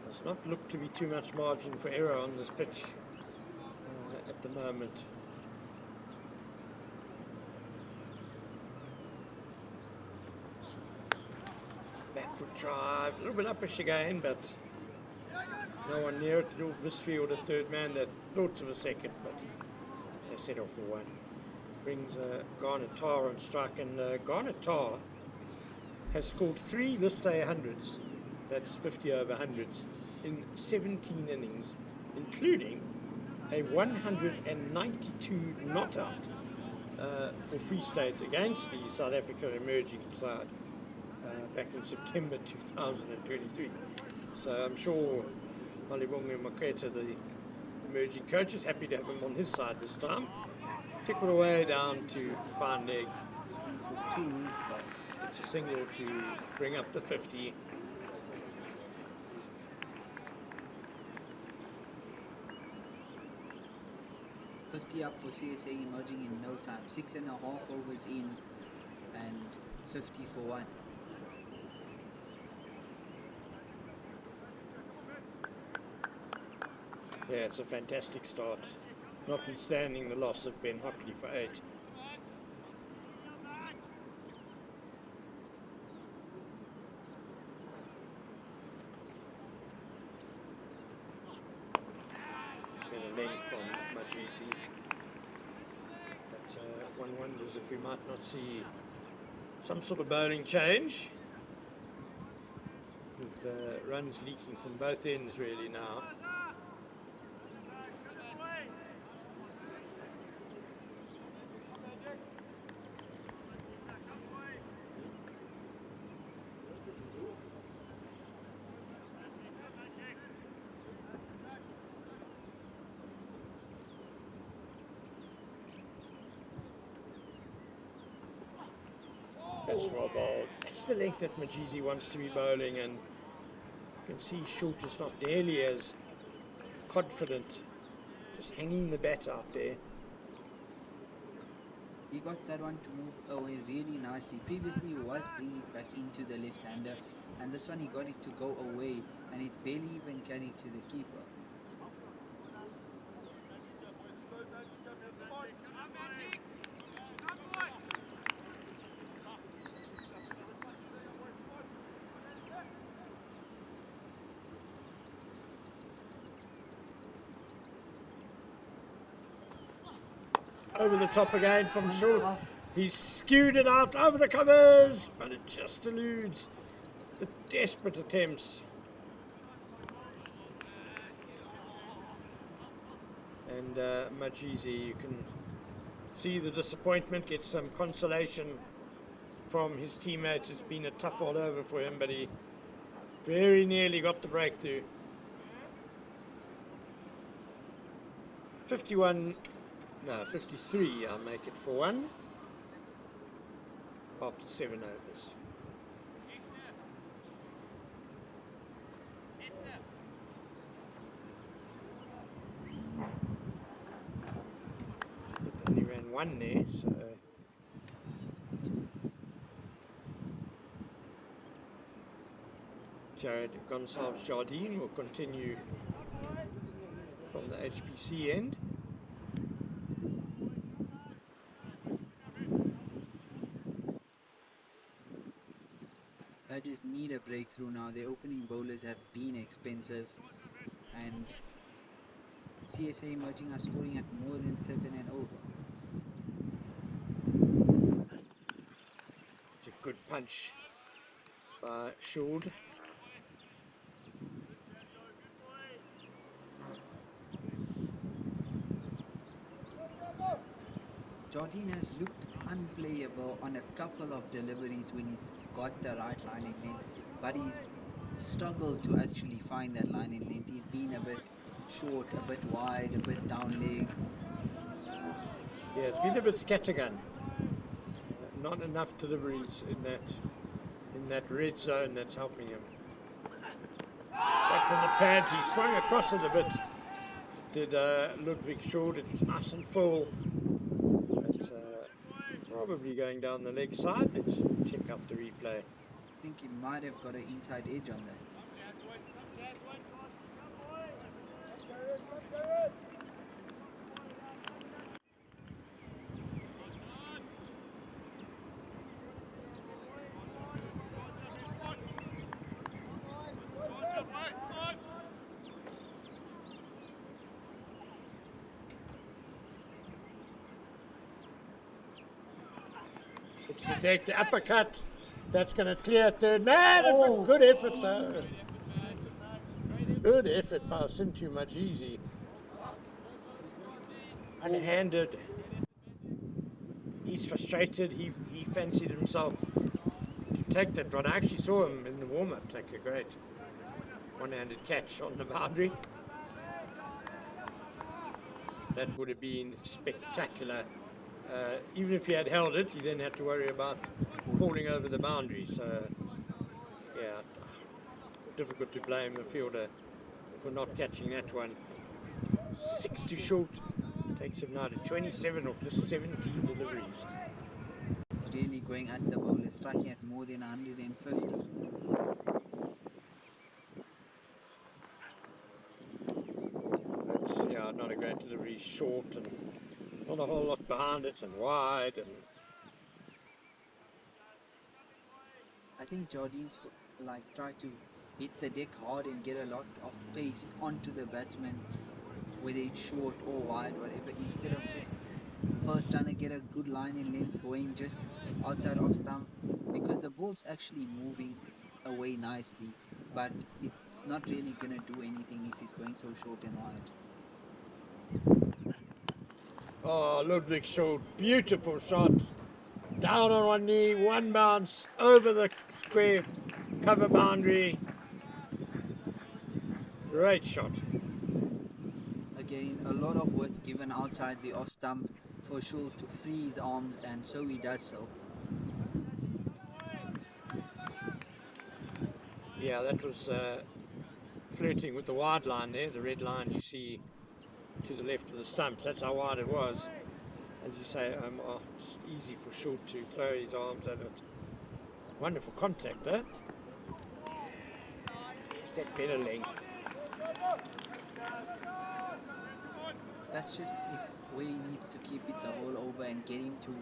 Does not look to be too much margin for error on this pitch at the moment. Back foot drive, a little bit uppish again, but no one near it. A little misfield at third man. They thought of a second, but they set off for 1. Brings Garnet Tar on strike, and Garnet Tar has scored 3 this day 100s. That's 50 over 100s in 17 innings, including a 192 not out for Free State against the South Africa emerging side back in September 2023. So I'm sure Malibonge Maketa, the emerging coach, is happy to have him on his side this time. Tickled away down to fine leg. For 2, but it's a single to bring up the 50. up for CSA emerging in no time. 6.5 overs in, and 50 for 1. Yeah, it's a fantastic start, notwithstanding the loss of Ben Hockley for 8. easy. But one wonders if we might not see some sort of bowling change, with runs leaking from both ends really now. That's well bowled. That's the length that Majizi wants to be bowling, and you can see Short is not nearly as confident, just hanging the bat out there. He got that one to move away really nicely. Previously he was bringing it back into the left-hander, and this one he got it to go away, and it barely even carried to the keeper. Over the top again from Short. He's skewed it out over the covers, but it just eludes the desperate attempts. And Majizi, you can see the disappointment, gets some consolation from his teammates. It's been a tough all over for him, but he very nearly got the breakthrough. 53, I'll make it for one after 7 overs. I think they only ran one there, so Jared Gonsalves Jardine will continue from the HPC end. Badgers need a breakthrough now. Their opening bowlers have been expensive, and CSA emerging are scoring at more than 7 and over. It's a good punch by Shord. Jardine has looked unplayable on a couple of deliveries when he's got the right line in length, but he's struggled to actually find that line in length. He's been a bit short, a bit wide, a bit down leg. Yeah, it's been a bit scattergun. Not enough deliveries in that red zone that's helping him. Back from the pads, he swung across it a bit. Did Ludwig Short. It was nice and full. But probably going down the leg side. Let's check out the replay. I think he might have got an inside edge on that. It's to take the uppercut. That's going to clear third man. Oh. Good effort though. Good effort by Sintu Majizi. Unhanded. He's frustrated. He fancied himself to take that run. I actually saw him in the warm-up take a great one-handed catch on the boundary. That would have been spectacular. Even if he had held it, he then had to worry about falling over the boundary. So, yeah, difficult to blame the fielder for not catching that one. 6 to Short. Takes him now to 27 of just 17 deliveries. He's really going at the bowler, striking at more than 150. That's, yeah, not a great delivery. Short and not a whole lot behind it, and wide. And I think Jardine's try to hit the deck hard and get a lot of pace onto the batsman. whether it's short or wide, whatever, instead of just first trying to get a good line in length going just outside off stump, because the ball's actually moving away nicely, but it's not really gonna do anything if he's going so short and wide. Oh, Ludwig Schuld, beautiful shot. Down on one knee, one bounce, over the square cover boundary. Great shot. Again, a lot of width given outside the off stump for Schul to free his arms, and so he does so. Yeah, that was flirting with the wide line there, the red line you see to the left of the stumps. That's how wide it was. As you say, just easy for Schuld to throw his arms at it. Wonderful contact though. Is that better length? That's just if where he needs to keep it the whole over and get him to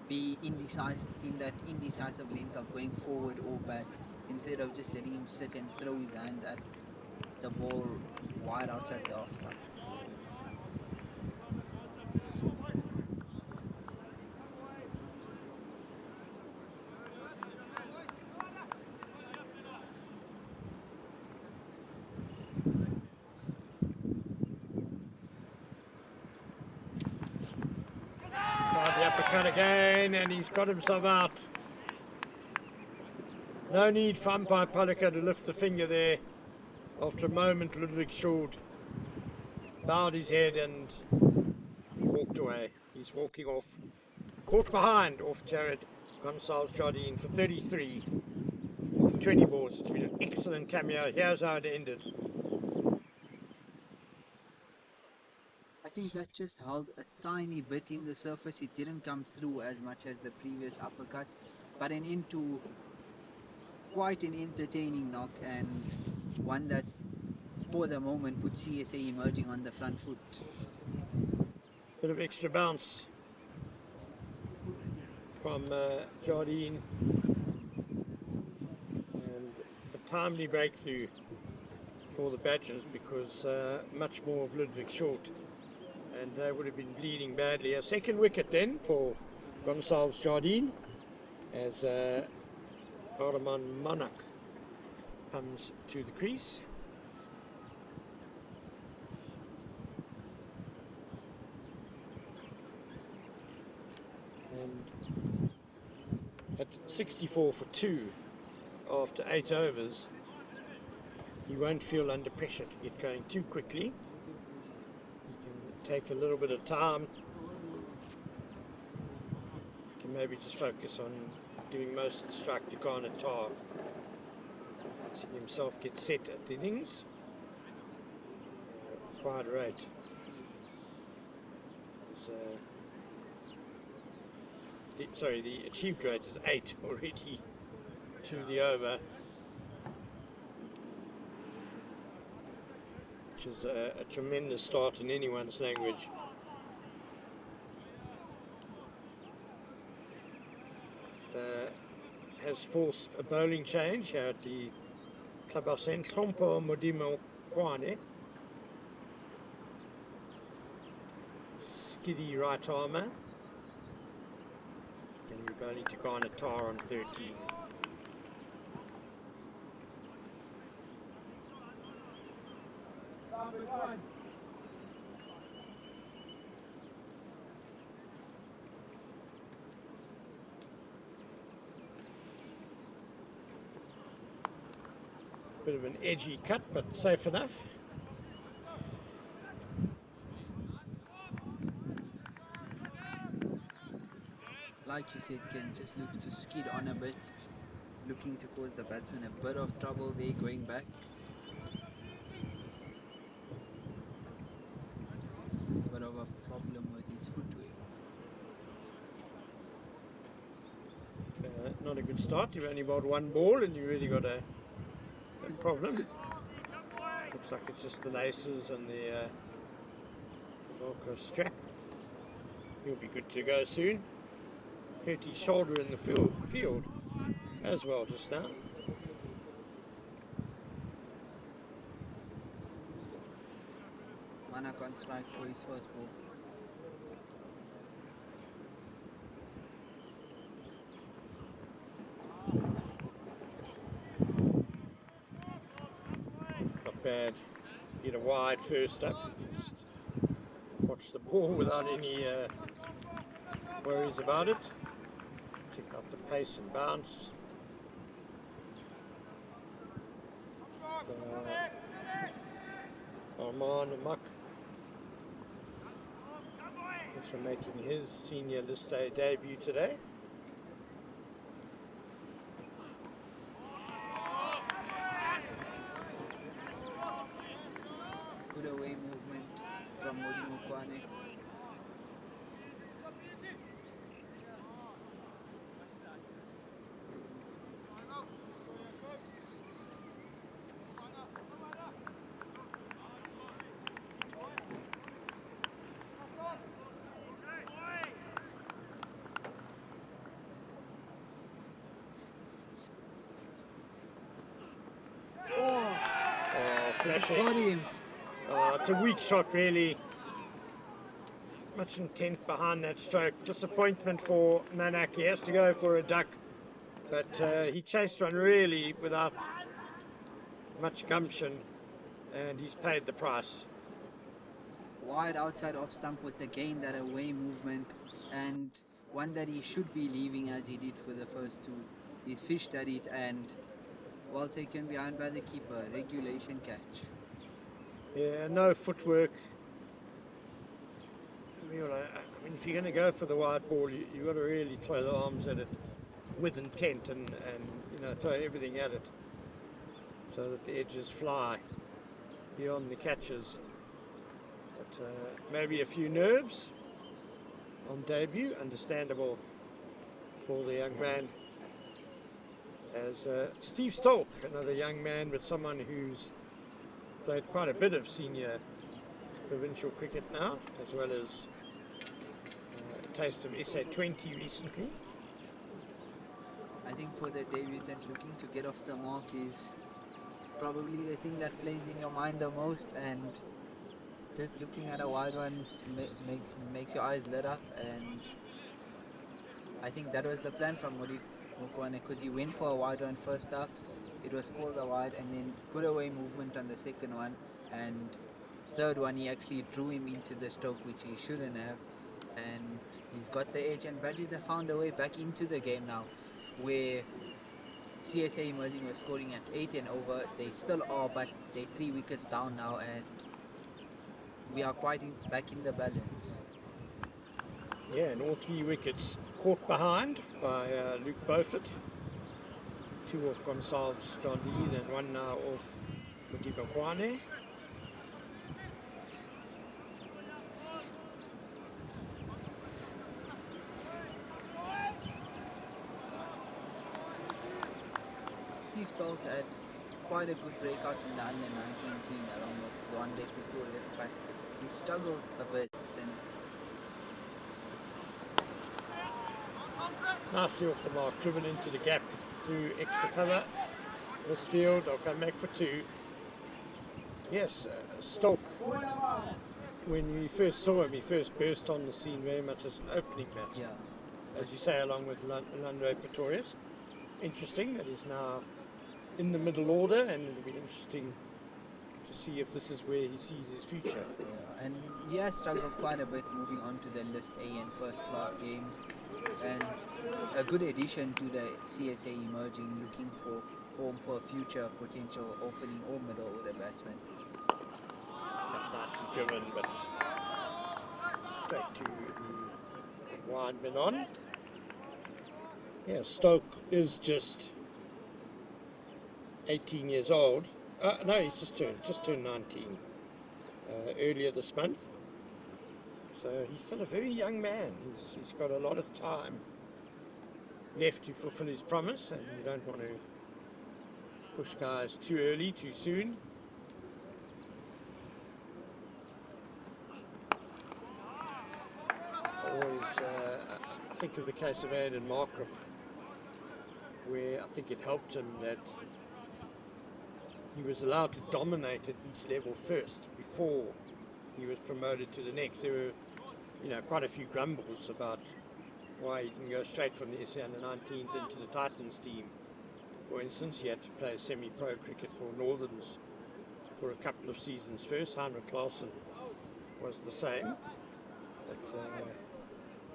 be indecisive in that indecisive length of going forward or back, instead of just letting him sit and throw his hands at the ball wide outside the off stump. Tried the uppercut again, and he's got himself out. No need for umpire Palika to lift the finger there. After a moment, Ludwig Schuld bowed his head and walked away. He's walking off. Caught behind off Jared Gonçalves Jardine for 33 off 20 balls. It's been an excellent cameo. Here's how it ended. I think that just held a tiny bit in the surface. It didn't come through as much as the previous uppercut, but an into quite an entertaining knock, and one that for the moment put CSA emerging on the front foot. Bit of extra bounce from Jardine, and a timely breakthrough for the Badgers, because much more of Ludwig short, and they would have been bleeding badly. A second wicket then for Gonçalves Jardine as Arman Manak comes to the crease. And at 64 for 2 after 8 overs, he won't feel under pressure to get going too quickly. He can take a little bit of time. He can maybe just focus on doing most of the strike to Ghana Tar. See himself get set at the innings. Required rate is, the achieved rate is 8 already to the over, which is a tremendous start in anyone's language. Has forced a bowling change here at the clubhouse end. Klompo Modimo Kwane, skiddy right armour, and we're bowling to Ghana Tar on 13. Bit of an edgy cut, but safe enough. Like you said, Ken, just looks to skid on a bit, looking to cause the batsman a bit of trouble there going back. Bit of a problem with his footwear. Not a good start. You've only bowled one ball and you really got a problem. Looks like it's just the laces and the Velcro strap. He'll be good to go soon. Hurt his shoulder in the field as well just now. Anak on strike for his first ball. Not bad. Get a wide first up. Just watch the ball without any worries about it. Check out the pace and bounce. Arman Amak also making his senior list day debut today. Good away movement from Modi Mukwane. Flashing. Got him. It's a weak shot, really. Much intent behind that stroke. Disappointment for Nanak. He has to go for a duck, but he chased one really without much gumption, and he's paid the price. Wide outside off stump with again that away movement, and one that he should be leaving as he did for the first two. He's fished at it and well taken behind by the keeper. Regulation catch. Yeah, no footwork. I mean, if you're going to go for the wide ball, you've got to really throw the arms at it with intent and throw everything at it so that the edges fly beyond the catches. But maybe a few nerves on debut, understandable for the young man. As Steve Stolk, another young man, but someone who's played quite a bit of senior provincial cricket now, as well as a taste of SA20 recently. I think for the debutant looking to get off the mark is probably the thing that plays in your mind the most, and just looking at a wide one makes your eyes lit up. And I think that was the plan from Modi Mukwane, because he went for a wide one first up. It was called a wide, and then good away movement on the second one, and third one he actually drew him into the stroke, which he shouldn't have, and he's got the edge. And Badges have found a way back into the game now, where CSA Emerging was scoring at 8 and over. They still are, but they're 3 wickets down now, and we are quite back in the balance. Yeah, and all 3 wickets caught behind by Luke Beaufort. 2 off Gonsalves Jardine and 1 now off Madiba Kwane. Steve Stolk had quite a good breakout in the under-19 scene along with the one-day Pretoria, but he struggled a bit since. Nicely off the mark, driven into the gap through extra cover. Misfield, I'll come back for 2. Yes, Stolk, when we first saw him, he first burst on the scene very much as an opening batsman. Yeah. As you say, along with Lando Pretorius. Interesting that he's now in the middle order, and it'll be interesting to see if this is where he sees his future. Yeah, and he has struggled quite a bit moving on to the List A and first class games, and a good addition to the CSA Emerging, looking for form for a future potential opening or middle order batsman. That's nicely driven, but straight to the wide man on. Yeah, Stoke is just 18 years old. No, he's just turned 19 earlier this month. So he's still a very young man. He's got a lot of time left to fulfill his promise, and you don't want to push guys too early, too soon. I think of the case of Aidan Markram, where I think it helped him that he was allowed to dominate at each level first before he was promoted to the next. There were, quite a few grumbles about why he didn't go straight from the SA under-19s into the Titans team. For instance, he had to play semi-pro cricket for Northerns for a couple of seasons first. Heinrich Clausen was the same, but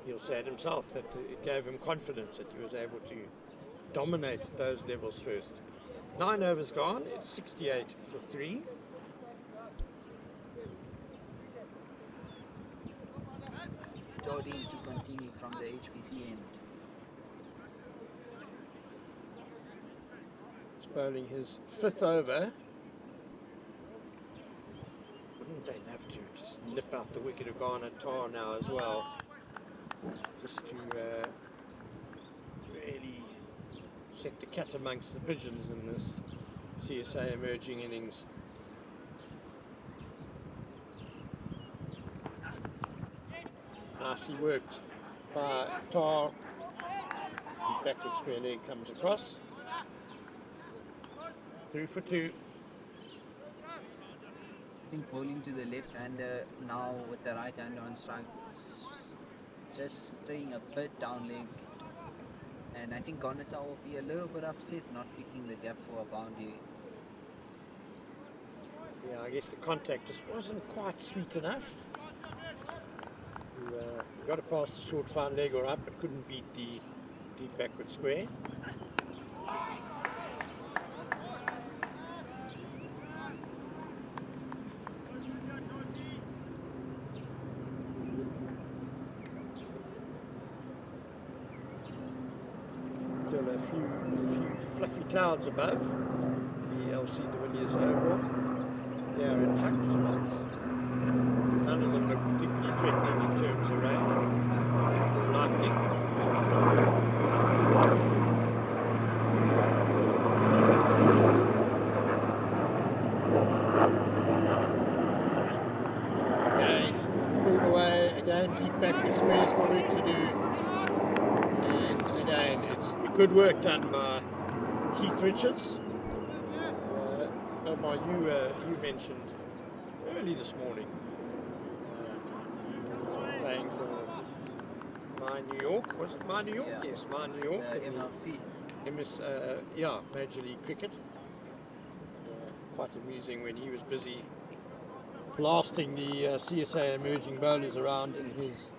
he'll say it himself that it gave him confidence that he was able to dominate at those levels first. 9 overs gone, it's 68 for 3. Jordan to continue from the HPC end. He's bowling his 5th over. Wouldn't they love to just nip out the wicket of Garner Tar now as well, just to really set the cat amongst the pigeons in this CSA emerging innings. Nicely worked by Tar. The backward square leg comes across. 3 for 2. I think bowling to the left-hander now with the right-hander on strike, just staying a bit down leg. And I think Gonata will be a little bit upset not picking the gap for a boundary. Yeah, I guess the contact just wasn't quite sweet enough. He got it past the short fine leg all right, but couldn't beat the deep backward square. Still a few fluffy clouds above the LC de Villiers Oval. Yeah, at Tuks, but none of them look particularly threatening in terms of rain or lightning. Yeah, he's pulled away again. Deep backward square's got work to do. And again, it's good work done by Keith Richards. Omar, you mentioned early this morning playing for My New York. Was it My New York? Yeah. Yes, My New York. MLC. Major League Cricket. Quite amusing when he was busy blasting the CSA emerging bowlers around in his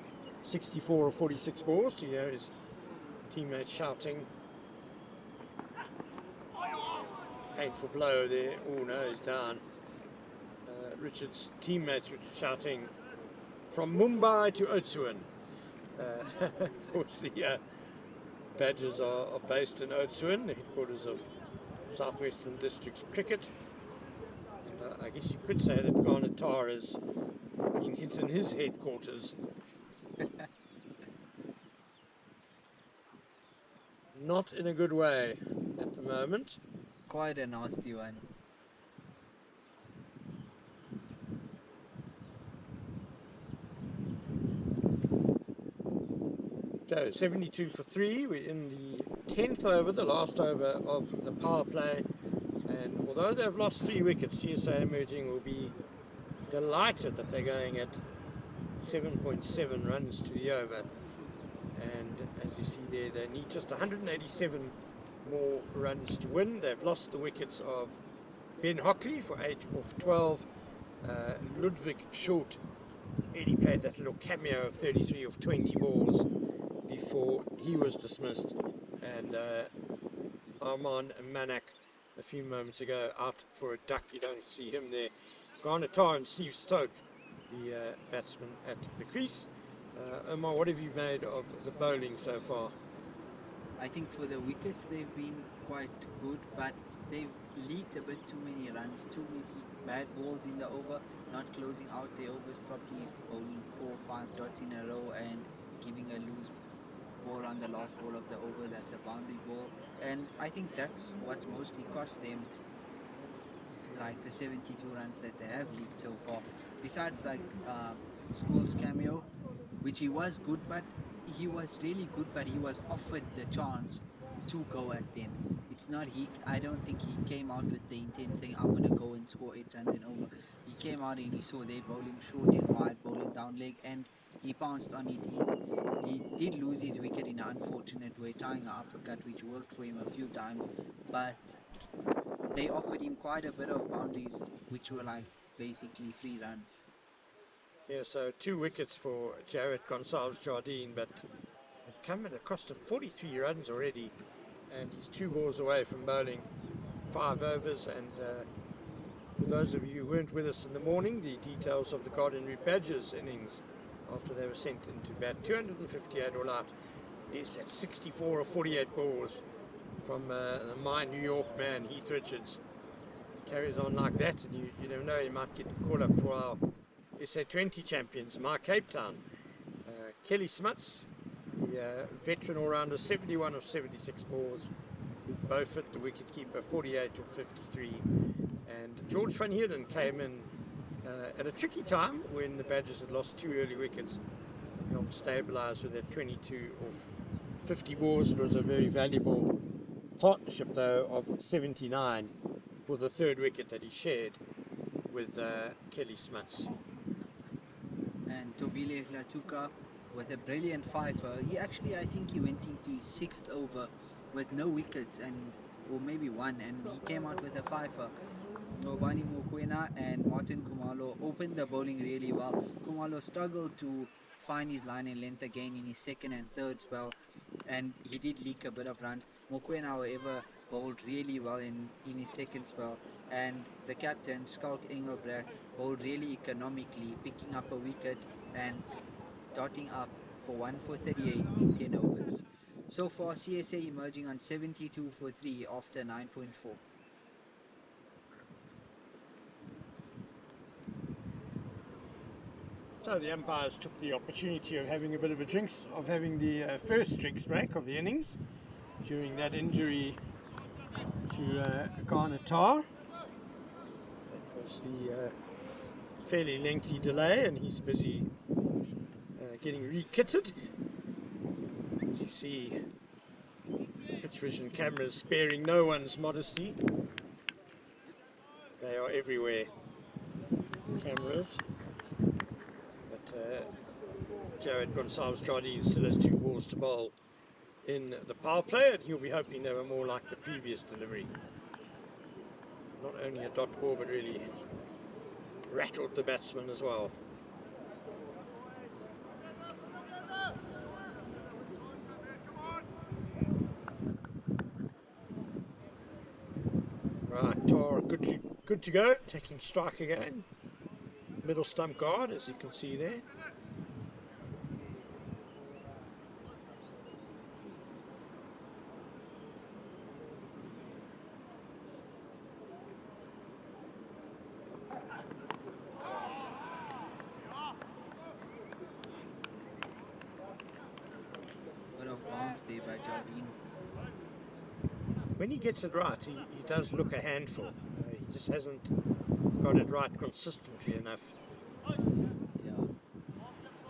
64 or 46 balls to hear his teammates shouting. Painful blow there. Oh no, he's down. Richard's teammates were shouting from Mumbai to Otsuan. Of course, the Badgers are based in Otsuan, the headquarters of Southwestern Districts Cricket. And I guess you could say that Garner Tar has been hit in his headquarters. Not in a good way at the moment. Quite a nasty one. So 72 for 3. We're in the 10th over, the last over of the power play. And although they've lost 3 wickets, CSA Emerging will be delighted that they're going at 7.7 runs to the over. And as you see there, they need just 187 more runs to win. They've lost the wickets of Ben Hockley for 8 off 12. Ludwig Short, he played that little cameo of 33 off 20 balls before he was dismissed. And Arman Manak a few moments ago out for a duck. You don't see him there. Garner Tar and Steve Stoke, the batsman at the crease. Omar, what have you made of the bowling so far? I think for the wickets they've been quite good, but they've leaked a bit too many runs, too many bad balls in the over, not closing out their overs properly, bowling 4 or 5 dots in a row and giving a loose ball on the last ball of the over. That's a boundary ball, and I think that's what's mostly cost them like the 72 runs that they have leaked so far. Besides School's cameo, which he was good, but he was really good, but he was offered the chance to go at them. It's not he. I don't think he came out with the intent saying I'm gonna go and score 8 runs and over. He came out and he saw they bowling short and wide, bowling down leg, and he pounced on it. He did lose his wicket in an unfortunate way, trying an uppercut which worked for him a few times, but they offered him quite a bit of boundaries, which were like basically free runs. Yeah, so 2 wickets for Jared Gonsalves Jardine, but it's come at a cost of 43 runs already, and he's 2 balls away from bowling 5 overs. And for those of you who weren't with us in the morning, the details of the Garden Route Badgers innings after they were sent into bat, 258 all out, is at 64 or 48 balls from my New York man, Heath Richards. He carries on like that, and you never know, he might get called up for our SA20 champions, my Cape Town. Kelly Smuts, the veteran all-rounder, 71 of 76 balls. Beaufort, the wicket-keeper, 48 of 53. And George van Heerden came in at a tricky time when the Badgers had lost 2 early wickets. He helped stabilise with that 22 of 50 balls. It was a very valuable partnership, though, of 79 for the 3rd wicket that he shared with Kelly Smuts. And Tobile Latuka with a brilliant fifer. He actually, I think he went into his 6th over with no wickets or maybe one, and he came out with a fifer. Nobani Mokoena and Martin Kumalo opened the bowling really well. Kumalo struggled to find his line and length again in his 2nd and 3rd spell, and he did leak a bit of runs. Mokoena, however, bowled really well in his 2nd spell, and the captain, Skalk Engelbrecht, bowled really economically, picking up a wicket and dotting up for 1 for 38 in 10 overs. So far, CSA emerging on 72 for 3 after 9.4. So the umpires took the opportunity of having a bit of a drinks, of having the first drinks break of the innings during that injury to Garner Tar. That was the fairly lengthy delay, and he's busy getting re-kitted. As you see, pitch vision cameras sparing no one's modesty. They are everywhere, cameras. But Jared Gonsalves Jardine still has 2 balls to bowl in the power play, and he'll be hoping they were more like the previous delivery. Not only a dot ball, but really rattled the batsman as well. Right, Tar good to go, taking strike again. Middle stump guard, as you can see there. Bit of bounce there by Jardine. When he gets it right, he does look a handful. He just hasn't got it right consistently enough. Yeah.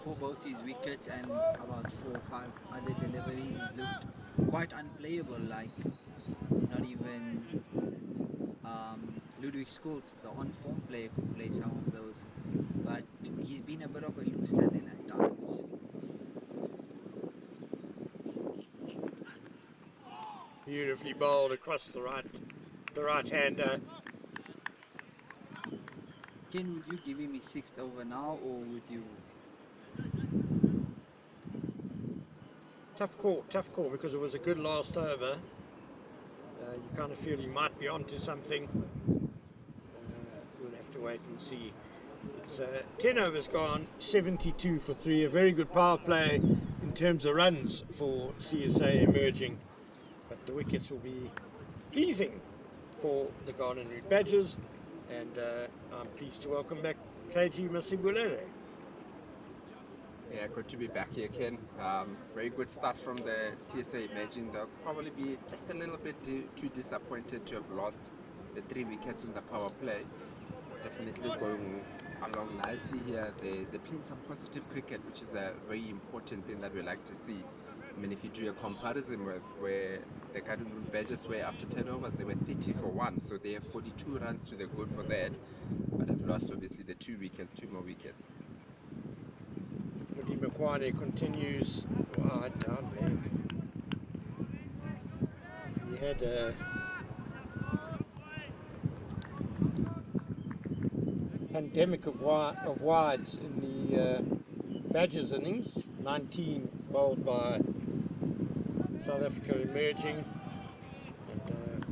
For both his wickets and about 4 or 5 other deliveries, he's looked quite unplayable, like not even Ludwig Schultz, the on-form player, could play some of those. But he's been a bit of a loose cannon at times. Beautifully bowled across the right hander. Ken, would you give him his 6th over now, or would you? Tough call, because it was a good last over. You kind of feel he might be onto something. We'll have to wait and see. It's 10 overs gone, 72 for 3. A very good power play in terms of runs for CSA emerging. But the wickets will be pleasing for the Garden Route Badgers. And I'm pleased to welcome back KG Masibulele. Yeah, good to be back here, Ken. Very good start from the CSA. Imagine they'll probably be just a little bit too disappointed to have lost the 3 wickets in the power play. Definitely going along nicely here. They're playing some positive cricket, which is a very important thing that we like to see. I mean, if you do a comparison with where the Garden Badgers were after turnovers, they were 30 for 1, so they have 42 runs to the good for that, but have lost obviously the 2 wickets, 2 more wickets. Woody Makwane continues wide down there. He had a pandemic of wides in the Badgers innings, 19 bowled by South Africa emerging, and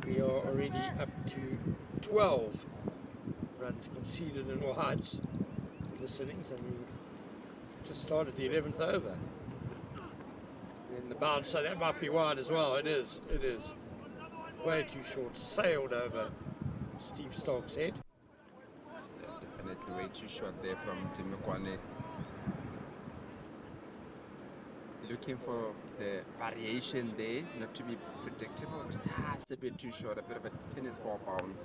we are already up to 12 runs conceded in wides this innings, and we just started the 11th over. And the bounce, so that might be wide as well. It is way too short, sailed over Steve Stokes' head. Yeah, definitely way too short there from Timokwane. Looking for the variation there, not to be predictable, just a bit too short, a bit of a tennis ball bounce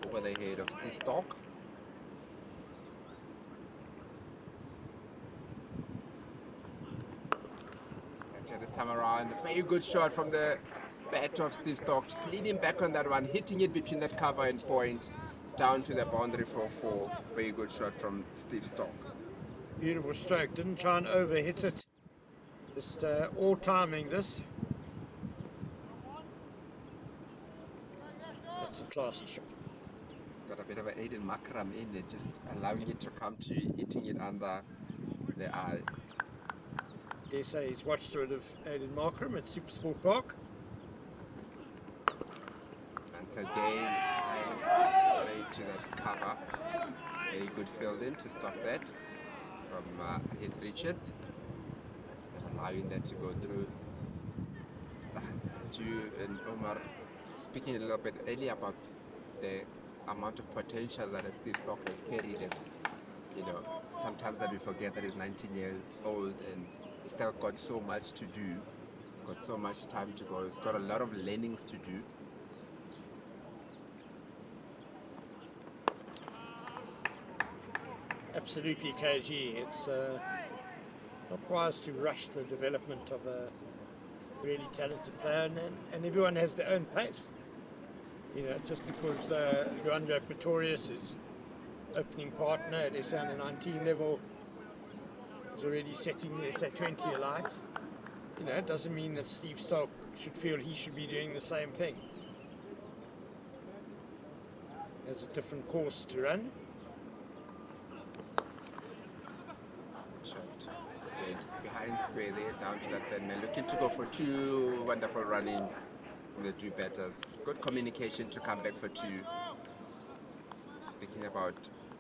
over the head of Steve Stock. Okay, this time around, a very good shot from the bat of Steve Stock, just leaning back on that one, hitting it between that cover and point, down to the boundary for 4. Very good shot from Steve Stock. Beautiful stroke, didn't try and overhit it, just all timing this. That's a classy shot. It's got a bit of an Aiden Makram in it, just allowing it to come to hitting it under the eye. Dare say he's watched a bit of Aiden Markram at Supersport Park. Once again, this time straight to that cover. Very good fielding to stop that from Heath Richards, and allowing that to go through. You and Omar speaking a little bit earlier about the amount of potential that a Steve Stock has carried, and you know, sometimes that we forget that he's 19 years old and he's still got so much to do, got so much time to go. He's got a lot of learnings to do. Absolutely, KG. It's not wise to rush the development of a really talented player, and everyone has their own pace. You know, just because Luanda Pretorius is opening partner at SA under 19 level is already setting the SA 20 alight, you know, it doesn't mean that Steve Stock should feel he should be doing the same thing. There's a different course to run. Shot. Yeah, just behind square there, down to that third man, looking to go for 2. Wonderful running from the 2 batters. Good communication to come back for 2. Speaking about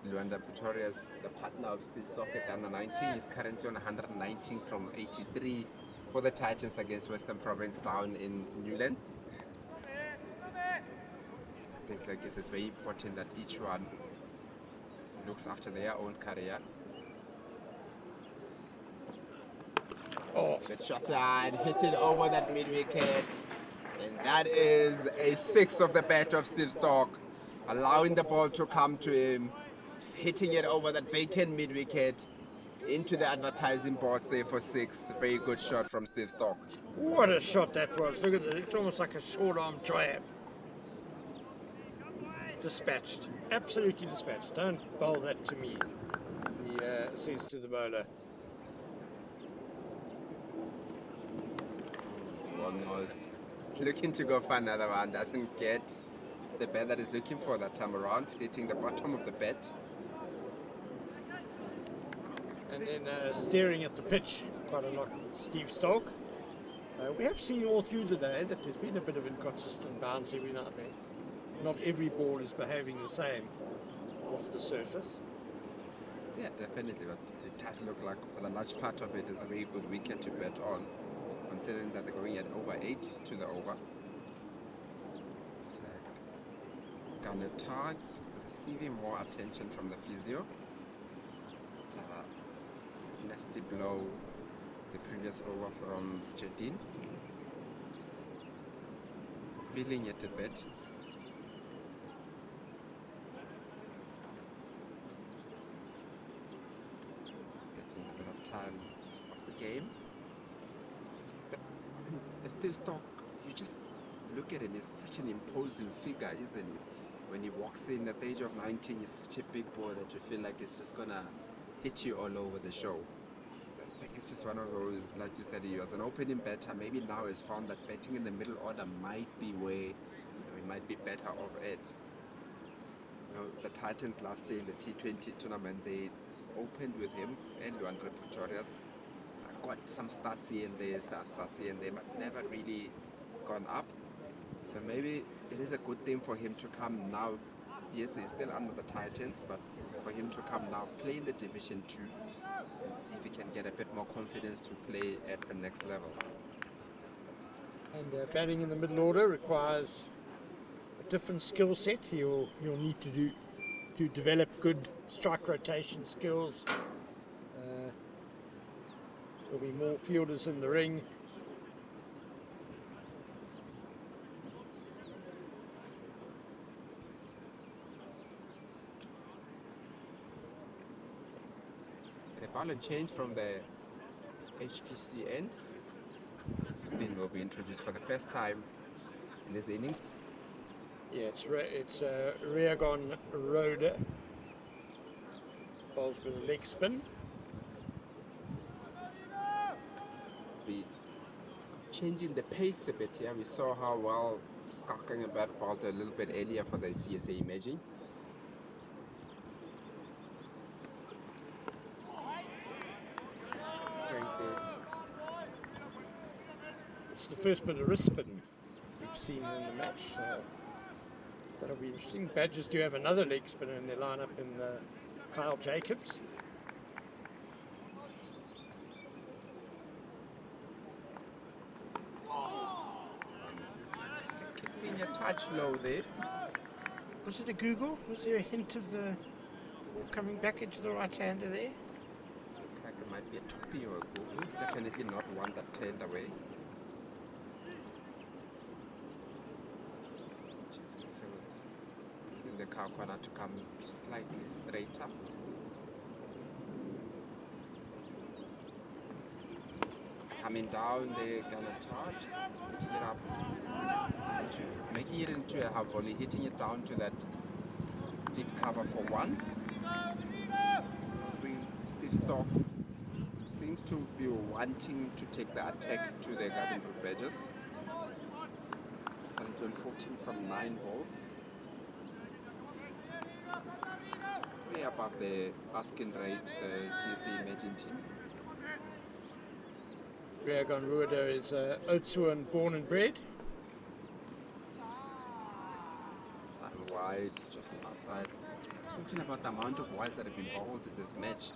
Luanda Pretorius, the partner of Steve Stock at under 19, is currently on 119 from 83 for the Titans against Western Province down in Newland. I think, like I guess it's very important that each one looks after their own career. Oh, Good shot and hit it over that mid wicket, and that is a 6 of the bat of Steve Stock, allowing the ball to come to him, just hitting it over that vacant mid wicket into the advertising boards there for 6. A very good shot from Steve Stock. what a shot that was. Look at it, it's almost like a short arm jab. Dispatched, absolutely dispatched. Don't bowl that to me, he says to the bowler. Almost looking to go for another one, doesn't get the bat that he's looking for that time around, hitting the bottom of the bat. And then staring at the pitch quite a lot, Steve Stock. We have seen all through the day that there's been a bit of inconsistent bounce every now and then. Not every ball is behaving the same off the surface. Yeah, definitely, but it does look like for the large part of it is a very good wicket to bet on, considering that they're going at over 8 to the over. It's like Ganetar receiving more attention from the physio. Nasty blow the previous over from Jedin. Feeling it a bit. Taking a bit of time off the game. Steve Stock, you just look at him, he's such an imposing figure, isn't he? When he walks in at the age of 19, he's such a big boy that you feel like he's just gonna hit you all over the show. So I think it's just one of those, like you said, he was an opening batter. Maybe now he's found that batting in the middle order might be where he might be better off at. The Titans last year in the T20 tournament, they opened with him and Luandre Pretorius. Got some stats here and there, but never really gone up. So maybe it is a good thing for him to come now. Yes, he's still under the Titans, but for him to come now, play in the Division 2, and see if he can get a bit more confidence to play at the next level. And batting in the middle order requires a different skill set. You'll need to develop good strike rotation skills. There'll be more fielders in the ring. The ball change from the HPC end. Spin will be introduced for the first time in this innings. Yeah, it's Reagon Roder. Bowls with a leg spin. Be changing the pace a bit here. We saw how well Skalking and bat bowled a little bit earlier for the CSA imaging. Strength there. It's the first bit of wrist spin we've seen in the match. So that'll be interesting. Badgers do have another leg spinner in their lineup in Kyle Jacobs. Just keeping a touch low there. Was it a Google? Was there a hint of the ball coming back into the right-hander there? Looks like it might be a toppy or a Google. Definitely not one that turned away. The cow corner to come slightly straighter. Coming down the Galatar, just hitting it up, making it into a half volley, hitting it down to that deep cover for one. Steve Stock seems to be wanting to take the attack to the Garden Brook Badgers. 114 from 9 balls. Way above the asking rate, the CSA Imagine team. Reagon Rueda is Oudtshoorn born and bred. Starting wide, just outside. Speaking about the amount of wides that have been bowled in this match,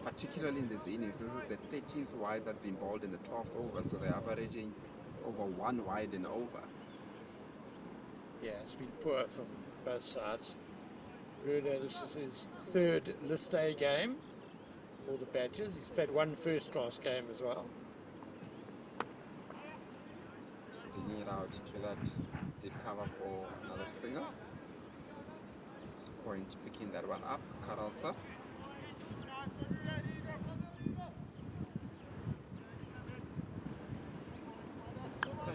particularly in this innings, this is the 13th wide that's been bowled in the 12th over, so they're averaging over 1 wide and over. Yeah, it's been poor from both sides. Rueda, this is his third List A game for the Badgers. He's played one first-class game as well. Just digging it out to that deep cover for another single. It's point picking that one up, Karalsa.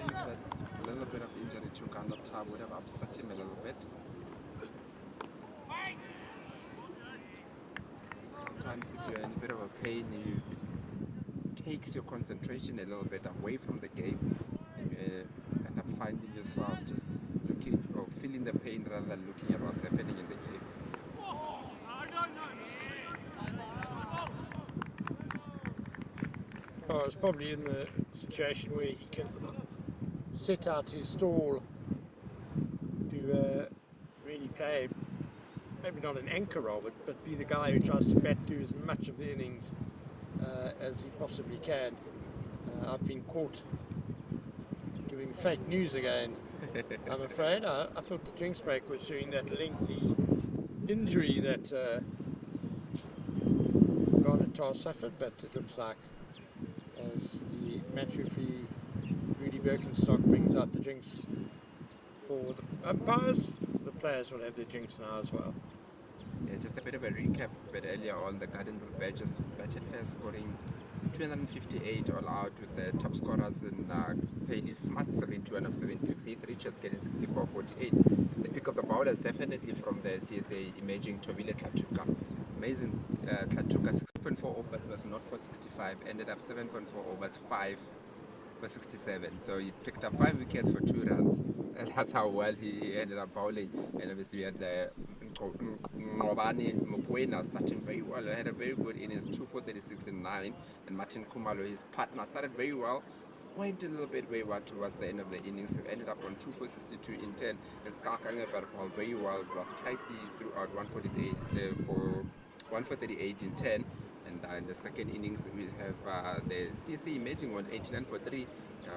You've had a little bit of injury to Ganatar, would have upset him a little bit. Sometimes if you're in a bit of a pain, it takes your concentration a little bit away from the game, and you end up finding yourself just looking or feeling the pain rather than looking at what's happening in the game. Oh, it's probably in the situation where he can set out his stall to really play, maybe not an anchor role, but be the guy who tries to bat through as much of the innings as he possibly can. I've been caught giving fake news again, I'm afraid. I thought the Jinx break was showing that lengthy injury that Garnatar suffered, but it looks like as the match referee Rudy Birkenstock brings out the Jinx for the umpires, the players will have their Jinx now as well. Yeah, just a bit of a recap a bit earlier on. The Garden Brook Badgers batted first, scoring 258 all out, with the top scorers in Paley Smart 71 of 76, Heath Richards getting 64-48. The pick of the bowlers definitely from the CSA emerging Tobile Tlatuka. Amazing. Tlatuka 6.4 overs was not for 65, ended up 7.4 overs, 5 for 67. So he picked up 5 wickets for 2 runs. And that's how well he ended up bowling. And obviously we had the Ngobani Mokoena starting very well. He had a very good innings, 2 for 36 in 9. And Martin Kumalo, his partner, started very well. Went a little bit wayward towards the end of the innings. He ended up on 2 for 62 in 10. And Skarkange bowled very well. It was tightly throughout 148 for 1 for 38 in 10. And in the second innings, we have the CSA emerging on 89 for 3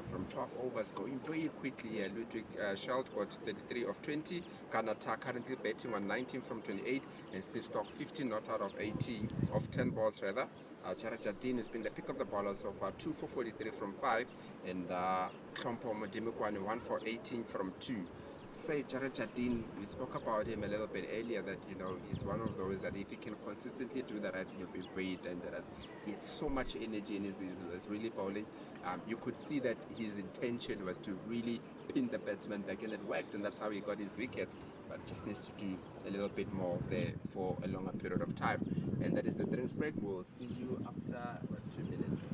from 12 overs, going very quickly. Ludwig Schalt got 33 of 20. Kanata currently batting on 19 from 28, and Steve Stock 15 not out of 18 of 10 balls rather. Jared Jardine has been the pick of the bowler so far, 2 for 43 from 5, and Klompo Modimukwane 1 for 18 from 2. Say Jared Jardine, we spoke about him a little bit earlier, that he's one of those that if he can consistently do that, I think he'll be very dangerous. He had so much energy in his really bowling. You could see that his intention was to really pin the batsman back, and it worked, and that's how he got his wickets. But just needs to do a little bit more there for a longer period of time. And that is the drinks break. We'll see you after 2 minutes.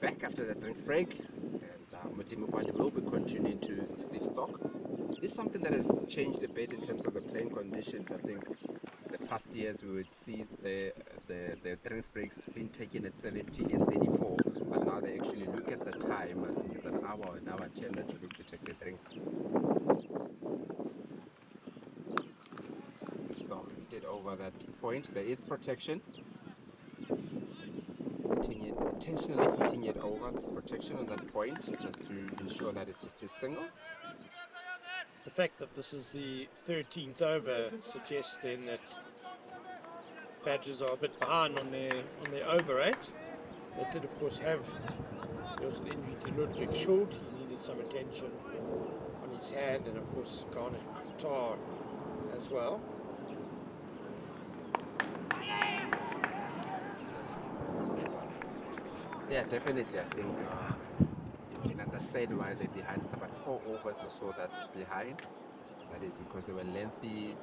Back after the drinks break, and Modimukwane will be continuing to Steve Stock. This is something that has changed a bit in terms of the playing conditions. I think the past years we would see the drinks breaks being taken at 70 and 34, but now they actually look at the time. I think it's an hour 10 that you look to take the drinks. Stock hit it over that point. There is protection. Intentionally hitting it over. There's protection on that point just to ensure that it's just a single. The fact that this is the 13th over suggests then that Badgers are a bit behind on their over rate. They did of course there was an injury to Ludwig Schult. He needed some attention on his hand, and of course Garnet Qatar as well. Yeah, definitely. I think you can understand why they're behind. It's about 4 overs or so that behind. That is because there were lengthy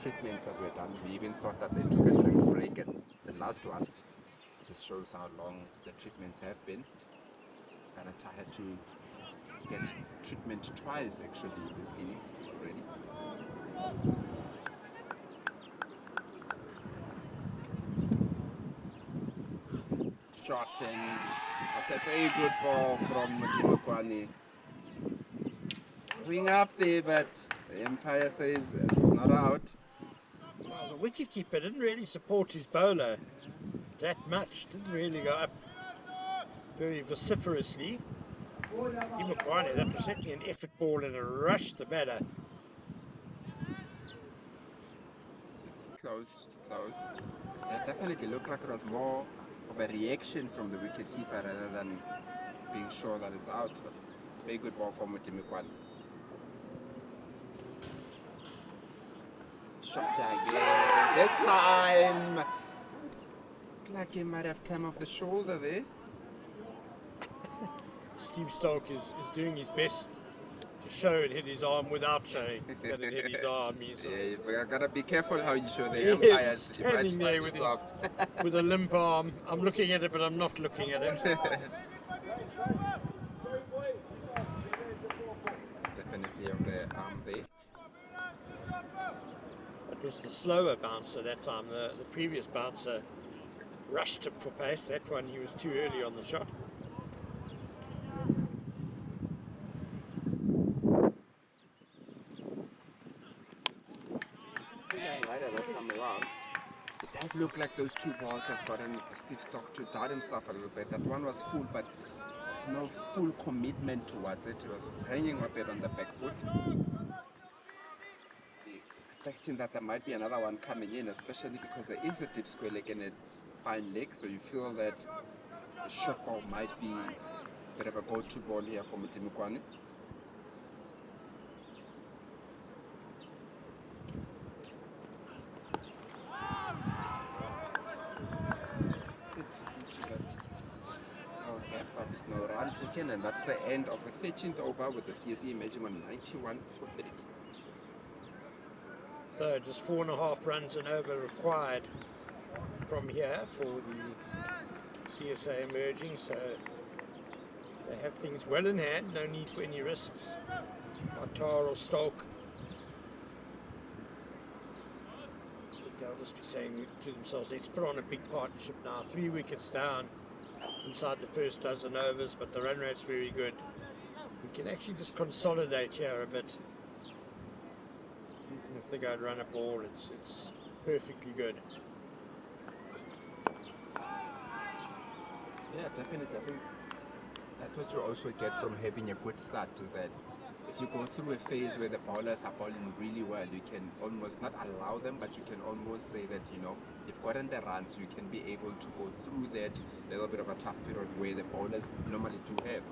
treatments that were done. We even thought that they took a drinks break at the last one. It just shows how long the treatments have been. Kanata had to get treatment twice actually in this innings already. Shot, and that's a very good ball from Modimukwane. Going up there, but the umpire says it's not out. Well, the wicketkeeper didn't really support his bowler that much. Didn't really go up very vociferously. Modimukwane, that was certainly an effort ball and a rush the batter. close, just close. It definitely looked like it was more of a reaction from the wicketkeeper rather than being sure that it's out. But very good ball from Mutimikwan. Shot again. This time, like he might have come off the shoulder there. Steve Stark is doing his best to show it hit his arm without showing that it hit his arm. He's Yeah, you gotta be careful how you show the He is umpires. You might standing there find with yourself. with a limp arm. I'm looking at it, but I'm not looking at it. Definitely on the arm there. It was the slower bouncer that time. The previous bouncer rushed him for pace. That one, he was too early on the shot. Later they'll come around. It does look like those two balls have gotten Steve Stock to doubt himself a little bit. That one was full, but there's no full commitment towards it. It was hanging a bit on the back foot. Expecting that there might be another one coming in, especially because there is a deep square leg and a fine leg, so you feel that the short ball might be a bit of a go-to ball here for Mutimikwane. Into that gap, but no run taken, and that's the end of the 13th over with the CSA emerging on 91 for 3. So just 4.5 runs and over required from here for the CSA emerging. So they have things well in hand. No need for any risks. Tar or Stoke. They'll just be saying to themselves, let's put on a big partnership now. 3 wickets down inside the first dozen overs, but the run rate's very good. We can actually just consolidate here a bit. Even if they go and run a ball, it's perfectly good. Yeah, definitely. I think that's what you also get from having a good start, is that if you go through a phase where the bowlers are bowling really well, you can almost not allow them, but you can almost say that, you've gotten the runs, you can be able to go through that little bit of a tough period where the bowlers normally do have.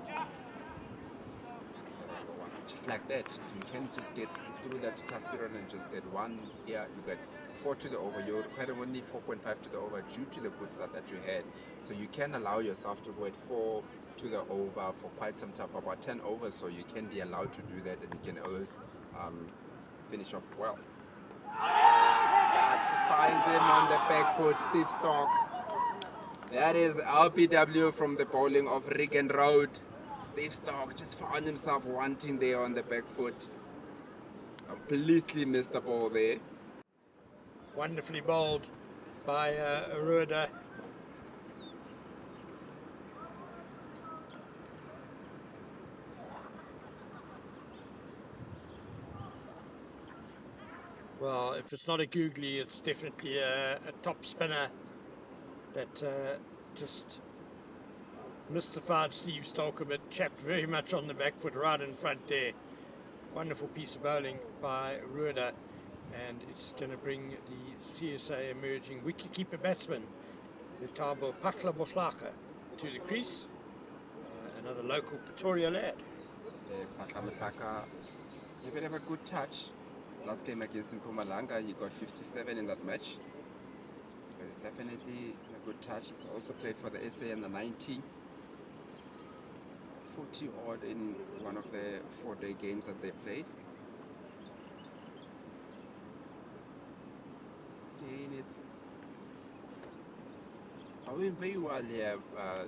Just like that, if you can just get through that tough period and just get one here, you get 4 to the over. You're requiring only 4.5 to the over due to the good start that you had. So you can allow yourself to go at 4 to the over for quite some time, for about 10 overs, so you can be allowed to do that, and you can always finish off well. That finds him on the back foot, Steve Stock. That is LPW from the bowling of Regan Road. Steve Stock just found himself wanting there on the back foot. Completely missed the ball there. Wonderfully bowled by Aruda. Well, if it's not a googly, it's definitely a top spinner that just mystified Steve Stock a bit, chapped very much on the back foot right in front there. Wonderful piece of bowling by Rueda, and it's going to bring the CSA emerging wicketkeeper batsman, Letabo Paklabohlaka, to the crease. Another local Pretoria lad. Paklabohlaka, a bit of a good touch. Last game against Mpumalanga, he got 57 in that match. So it's definitely a good touch. He's also played for the SA in the 19. 40 odd in one of the 4-day games that they played. Again, it's going very well here,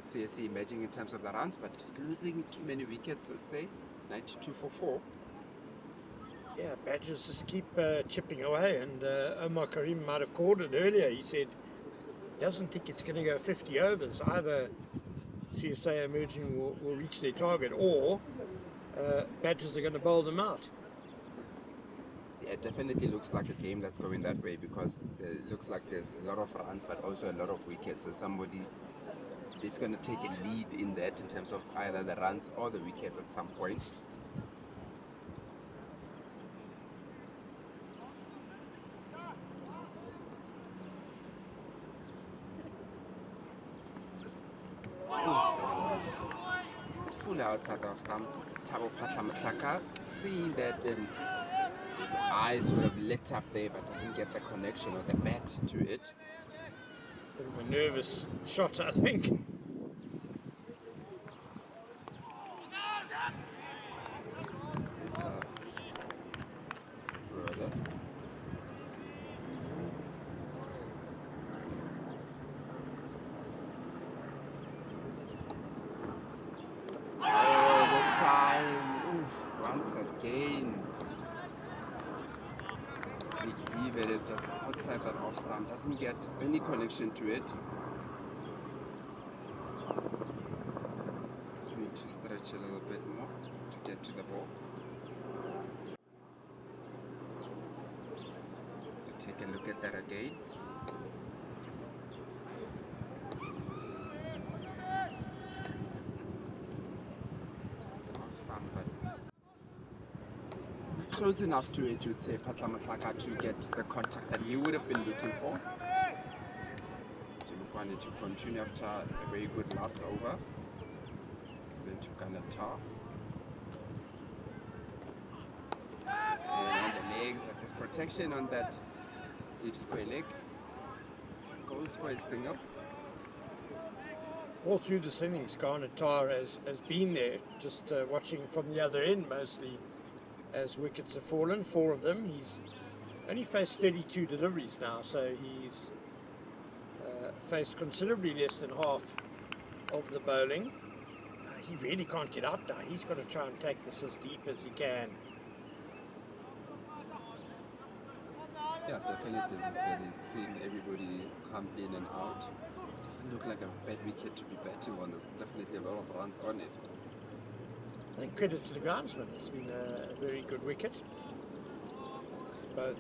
CSA emerging in terms of the runs, but just losing too many wickets, let's say. 92 for 4. Yeah, Badgers just keep chipping away, and Omar Karim might have called it earlier. He said he doesn't think it's going to go 50 overs. Either CSA emerging will reach their target, or Badgers are going to bowl them out. Yeah, it definitely looks like a game that's going that way, because it looks like there's a lot of runs but also a lot of wickets. So somebody is going to take a lead in that, in terms of either the runs or the wickets at some point. fully outside the off stump. Tabo Patlamatlaka, seeing that, and his eyes would have lit up there, but doesn't get the connection or the bat to it. Bit of a nervous shot, I think. Roder. Oh, this time, oof, once again. Big heave at it, just outside that off stump, doesn't get any connection to it. Just need to stretch a little bit more to get to the ball. Take a look at that again. The off stump, but close enough to it, you'd say, Patlamatlaka, to get the contact that he would have been looking for. Wanted to continue after a very good last over. Then to Tar. And on the legs, but there's protection on that deep square leg. Just goes for a single. All through this innings, Tar has been there, just watching from the other end mostly as wickets have fallen, 4 of them. He's only faced 32 deliveries now, so he's faced considerably less than half of the bowling. He really can't get out now. He's got to try and take this as deep as he can. Yeah, definitely, as you said, he's seen everybody come in and out. Doesn't look like a bad wicket to be batting on. There's definitely a lot of runs on it. I think credit to the groundsman. It's been a very good wicket. Both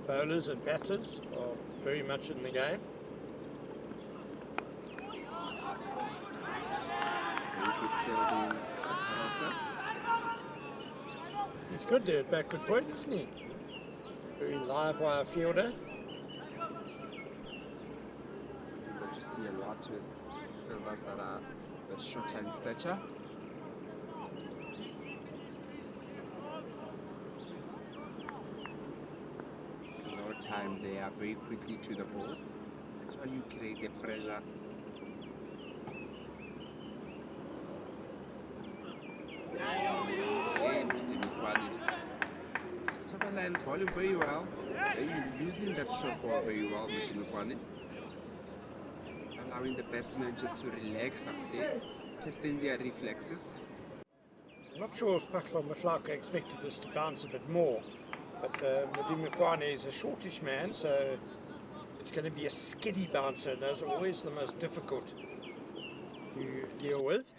bowlers and batters are very much in the game. Very good fielding. He's good there at backward point, isn't he? Very live wire fielder. Something that you see a lot with fielders that are a bit shorter in stature. No time, they are very quickly to the ball. That's when you create the pressure. And volume very well. They're using that short ball very well, Mutimukwani. Allowing the batsmen just to relax up there, testing their reflexes. I'm not sure if Patlamatlaka expected this to bounce a bit more, but Mutimukwani is a shortish man, so it's going to be a skiddy bouncer, and those are always the most difficult to deal with.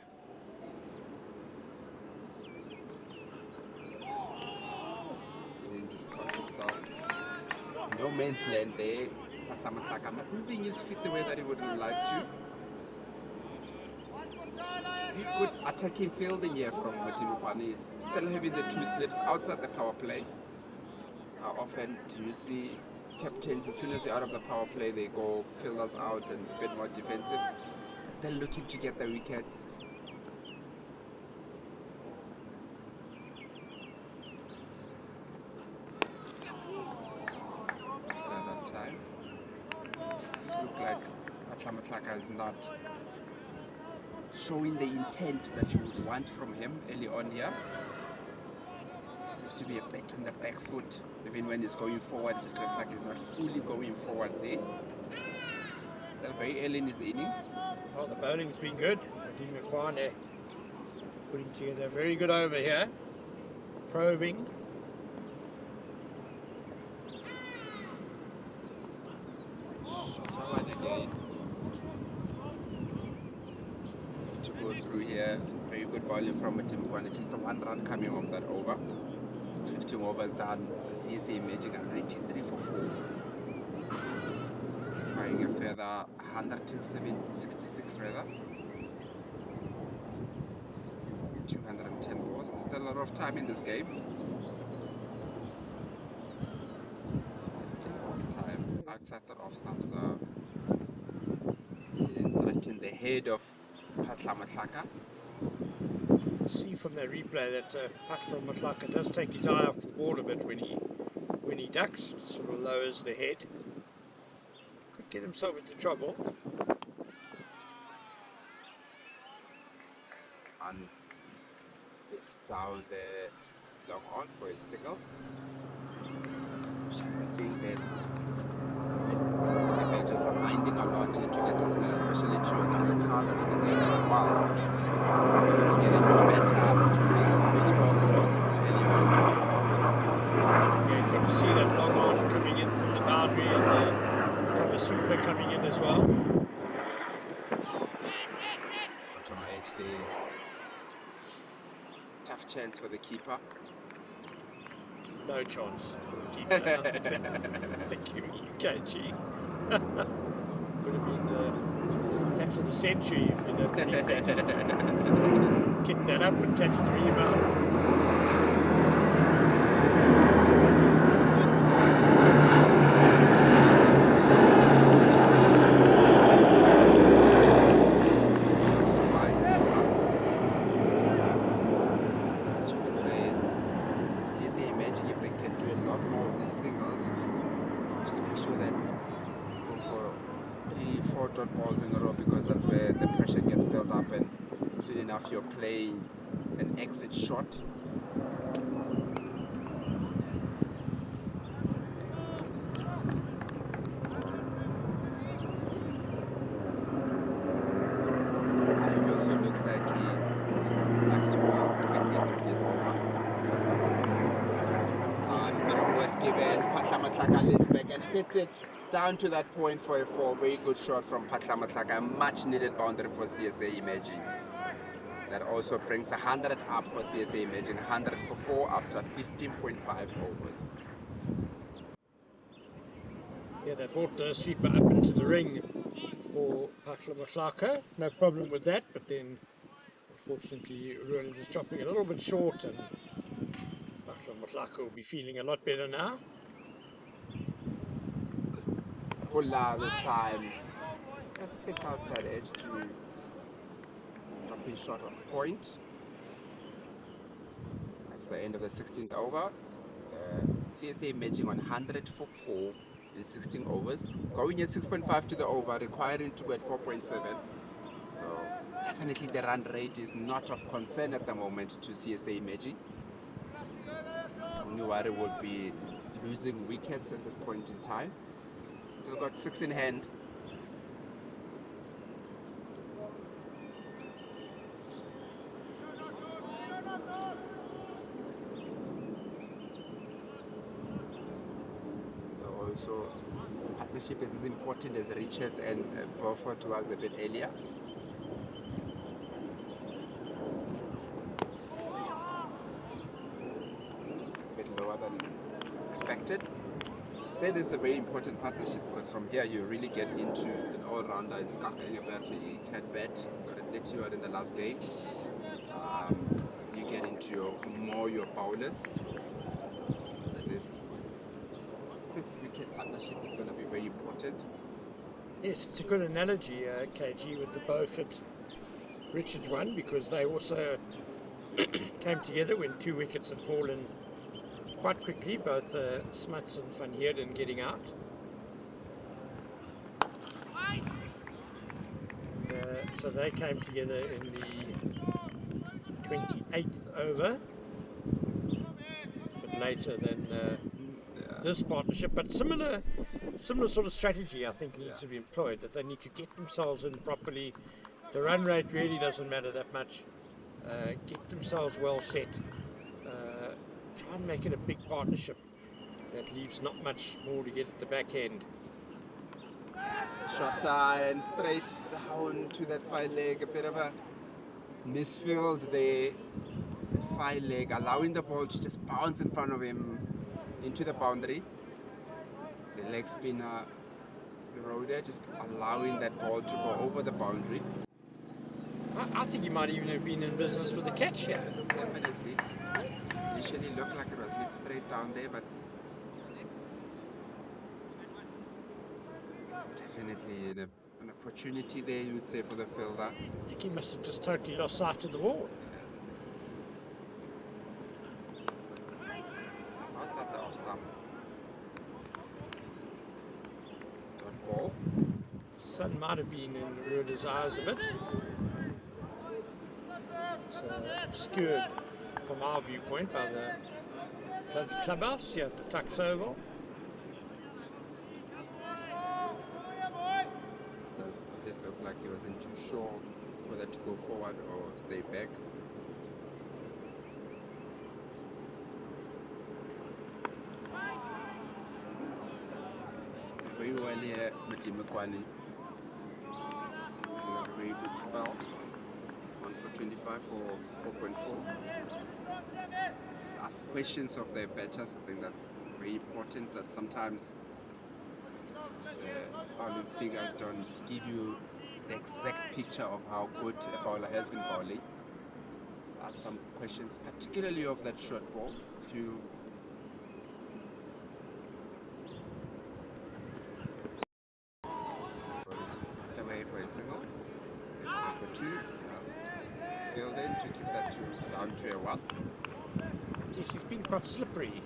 Just caught himself. No man's land there. Patlamatlaka not moving his feet the way that he would like to. Very good attacking fielding here from Mutimukwani. Still having the 2 slips outside the power play. How often do you see captains, as soon as you're out of the power play, they go fielders out and a bit more defensive? Still looking to get the wickets. Look like Patlamatlaka is not showing the intent that you would want from him early on here. Seems to be a bit on the back foot. Even when he's going forward, it just looks like he's not fully going forward there. Still very early in his innings. Well, the bowling's been good. Mutimukwani putting together a very good over here. Probing. To go through here, very good bowling from Mutimukwani, just a 1 run coming off that over. It's 15 overs done. The CSA emerging at 93 for 4. Still requiring a further 166 rather. 210 balls. There's still a lot of time in this game. Time outside the off stumps didn't threaten the head of Patlamatlaka. See from that replay that Patla Maslaka does take his eye off the ball a bit when he ducks, sort of lowers the head. Could get himself into trouble. And it's down there, long on for a single. Being that the Badgers are minding a lot to get the single, especially to a Kakata that's been there for a while. They want to get a new batter to face as many balls as possible early on. Yeah, good to see that long on coming in from the boundary and the cover sweeper coming in as well. From edge there. Tough chance for the keeper. No chance for the keeper. I think you mean KG. Would have been the catch of the century if you'd have believed that. Kick that up and catch the rebound. Balls in a row, because that's where the pressure gets built up, and soon enough you're playing an exit shot. It also looks like he likes to go quickly through his over. This time, bit of work given. Patla Matlaka leads back and hits it down to that point for a 4. Very good shot from Patla Matlaka. Much needed boundary for CSA Imaging. That also brings 100 up for CSA Imaging. 100 for 4 after 15.5 overs. Yeah, they brought the sweeper up into the ring for Patla Maslaka. No problem with that, but then unfortunately Ruan is dropping a little bit short, and Patla Maslaka will be feeling a lot better now. Pulla this time. I think outside edge to drop his shot on point. That's the end of the 16th over. CSA matching on 100 for 4 in 16 overs. Going at 6.5 to the over, requiring to go at 4.7. So definitely the run rate is not of concern at the moment to CSA Imaging. Only worry would be losing wickets at this point in time. Still got 6 in hand. Also, partnership is as important as Richards and Beaufort was a bit earlier. A bit lower than expected. Say this is a very important partnership, because from here you really get into an all-rounder. It's Kaka about you can bet, got a 30 odd in the last game. You get into your bowlers. And this 5th wicket partnership is going to be very important. Yes, it's a good analogy, KG, with the Beaufort Richards one, because they also came together when 2 wickets had fallen quite quickly, both Smuts and Van Heerden getting out. And, so they came together in the 28th over, a bit later than this partnership, but similar sort of strategy I think needs to be employed, that they need to get themselves in properly. The run rate really doesn't matter that much. Get themselves well set. Try and make it a big partnership that leaves not much more to get at the back end. Shot and straight down to that 5 leg. A bit of a misfield there. That 5 leg, allowing the ball to just bounce in front of him into the boundary. The leg spinner Roder just allowing that ball to go over the boundary. I think he might even have been in business with the catch here. Definitely. Initially looked like it was hit straight down there, but definitely in a An opportunity there, you would say, for the fielder. I think he must have just totally lost sight of the ball. Outside the off stump. Dot ball. Sun might have been in Ruder's eyes a bit. It's obscured from our viewpoint by the rugby clubhouse here at the Tuks Oval. It looked like he wasn't too sure whether to go forward or stay back. Very well here, Mid-innings. A very good spell. 1 for 25 for 4.4. Just ask questions of their batters. I think that's very important, that sometimes the bowling figures don't give you the exact picture of how good a bowler has been bowling. So ask some questions, particularly of that short ball. If you away for a single, for 2, filled in to keep that down to a 1. Yes, he's been quite slippery,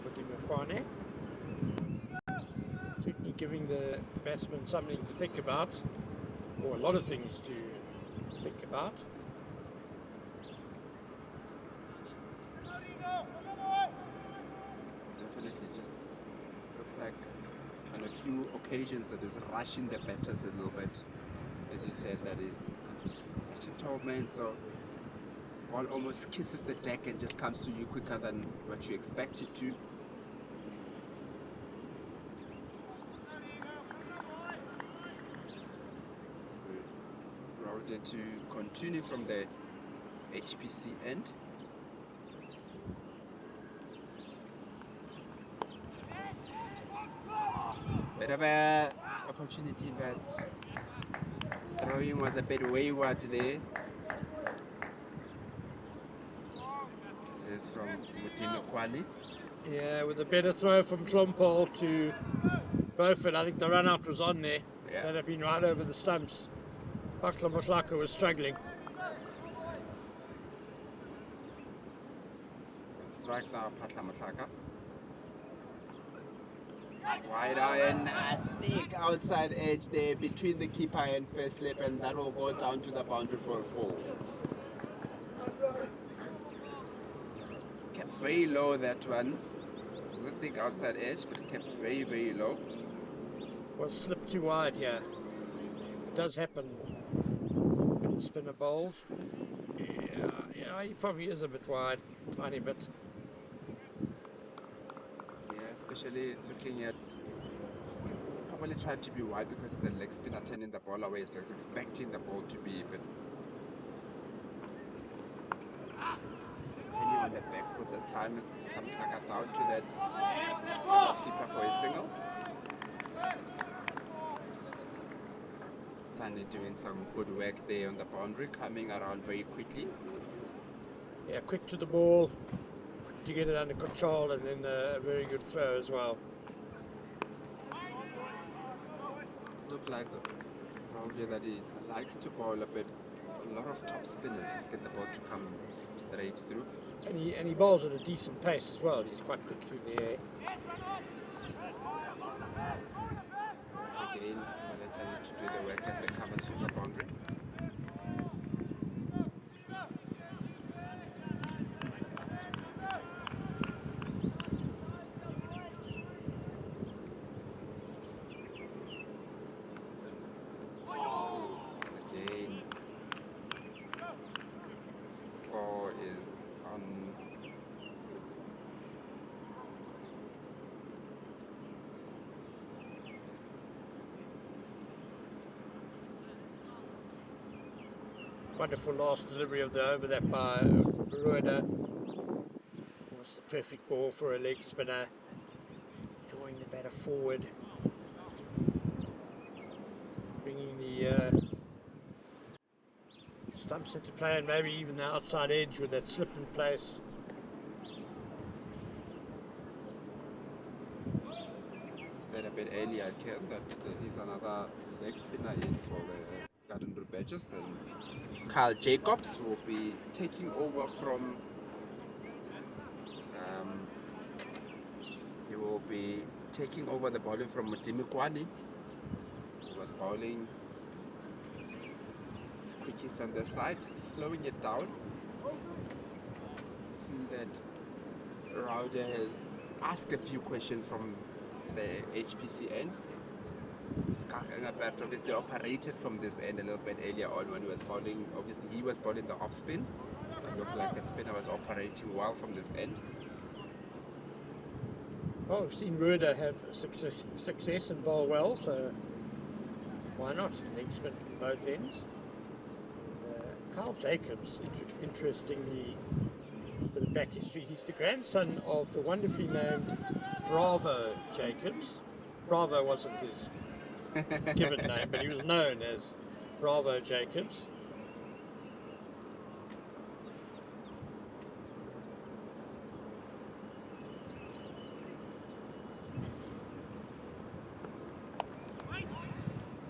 Mid-innings. Certainly giving the batsman something to think about, or a lot of things to think about. Definitely just looks like on a few occasions that is rushing the batters a little bit. As you said, that is such a tall man, so ball almost kisses the deck and just comes to you quicker than what you expect it to. Rolled it to continue from the HPC end. Bit of a opportunity, but throwing was a bit wayward there. This is from Mid-innings. Yeah, with a better throw from Klompol to Beaufort. I think the run out was on there. Yeah. That had been right over the stumps. Bakla Motlaka was struggling. Strike now, Patla Matlaka. Wide iron, I think outside edge there between the keeper and first slip, and that will go down to the boundary for a 4. Kept very low, that one. I don't think outside edge, but kept very, very low. Was slipped too wide here. It does happen when the spinner bowls. Yeah, he probably is a bit wide, tiny bit. Yeah, especially looking at, he's probably trying to be wide because the leg spinner turning the ball away, so he's expecting the ball to be a bit just hanging on the back foot that time. Kamtlaka down to that sweeper for a single. Sunny doing some good work there on the boundary, coming around very quickly. Yeah, quick to the ball to get it under control, and then a very good throw as well. It looks like probably that he likes to bowl a bit. A lot of top spinners just get the ball to come straight through. And he bowls at a decent pace as well. He's quite quick through the air. Once again, Valetta need to do the work at the cover sweeper boundary. Again, score is on. Wonderful last delivery of the over that by Rueda. Was the perfect ball for a leg spinner. Drawing the batter forward. Bringing the stumps into play, and maybe even the outside edge with that slip in place. Stayed a bit earlier, Ken, that there is another leg spinner in for the Garden Route Badgers, and Carl Jacobs will be taking over from. He will be taking over the bowling from Mudimi Kwani, who was bowling his pitches on the side, slowing it down. See that Rauda has asked a few questions from the HPC end. Skakangabert obviously operated from this end a little bit earlier on when he was bowling. Obviously, he was bowling the off spin. It looked like the spinner was operating well from this end. Well, we've seen Ruda have success and bowl well, so why not? Leg spin from both ends. Carl Jacobs, interestingly, for the back history, he's the grandson of the wonderfully named Bravo Jacobs. Bravo wasn't his given name, but he was known as Bravo Jacobs.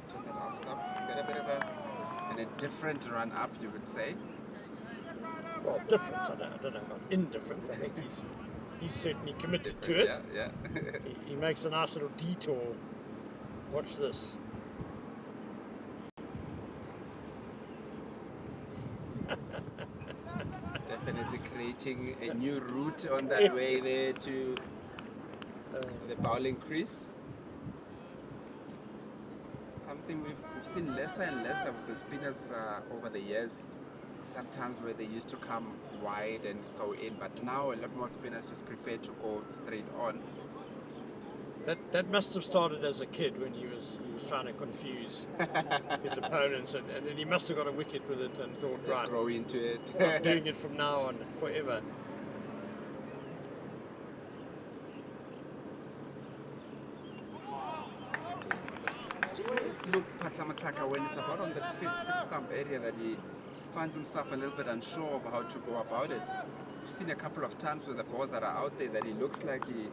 Turn that off stop. He's got a bit of a different run up, you would say. Well, different. I don't know about indifferent. I think he's certainly committed to it. Yeah. He makes a nice little detour. Watch this. Definitely creating a new route on that way there to the bowling crease. Something we've seen lesser and lesser of the spinners over the years. Sometimes where they used to come wide and go in, but now a lot more spinners just prefer to go straight on. That must have started as a kid when he was trying to confuse his opponents, and then he must have got a wicket with it and thought, Just right, grow into it. I'm doing it from now on forever. Just look Patlamataka when it's about on the 5th, 6th stump area that he finds himself a little bit unsure of how to go about it. We've seen a couple of times with the balls that are out there that he looks like he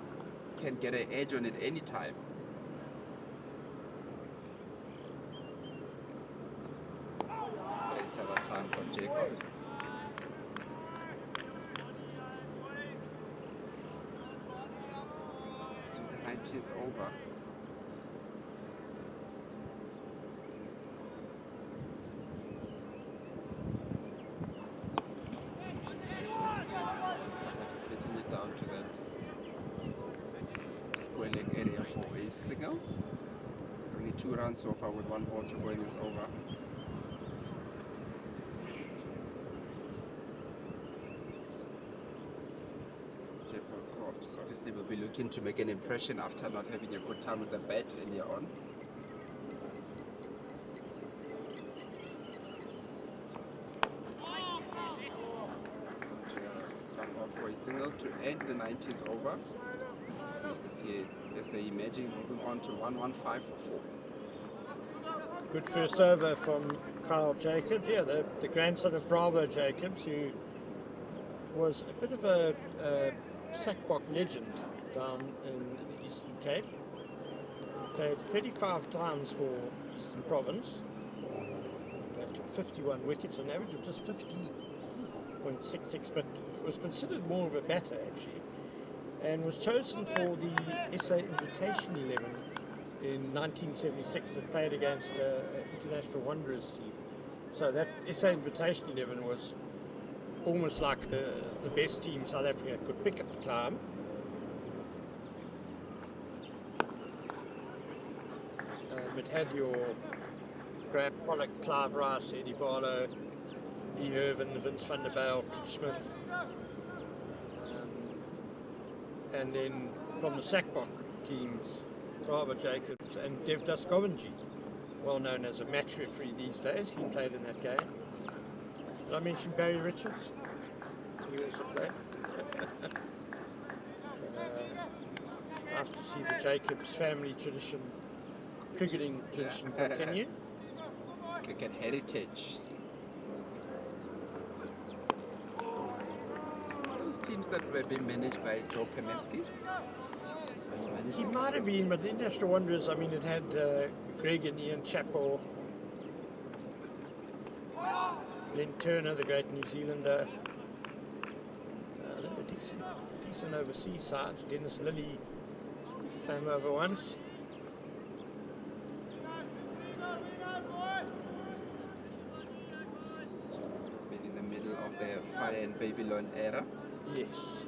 can get an edge on it any time. Great other time from Jacobs. So the 19th over. Down to that square leg area for a single. It's only 2 runs so far with 1 ball to go in this over. Jacobs obviously will be looking to make an impression after not having a good time with the bat earlier on. For a single to end the 19th over. This is the CSA Imaging moving on to 115 for 4. Good first over from Carl Jacobs, the grandson of Bravo Jacobs, who was a bit of a sackbok legend down in the Eastern Cape. Played 35 times for Eastern Province. Took 51 wickets, an average of just 50.66, but was considered more of a batter actually, and was chosen for the SA Invitation 11 in 1976 that played against International Wanderers team. So that SA Invitation 11 was almost like the best team South Africa could pick at the time. It had your Graham Pollock, Clive Rice, Eddie Barlow, Lee Irvin, Vince van der Bijl, Kit Smith, and then from the Sackbok teams, Bravo Jacobs and Devdas Govinji, well known as a match referee these days. He played in that game. Did I mention Barry Richards? He also played. So, nice to see the Jacobs family tradition, cricketing tradition continue. Cricket heritage. Those teams that were being managed by Joe Pemelsky, he He might have been, but the International Wanderers, I mean, it had Greg and Ian Chappell, Glenn Turner, the great New Zealander, I think a decent overseas sides. Dennis Lilly came over once. So been in the middle of the Fire and Babylon era. Yes.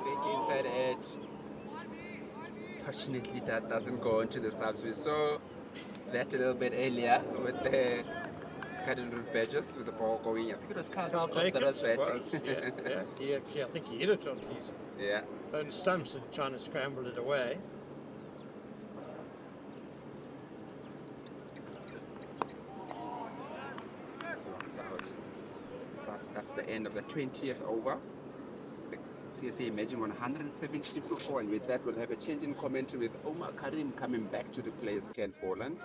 Big inside edge. Fortunately, that doesn't go into the stumps. We saw that a little bit earlier with the Cardinal Badgers with the ball going. I think it was Carl Jacobs that was batting. Yeah. He actually, I think he hit it on his own stumps and trying to scramble it away. Out. So that's the end of the 20th over. The CSA emerging on 174, and with that we'll have a change in commentary with Omar Karim coming back to replace Ken Folland.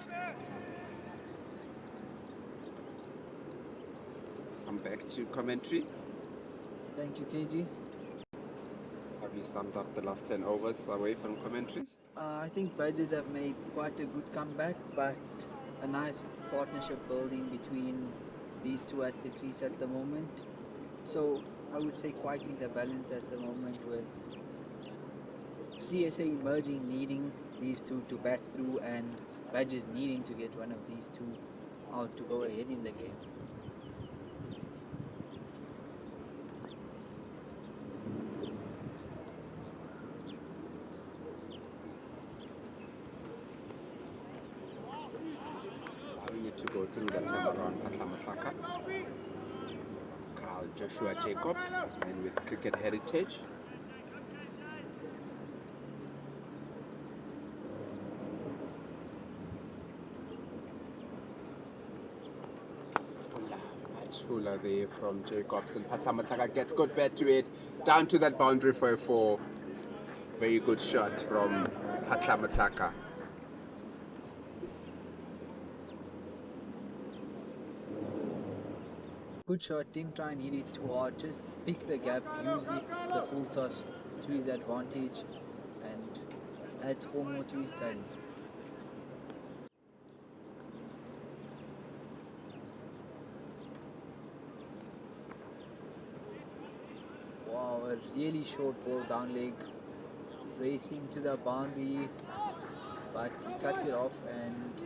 Come back to commentary. Thank you, KG. Have you summed up the last 10 overs away from commentary? I think Badgers have made quite a good comeback, but a nice partnership building between these two at the crease at the moment. So I would say quite in the balance at the moment, with CSA emerging needing these two to bat through and Badgers needing to get one of these two out to go ahead in the game. Allowing it to go through that time around Patlamasaka. Carl Joshua Jacobs, and with cricket heritage. Much fuller there from Jacobs, and Patlamasaka gets good bat to it, down to that boundary for a 4. Very good shot from Patlamasaka. Good shot, didn't try and hit it too hard, just pick the gap, use the full toss to his advantage, and adds 4 more to his tally. Wow, a really short ball down leg, racing to the boundary, but he cuts it off and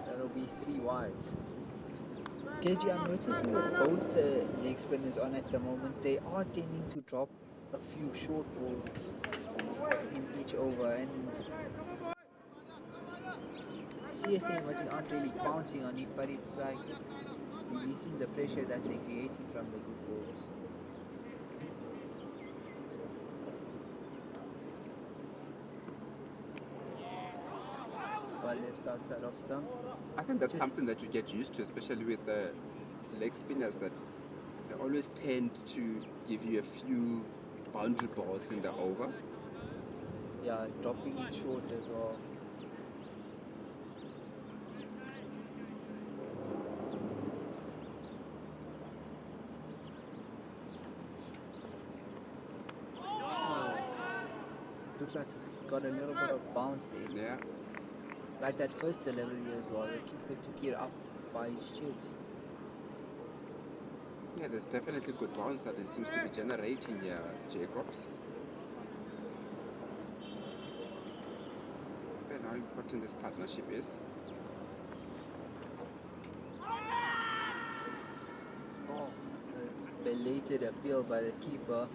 that'll be 3 wides. KG, I'm noticing with both the leg spinners on at the moment, they are tending to drop a few short balls in each over, and CSA emerging aren't really pouncing on it, but it's like releasing the pressure that they're creating from the good balls. Ball left outside off stump. I think that's something that you get used to, especially with the leg spinners, that they always tend to give you a few boundary balls in the over. Yeah, dropping it short as well. Looks like he got a little bit of bounce there. Yeah. Like that first delivery as well, the keeper took it up by his chest. Yeah, there's definitely good bounce that it seems to be generating here, Jacobs. And how important this partnership is. Oh, a belated appeal by the keeper.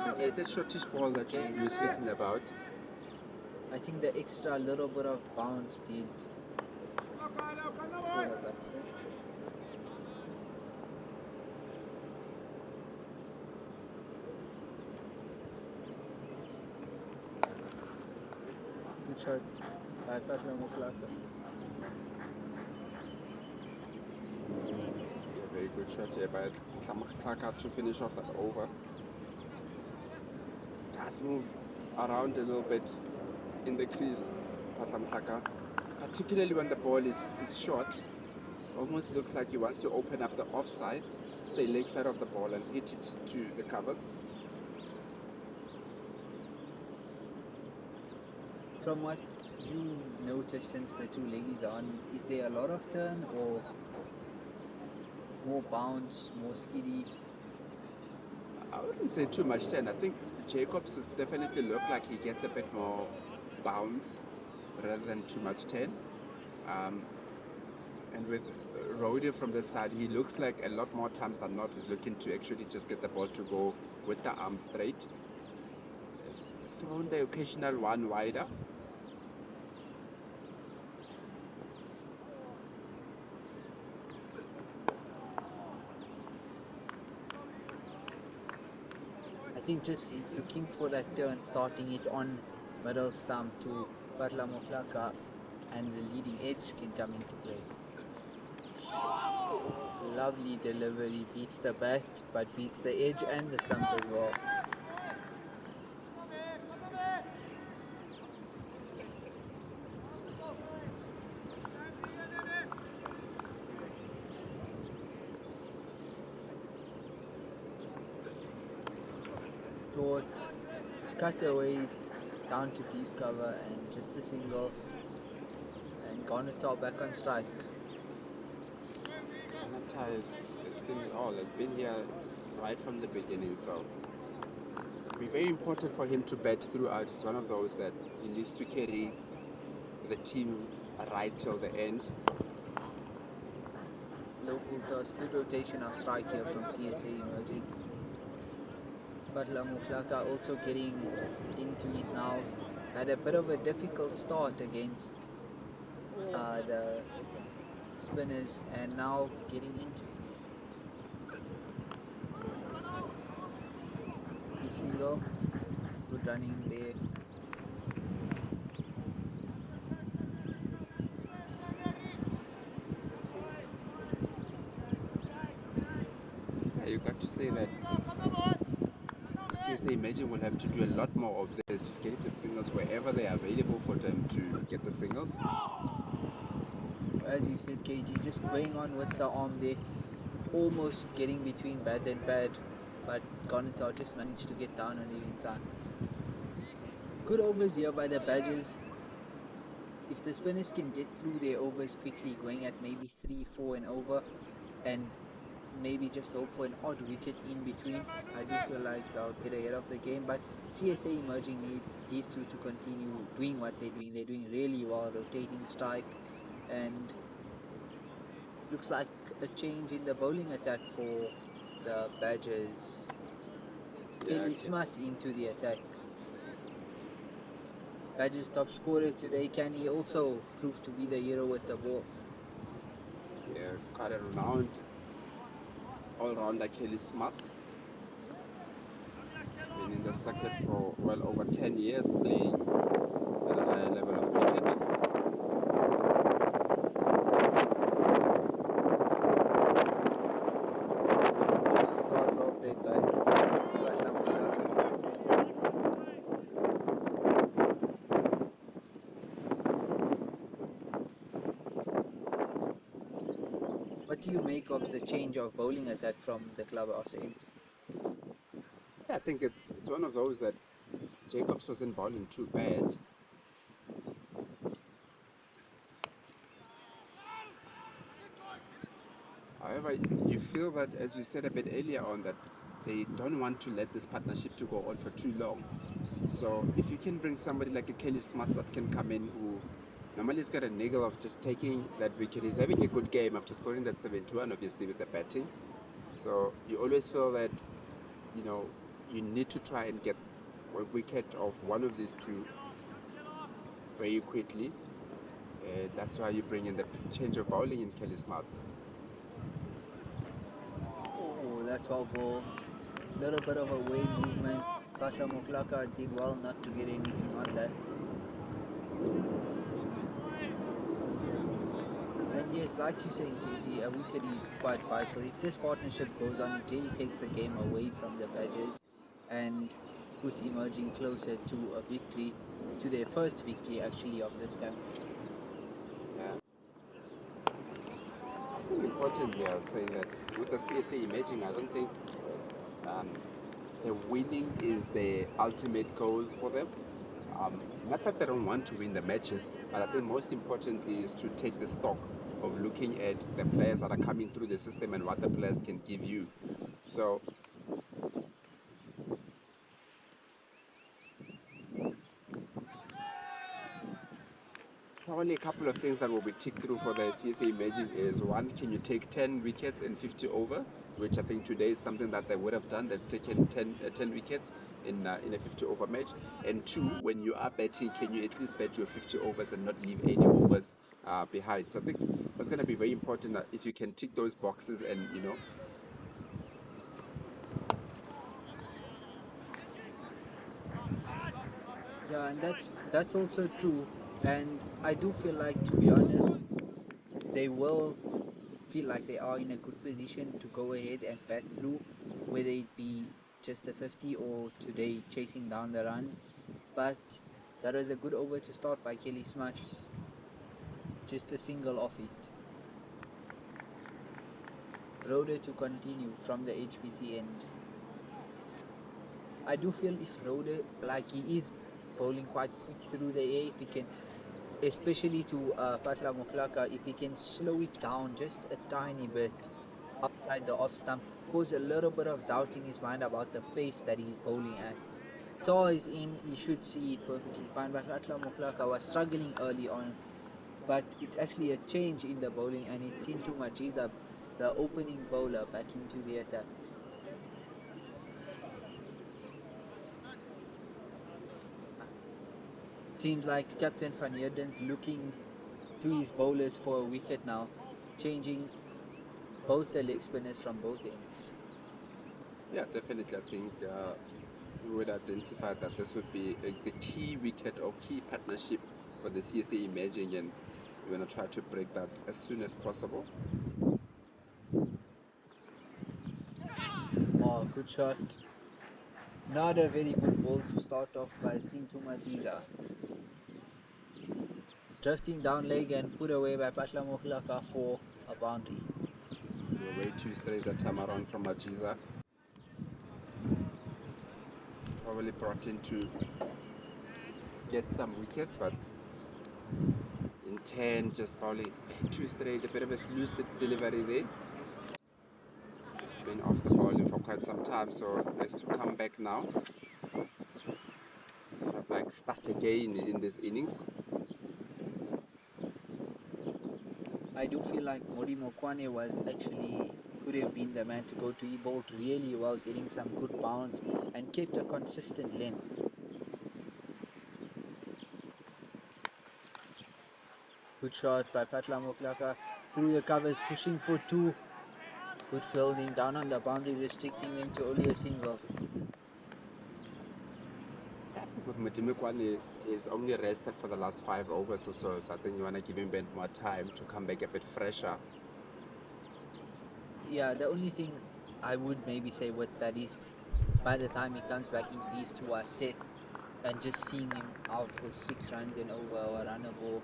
So that shortish ball that you use hitting about. I think the extra little bit of bounce did pull the batsman. Good shot by Fashla Muklaka. Yeah, very good shot here by Patlamasaka to finish off that over. Does move around a little bit in the crease. Patlamtlaka, particularly when the ball is short. Almost looks like he wants to open up the offside, stay leg side of the ball and hit it to the covers. From what you noticed since the two leggies are on, is there a lot of turn or more bounce, more skiddy? I wouldn't say too much turn. I think Jacobs has definitely looked like he gets a bit more bounce rather than too much turn. And with Rode from the side, he looks like a lot more times than not is looking to actually just get the ball to go with the arm straight. He's thrown the occasional one wider. I think just he's looking for that turn, starting it on middle stump to Batla Moklaka, and the leading edge can come into play. Lovely delivery, beats the bat, but beats the edge and the stump as well. Short, cut away down to deep cover and just a single, and Garnetar back on strike. Anata is still all has been here right from the beginning, so it'll be very important for him to bat throughout. It's one of those that he needs to carry the team right till the end. Low full toss, good rotation of strike here from CSA emerging. But Lamuklaka also getting into it now. Had a bit of a difficult start against the spinners and now getting into it. Big single, good running there. Yeah, you got to say that the CSA Imagine will have to do a lot more of this, just getting the singles wherever they are available for them to get the singles. As you said, KG, just going on with the arm there, almost getting between bat and pad, but Garnetar just managed to get down on it in time. Good overs here by the Badgers. If the spinners can get through their overs quickly, going at maybe 3-4 and over, and maybe just hope for an odd wicket in between, I do feel like they'll get ahead of the game. But CSA emerging need these two to continue doing what they're doing. They're doing really well, rotating strike, and looks like a change in the bowling attack for the Badgers. Kelly Smart into the attack. Badgers top scorer today. Can he also prove to be the hero with the ball? Yeah, quite a renowned all-rounder Kelly Smart. Been in the circuit for well over 10 years playing at a higher level of cricket. Well played by Batla Muklaka. What do you make of the change of bowling attack from the clubhouse end? Yeah, I think it's one of those that Jacobs wasn't bowling too bad. However, you feel that, as you said a bit earlier on, that they don't want to let this partnership to go on for too long. So if you can bring somebody like a Kelly Smart that can come in, who normally has got a niggle of just taking that wicket, he's having a good game after scoring that 7-1, obviously with the batting. So you always feel that, you know, you need to try and get a wicket of one of these two very quickly. That's why you bring in the change of bowling in Kelly Smarts. Oh, that's well bowled. Little bit of a way movement. Batla Muklaka did well not to get anything on that. And yes, like you're saying, KG, a wicket is quite vital. If this partnership goes on, it really takes the game away from the Badgers. And Rajputs emerging closer to a victory, to their first victory actually of this campaign. Yeah. I think importantly, I was saying that with the CSA emerging, I don't think um, the winning is the ultimate goal for them. Not that they don't want to win the matches, but I think most importantly is to take the stock of looking at the players that are coming through the system and what the players can give you. So probably a couple of things that will be ticked through for the CSA Emerging is one, can you take 10 wickets in 50 over? Which I think today is something that they would have done. They've taken 10 wickets in a 50 over match. And two, when you are betting, can you at least bet your 50 overs and not leave any overs behind? So I think that's going to be very important that if you can tick those boxes and, Yeah, and that's also true. And I do feel like, to be honest, they will feel like they are in a good position to go ahead and bat through, whether it be just a 50 or today chasing down the runs. But that was a good over to start by Kelly Smuts, just a single off it. Roder to continue from the HPC end. I do feel if Roder, like he is bowling quite quick through the air, if he can, especially to Patla Moklaka, if he can slow it down just a tiny bit outside the off stump, cause a little bit of doubt in his mind about the pace that he's bowling at. Taw is in, he should see it perfectly fine, but Patla Moklaka was struggling early on, but it's actually a change in the bowling, and it's into Majiza, the opening bowler, back into the attack. Seems like Captain Van Heerden's looking to his bowlers for a wicket now, changing both the leg spinners from both ends. yeah, definitely. I think we would identify that this would be the key wicket or key partnership for the CSA Emerging, and we're going to try to break that as soon as possible. Oh, good shot. Not a very good ball to start off by Sintu Majiza. Drifting down leg and put away by Patla Moklaka for a boundary. You're way too straight that time around from Ajiza. It's probably brought in to get some wickets, but in 10, just probably too straight, a bit of a loose delivery there. He's been off the bowling for quite some time, so has to come back now. Have like start again in this innings. I do feel like Modi Mokwane was actually could have been the man to go to. He bowled really well, getting some good bounce and kept a consistent length. Good shot by Patla Moklaka through the covers, pushing for two. Good fielding down on the boundary, restricting them to only a single. I think with Mutimikwane, he's only rested for the last 5 overs or so, so I think you want to give him a bit more time to come back a bit fresher. Yeah, the only thing I would maybe say with that is by the time he comes back, if these two are set, and just seeing him out for 6 runs and over or run a ball,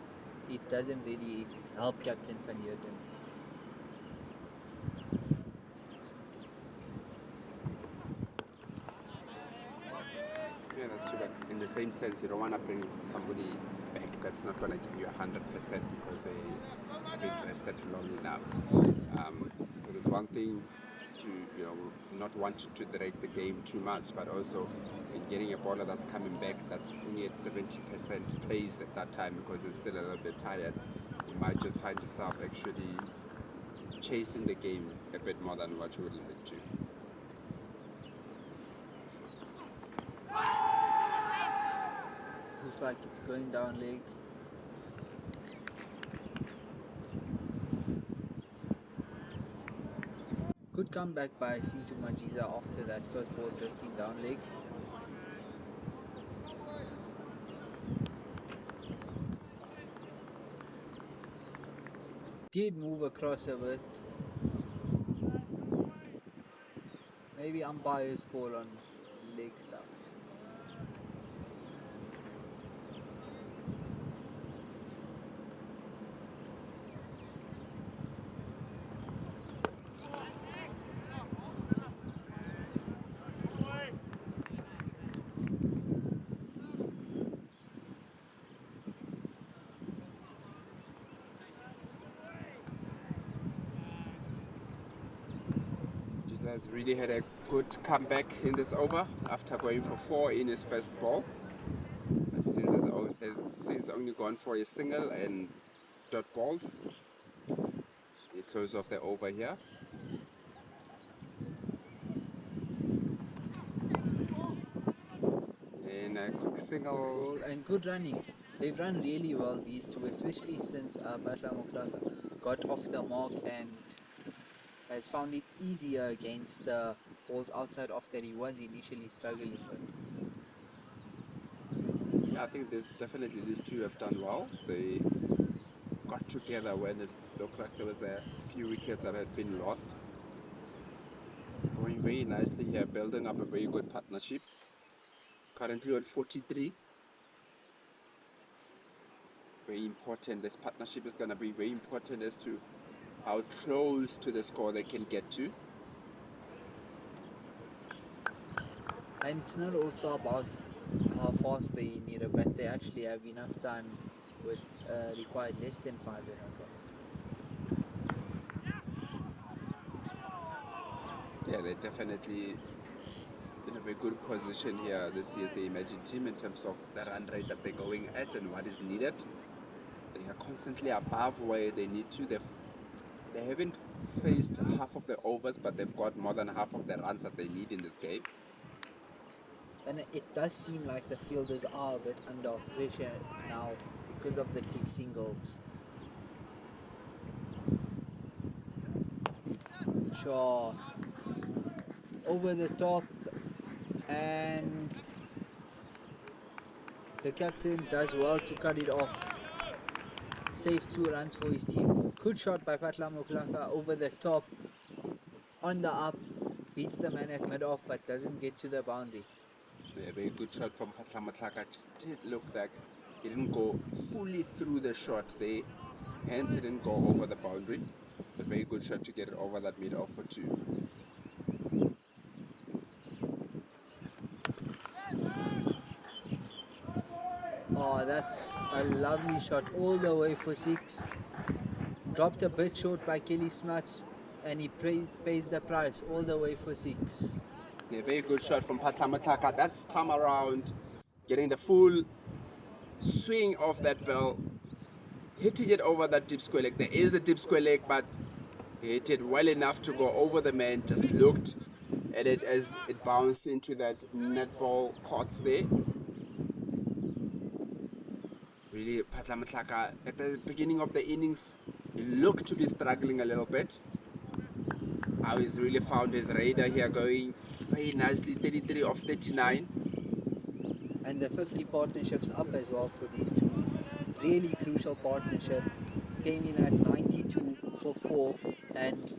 it doesn't really help Captain Van Heerden. Yeah, that's true. But in the same sense, you don't want to bring somebody back that's not going to give you 100% because they haven't rested long enough. Because it's one thing to not want to drag the game too much, but also when getting a bowler that's coming back that's only at 70% pace at that time because it's still a little bit tired, you might just find yourself actually chasing the game a bit more than what you would like to. Looks like it's going down leg. Good comeback by Sintu Majiza after that first ball drifting down leg. Did move across a bit. Maybe umpire's call on leg stuff. has really had a good comeback in this over after going for 4 in his first ball. Since only gone for a single and dot balls. He closed off the over here. And a quick single. Ball and good running. They've run really well, these two, especially since Patla Moklaka got off the mark and has found it easier against the balls outside off that he was initially struggling with. Yeah, I think definitely these two have done well. They got together when it looked like there was a few wickets that had been lost. Going very nicely here, building up a very good partnership. Currently at 43. Very important. This partnership is going to be very important as to how close to the score they can get to. And it's not also about how fast they need a bat. They actually have enough time with required less than 5 in a clock. Yeah, they're definitely in a very good position here, the CSA Imagine team, in terms of the run rate that they're going at and what is needed. They are constantly above where they need to. They haven't faced half of the overs, but they've got more than half of the runs that they need in this game. And it does seem like the fielders are a bit under pressure now because of the quick singles. Shot over the top, and the captain does well to cut it off. Saves 2 runs for his team. Good shot by Patla Moklaka over the top, on the up, beats the man at mid-off but doesn't get to the boundary. A very good shot from Patla Matlaka. Just did look like he didn't go fully through the shot there, hence he didn't go over the boundary. A very good shot to get it over that mid-off for 2. Oh, that's a lovely shot all the way for 6. Dropped a bit short by Kelly Smuts, and he pays the price all the way for 6. A very good shot from Patla Matlaka. That's time around, getting the full swing of that ball, hitting it over that deep square leg. There is a deep square leg, but he hit it well enough to go over the man. Just looked at it as it bounced into that netball courts there. Really, Patla Matlaka, at the beginning of the innings, he looked to be struggling a little bit. Now he's really found his radar here, going very nicely, 33 of 39. And the 50 partnership's up as well for these two. Really crucial partnership. Came in at 92 for 4 and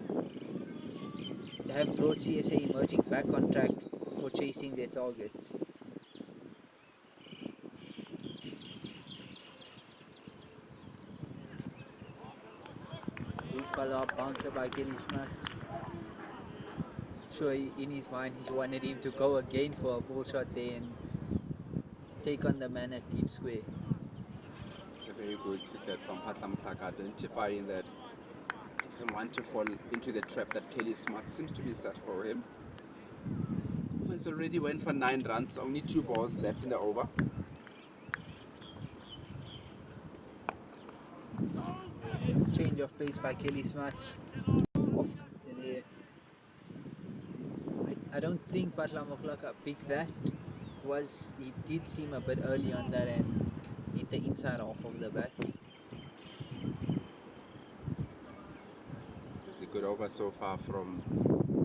have brought CSA Emerging back on track for chasing their targets. Good follow-up bouncer by Kelly Smuts. Sure, in his mind he wanted him to go again for a ball shot there and take on the man at deep square. It's a very good cricket from Patla Matlaka, identifying that he doesn't want to fall into the trap that Kelly Smart seems to be set for him. He's already went for 9 runs, only 2 balls left in the over. Change of pace by Kelly Smuts. I don't think Patla Moklaka picked that. He did seem a bit early on that and hit the inside off of the bat. A good over so far from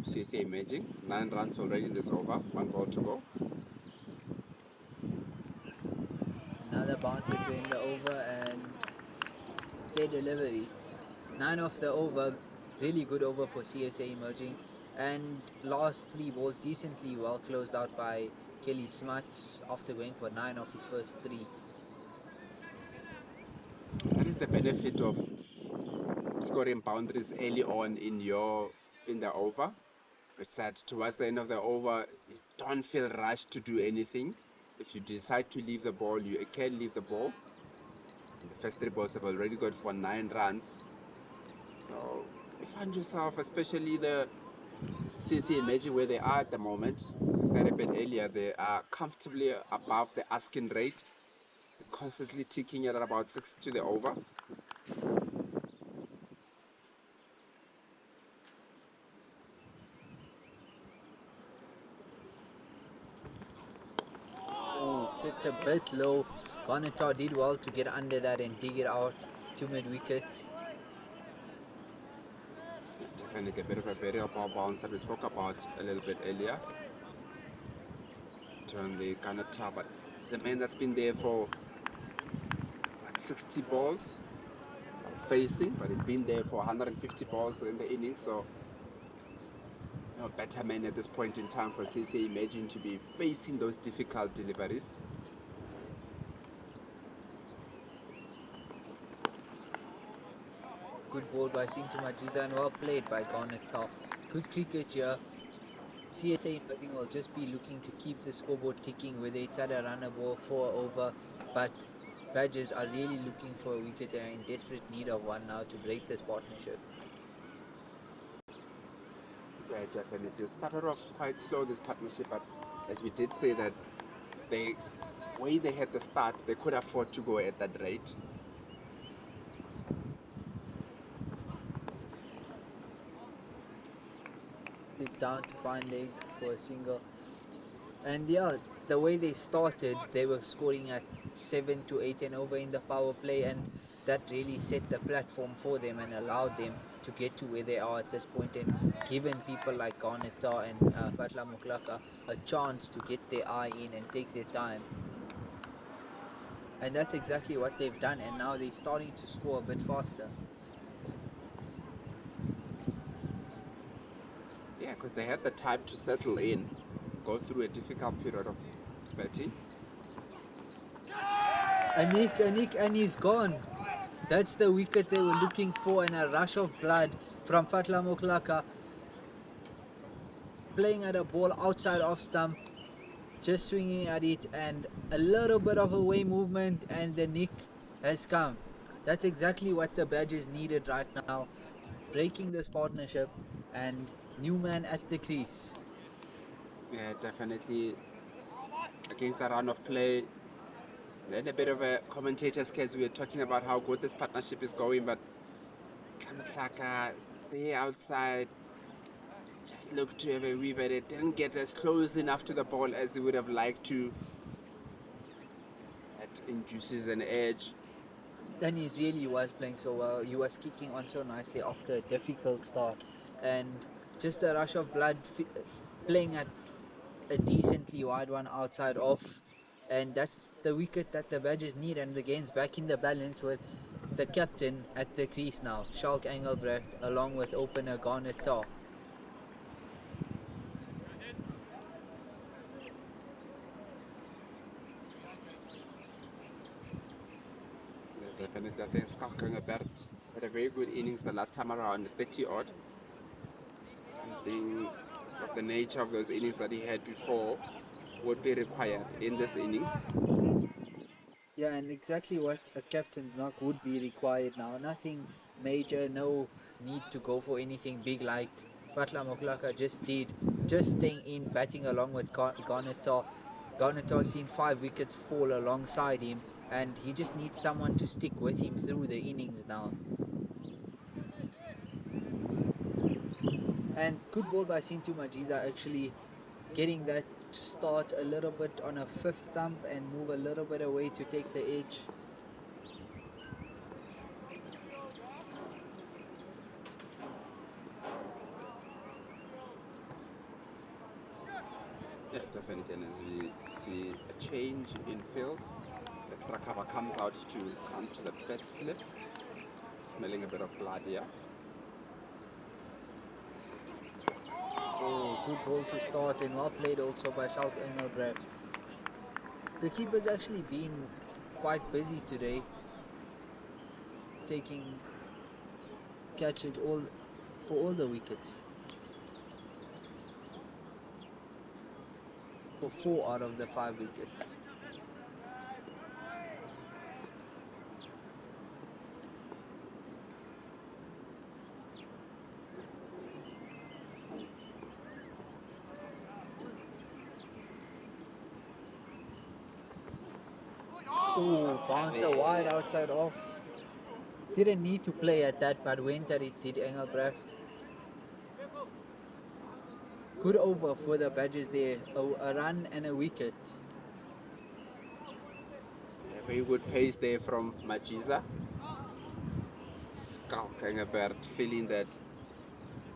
CSA Imaging. 9 runs already in this over, 1 ball to go. Another bouncer to end the over and fair delivery. 9 off the over, really good over for CSA Emerging. And last 3 balls decently well closed out by Kelly Smuts after going for 9 off his first 3. That is the benefit of scoring boundaries early on in the over. It's that towards the end of the over, you don't feel rushed to do anything. If you decide to leave the ball, you can leave the ball. And the first 3 balls have already got for 9 runs. So you find yourself, especially the CSA, imagine where they are at the moment. As I said a bit earlier, they are comfortably above the asking rate, constantly ticking at about 6 to the over. Oh, kicked a bit low. Garnetar did well to get under that and dig it out to mid wicket. Definitely a bit of a variable bounce that we spoke about a little bit earlier. Turn the Kanata, but he's a man that's been there for like 60 balls facing, but he's been there for 150 balls in the innings, so no better man at this point in time for CSA Imagine to be facing those difficult deliveries. Good ball by Sintu Majiza and well played by Garnetar. Good cricket here. CSA Emerging will just be looking to keep the scoreboard ticking, whether it's at a runner ball, 4 over, but Badgers are really looking for a wicket. They are in desperate need of one now to break this partnership. Yeah, definitely. It started off quite slow, this partnership, but as we did say that the way they had the start, they could afford to go at that rate. It's down to fine leg for a single. And yeah, the way they started, they were scoring at 7 to 8 and over in the power play, and that really set the platform for them and allowed them to get to where they are at this point, and given people like Garnetar and Patla Muklaka a chance to get their eye in and take their time. And that's exactly what they've done, and now they're starting to score a bit faster. Yeah, because they had the time to settle in, go through a difficult period of batting. Anik, and he's gone. That's the wicket they were looking for, and a rush of blood from Patla Muklaka, playing at a ball outside off stump, just swinging at it, and a little bit of away movement, and the nick has come. That's exactly what the Badgers needed right now, breaking this partnership, and Newman at the crease. Yeah, definitely against the run of play. Then a bit of a commentator's case. We were talking about how good this partnership is going, but Kamatlaka, stay outside, just looked to have a wee bit. It didn't get as close enough to the ball as he would have liked to. That induces an edge. Then he really was playing so well. He was kicking on so nicely after a difficult start, and just a rush of blood, playing at a decently wide one outside off, and that's the wicket that the Badgers need, and the game's back in the balance with the captain at the crease now, Schalk Engelbrecht, along with opener Garnet Tar. Yeah, definitely, I think Schalk Engelbert had a very good innings the last time around, 30 odd. Something of the nature of those innings that he had before would be required in this innings. Yeah, and exactly what a captain's knock would be required now. Nothing major, no need to go for anything big like Patla Moklaka just did. Just staying in, batting along with Garnetar. Garnetar seen 5 wickets fall alongside him, and he just needs someone to stick with him through the innings now. And good ball by Sintu Majiza, actually getting that to start a little bit on a fifth stump and move a little bit away to take the edge. Yeah, definitely. And as we see a change in field, extra cover comes out to come to the first slip, smelling a bit of blood here. Oh, good ball to start and well played also by Schalk Engelbrecht. The keeper's actually been quite busy today, taking catches all for all the wickets. For 4 out of the 5 wickets. Ooh, bouncer wide outside off. Didn't need to play at that, but went at it, did Engelbrecht. Good over for the Badgers there. A run and a wicket. A very good pace there from Majiza. Skulking about, feeling that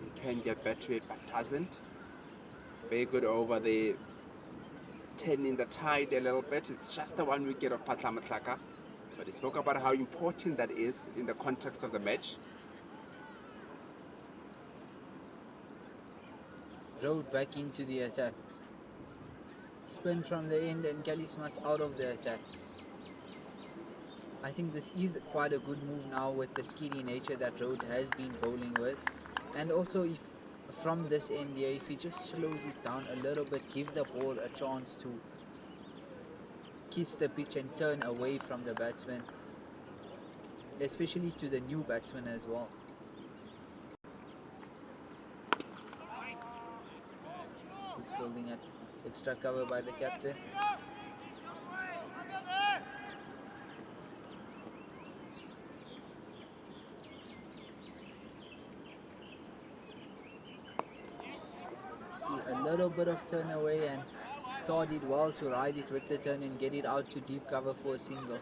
he can get back to it but doesn't. Very good over there, turning the tide a little bit. It's just the 1 wicket of Patla Matlaka, but he spoke about how important that is in the context of the match. Rode back into the attack. Spin from the end and Kelly Smuts out of the attack. I think this is quite a good move now with the skiddy nature that Rode has been bowling with. And also if from this end here, if he just slows it down a little bit, give the ball a chance to kiss the pitch and turn away from the batsman, especially to the new batsman as well. Good fielding at extra cover by the captain. See a little bit of turn away, and Thor did well to ride it with the turn and get it out to deep cover for a single.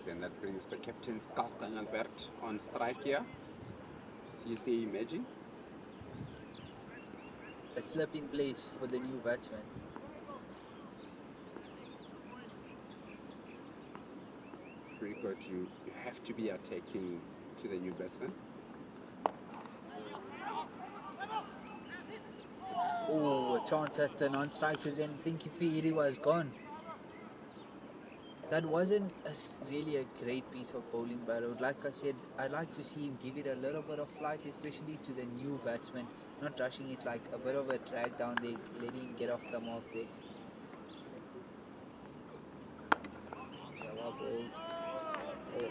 Then that brings the captain Skulking Albert on strike here. CSA emerging. A slip in place for the new batsman. Pretty good. You have to be attacking to the new batsman. Oh, a chance at the non-strikers, and think if he was gone. That wasn't really a great piece of bowling by Rode. Like I said, I'd like to see him give it a little bit of flight, especially to the new batsman, not rushing it like a bit of a drag down there, letting him get off the mark there. Yeah, well bowled. Oh.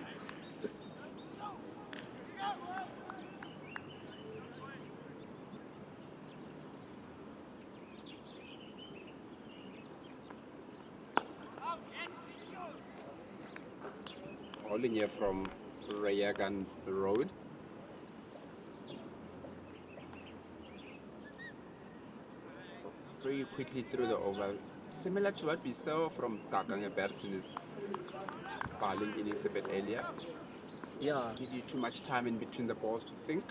Bowling here from Rayagan Road. Very quickly through the over. Similar to what we saw from Skulking Albert in his bowling innings a bit earlier. Yeah. Give you too much time in between the balls to think.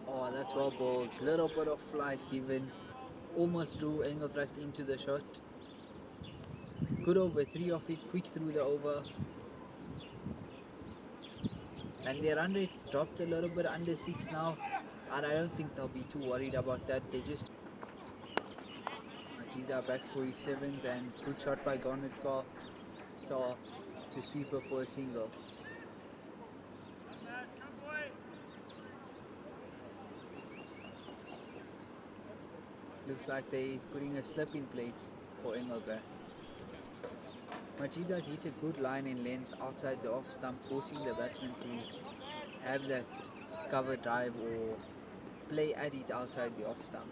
Oh, that's well bowled. Little bit of flight given. Almost drew Engelbrecht into the shot. Good over, 3 of it, quick through the over. And their run rate dropped a little bit under 6 now. And I don't think they'll be too worried about that. They just... Majiza back for his 7th, and good shot by Garnet to sweep her for a single. Looks like they're putting a slip in place for Engelbrecht. Majiza's hit a good line in length outside the off stump, forcing the batsman to have that cover drive or play at it outside the off stump.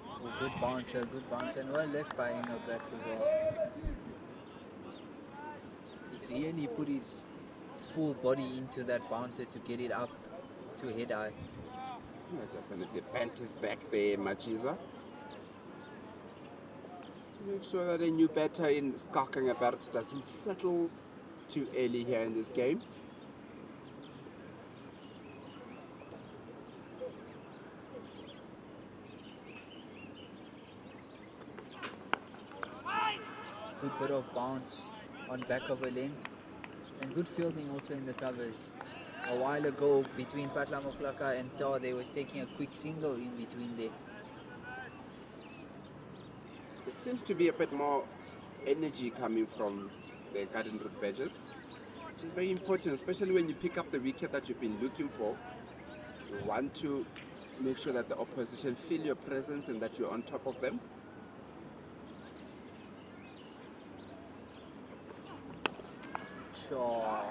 Oh, good bouncer, and well left by Engelbrecht as well. He really put his full body into that bouncer to get it up to head out. Yeah, definitely bent his back there, Majiza. To make sure that a new batter in Skulking Albert doesn't settle too early here in this game. Good bit of bounce on back of a length, and good fielding also in the covers. A while ago between Patla Moklaka and Tor, they were taking a quick single in between there. There seems to be a bit more energy coming from the Garden Route Badgers, which is very important, especially when you pick up the wicket that you've been looking for. You want to make sure that the opposition feel your presence and that you're on top of them. Shot.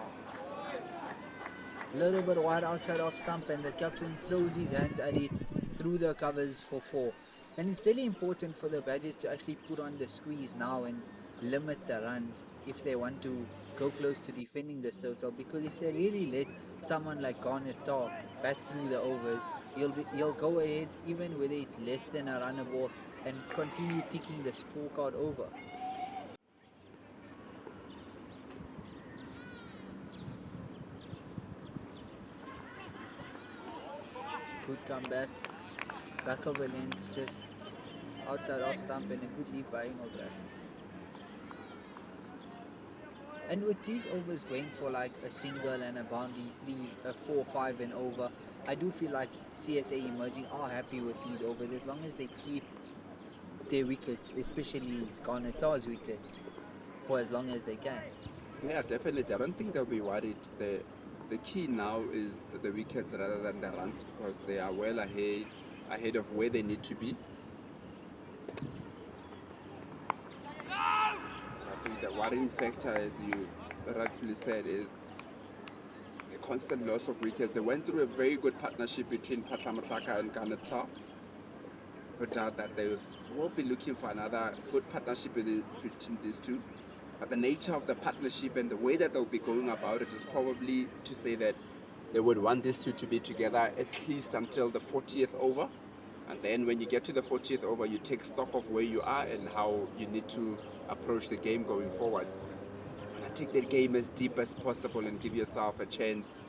Little bit wide outside off stump, and the captain throws his hands at it through the covers for 4. And it's really important for the Badgers to actually put on the squeeze now and limit the runs if they want to go close to defending this total, because if they really let someone like Garnet Tar bat through the overs, he'll go ahead even whether it's less than a runner ball and continue ticking the scorecard over. Good comeback, back of a length, just outside off stump, and a good lead by Engelbrecht. And with these overs going for like a single and a boundary, 4, 5 and over, I do feel like CSA emerging are happy with these overs as long as they keep their wickets, especially Garnetar's wicket, for as long as they can. Yeah, definitely. I don't think they'll be worried. The key now is the wickets rather than the runs because they are well ahead of where they need to be. I think the worrying factor, as you rightfully said, is the constant loss of wickets. They went through a very good partnership between Patlamatlaka and Ganata. No doubt that they will be looking for another good partnership between these two. But the nature of the partnership and the way that they'll be going about it is probably to say that they would want these two to be together at least until the 40th over. And then when you get to the 40th over, you take stock of where you are and how you need to approach the game going forward. And take that game as deep as possible and give yourself a chance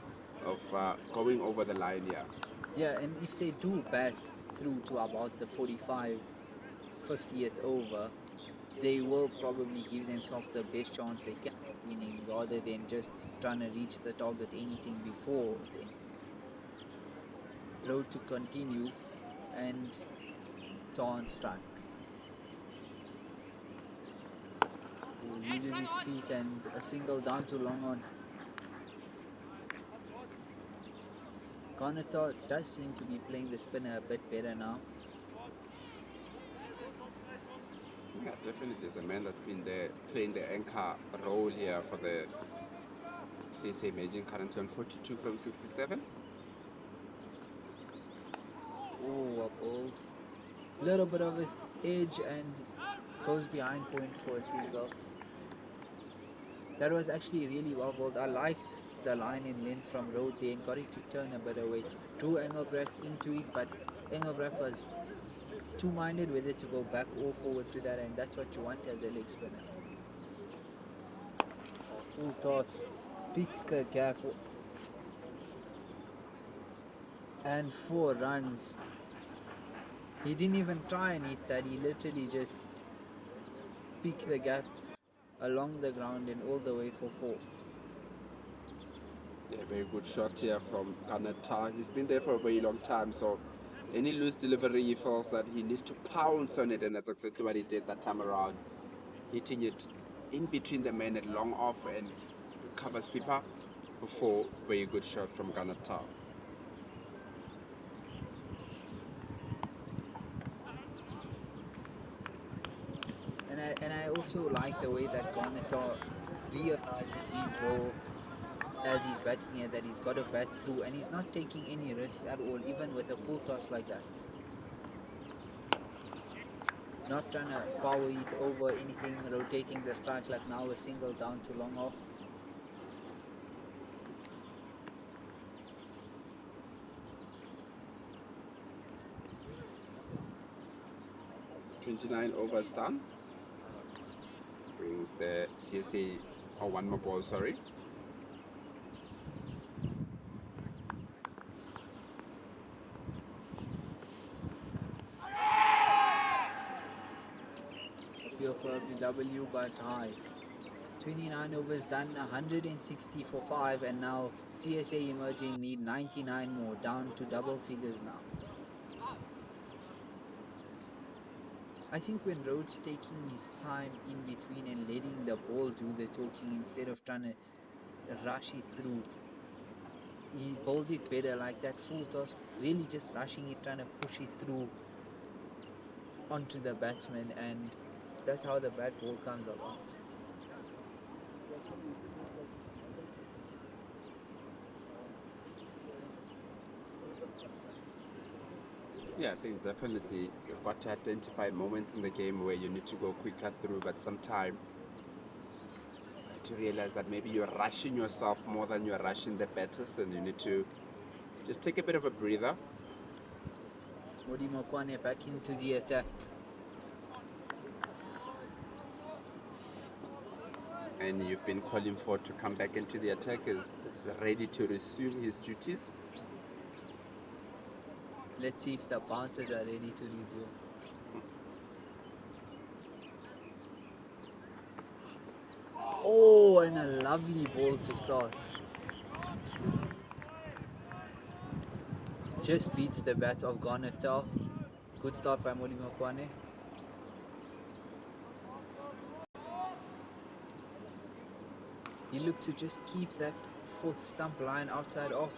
of going over the line. Yeah. Yeah, and if they do bat through to about the 45, 50th over, they will probably give themselves the best chance they can of winning rather than just trying to reach the target anything before then. Road to continue and Torn strike. Who uses his feet and a single down to long on. Garnetar does seem to be playing the spinner a bit better now. Yeah, definitely. As a man that's been there playing the anchor role here for the CSA Imagine currently on 42 from 67. Oh, a bold. Little bit of an edge and goes behind point for a single. That was actually really well bowled. I liked the line in length from Road there and got it to turn a bit away. Drew Engelbrecht into it, but Engelbrecht was two-minded whether to go back or forward to that, and that's what you want as a leg spinner. Full toss, picks the gap, and 4 runs. He didn't even try and hit that. He literally just picked the gap along the ground and all the way for 4. Yeah, very good shot here from Kanata. He's been there for a very long time, so any loose delivery he feels that he needs to pounce on it, and that's exactly what he did that time around. Hitting it in between the men at long off and cover sweeper for very good shot from Kanata. And I also like the way that Garnetar realizes his role as he's batting here, that he's got to bat through and he's not taking any risk at all, even with a full toss like that. Not trying to power it over anything, rotating the strike like now a single down to long off. It's 29 overs done. Brings the CSA, or one more ball, sorry. Appeal for WW but high. 29 overs done, 160 for 5, and now CSA emerging need 99 more, down to double figures now. I think when Rhodes taking his time in between and letting the ball do the talking instead of trying to rush it through, he bowled it better, like that full toss, really just rushing it, trying to push it through onto the batsman, and that's how the bat ball comes about. Yeah, I think definitely you've got to identify moments in the game where you need to go quicker through, but sometime to realize that maybe you're rushing yourself more than you're rushing the batters, and you need to just take a bit of a breather. Modi Mokwane back into the attack. And you've been calling for to come back into the attack, is ready to resume his duties. Let's see if the bouncers are ready to resume. Oh, and a lovely ball to start. Just beats the bat of Garnetau. Good start by Modi Mokwane. He looked to just keep that fourth stump line outside off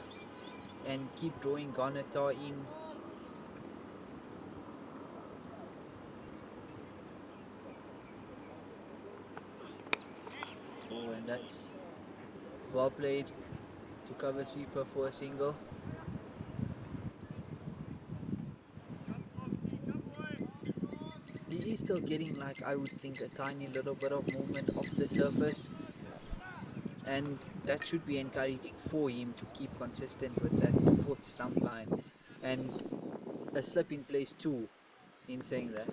and keep drawing Garnetau in. Oh, and that's well played to cover sweeper for a single. He is still getting, like, I would think, a tiny little bit of movement off the surface, and that should be encouraging for him to keep consistent with that fourth stump line, and a slip in place too in saying that.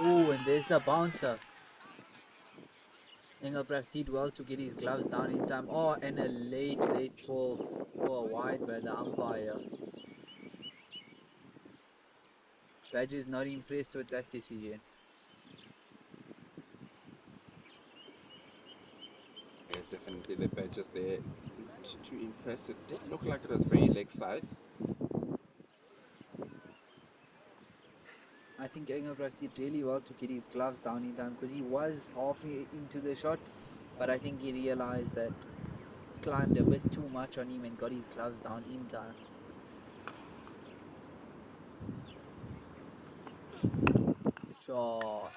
Oh, and there's the bouncer. Engelbrecht did well to get his gloves down in time. Oh, and a late fall for a wide by the umpire. Badge is not impressed with that decision. Yeah, definitely the badges there to impress. It did look like it was very leg side. I think Engelbrecht did really well to get his gloves down in time because he was halfway into the shot, but I think he realized that climbed a bit too much on him and got his gloves down in time. Shot.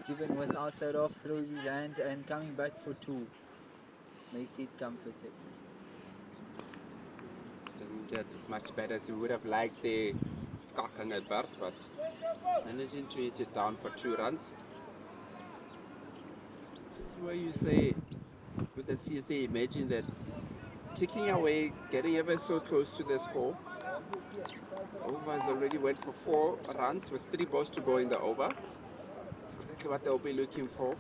Given with outside off, throws his hands and coming back for two. Makes it comfortably. Didn't get as much better as we would have liked the Skakang at Bart, but managing to hit it down for 2 runs. This is where you say with the CSA, imagine that ticking away, getting ever so close to the score. Over has already went for 4 runs with 3 balls to go in the over. That's exactly what they'll be looking for.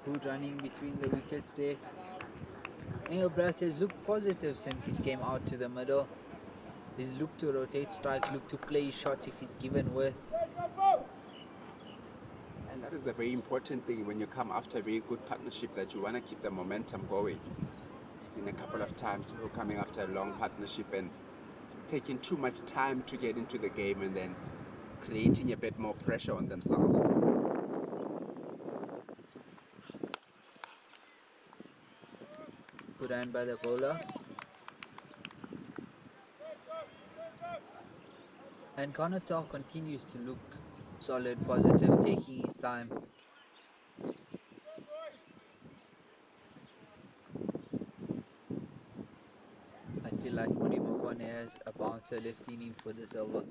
Good running between the wickets there. Engelbrecht has looked positive since he came out to the middle. He's looked to rotate strikes, looked to play shots if he's given with. And that is the very important thing when you come after a very good partnership, that you want to keep the momentum going. We've seen a couple of times people coming after a long partnership and taking too much time to get into the game and then creating a bit more pressure on themselves. Good hand by the bowler. And Garnetau continues to look solid, positive, taking his time. I feel like Modi Mokwane has a bouncer left in him for this over.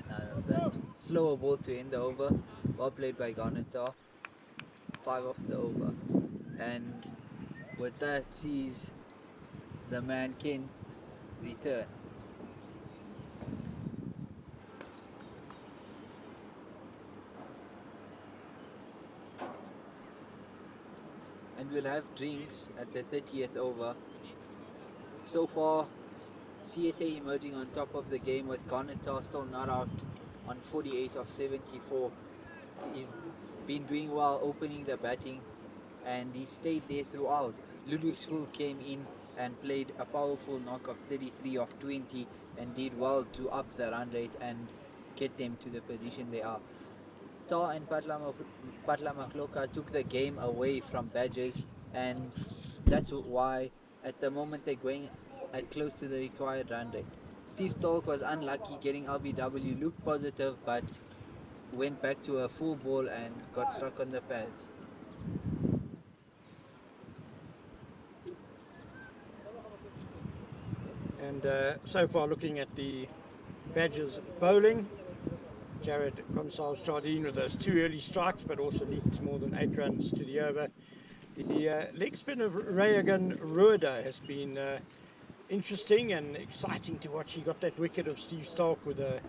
None of that. Slower ball to end the over. Well played by Garnetau. 5 off the over. And with that sees the man Ken return. And we'll have drinks at the 30th over. So far, CSA emerging on top of the game with Garnetau still not out. on 48 of 74. He's been doing well opening the batting, and he stayed there throughout. Ludwig School came in and played a powerful knock of 33 of 20 and did well to up the run rate and get them to the position they are. Tar and Patla Makloka took the game away from Badgers, and that's why at the moment they're going at close to the required run rate. Steve Stolk was unlucky getting LBW, looked positive but went back to a full ball and got struck on the pads. And so far, looking at the Badgers bowling, Jared Gonsalves-Jardine with those 2 early strikes, but also leaked more than 8 runs to the over. The leg spin of Rayagan Rueda has been interesting and exciting to watch. He got that wicket of Steve Stark with a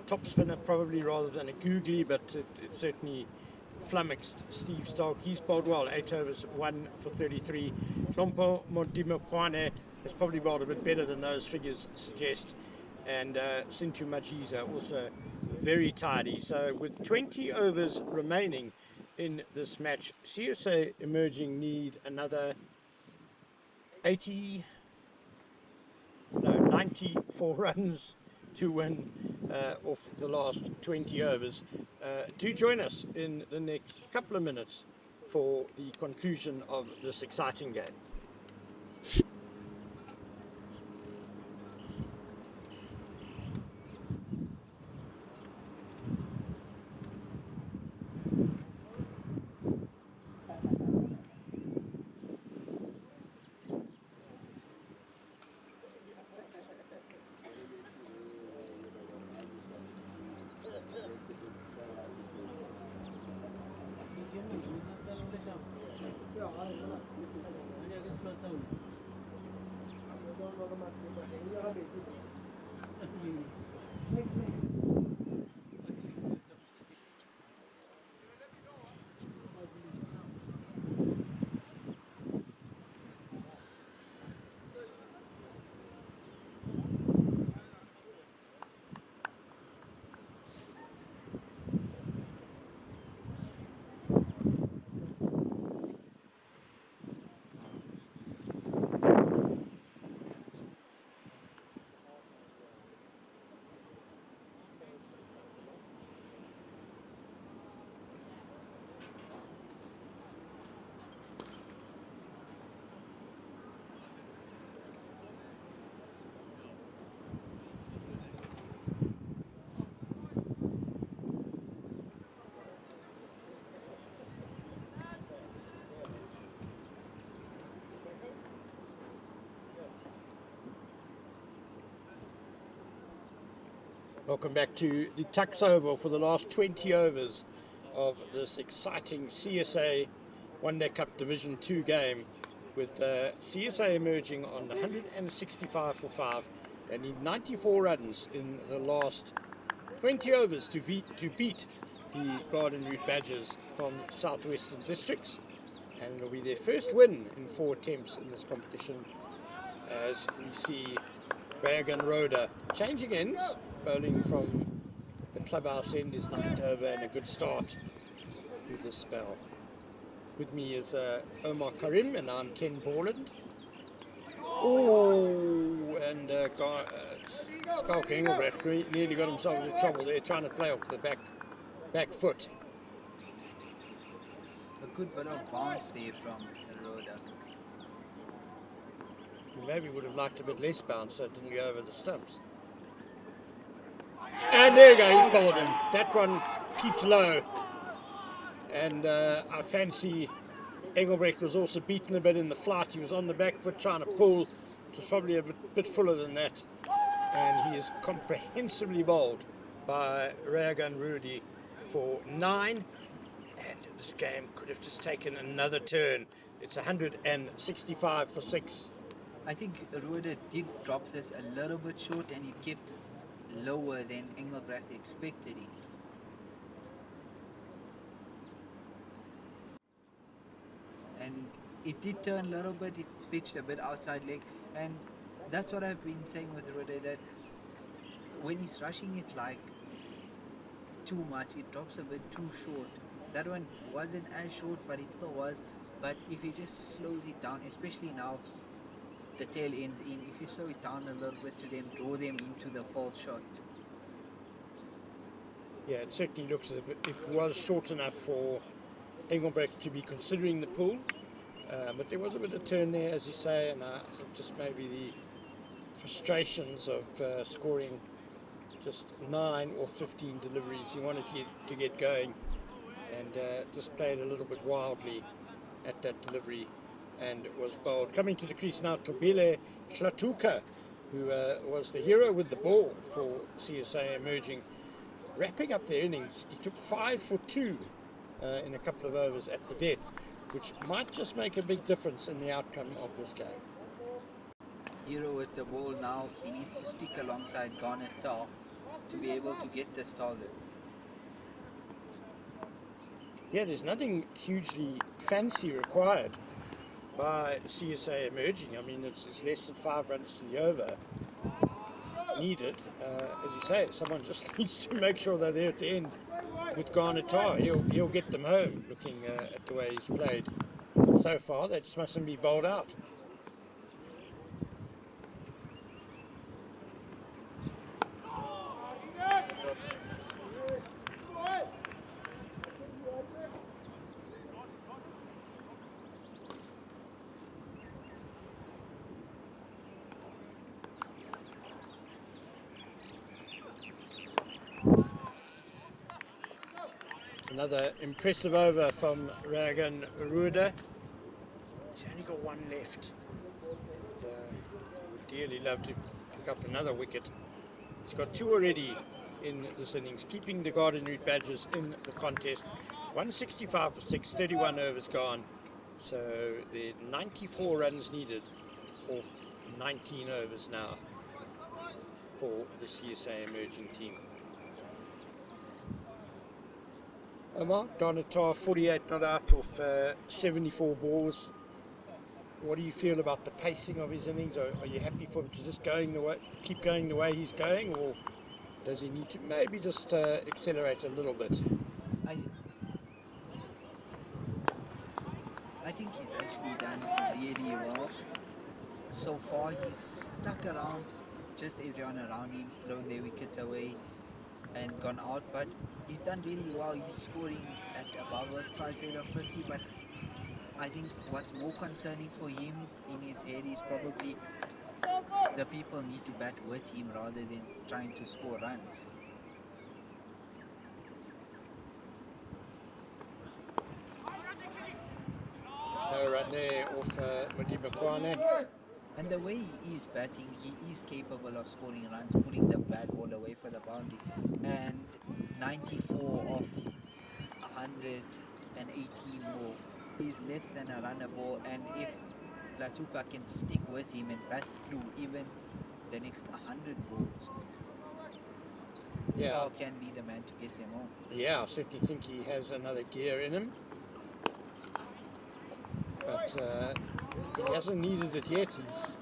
top spinner probably rather than a googly, but it certainly flummoxed Steve Stark. He's bowled well, 8 overs, 1 for 33. Lompo Modimokwane has probably bowled a bit better than those figures suggest. And Sintu Majiza also very tidy. So with 20 overs remaining in this match, CSA Emerging need another 94 runs to win off the last 20 overs. Do join us in the next couple of minutes for the conclusion of this exciting game. Welcome back to the Tuks Oval for the last 20 overs of this exciting CSA One Day Cup Division 2 game, with CSA emerging on 165 for 5. They need 94 runs in the last 20 overs to beat the Garden Route Badgers from Southwestern Districts, and it'll be their first win in 4 attempts in this competition, as we see Rayagan Roda changing ends, bowling from the clubhouse end, his 9th over, and a good start to this spell. With me is Omar Karim, and I'm Ken Borland. Oh, and Skalk Engelbrecht nearly got himself into trouble there, trying to play off the back foot. A good bit of bounce there from Rhoda. He maybe would have liked a bit less bounce so it didn't go over the stumps. And there you go, he's bowled him. That one keeps low. And I fancy Engelbrecht was also beaten a bit in the flight. He was on the back foot trying to pull. It was probably a bit fuller than that. And he is comprehensively bowled by Rayagan Rudy for 9. And this game could have just taken another turn. It's 165 for 6. I think Rueda did drop this a little bit short, and he kept lower than Engelbrecht expected it. And it did turn a little bit, it pitched a bit outside leg, and that's what I've been saying with Rueda, that when he's rushing it like too much, it drops a bit too short. That one wasn't as short, but it still was. But if he just slows it down, especially now the tail ends in, if you slow it down a little bit to them, draw them into the false shot. Yeah, it certainly looks as if it was short enough for Engelbrecht to be considering the pull. But there was a bit of turn there, as you say, and I think just maybe the frustrations of scoring just 9 or 15 deliveries. He wanted to get going and just played a little bit wildly at that delivery, and it was bowled. Coming to the crease now, Tobile Slatuka, who was the hero with the ball for CSA Emerging, wrapping up the innings. He took 5 for 2 in a couple of overs at the death, which might just make a big difference in the outcome of this game. Hero with the ball now, he needs to stick alongside Garnet Tar to be able to get this target. Yeah, there's nothing hugely fancy required by CSA Emerging. I mean, it's less than 5 runs to the over needed. As you say, someone just needs to make sure they're there at the end with Garnet Tar. He'll get them home, looking at the way he's played so far. They just mustn't be bowled out. Another impressive over from Ragan Ruda. He's only got one left. Would dearly love to pick up another wicket. He's got 2 already in this innings, keeping the Garden Route Badgers in the contest. 165 for 6, 31 overs gone. So the 94 runs needed off 19 overs now for the CSA Emerging team. Omar, Garnet Tar 48 not out of 74 balls. What do you feel about the pacing of his innings? Are you happy for him to just keep going the way he's going, or does he need to maybe just accelerate a little bit? I think he's actually done really well. So far, he's stuck around, just everyone around him's thrown their wickets away and gone out, but he's done really well. He's scoring at above a strike rate of 50, but I think what's more concerning for him in his head is probably the people need to bat with him rather than trying to score runs. No run there off Madiba Kwane. And the way he is batting, he is capable of scoring runs, putting the bat ball away for the boundary. And 94 off 118 ball is less than a runner ball, and if Latuka can stick with him and bat through even the next 100 balls, Paul can be the man to get them home. Yeah, I certainly think he has another gear in him, but he hasn't needed it yet. He's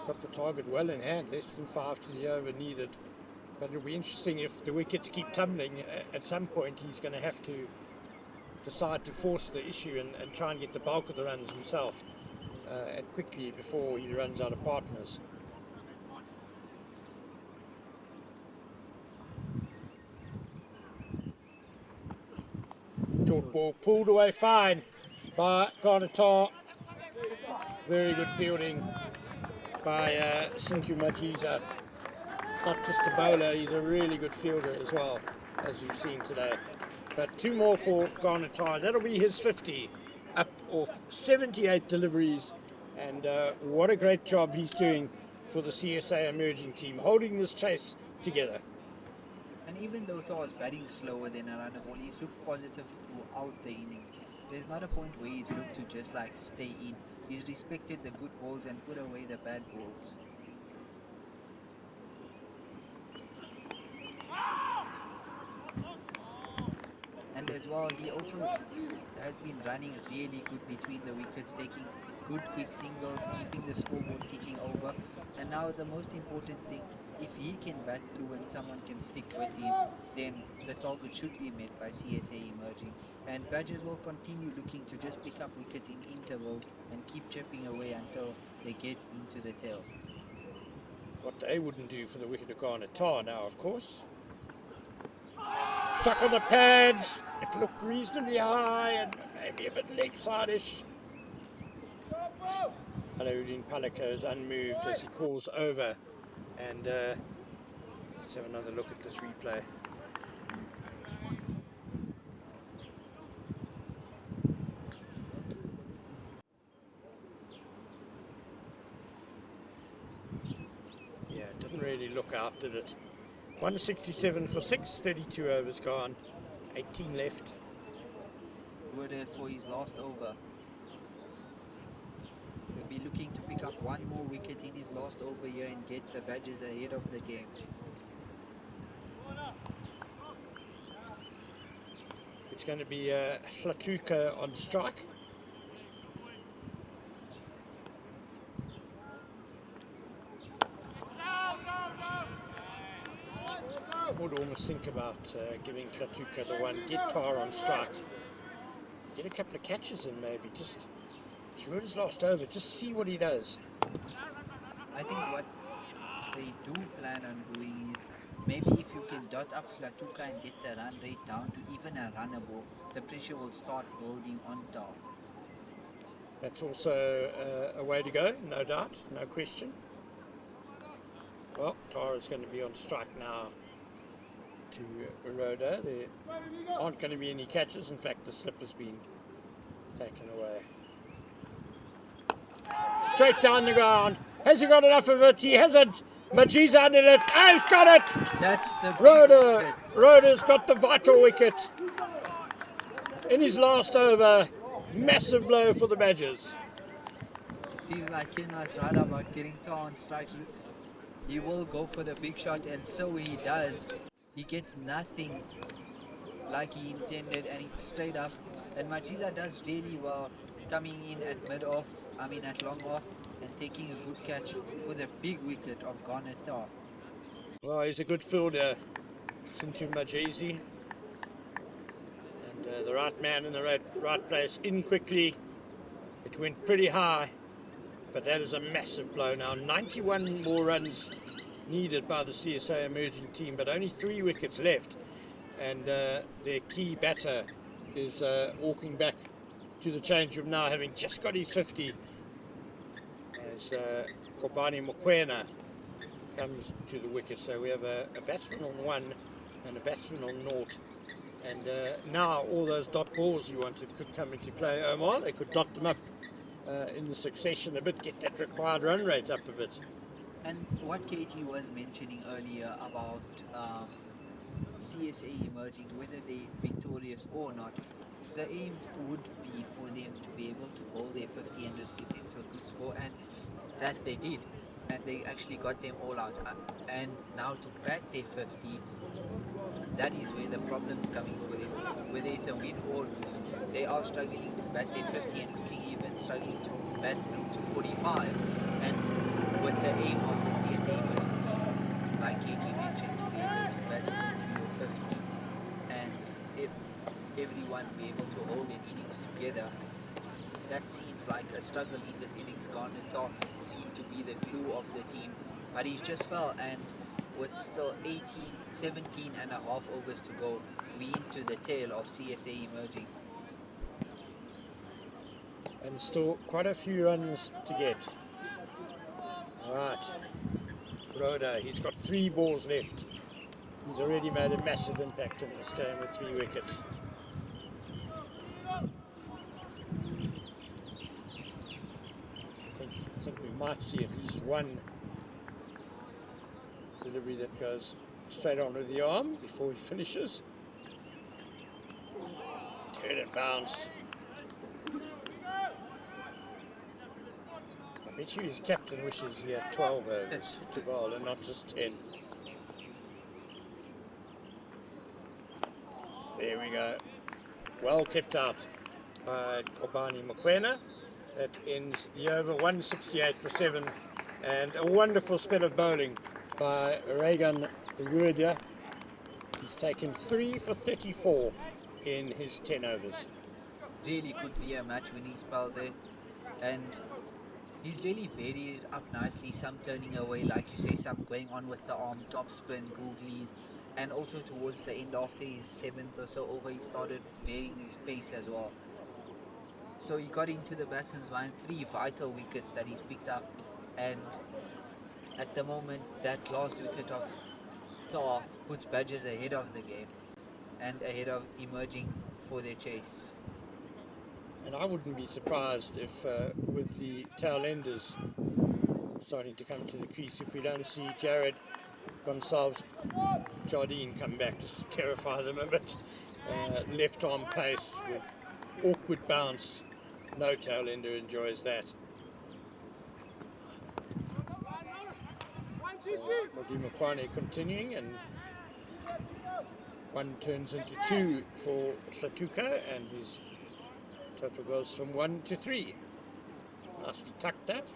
got the target well in hand, less than 5 to the over needed. But it'll be interesting if the wickets keep tumbling. At some point he's going to have to decide to force the issue and try and get the bulk of the runs himself, and quickly before he runs out of partners. Short ball pulled away fine by Garnet Tar. Very good fielding by Sinku Majiza. Not just a bowler, he's a really good fielder as well, as you've seen today. But 2 more for Garnet Tar. That'll be his 50, up off 78 deliveries. And what a great job he's doing for the CSA Emerging team, holding this chase together. And even though Tar's batting slower than a runner ball, he's looked positive throughout the innings. There's not a point where he's looked to just like stay in. He's respected the good balls and put away the bad balls. And as well, he also has been running really good between the wickets, taking good quick singles, keeping the scoreboard ticking over. And now the most important thing, if he can bat through and someone can stick with him, then the target should be met by CSA emerging. And Badgers will continue looking to just pick up wickets in intervals and keep chipping away until they get into the tail. What they wouldn't do for the wicket of Garnetar now, of course. Struck on the pads. It looked reasonably high and maybe a bit leg side-ish. Alauddin Palika is unmoved as he calls over. And let's have another look at this replay. Yeah, it didn't really look out, did it? 167 for 6, 32 overs gone, 18 left. Woodard for his last over. He'll be looking to pick up one more wicket in his last over here and get the Badgers ahead of the game. It's going to be Slatuka on strike. I would almost think about giving Slatuka the one, get Tar on strike. Get a couple of catches in maybe, just Schroeder's last over, just see what he does. I think what they do plan on doing is maybe if you can dot up Slatuka and get the run rate down to even a runnable, the pressure will start building on Tar. That's also a way to go, no doubt, no question. Well, Tar is going to be on strike now to Rhoda. There aren't going to be any catches. In fact, the slip has been taken away. Straight down the ground. Has he got enough of it? He hasn't. Maji's under it. Oh, he's got it! That's the big Rhoda. wicket. Rhoda's got the vital wicket in his last over. Massive blow for the Badgers. Seems like Ken was right about getting Tar on strike. He will go for the big shot, and so he does. He gets nothing like he intended, and it's straight up. And Majiza does really well coming in at at long off, and taking a good catch for the big wicket of Garnetar. Well, he's a good fielder, Sintu Majizi. And the right man in the right place, in quickly. It went pretty high, but that is a massive blow now. 91 more runs needed by the CSA emerging team, but only 3 wickets left. And their key batter is walking back to the change room now, having just got his 50, as Kobani Mokoena comes to the wicket. So we have a batsman on 1 and a batsman on 0. And now all those dot balls you wanted could come into play, Omar. They could dot them up in the succession a bit, get that required run rate up a bit. And what KG was mentioning earlier about CSA emerging, whether they're victorious or not, the aim would be for them to be able to bowl their 50 and restrict them to a good score, and that they did. And they actually got them all out. And now to bat their 50, that is where the problem's coming for them. Whether it's a win or lose, they are struggling to bat their 50 and looking even struggling to bat through to 45. And with the aim of the CSA emerging team, like KG mentioned, to be able to bat through your 50 and everyone be able to hold their innings together. That seems like a struggle in this innings. Garnetar seemed to be the glue of the team, but he just fell, and with still 17 and a half overs to go, we into the tail of CSA emerging. And still quite a few runs to get. Alright, Rhoda, he's got 3 balls left. He's already made a massive impact in this game with 3 wickets. I think we might see at least one delivery that goes straight on with the arm before he finishes. Turn and bounce. I bet you his captain wishes he had 12 overs to bowl and not just 10. There we go. Well kept out by Kobani Mokoena. That ends the over, 168 for 7, And a wonderful spell of bowling by Reagan Rueda. He's taken 3 for 34 in his 10 overs. Really could be a match-winning spell there, and he's really varied it up nicely. Some turning away, like you say, some going on with the arm, top spin, googlies, and also towards the end, after his 7th or so over, he started varying his pace as well. So he got into the batsman's mind. 3 vital wickets that he's picked up, and at the moment, that last wicket of Tar puts Badgers ahead of the game and ahead of emerging for their chase. And I wouldn't be surprised if, with the tail enders starting to come to the crease, if we don't see Jared Gonsalves Jardine come back just to terrify them a bit. Left arm pace with awkward bounce. No tail ender enjoys that. Modimo Kwane continuing, and 1 turns into 2 for Tuks, and his total goes from 1 to 3. Nicely tucked that.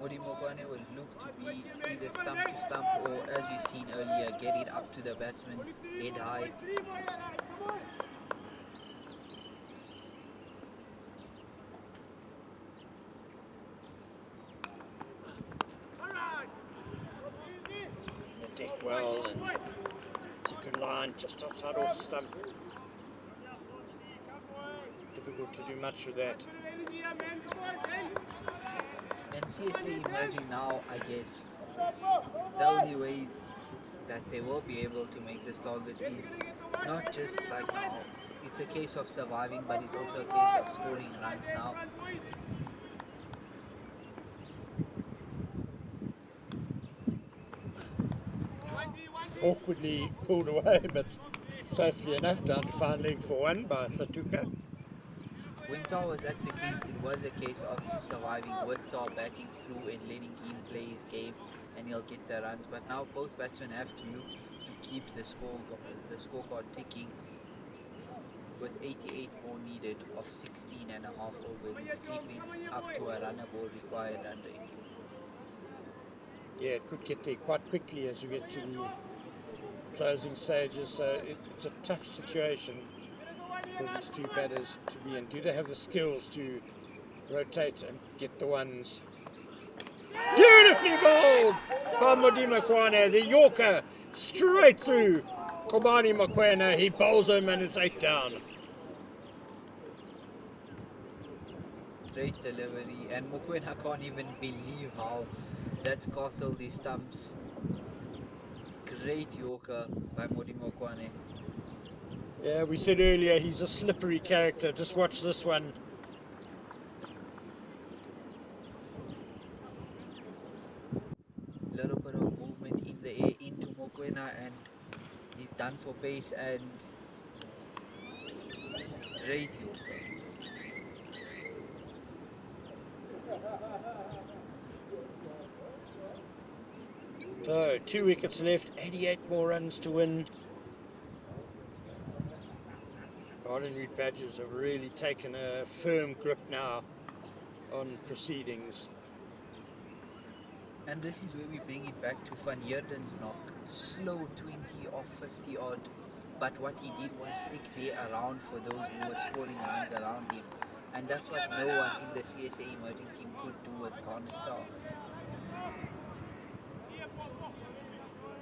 Modimo Kwane will look to be either stump to stump or, as we've seen earlier, get it up to the batsman, head height. The deck well, and it's a good line just outside off stump. Difficult to do much with that. And CSA emerging now, I guess, the only way that they will be able to make this target is not just like now, it's a case of surviving, but it's also a case of scoring runs now. Awkwardly pulled away, but safely enough down to fine leg for 1 by Tuks. When Tar was at the crease, it was a case of surviving with Tar batting through and letting him play his game, and he'll get the runs. But now both batsmen have to look to keep the scorecard ticking. With 88 more needed of 16 and a half overs, it's creeping up to a runnable required run rate. Yeah, it could get there quite quickly as you get to the closing stages, so it's a tough situation for these two batters to be in. Do they have the skills to rotate and get the ones? Beautifully bowled by Modimo Kwane, the Yorker straight through Kobani Mokoena. He bowls him and it's 8 down. Great delivery, and Mokoena can't even believe how that's castled his stumps. Great Yorker by Modimo Kwane. Yeah, we said earlier he's a slippery character. Just watch this one. Little bit of movement in the air into Mokoena, and he's done for pace, and great Yorker. So 2 wickets left, 88 more runs to win. Garden Route Badgers have really taken a firm grip now on proceedings. And this is where we bring it back to Van Heerden's knock. Slow 20 off 50 odd, but what he did was stick there around for those who were scoring runs around him. And that's what no one in the CSA emerging team could do with Garnet Tar.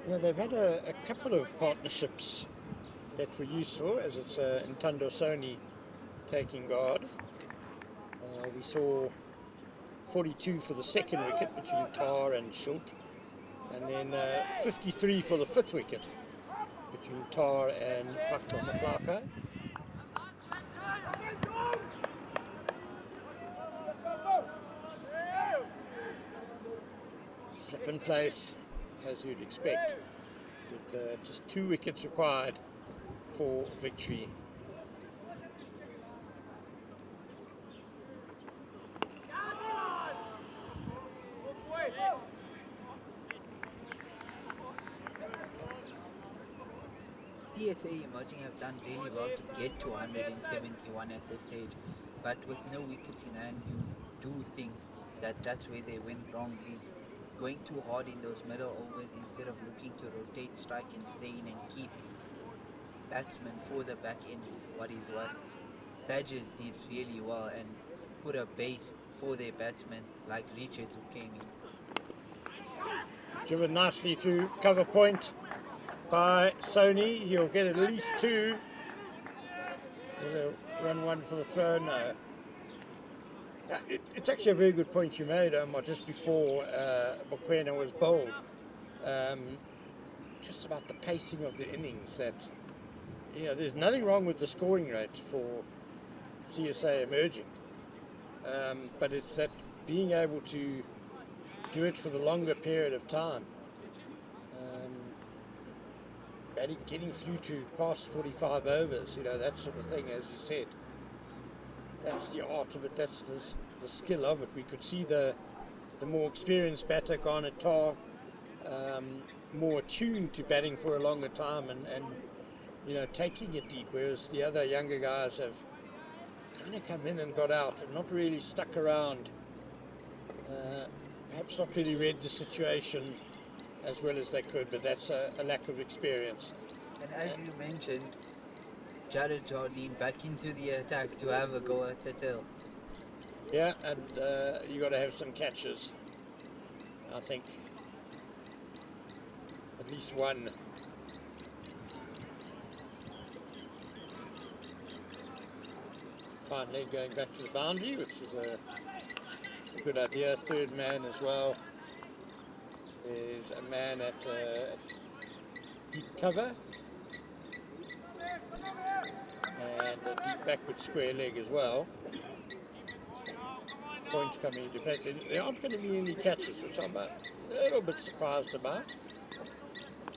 Yeah, they've had a couple of partnerships that were useful, as it's Ntando Sony taking guard. We saw 42 for the second wicket between Tar and Schult, and then 53 for the fifth wicket between Tar and Pakto Matlaka. Slip in place, as you'd expect, with just 2 wickets required for victory. CSA emerging have done really well to get to 171 at this stage, but with no wickets in hand, you do think that that's where they went wrong, is going too hard in those middle overs instead of looking to rotate, strike and stay in and keep batsmen for the back end. What is what Badgers did really well and put a base for their batsmen like Richards, who came in. Driven nicely to cover point by Sony. He'll get at least two. Will they run one for the throw? No. It's actually a very good point you made, Omar, just before Mokoena was bowled. Just about the pacing of the innings, that there's nothing wrong with the scoring rate for CSA emerging. But it's that being able to do it for the longer period of time. Getting through to past 45 overs, that sort of thing, as you said. That's the art of it, that's the skill of it. We could see the more experienced batter, Garnet Tar, more attuned to batting for a longer time and taking it deep, whereas the other younger guys have kind of come in and got out and not really stuck around, perhaps not really read the situation as well as they could, but that's a lack of experience. And as you mentioned, Jared Jardine back into the attack to have a go at the tail. Yeah, and you got to have some catches, I think. At least one. Fine leg going back to the boundary, which is a good idea. Third man as well. There's a man at deep cover. And a deep backward square leg as well. Point coming into place. There aren't going to be any catches, which I'm a little bit surprised about.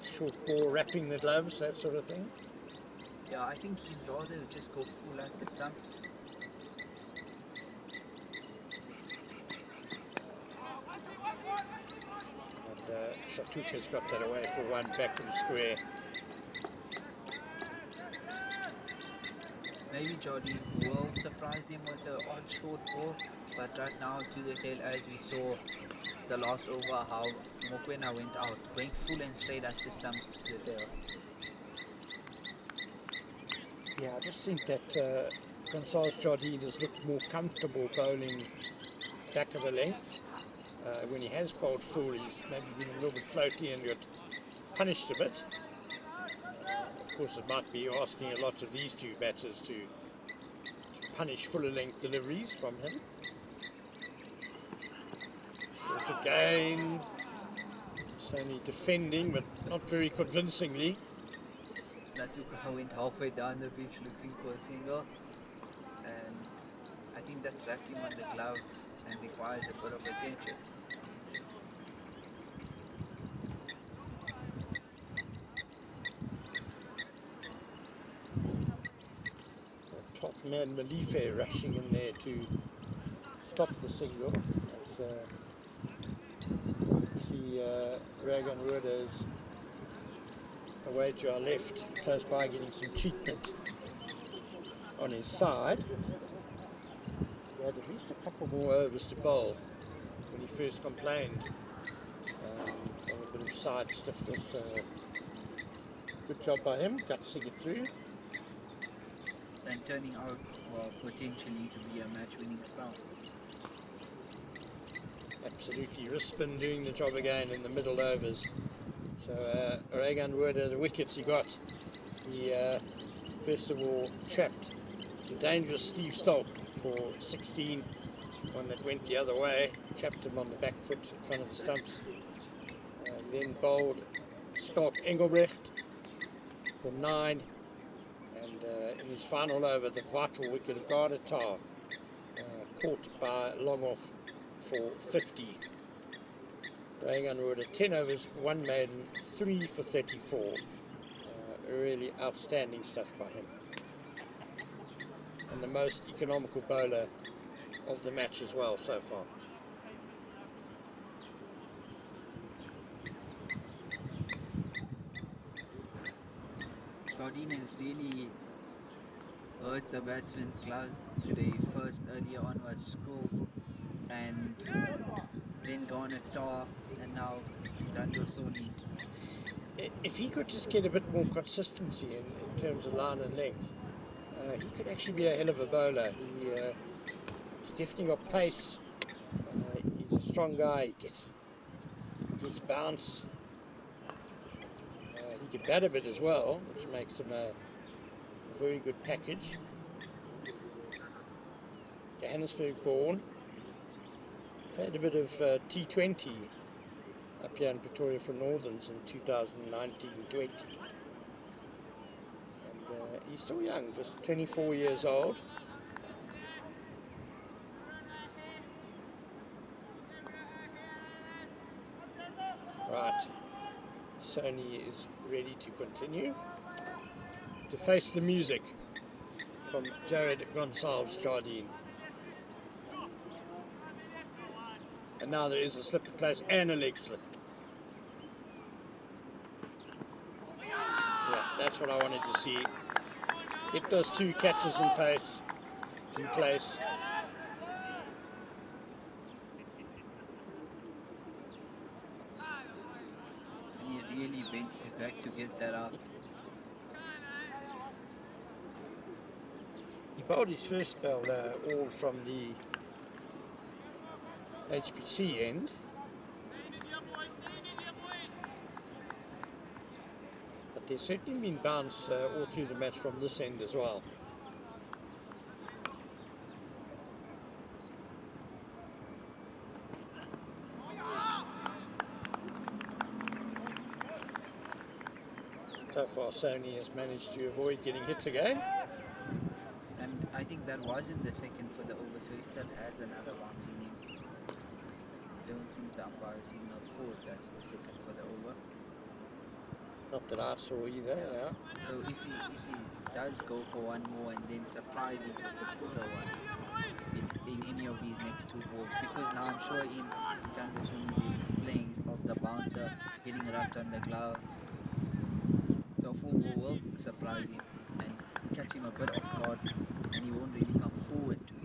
Short ball, wrapping the gloves, that sort of thing. Yeah, I think he'd rather just go full at the stumps. And Tuks has got that away for one backward square. Maybe Jardine will surprise them with an odd short ball, but right now to the tail, as we saw the last over, how Mokoena went out, going full and straight at the stumps to the tail. Yeah, I just think that Gonzalez Jardine has looked more comfortable bowling back of the length. When he has bowled full, he's maybe been a little bit floaty and got punished a bit. Of course, it might be asking a lot of these two batters to punish fuller length deliveries from him. Short again. Sony defending, but not very convincingly. Natuka went halfway down the pitch looking for a single, and I think that's wrapped him on the glove and requires a bit of attention. Top man Malife rushing in there to stop the single. As see Reagan Wooders away to our left, close by, getting some treatment on his side. He had at least a couple more overs to bowl when he first complained of a bit of side stiffness. Good job by him, gutsing it through. And turning out, well, potentially to be a match-winning spell. Absolutely, Rispin doing the job again in the middle overs. So Reagan Wood, the wickets he got, he first of all trapped the dangerous Steve Stolk for 16, one that went the other way, trapped him on the back foot in front of the stumps. Then bowled Stolk Engelbrecht for 9, and in his final over, the vital wicket of Garnet Tar, caught by long off for 50. Reagan Wood at 10 overs, 1 maiden, 3 for 34. Really outstanding stuff by him. And the most economical bowler of the match as well so far. Claudine has really hurt the batsman's gloves today. First earlier on was scrolled and then gone a tar, and now Dando Soli. If he could just get a bit more consistency in terms of line and length, he could actually be a hell of a bowler. He's definitely got pace. He's a strong guy. He gets bounce. He can bat a bit as well, which makes him a very good package. Johannesburg born. Played a bit of T20 up here in Pretoria for Northerns in 2019-20. And he's still young, just 24 years old. Right, Sony is ready to continue. To face the music from Jared Gonsalves Jardine. And now there is a slip of place and a leg slip. Yeah, that's what I wanted to see. Get those two catches in place. And he really bent his back to get that up. He bowled his first spell all from the HPC end. But there's certainly been bounce all through the match from this end as well. So far Sony has managed to avoid getting hit again. And I think that wasn't the second for the over, so he still has another bounce in him. Don't think the umpire signaled forward, that's the second for the over. Not that I saw either, yeah. So if he does go for one more and then surprise him with a fuller one in any of these next two balls, because now I'm sure in Tando Soni's innings playing of the bouncer getting rubbed on the glove, so a full ball will surprise him and catch him a bit off guard, and he won't really come forward to it.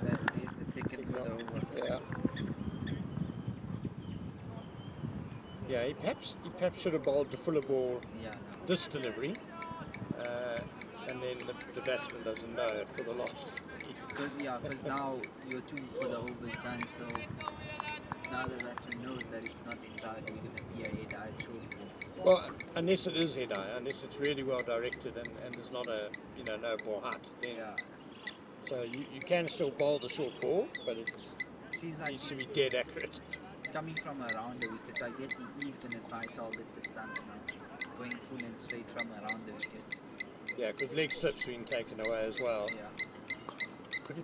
That is the second for the over. Yeah. Yeah, he perhaps should have bowled the fuller ball this delivery, and then the batsman doesn't know for the last. Because now your two for the over is done, so now the batsman knows that it's not entirely going to be a head-eye short ball. Well, unless it is head-eye, unless it's really well directed and there's not a no ball height, then so you can still bowl the short ball, but it needs to be dead accurate. It's coming from around the wicket, so I guess he is going to try target the stumps now, going full and straight from around the wicket. Yeah, because leg slip's been taken away as well. Yeah. Could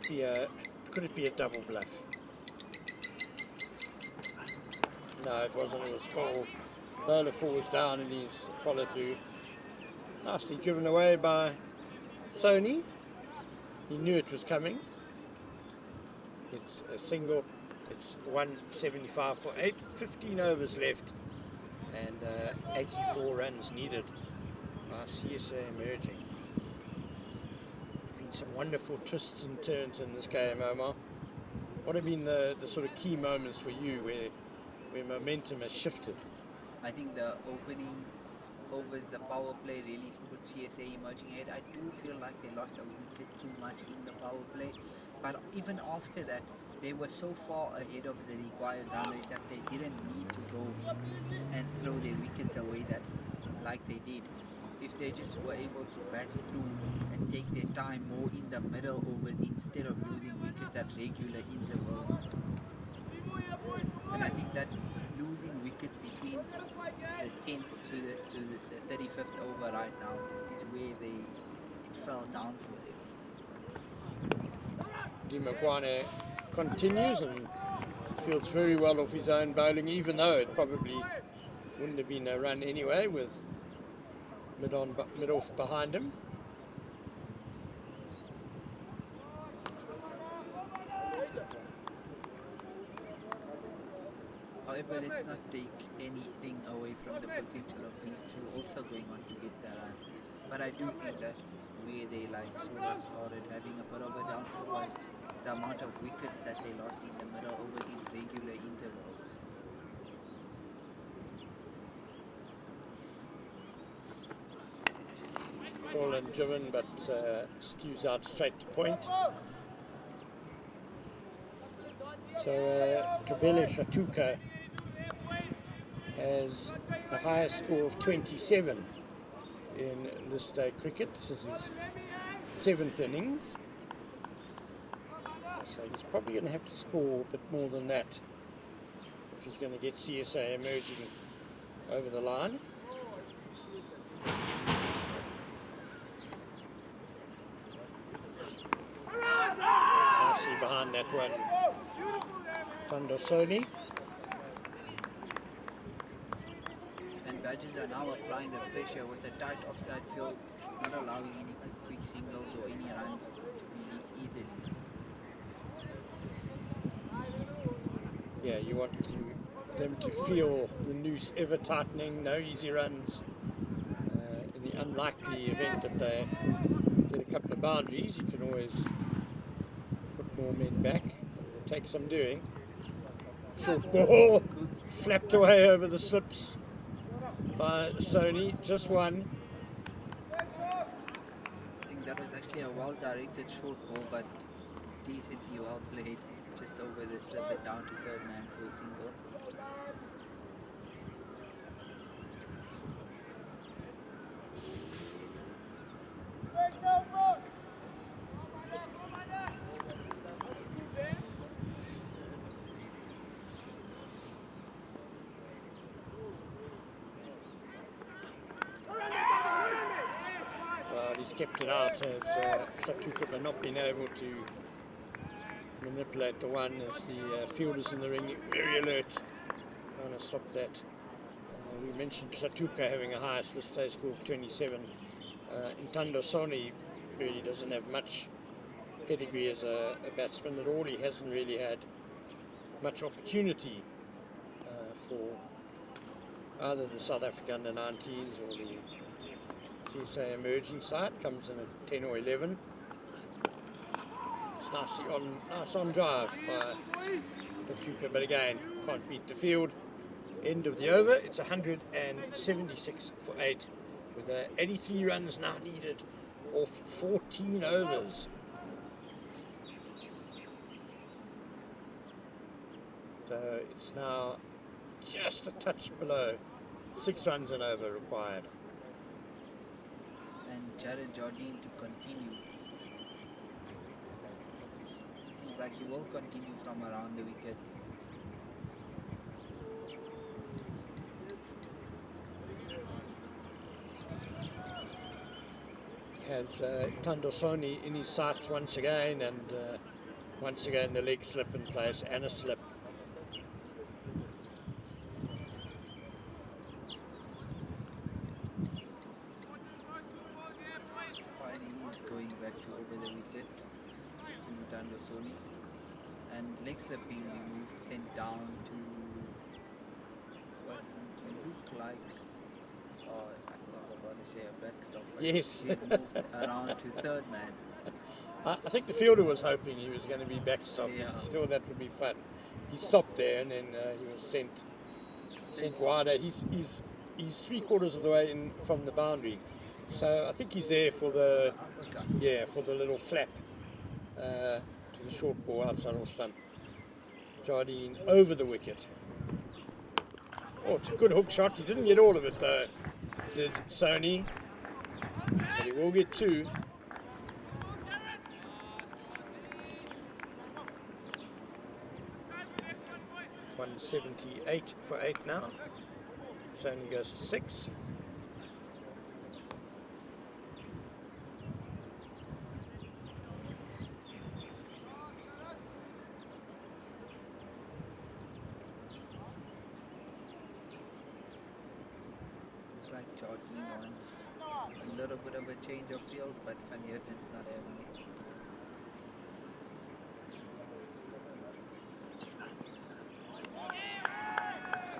it be a double bluff? No, it wasn't. It was full. Bowler falls down in his follow through. Nicely driven away by Sony. He knew it was coming. It's a single. It's 175 for 15 overs left, and 84 runs needed by CSA emerging. Been some wonderful twists and turns in this game, Omar. What have been the sort of key moments for you where momentum has shifted? I think the opening overs, the power play really put CSA emerging ahead. I do feel like they lost a wicket too much in the power play, but even after that, they were so far ahead of the required run rate that they didn't need to go and throw their wickets away like they did. If they just were able to bat through and take their time more in the middle overs instead of losing wickets at regular intervals. And I think that losing wickets between the 10th to the 35th over right now is where it fell down for them. Dimakwane continues and fields very well off his own bowling, even though it probably wouldn't have been a run anyway with mid-off behind him. However, let's not take anything away from the potential of these two also going on to get their runs. But I do think that where they like sort of started having a bit of a downfall was the amount of wickets that they lost in the middle overs in regular intervals. Ball and driven, but skews out straight to point. So Kabele Shatuka has a highest score of 27 in this day cricket. This is his 7th innings. So he's probably going to have to score a bit more than that if he's going to get CSA emerging over the line. Nicely behind that one, Tandosoni. And Badgers are now applying the pressure with a tight offside field, not allowing any quick singles or any runs to be leaked easily. Yeah, you want them to feel the noose ever tightening, no easy runs. In the unlikely event that they get a couple of boundaries, you can always put more men back. It will take some doing. Short ball, flapped away over the slips by Sony, just one. I think that was actually a well-directed short ball, but decently well played, just over the slip it down to third man for a single. Well, he's kept it out as Satuka but not been able to manipulate the one as the fielders in the ring very alert, trying to stop that. We mentioned Satuka having a highest this day score of 27. Intando Soni really doesn't have much pedigree as a batsman at all. He hasn't really had much opportunity for either the South Africa under 19s or the CSA emerging side. Comes in at 10 or 11. It's nice on drive by Satuka, but again, can't beat the field. End of the over. It's 176 for 8 with 83 runs now needed off 14 overs. So it's now just a touch below 6 runs and over required. And Jared Jardine to continue. Seems like he will continue from around the wicket. Has Tandosoni in his sights once again, and once again the leg slip in place and a slip. Finally he's going back to over the wicket to Tandosoni. And leg slip being removed, sent down to what to look like, I was about to say a backstop, but Yes. he's moved around to third man. I think the fielder was hoping he was going to be backstop. Yeah. He thought that would be fun. He stopped there and then he was sent wider. He's 3/4 of the way in from the boundary, so I think he's there for the for the little flap to the short ball outside off stump. Jardine over the wicket. Oh, it's a good hook shot. He didn't get all of it though, did Sony, but he will get 2. $178 for 8 now. Sony goes to 6. Looks like Jardine wants a little bit of a change of field, but Van Heerden's not having it.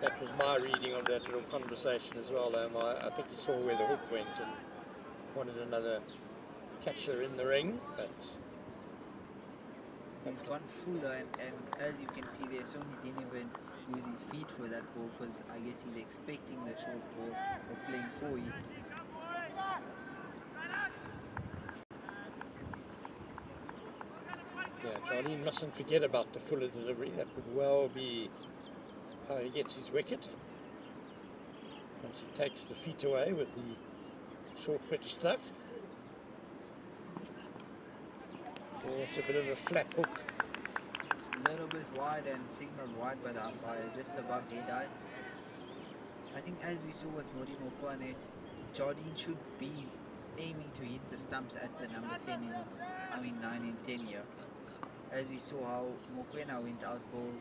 That was my reading of that little conversation as well. I think he saw where the hook went and wanted another catcher in the ring, but he's gone fuller, and as you can see there, Sony didn't even use his feet for that ball because I guess he's expecting the short ball or playing for it. yeah, Jardine mustn't forget about the fuller delivery. That could well be how he gets his wicket. Once he takes the feet away with the short pitch stuff. Oh, it's a bit of a flap hook. It's a little bit wide and signaled wide by the umpire, just above head height. I think as we saw with Mori Mokwane, Jardine should be aiming to hit the stumps at the number 10 9 and 10 here. As we saw how Mokwena went out bowled,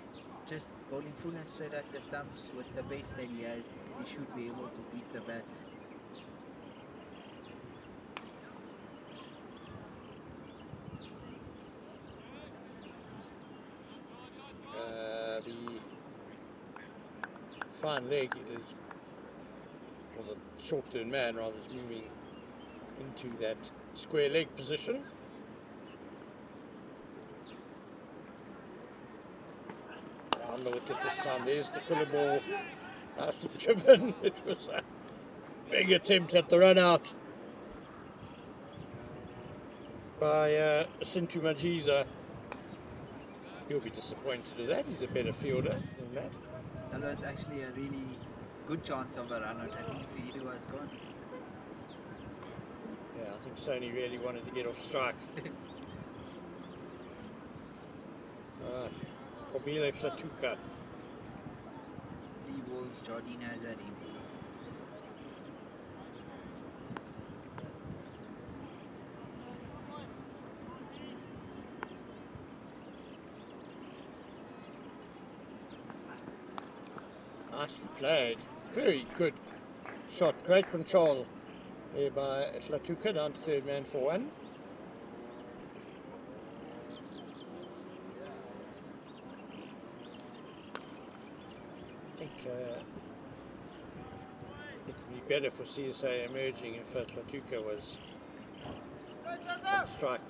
just bowling full and straight at the stumps with the pace that he has, he should be able to beat the bat. The fine leg is, or the short turn man rather, is moving into that square leg position. Round the wicket this time. There's the filler ball. Nicely driven. It was a big attempt at the run out by Sintu Majiza. He'll be disappointed with that. He's a better fielder than that. That was actually a really good chance of a run out. I think if he was gone. Yeah, I think Sony really wanted to get off strike. Alright. Kobile Slatuka. 3 balls Jardine has at him. Nicely played. Very good shot. Great control there by Slatuka, down to third man for 1. I think it would be better for CSA emerging if Slatuka was on strike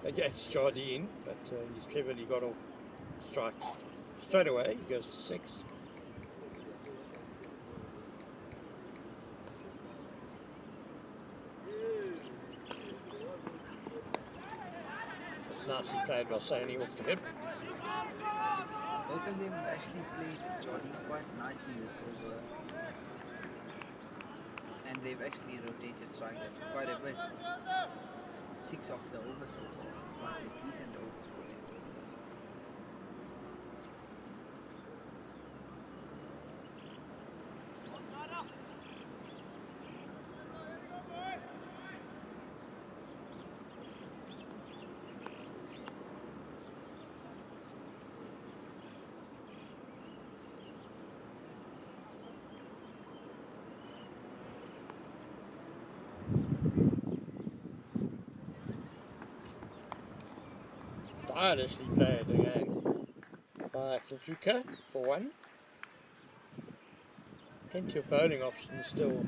against Jardine, but he's cleverly got off strikes straight away. He goes to 6. Nicely played by Sony off the hip. Both of them actually played Jardine quite nicely this over, and they've actually rotated striker quite a bit. 6 off the over so far, quite a decent over for them. Tirelessly played again by Slatuka for 1. Plenty of bowling options still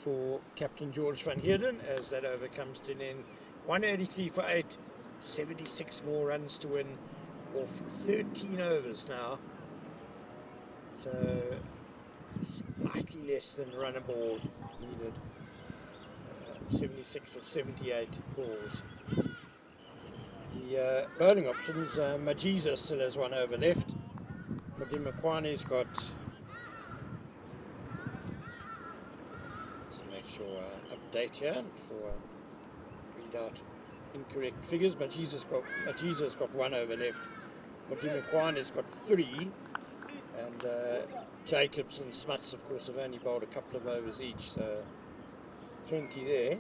for Captain George van Heerden as that over comes to an end. 183 for 8, 76 more runs to win off 13 overs now. So slightly less than run a ball needed. 76 of 78 balls. The bowling options, Majiza still has 1 over left. Madimakwane's got, let's make sure update here before I read out incorrect figures. Majiza's got 1 over left. Madimakwane's got 3, and Jacobs and Smuts, of course, have only bowled a couple of overs each, so plenty there.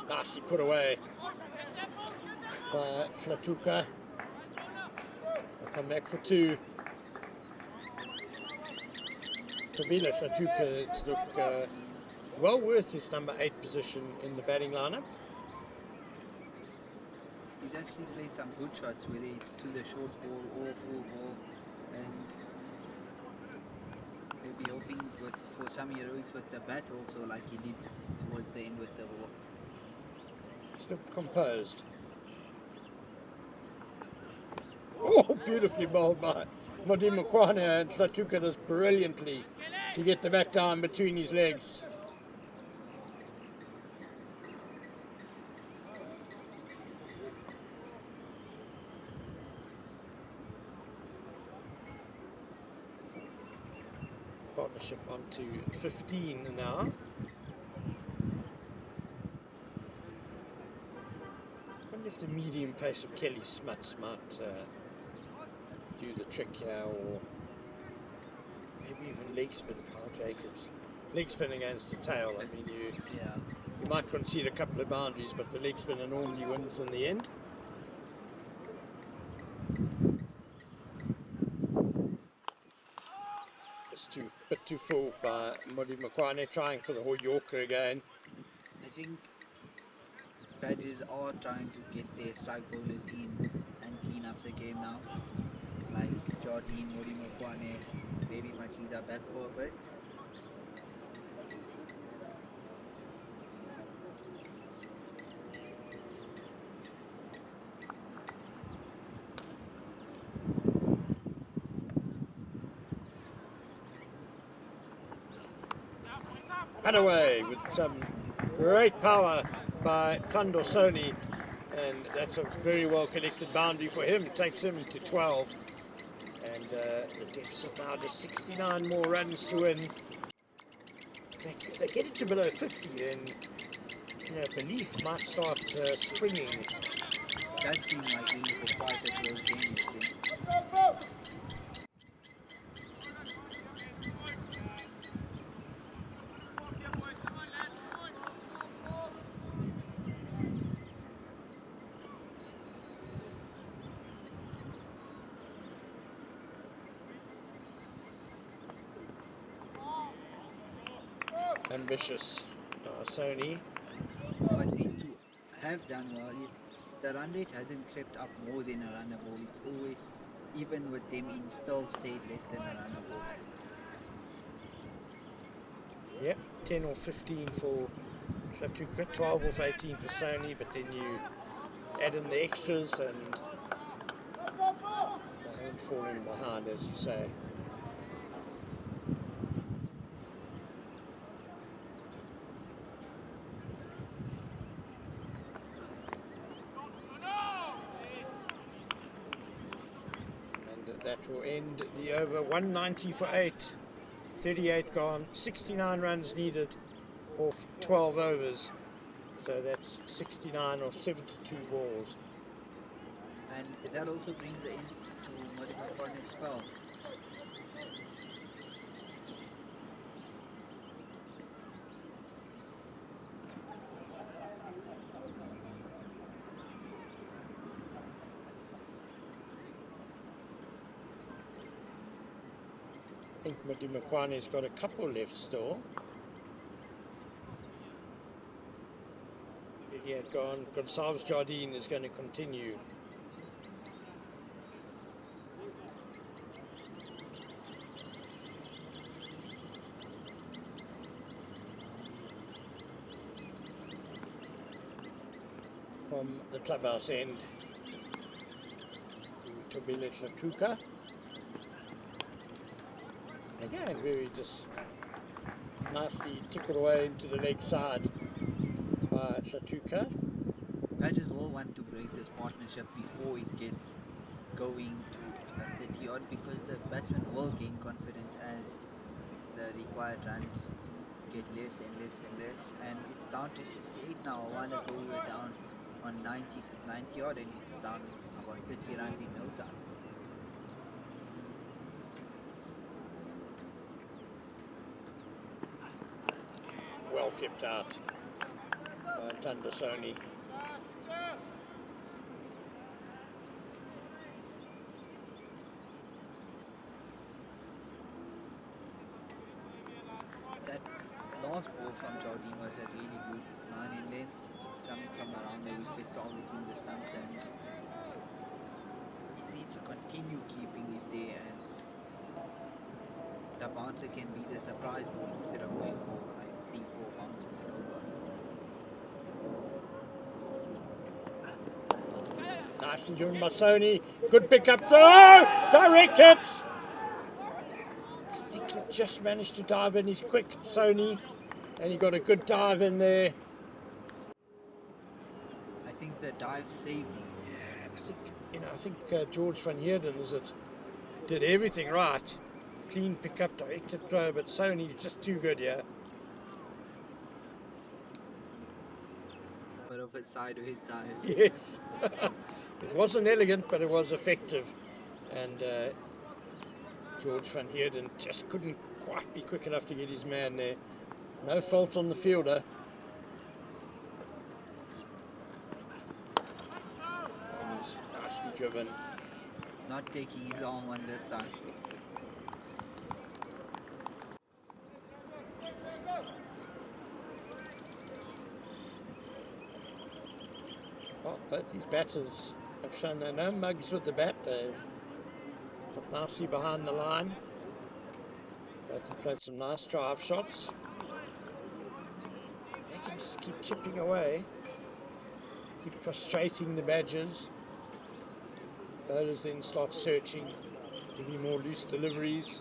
Nicely put away by Slatuka. They'll come back for 2. Kabila Slatuka look well worth his number 8 position in the batting lineup. He's actually played some good shots, whether it's to the short ball or full ball. and maybe hoping for some heroics with the bat also, like he did towards the end with the walk. Still composed. Oh, beautifully bowled by Modi Mokwane, and Tlatuka does brilliantly to get the bat down between his legs. Partnership on to 15 now. I wonder if the medium pace of Kelly Smuts might do the trick here, or maybe even leg spin. Carl Jacobs. Leg spin against the tail. I mean, you might concede a couple of boundaries, but the leg spinner normally wins in the end. It's a bit too full by Modi Mokwane, trying for the whole Yorker again. I think Badgers are trying to get their strike bowlers in and clean up the game now. Like Jardine, Modi Mokwane, very much either back for a bit. And away with some great power by Kandosoni, and that's a very well collected boundary for him. Takes him to 12, and the deficit now to 69 more runs to win. If they get it to below 50, then belief might start springing. It does seem like we're in for quite a close game with them. Ambitious Sony. What these two have done well is the run rate hasn't crept up more than a runner ball. It's always, even with them in, still stayed less than a runner ball. Yep, 10 or 15 for Tlatuka, 12 or 18 for Sony, but then you add in the extras and they haven't fallen behind, as you say. And that will end the over. 190 for 8, 38 gone, 69 runs needed off 12 overs. So that's 69 or 72 balls. And that also brings the end to Modi Mokwane's spell. I think Modi Mokwane's got a couple left still. He had gone. Gonsalves Jardine is going to continue. From the clubhouse end to Tobile Tlatuka. Again, very just nicely tickled away into the leg side by Tlatuka. Badgers will want to break this partnership before it gets going to a 30 odd, because the batsman will gain confidence as the required runs get less and less and less, and it's down to 68 now. A while ago we were down on 90 odd, and it's down about 30 runs in no time. Well kept out by Tandasoni. That last ball from Jardine was a really good line in length, coming from around the wicket, targeting the stumps, and he needs to continue keeping it there and a bouncer can be the surprise ball instead of going for like 3-4 bounces and over. Nice and given by Sony. Good pick up throw. Direct hit. He just managed to dive in. He's quick, Sony, and he got a good dive in there. I think the dive saved him. I think George van Heerden did everything right. Clean pick up, directed throw, but Sony is just too good here. But of his sideways dive. Yes. It wasn't elegant, but it was effective. And George van Heerden just couldn't quite be quick enough to get his man there. No fault on the fielder. Nicely driven. Not taking his arm on this time. Well, both these batters have shown they're no mugs with the bat. They've got nicely behind the line. Both have played some nice drive shots. They can just keep chipping away, keep frustrating the Badgers. Bowlers then start searching, giving more loose deliveries,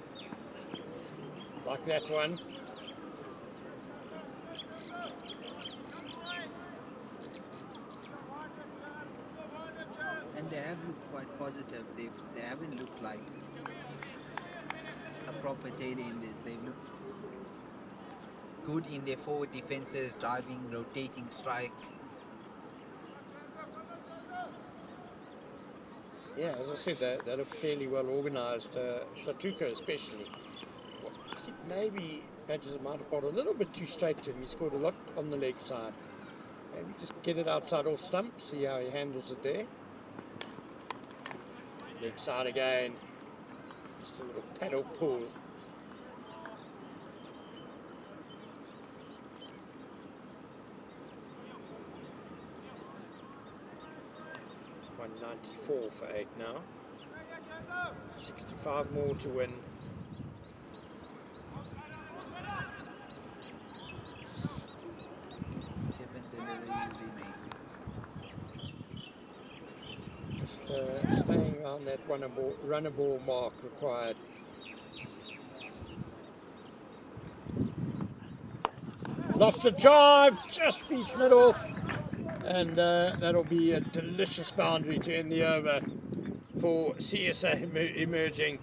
like that one. And they have looked quite positive. They haven't looked like a proper tail enders. They've looked good in their forward defenses, driving, rotating strike. Yeah, as I said, they look fairly well organised. Shatuka especially. I think maybe Badgers might have got a little bit too straight to him. He scored a lot on the leg side. Maybe just get it outside off stump, see how he handles it there. Leg side again. Just a little paddle pull. $194 for 8 now. 65 more to win. Just staying around that runner ball mark required. Lofted drive, just beats middle, and that'll be a delicious boundary to end the over for CSA emerging.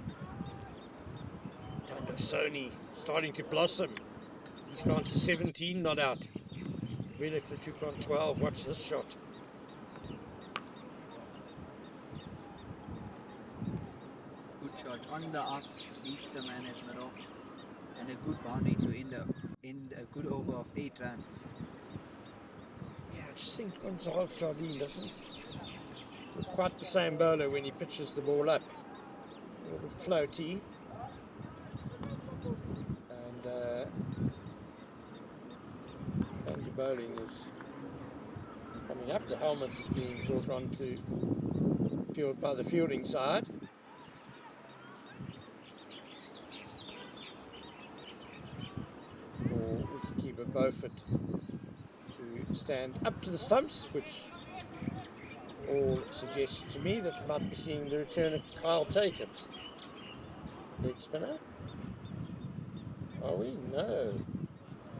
Tando Sony starting to blossom. He's gone to 17, not out. Felix the Tuk on 12. Watch this shot. Good shot on the up, beats the man at middle, and a good boundary to end a good over of 8 runs. Yeah, I just think Gonzalez Jardine doesn't look quite the same bowler when he pitches the ball up. A little bit floaty. And the bowling is coming up. The helmet is being brought on to field by the fielding side. Or wicketkeeper Beaufort to stand up to the stumps, which all suggests to me that we might be seeing the return of Kyle Taken. Leg spinner. Are we? No.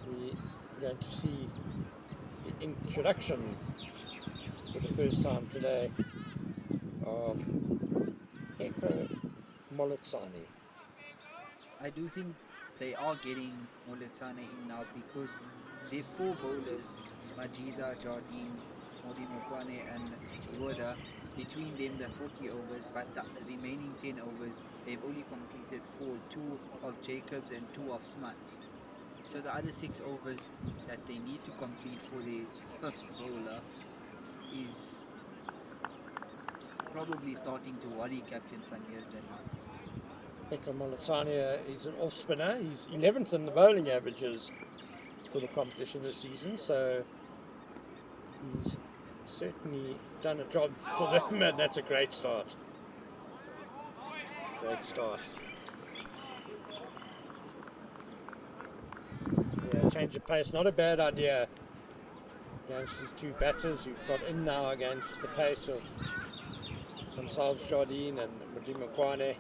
We're going to see the introduction for the first time today of Eko Molitsani. I do think they are getting Moletsane in now because their 4 bowlers, Majida, Jardine, Modi Mokwane and Yoda, between them the 40 overs, but the remaining 10 overs they've only completed 4, 2 of Jacobs and 2 of Smuts. So the other 6 overs that they need to complete for the 5th bowler is probably starting to worry Captain Van Heerden now. Eko Molitsani is an off spinner. He's 11th in the bowling averages for the competition this season, so he's certainly done a job for them, and that's a great start. Great start. change of pace, not a bad idea against these two batters who've got in now against the pace of Gonçalves Jardine and Mudima Kwane.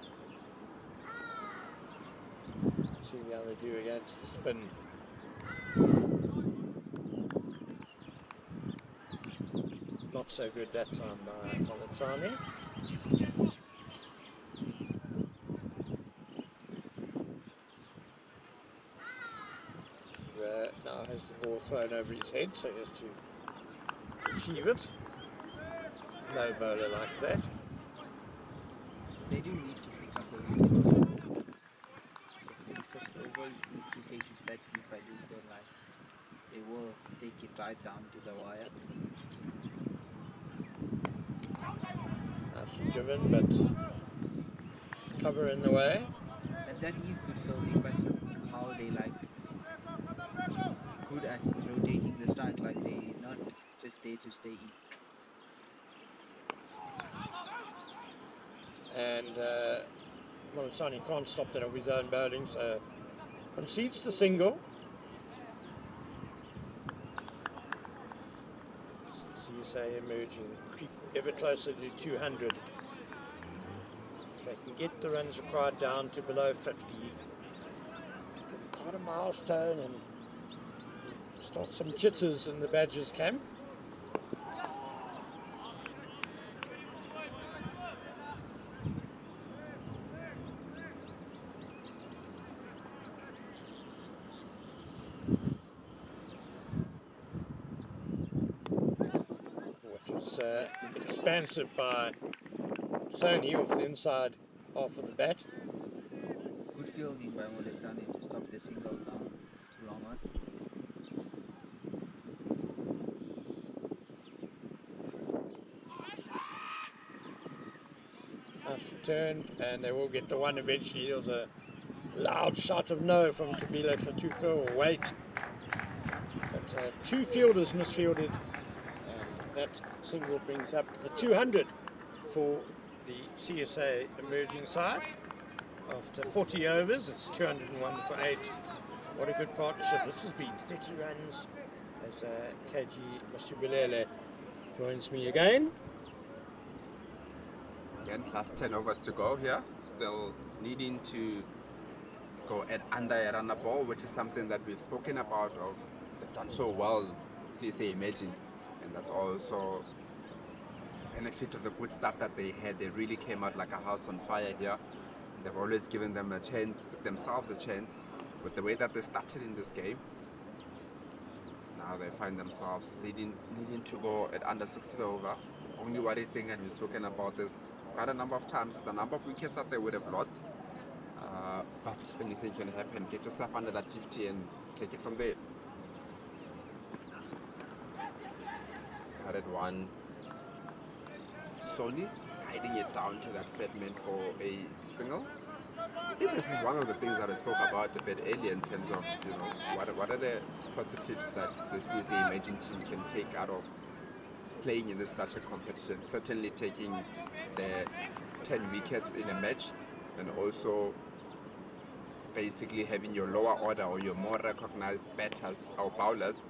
See how they do against the spin. Not so good that time by Molatani. Now has the ball thrown over his head, so he has to achieve it. No bowler likes that. They do need to pick up the wicket. The 45th over needs to take it that deep. I do feel like they will take it right down to the wire. Nicely driven, but cover in the way. And that is good fielding, but how they like good at rotating the strike, like they not just there to stay in. And Molatani can't stop that of his own bowling, so concedes the single. CSA emerging, ever closer to 200. They can get the runs required down to below 50. Quite a milestone and start some jitters in the Badgers camp. Which was expansive by Sony off the inside half of the bat. Good fielding by Moletani to stop the single down to long on. That's the turn, and they will get the one eventually. There was a loud shot of no from Tabile Satuka, or wait. But two fielders misfielded, and that single brings up the 200 for the CSA emerging side. After 40 overs, it's 201 for 8. What a good partnership. This has been 30 runs as KG Masubulele joins me again. Again, last 10 overs to go here. Still needing to go at under a runner ball, which is something that we've spoken about. They've done so well, CSA Imagine, and that's also benefit of the good start that they had. They really came out like a house on fire here. They've always given them themselves a chance with the way that they started in this game. Now they find themselves needing to go at under 60 over. Only worry thing, and we've spoken about this quite a number of times, is the number of wickets that they would have lost. But anything can happen. Get yourself under that 50 and let's take it from there. Just guarded one. Sony just guiding it down to that fat man for a single. I think this is one of the things that I spoke about a bit earlier in terms of, what are the positives that the CSA Imagine team can take out of playing in such a competition. Certainly taking the 10 wickets in a match, and also basically having your lower order or your more recognized batters or bowlers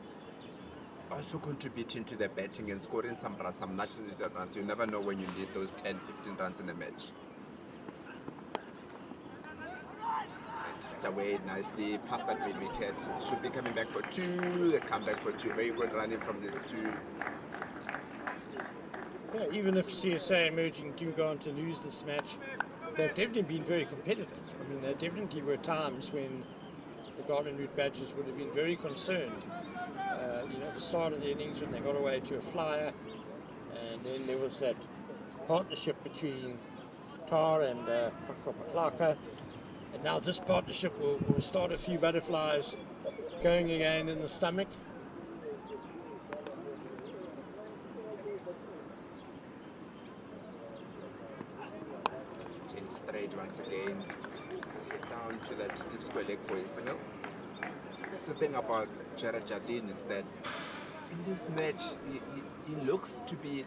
also contributing to the batting and scoring some runs, some national runs. You never know when you need those 10, 15 runs in a match. Tucked away nicely past that mid wicket. Should be coming back for 2. They come back for 2. Very good running from these 2. Yeah, even if CSA Emerging do go on to lose this match, they've definitely been very competitive. I mean, there definitely were times when the Garden Route Badgers would have been very concerned. The start of the innings when they got away to a flyer, and then there was that partnership between Tar and Paklaka, and now this partnership will start a few butterflies going again in the stomach. Straight once again. See it down to that deep square leg for a single. That's the thing about Jared Jardine, is that in this match he looks to be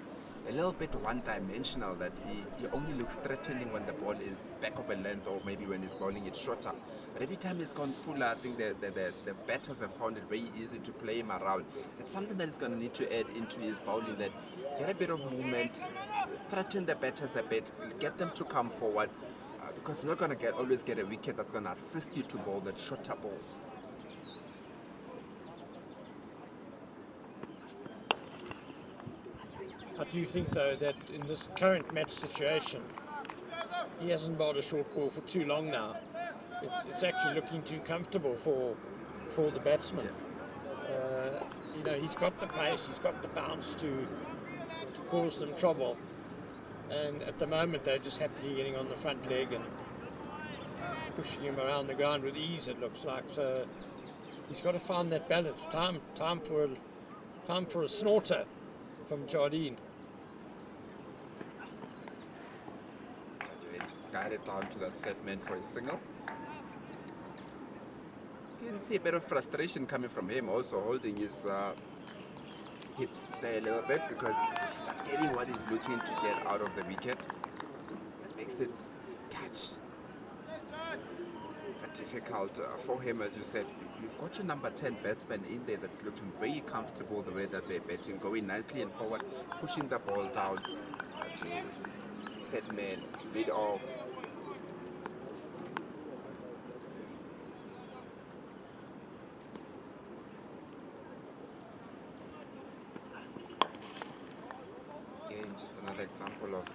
a little bit one-dimensional, that he only looks threatening when the ball is back of a length or maybe when he's bowling it shorter. But every time he's gone fuller, I think the batters have found it very easy to play him around. It's something that he's going to need to add into his bowling, that get a bit of movement, threaten the batters a bit, get them to come forward, because you're not going to always get a wicket that's going to assist you to bowl that shorter ball. I do think, though, that in this current match situation, he hasn't bowled a short ball for too long now. It's actually looking too comfortable for the batsman. You know, he's got the pace, he's got the bounce to cause them trouble. And at the moment, they're just happily getting on the front leg and pushing him around the ground with ease, it looks like. So he's got to find that balance. Time for a snorter from Jardine. So they just guide it down to that third man for a single. You can see a bit of frustration coming from him, also holding his hips there a little bit, because he's not getting what he's looking to get out of the wicket. That makes it touch. But difficult for him, as you said. You've got your number 10 batsman in there that's looking very comfortable the way that they're batting, going nicely and forward, pushing the ball down to third man to lead off. Again, just another example of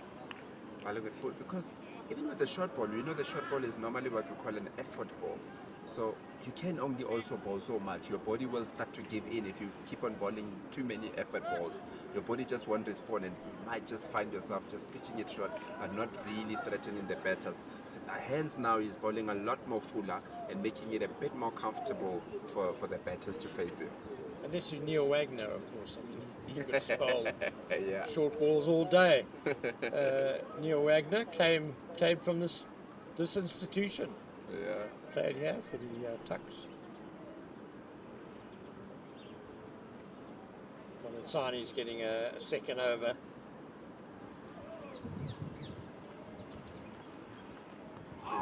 bowling with foot, because even with the short ball, you know, the short ball is normally what we call an effort ball. So you can only also bowl so much. Your body will start to give in if you keep on bowling too many effort balls. Your body just won't respond, and you might just find yourself just pitching it short but not really threatening the batters. So hence now he's bowling a lot more fuller and making it a bit more comfortable for the batters to face him. Unless you're Neil Wagner, of course. I mean, he could just bowl Yeah. short balls all day. Neil Wagner came from this institution. Yeah. Played here for the Tuks. Maletsani's getting a second over. That's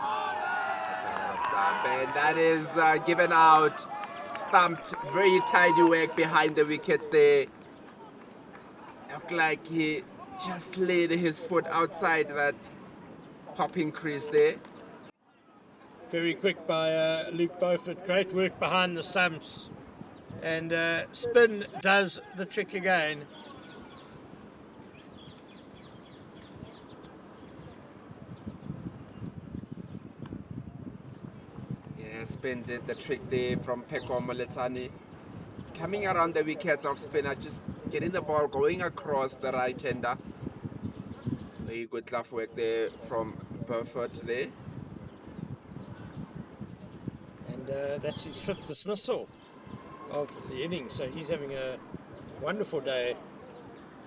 a lot of stump, and that is given out. Stumped, very tidy work behind the wickets there. Looked like he just laid his foot outside that popping crease there. Very quick by Luke Beaufort. Great work behind the stumps. And spin does the trick again. Yeah, spin did the trick there from Peko Maletsani. Coming around the wickets of spinner, just getting the ball going across the right hander. Very good glove work there from Beaufort there. And that's his fifth dismissal of the innings. So he's having a wonderful day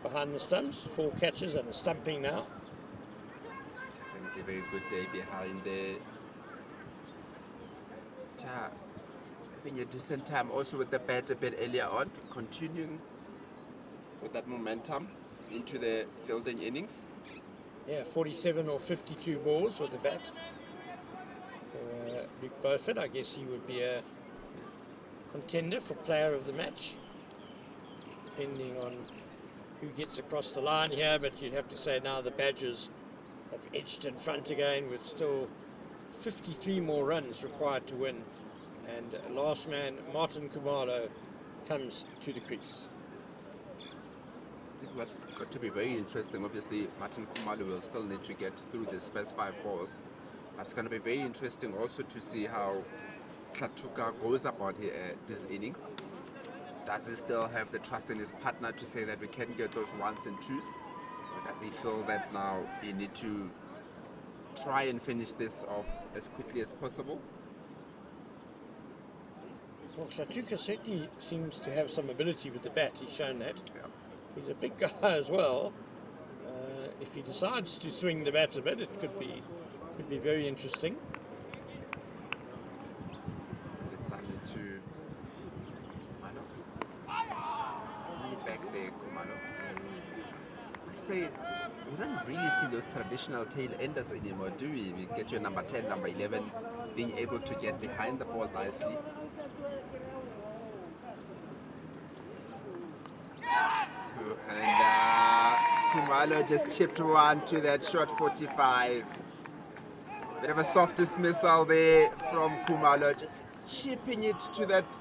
behind the stumps. 4 catches and a stumping now. Definitely a very good day behind there. Having a decent time also with the bat a bit earlier on, continuing with that momentum into the fielding innings. Yeah, 47 or 52 balls with the bat. For Luke Beaufort, I guess he would be a contender for player of the match, depending on who gets across the line here. But you'd have to say now the Badgers have edged in front again with still 53 more runs required to win. And last man, Martin Kumalo, comes to the crease. I think what's got to be very interesting, obviously Martin Kumalo will still need to get through this first 5 balls. But it's going to be very interesting also to see how Tuks goes about this innings. Does he still have the trust in his partner to say that we can get those 1s and 2s? Or does he feel that now he need to try and finish this off as quickly as possible? Well, Tuks certainly seems to have some ability with the bat. He's shown that. Yeah. He's a big guy as well. If he decides to swing the bat a bit, it could be very interesting. Let's hand it to Kumalo. Back there, Kumalo. must say, we don't really see those traditional tail enders anymore, do we? We get your number 10, number 11 being able to get behind the ball nicely. And Kumalo just chipped one to that short 45. Bit of a soft dismissal there from Kumalo, just chipping it to that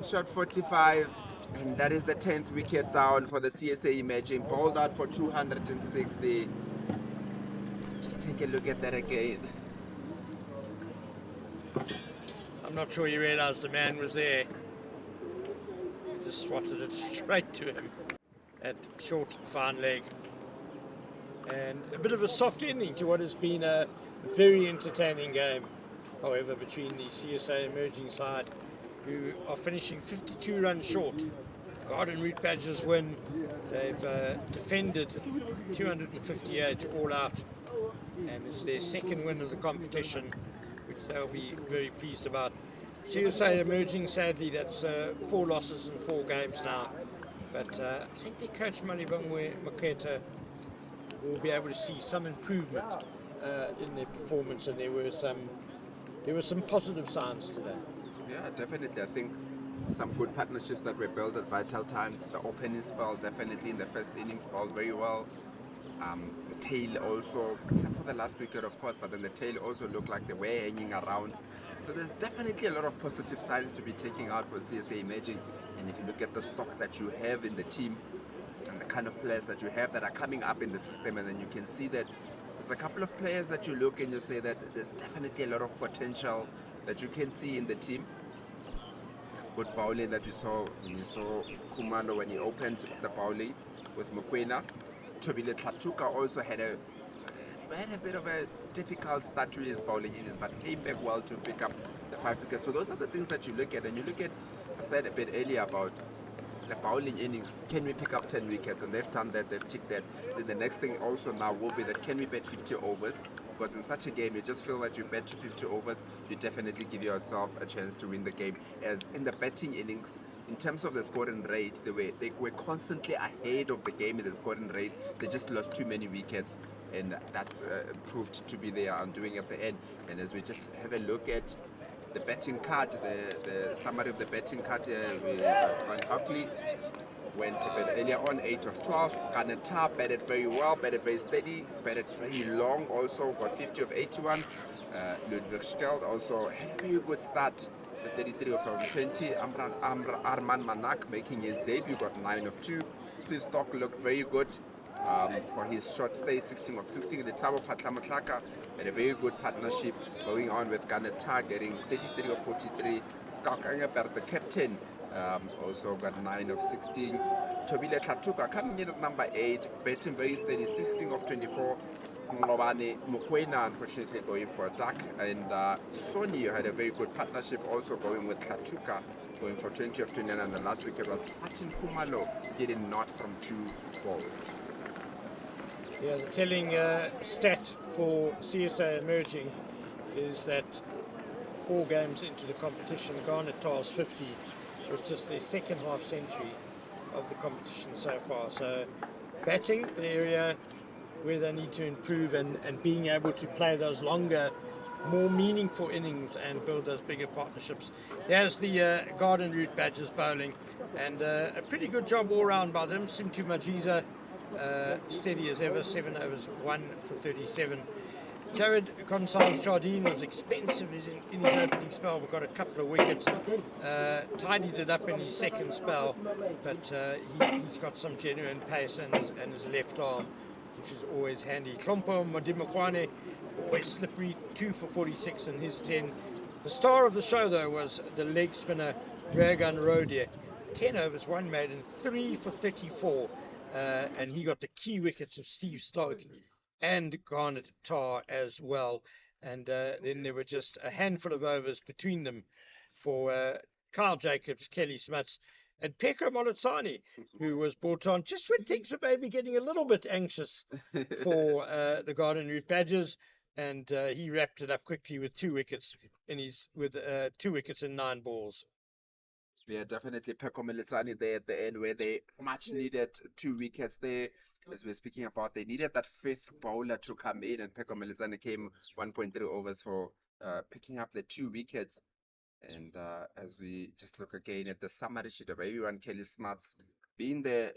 short 45. And that is the 10th wicket down for the CSA Emerging. Bowled out for 260. Just take a look at that again. I'm not sure he realised the man was there. Just swatted it straight to him at short, fine leg. And a bit of a soft ending to what has been a very entertaining game, however, between the CSA Emerging side, who are finishing 52 runs short. Garden Route Badgers win. They've defended 258 all out, and it's their second win of the competition, which they'll be very pleased about. CSA Emerging, sadly, that's 4 losses in 4 games now. But I think their coach Malibongwe Maketa will be able to see some improvement in their performance, and there were some positive signs today. Yeah, definitely. I think some good partnerships that were built at vital times. The opening spell definitely in the first innings bowled very well. The tail also, except for the last wicket of course, but then the tail also looked like they were hanging around. So there's definitely a lot of positive signs to be taking out for CSA Emerging. And if you look at the stock that you have in the team and the kind of players that you have that are coming up in the system, and then you can see that there's a couple of players that you look and you say that there's definitely a lot of potential that you can see in the team. Some good bowling that we saw when you saw Kumalo when he opened the bowling with Mokoena. Tobile Tlatuka also had a bit of a difficult start to his bowling innings, but came back well to pick up the 5 wickets. So those are the things that you look at, and you look at. I said a bit earlier about the bowling innings. Can we pick up 10 wickets? And they've done that. They've ticked that. Then the next thing also now will be that can we bet 50 overs? Because in such a game, you just feel that you bet to 50 overs, you definitely give yourself a chance to win the game. As in the betting innings, in terms of the scoring rate, they were constantly ahead of the game in the scoring rate. They just lost too many wickets, and that proved to be their undoing at the end. And as we just have a look at the betting card, the summary of the betting card, we got Van Hockley went a bit earlier on, 8 of 12. Kanata batted very well, batted very steady, batted very long, also got 50 of 81. Ludwig Skeld also had a very good start, the 33 of 20. Arman Manak making his debut, got 9 of 2. Steve Stock looked very good for his short stay, 16 of 16. The Tabo Patlamatlaka had a very good partnership going on with Kanata, getting 33 of 43. Skalkangaber, the captain, also got 9 of 16. Tobile Tlatuka coming in at number 8, batting very steady, 16 of 24. Ngobane Mokoena unfortunately going for a duck, and Sony had a very good partnership also going with Tlatuka, going for 20 of 29, and the last wicket was Martin Kumalo getting not from 2 balls. Yeah, the telling stat for CSA Emerging is that 4 games into the competition, Garnet Tar's 50 was just their second half century of the competition so far. So batting, the area where they need to improve, and being able to play those longer, more meaningful innings and build those bigger partnerships. There's the Garden Route Badgers bowling, and a pretty good job all round by them. Simtu Majiza, steady as ever, 7 overs, 1 for 37. Jared Gonzalez Jardine was expensive in his opening spell, but got a couple of wickets. Tidied it up in his second spell, but he's got some genuine pace and his left arm, which is always handy. Klompo Madimakwane, always slippery, 2 for 46 in his 10. The star of the show, though, was the leg spinner Reagan Rodier. 10 overs, 1 maiden, 3 for 34, and he got the key wickets of Steve Stoke and Garnet Tar as well. And then there were just a handful of overs between them for Kyle Jacobs, Kelly Smuts, and Peko Molitsani, who was brought on just when things were maybe getting a little bit anxious for the Garden Route Badgers, and he wrapped it up quickly with 2 wickets with 2 wickets in 9 balls. Yeah, definitely Peko Molitsani there at the end, where they much needed 2 wickets there. as we're speaking about, they needed that fifth bowler to come in, and Peko Melizane came 1.3 overs for picking up the 2 wickets. And as we just look again at the summary sheet of everyone, Kelly Smarts being the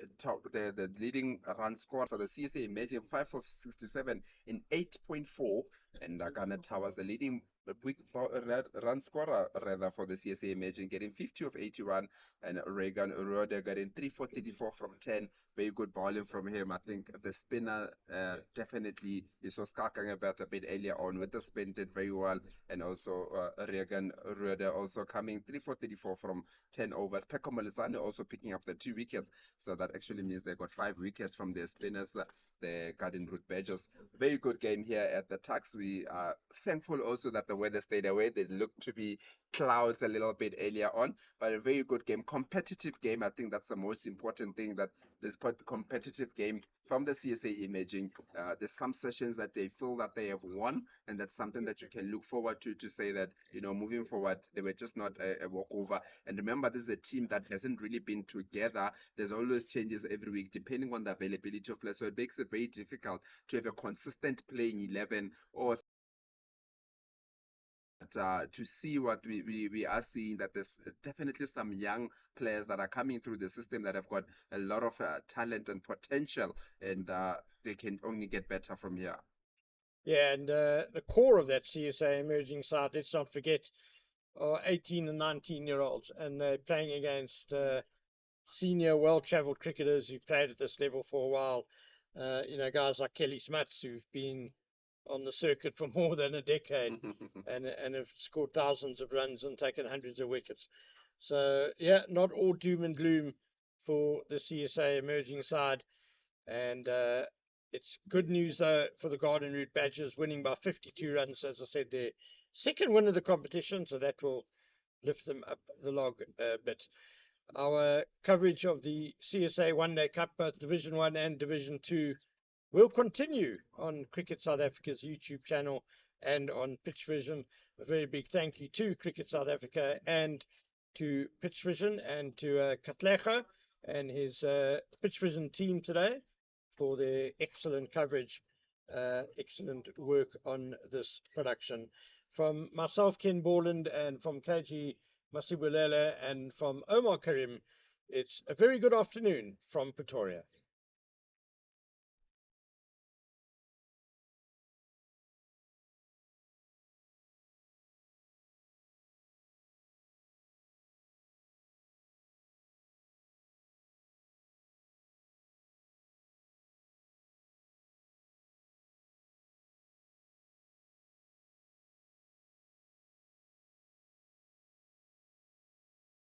the leading run scorer for the CSA, imagine 5 of 67 in 8.4, and Garnet Towers the leading run scorer rather for the CSA, imagine getting 50 of 81, and Reagan Roder getting 3 for 34 from 10. Very good bowling from him. I think the spinner definitely, you saw Skakang about a bit earlier on with the spin, did very well, and also Reagan Roder also coming 3 for 34 from 10 overs. Peko Melisane also picking up the 2 wickets, so that actually means they got 5 wickets from their spinners, the Garden Route Badgers. Very good game here at the Tuks. We are thankful also that the weather stayed away. They looked to be clouds a little bit earlier on, but a very good game, competitive game. I think that's the most important thing, that this competitive game from the CSA imaging. There's some sessions that they feel that they have won, and that's something that you can look forward to say that, moving forward, they were just not a walkover. And remember, this is a team that hasn't really been together. There's always changes every week depending on the availability of players, so it makes it very difficult to have a consistent playing 11, or to see what we are seeing, that there's definitely some young players that are coming through the system that have got a lot of talent and potential, and they can only get better from here. Yeah, and the core of that CSA emerging side, let's not forget, are 18 and 19-year-olds, and they're playing against senior, well-travelled cricketers who've played at this level for a while. Guys like Kelly Smuts, who've been on the circuit for more than a decade and have scored thousands of runs and taken hundreds of wickets. So, yeah, not all doom and gloom for the CSA emerging side. And it's good news, though, for the Garden Route Badgers, winning by 52 runs, as I said, their second win of the competition, so that will lift them up the log a bit. Our coverage of the CSA One Day Cup, both Division 1 and Division 2, will continue on Cricket South Africa's YouTube channel and on Pitch Vision. A very big thank you to Cricket South Africa and to Pitch Vision and to Katlecha and his Pitch Vision team today for their excellent coverage, excellent work on this production. From myself, Ken Borland, and from KG Masibulele, and from Omar Karim, it's a very good afternoon from Pretoria.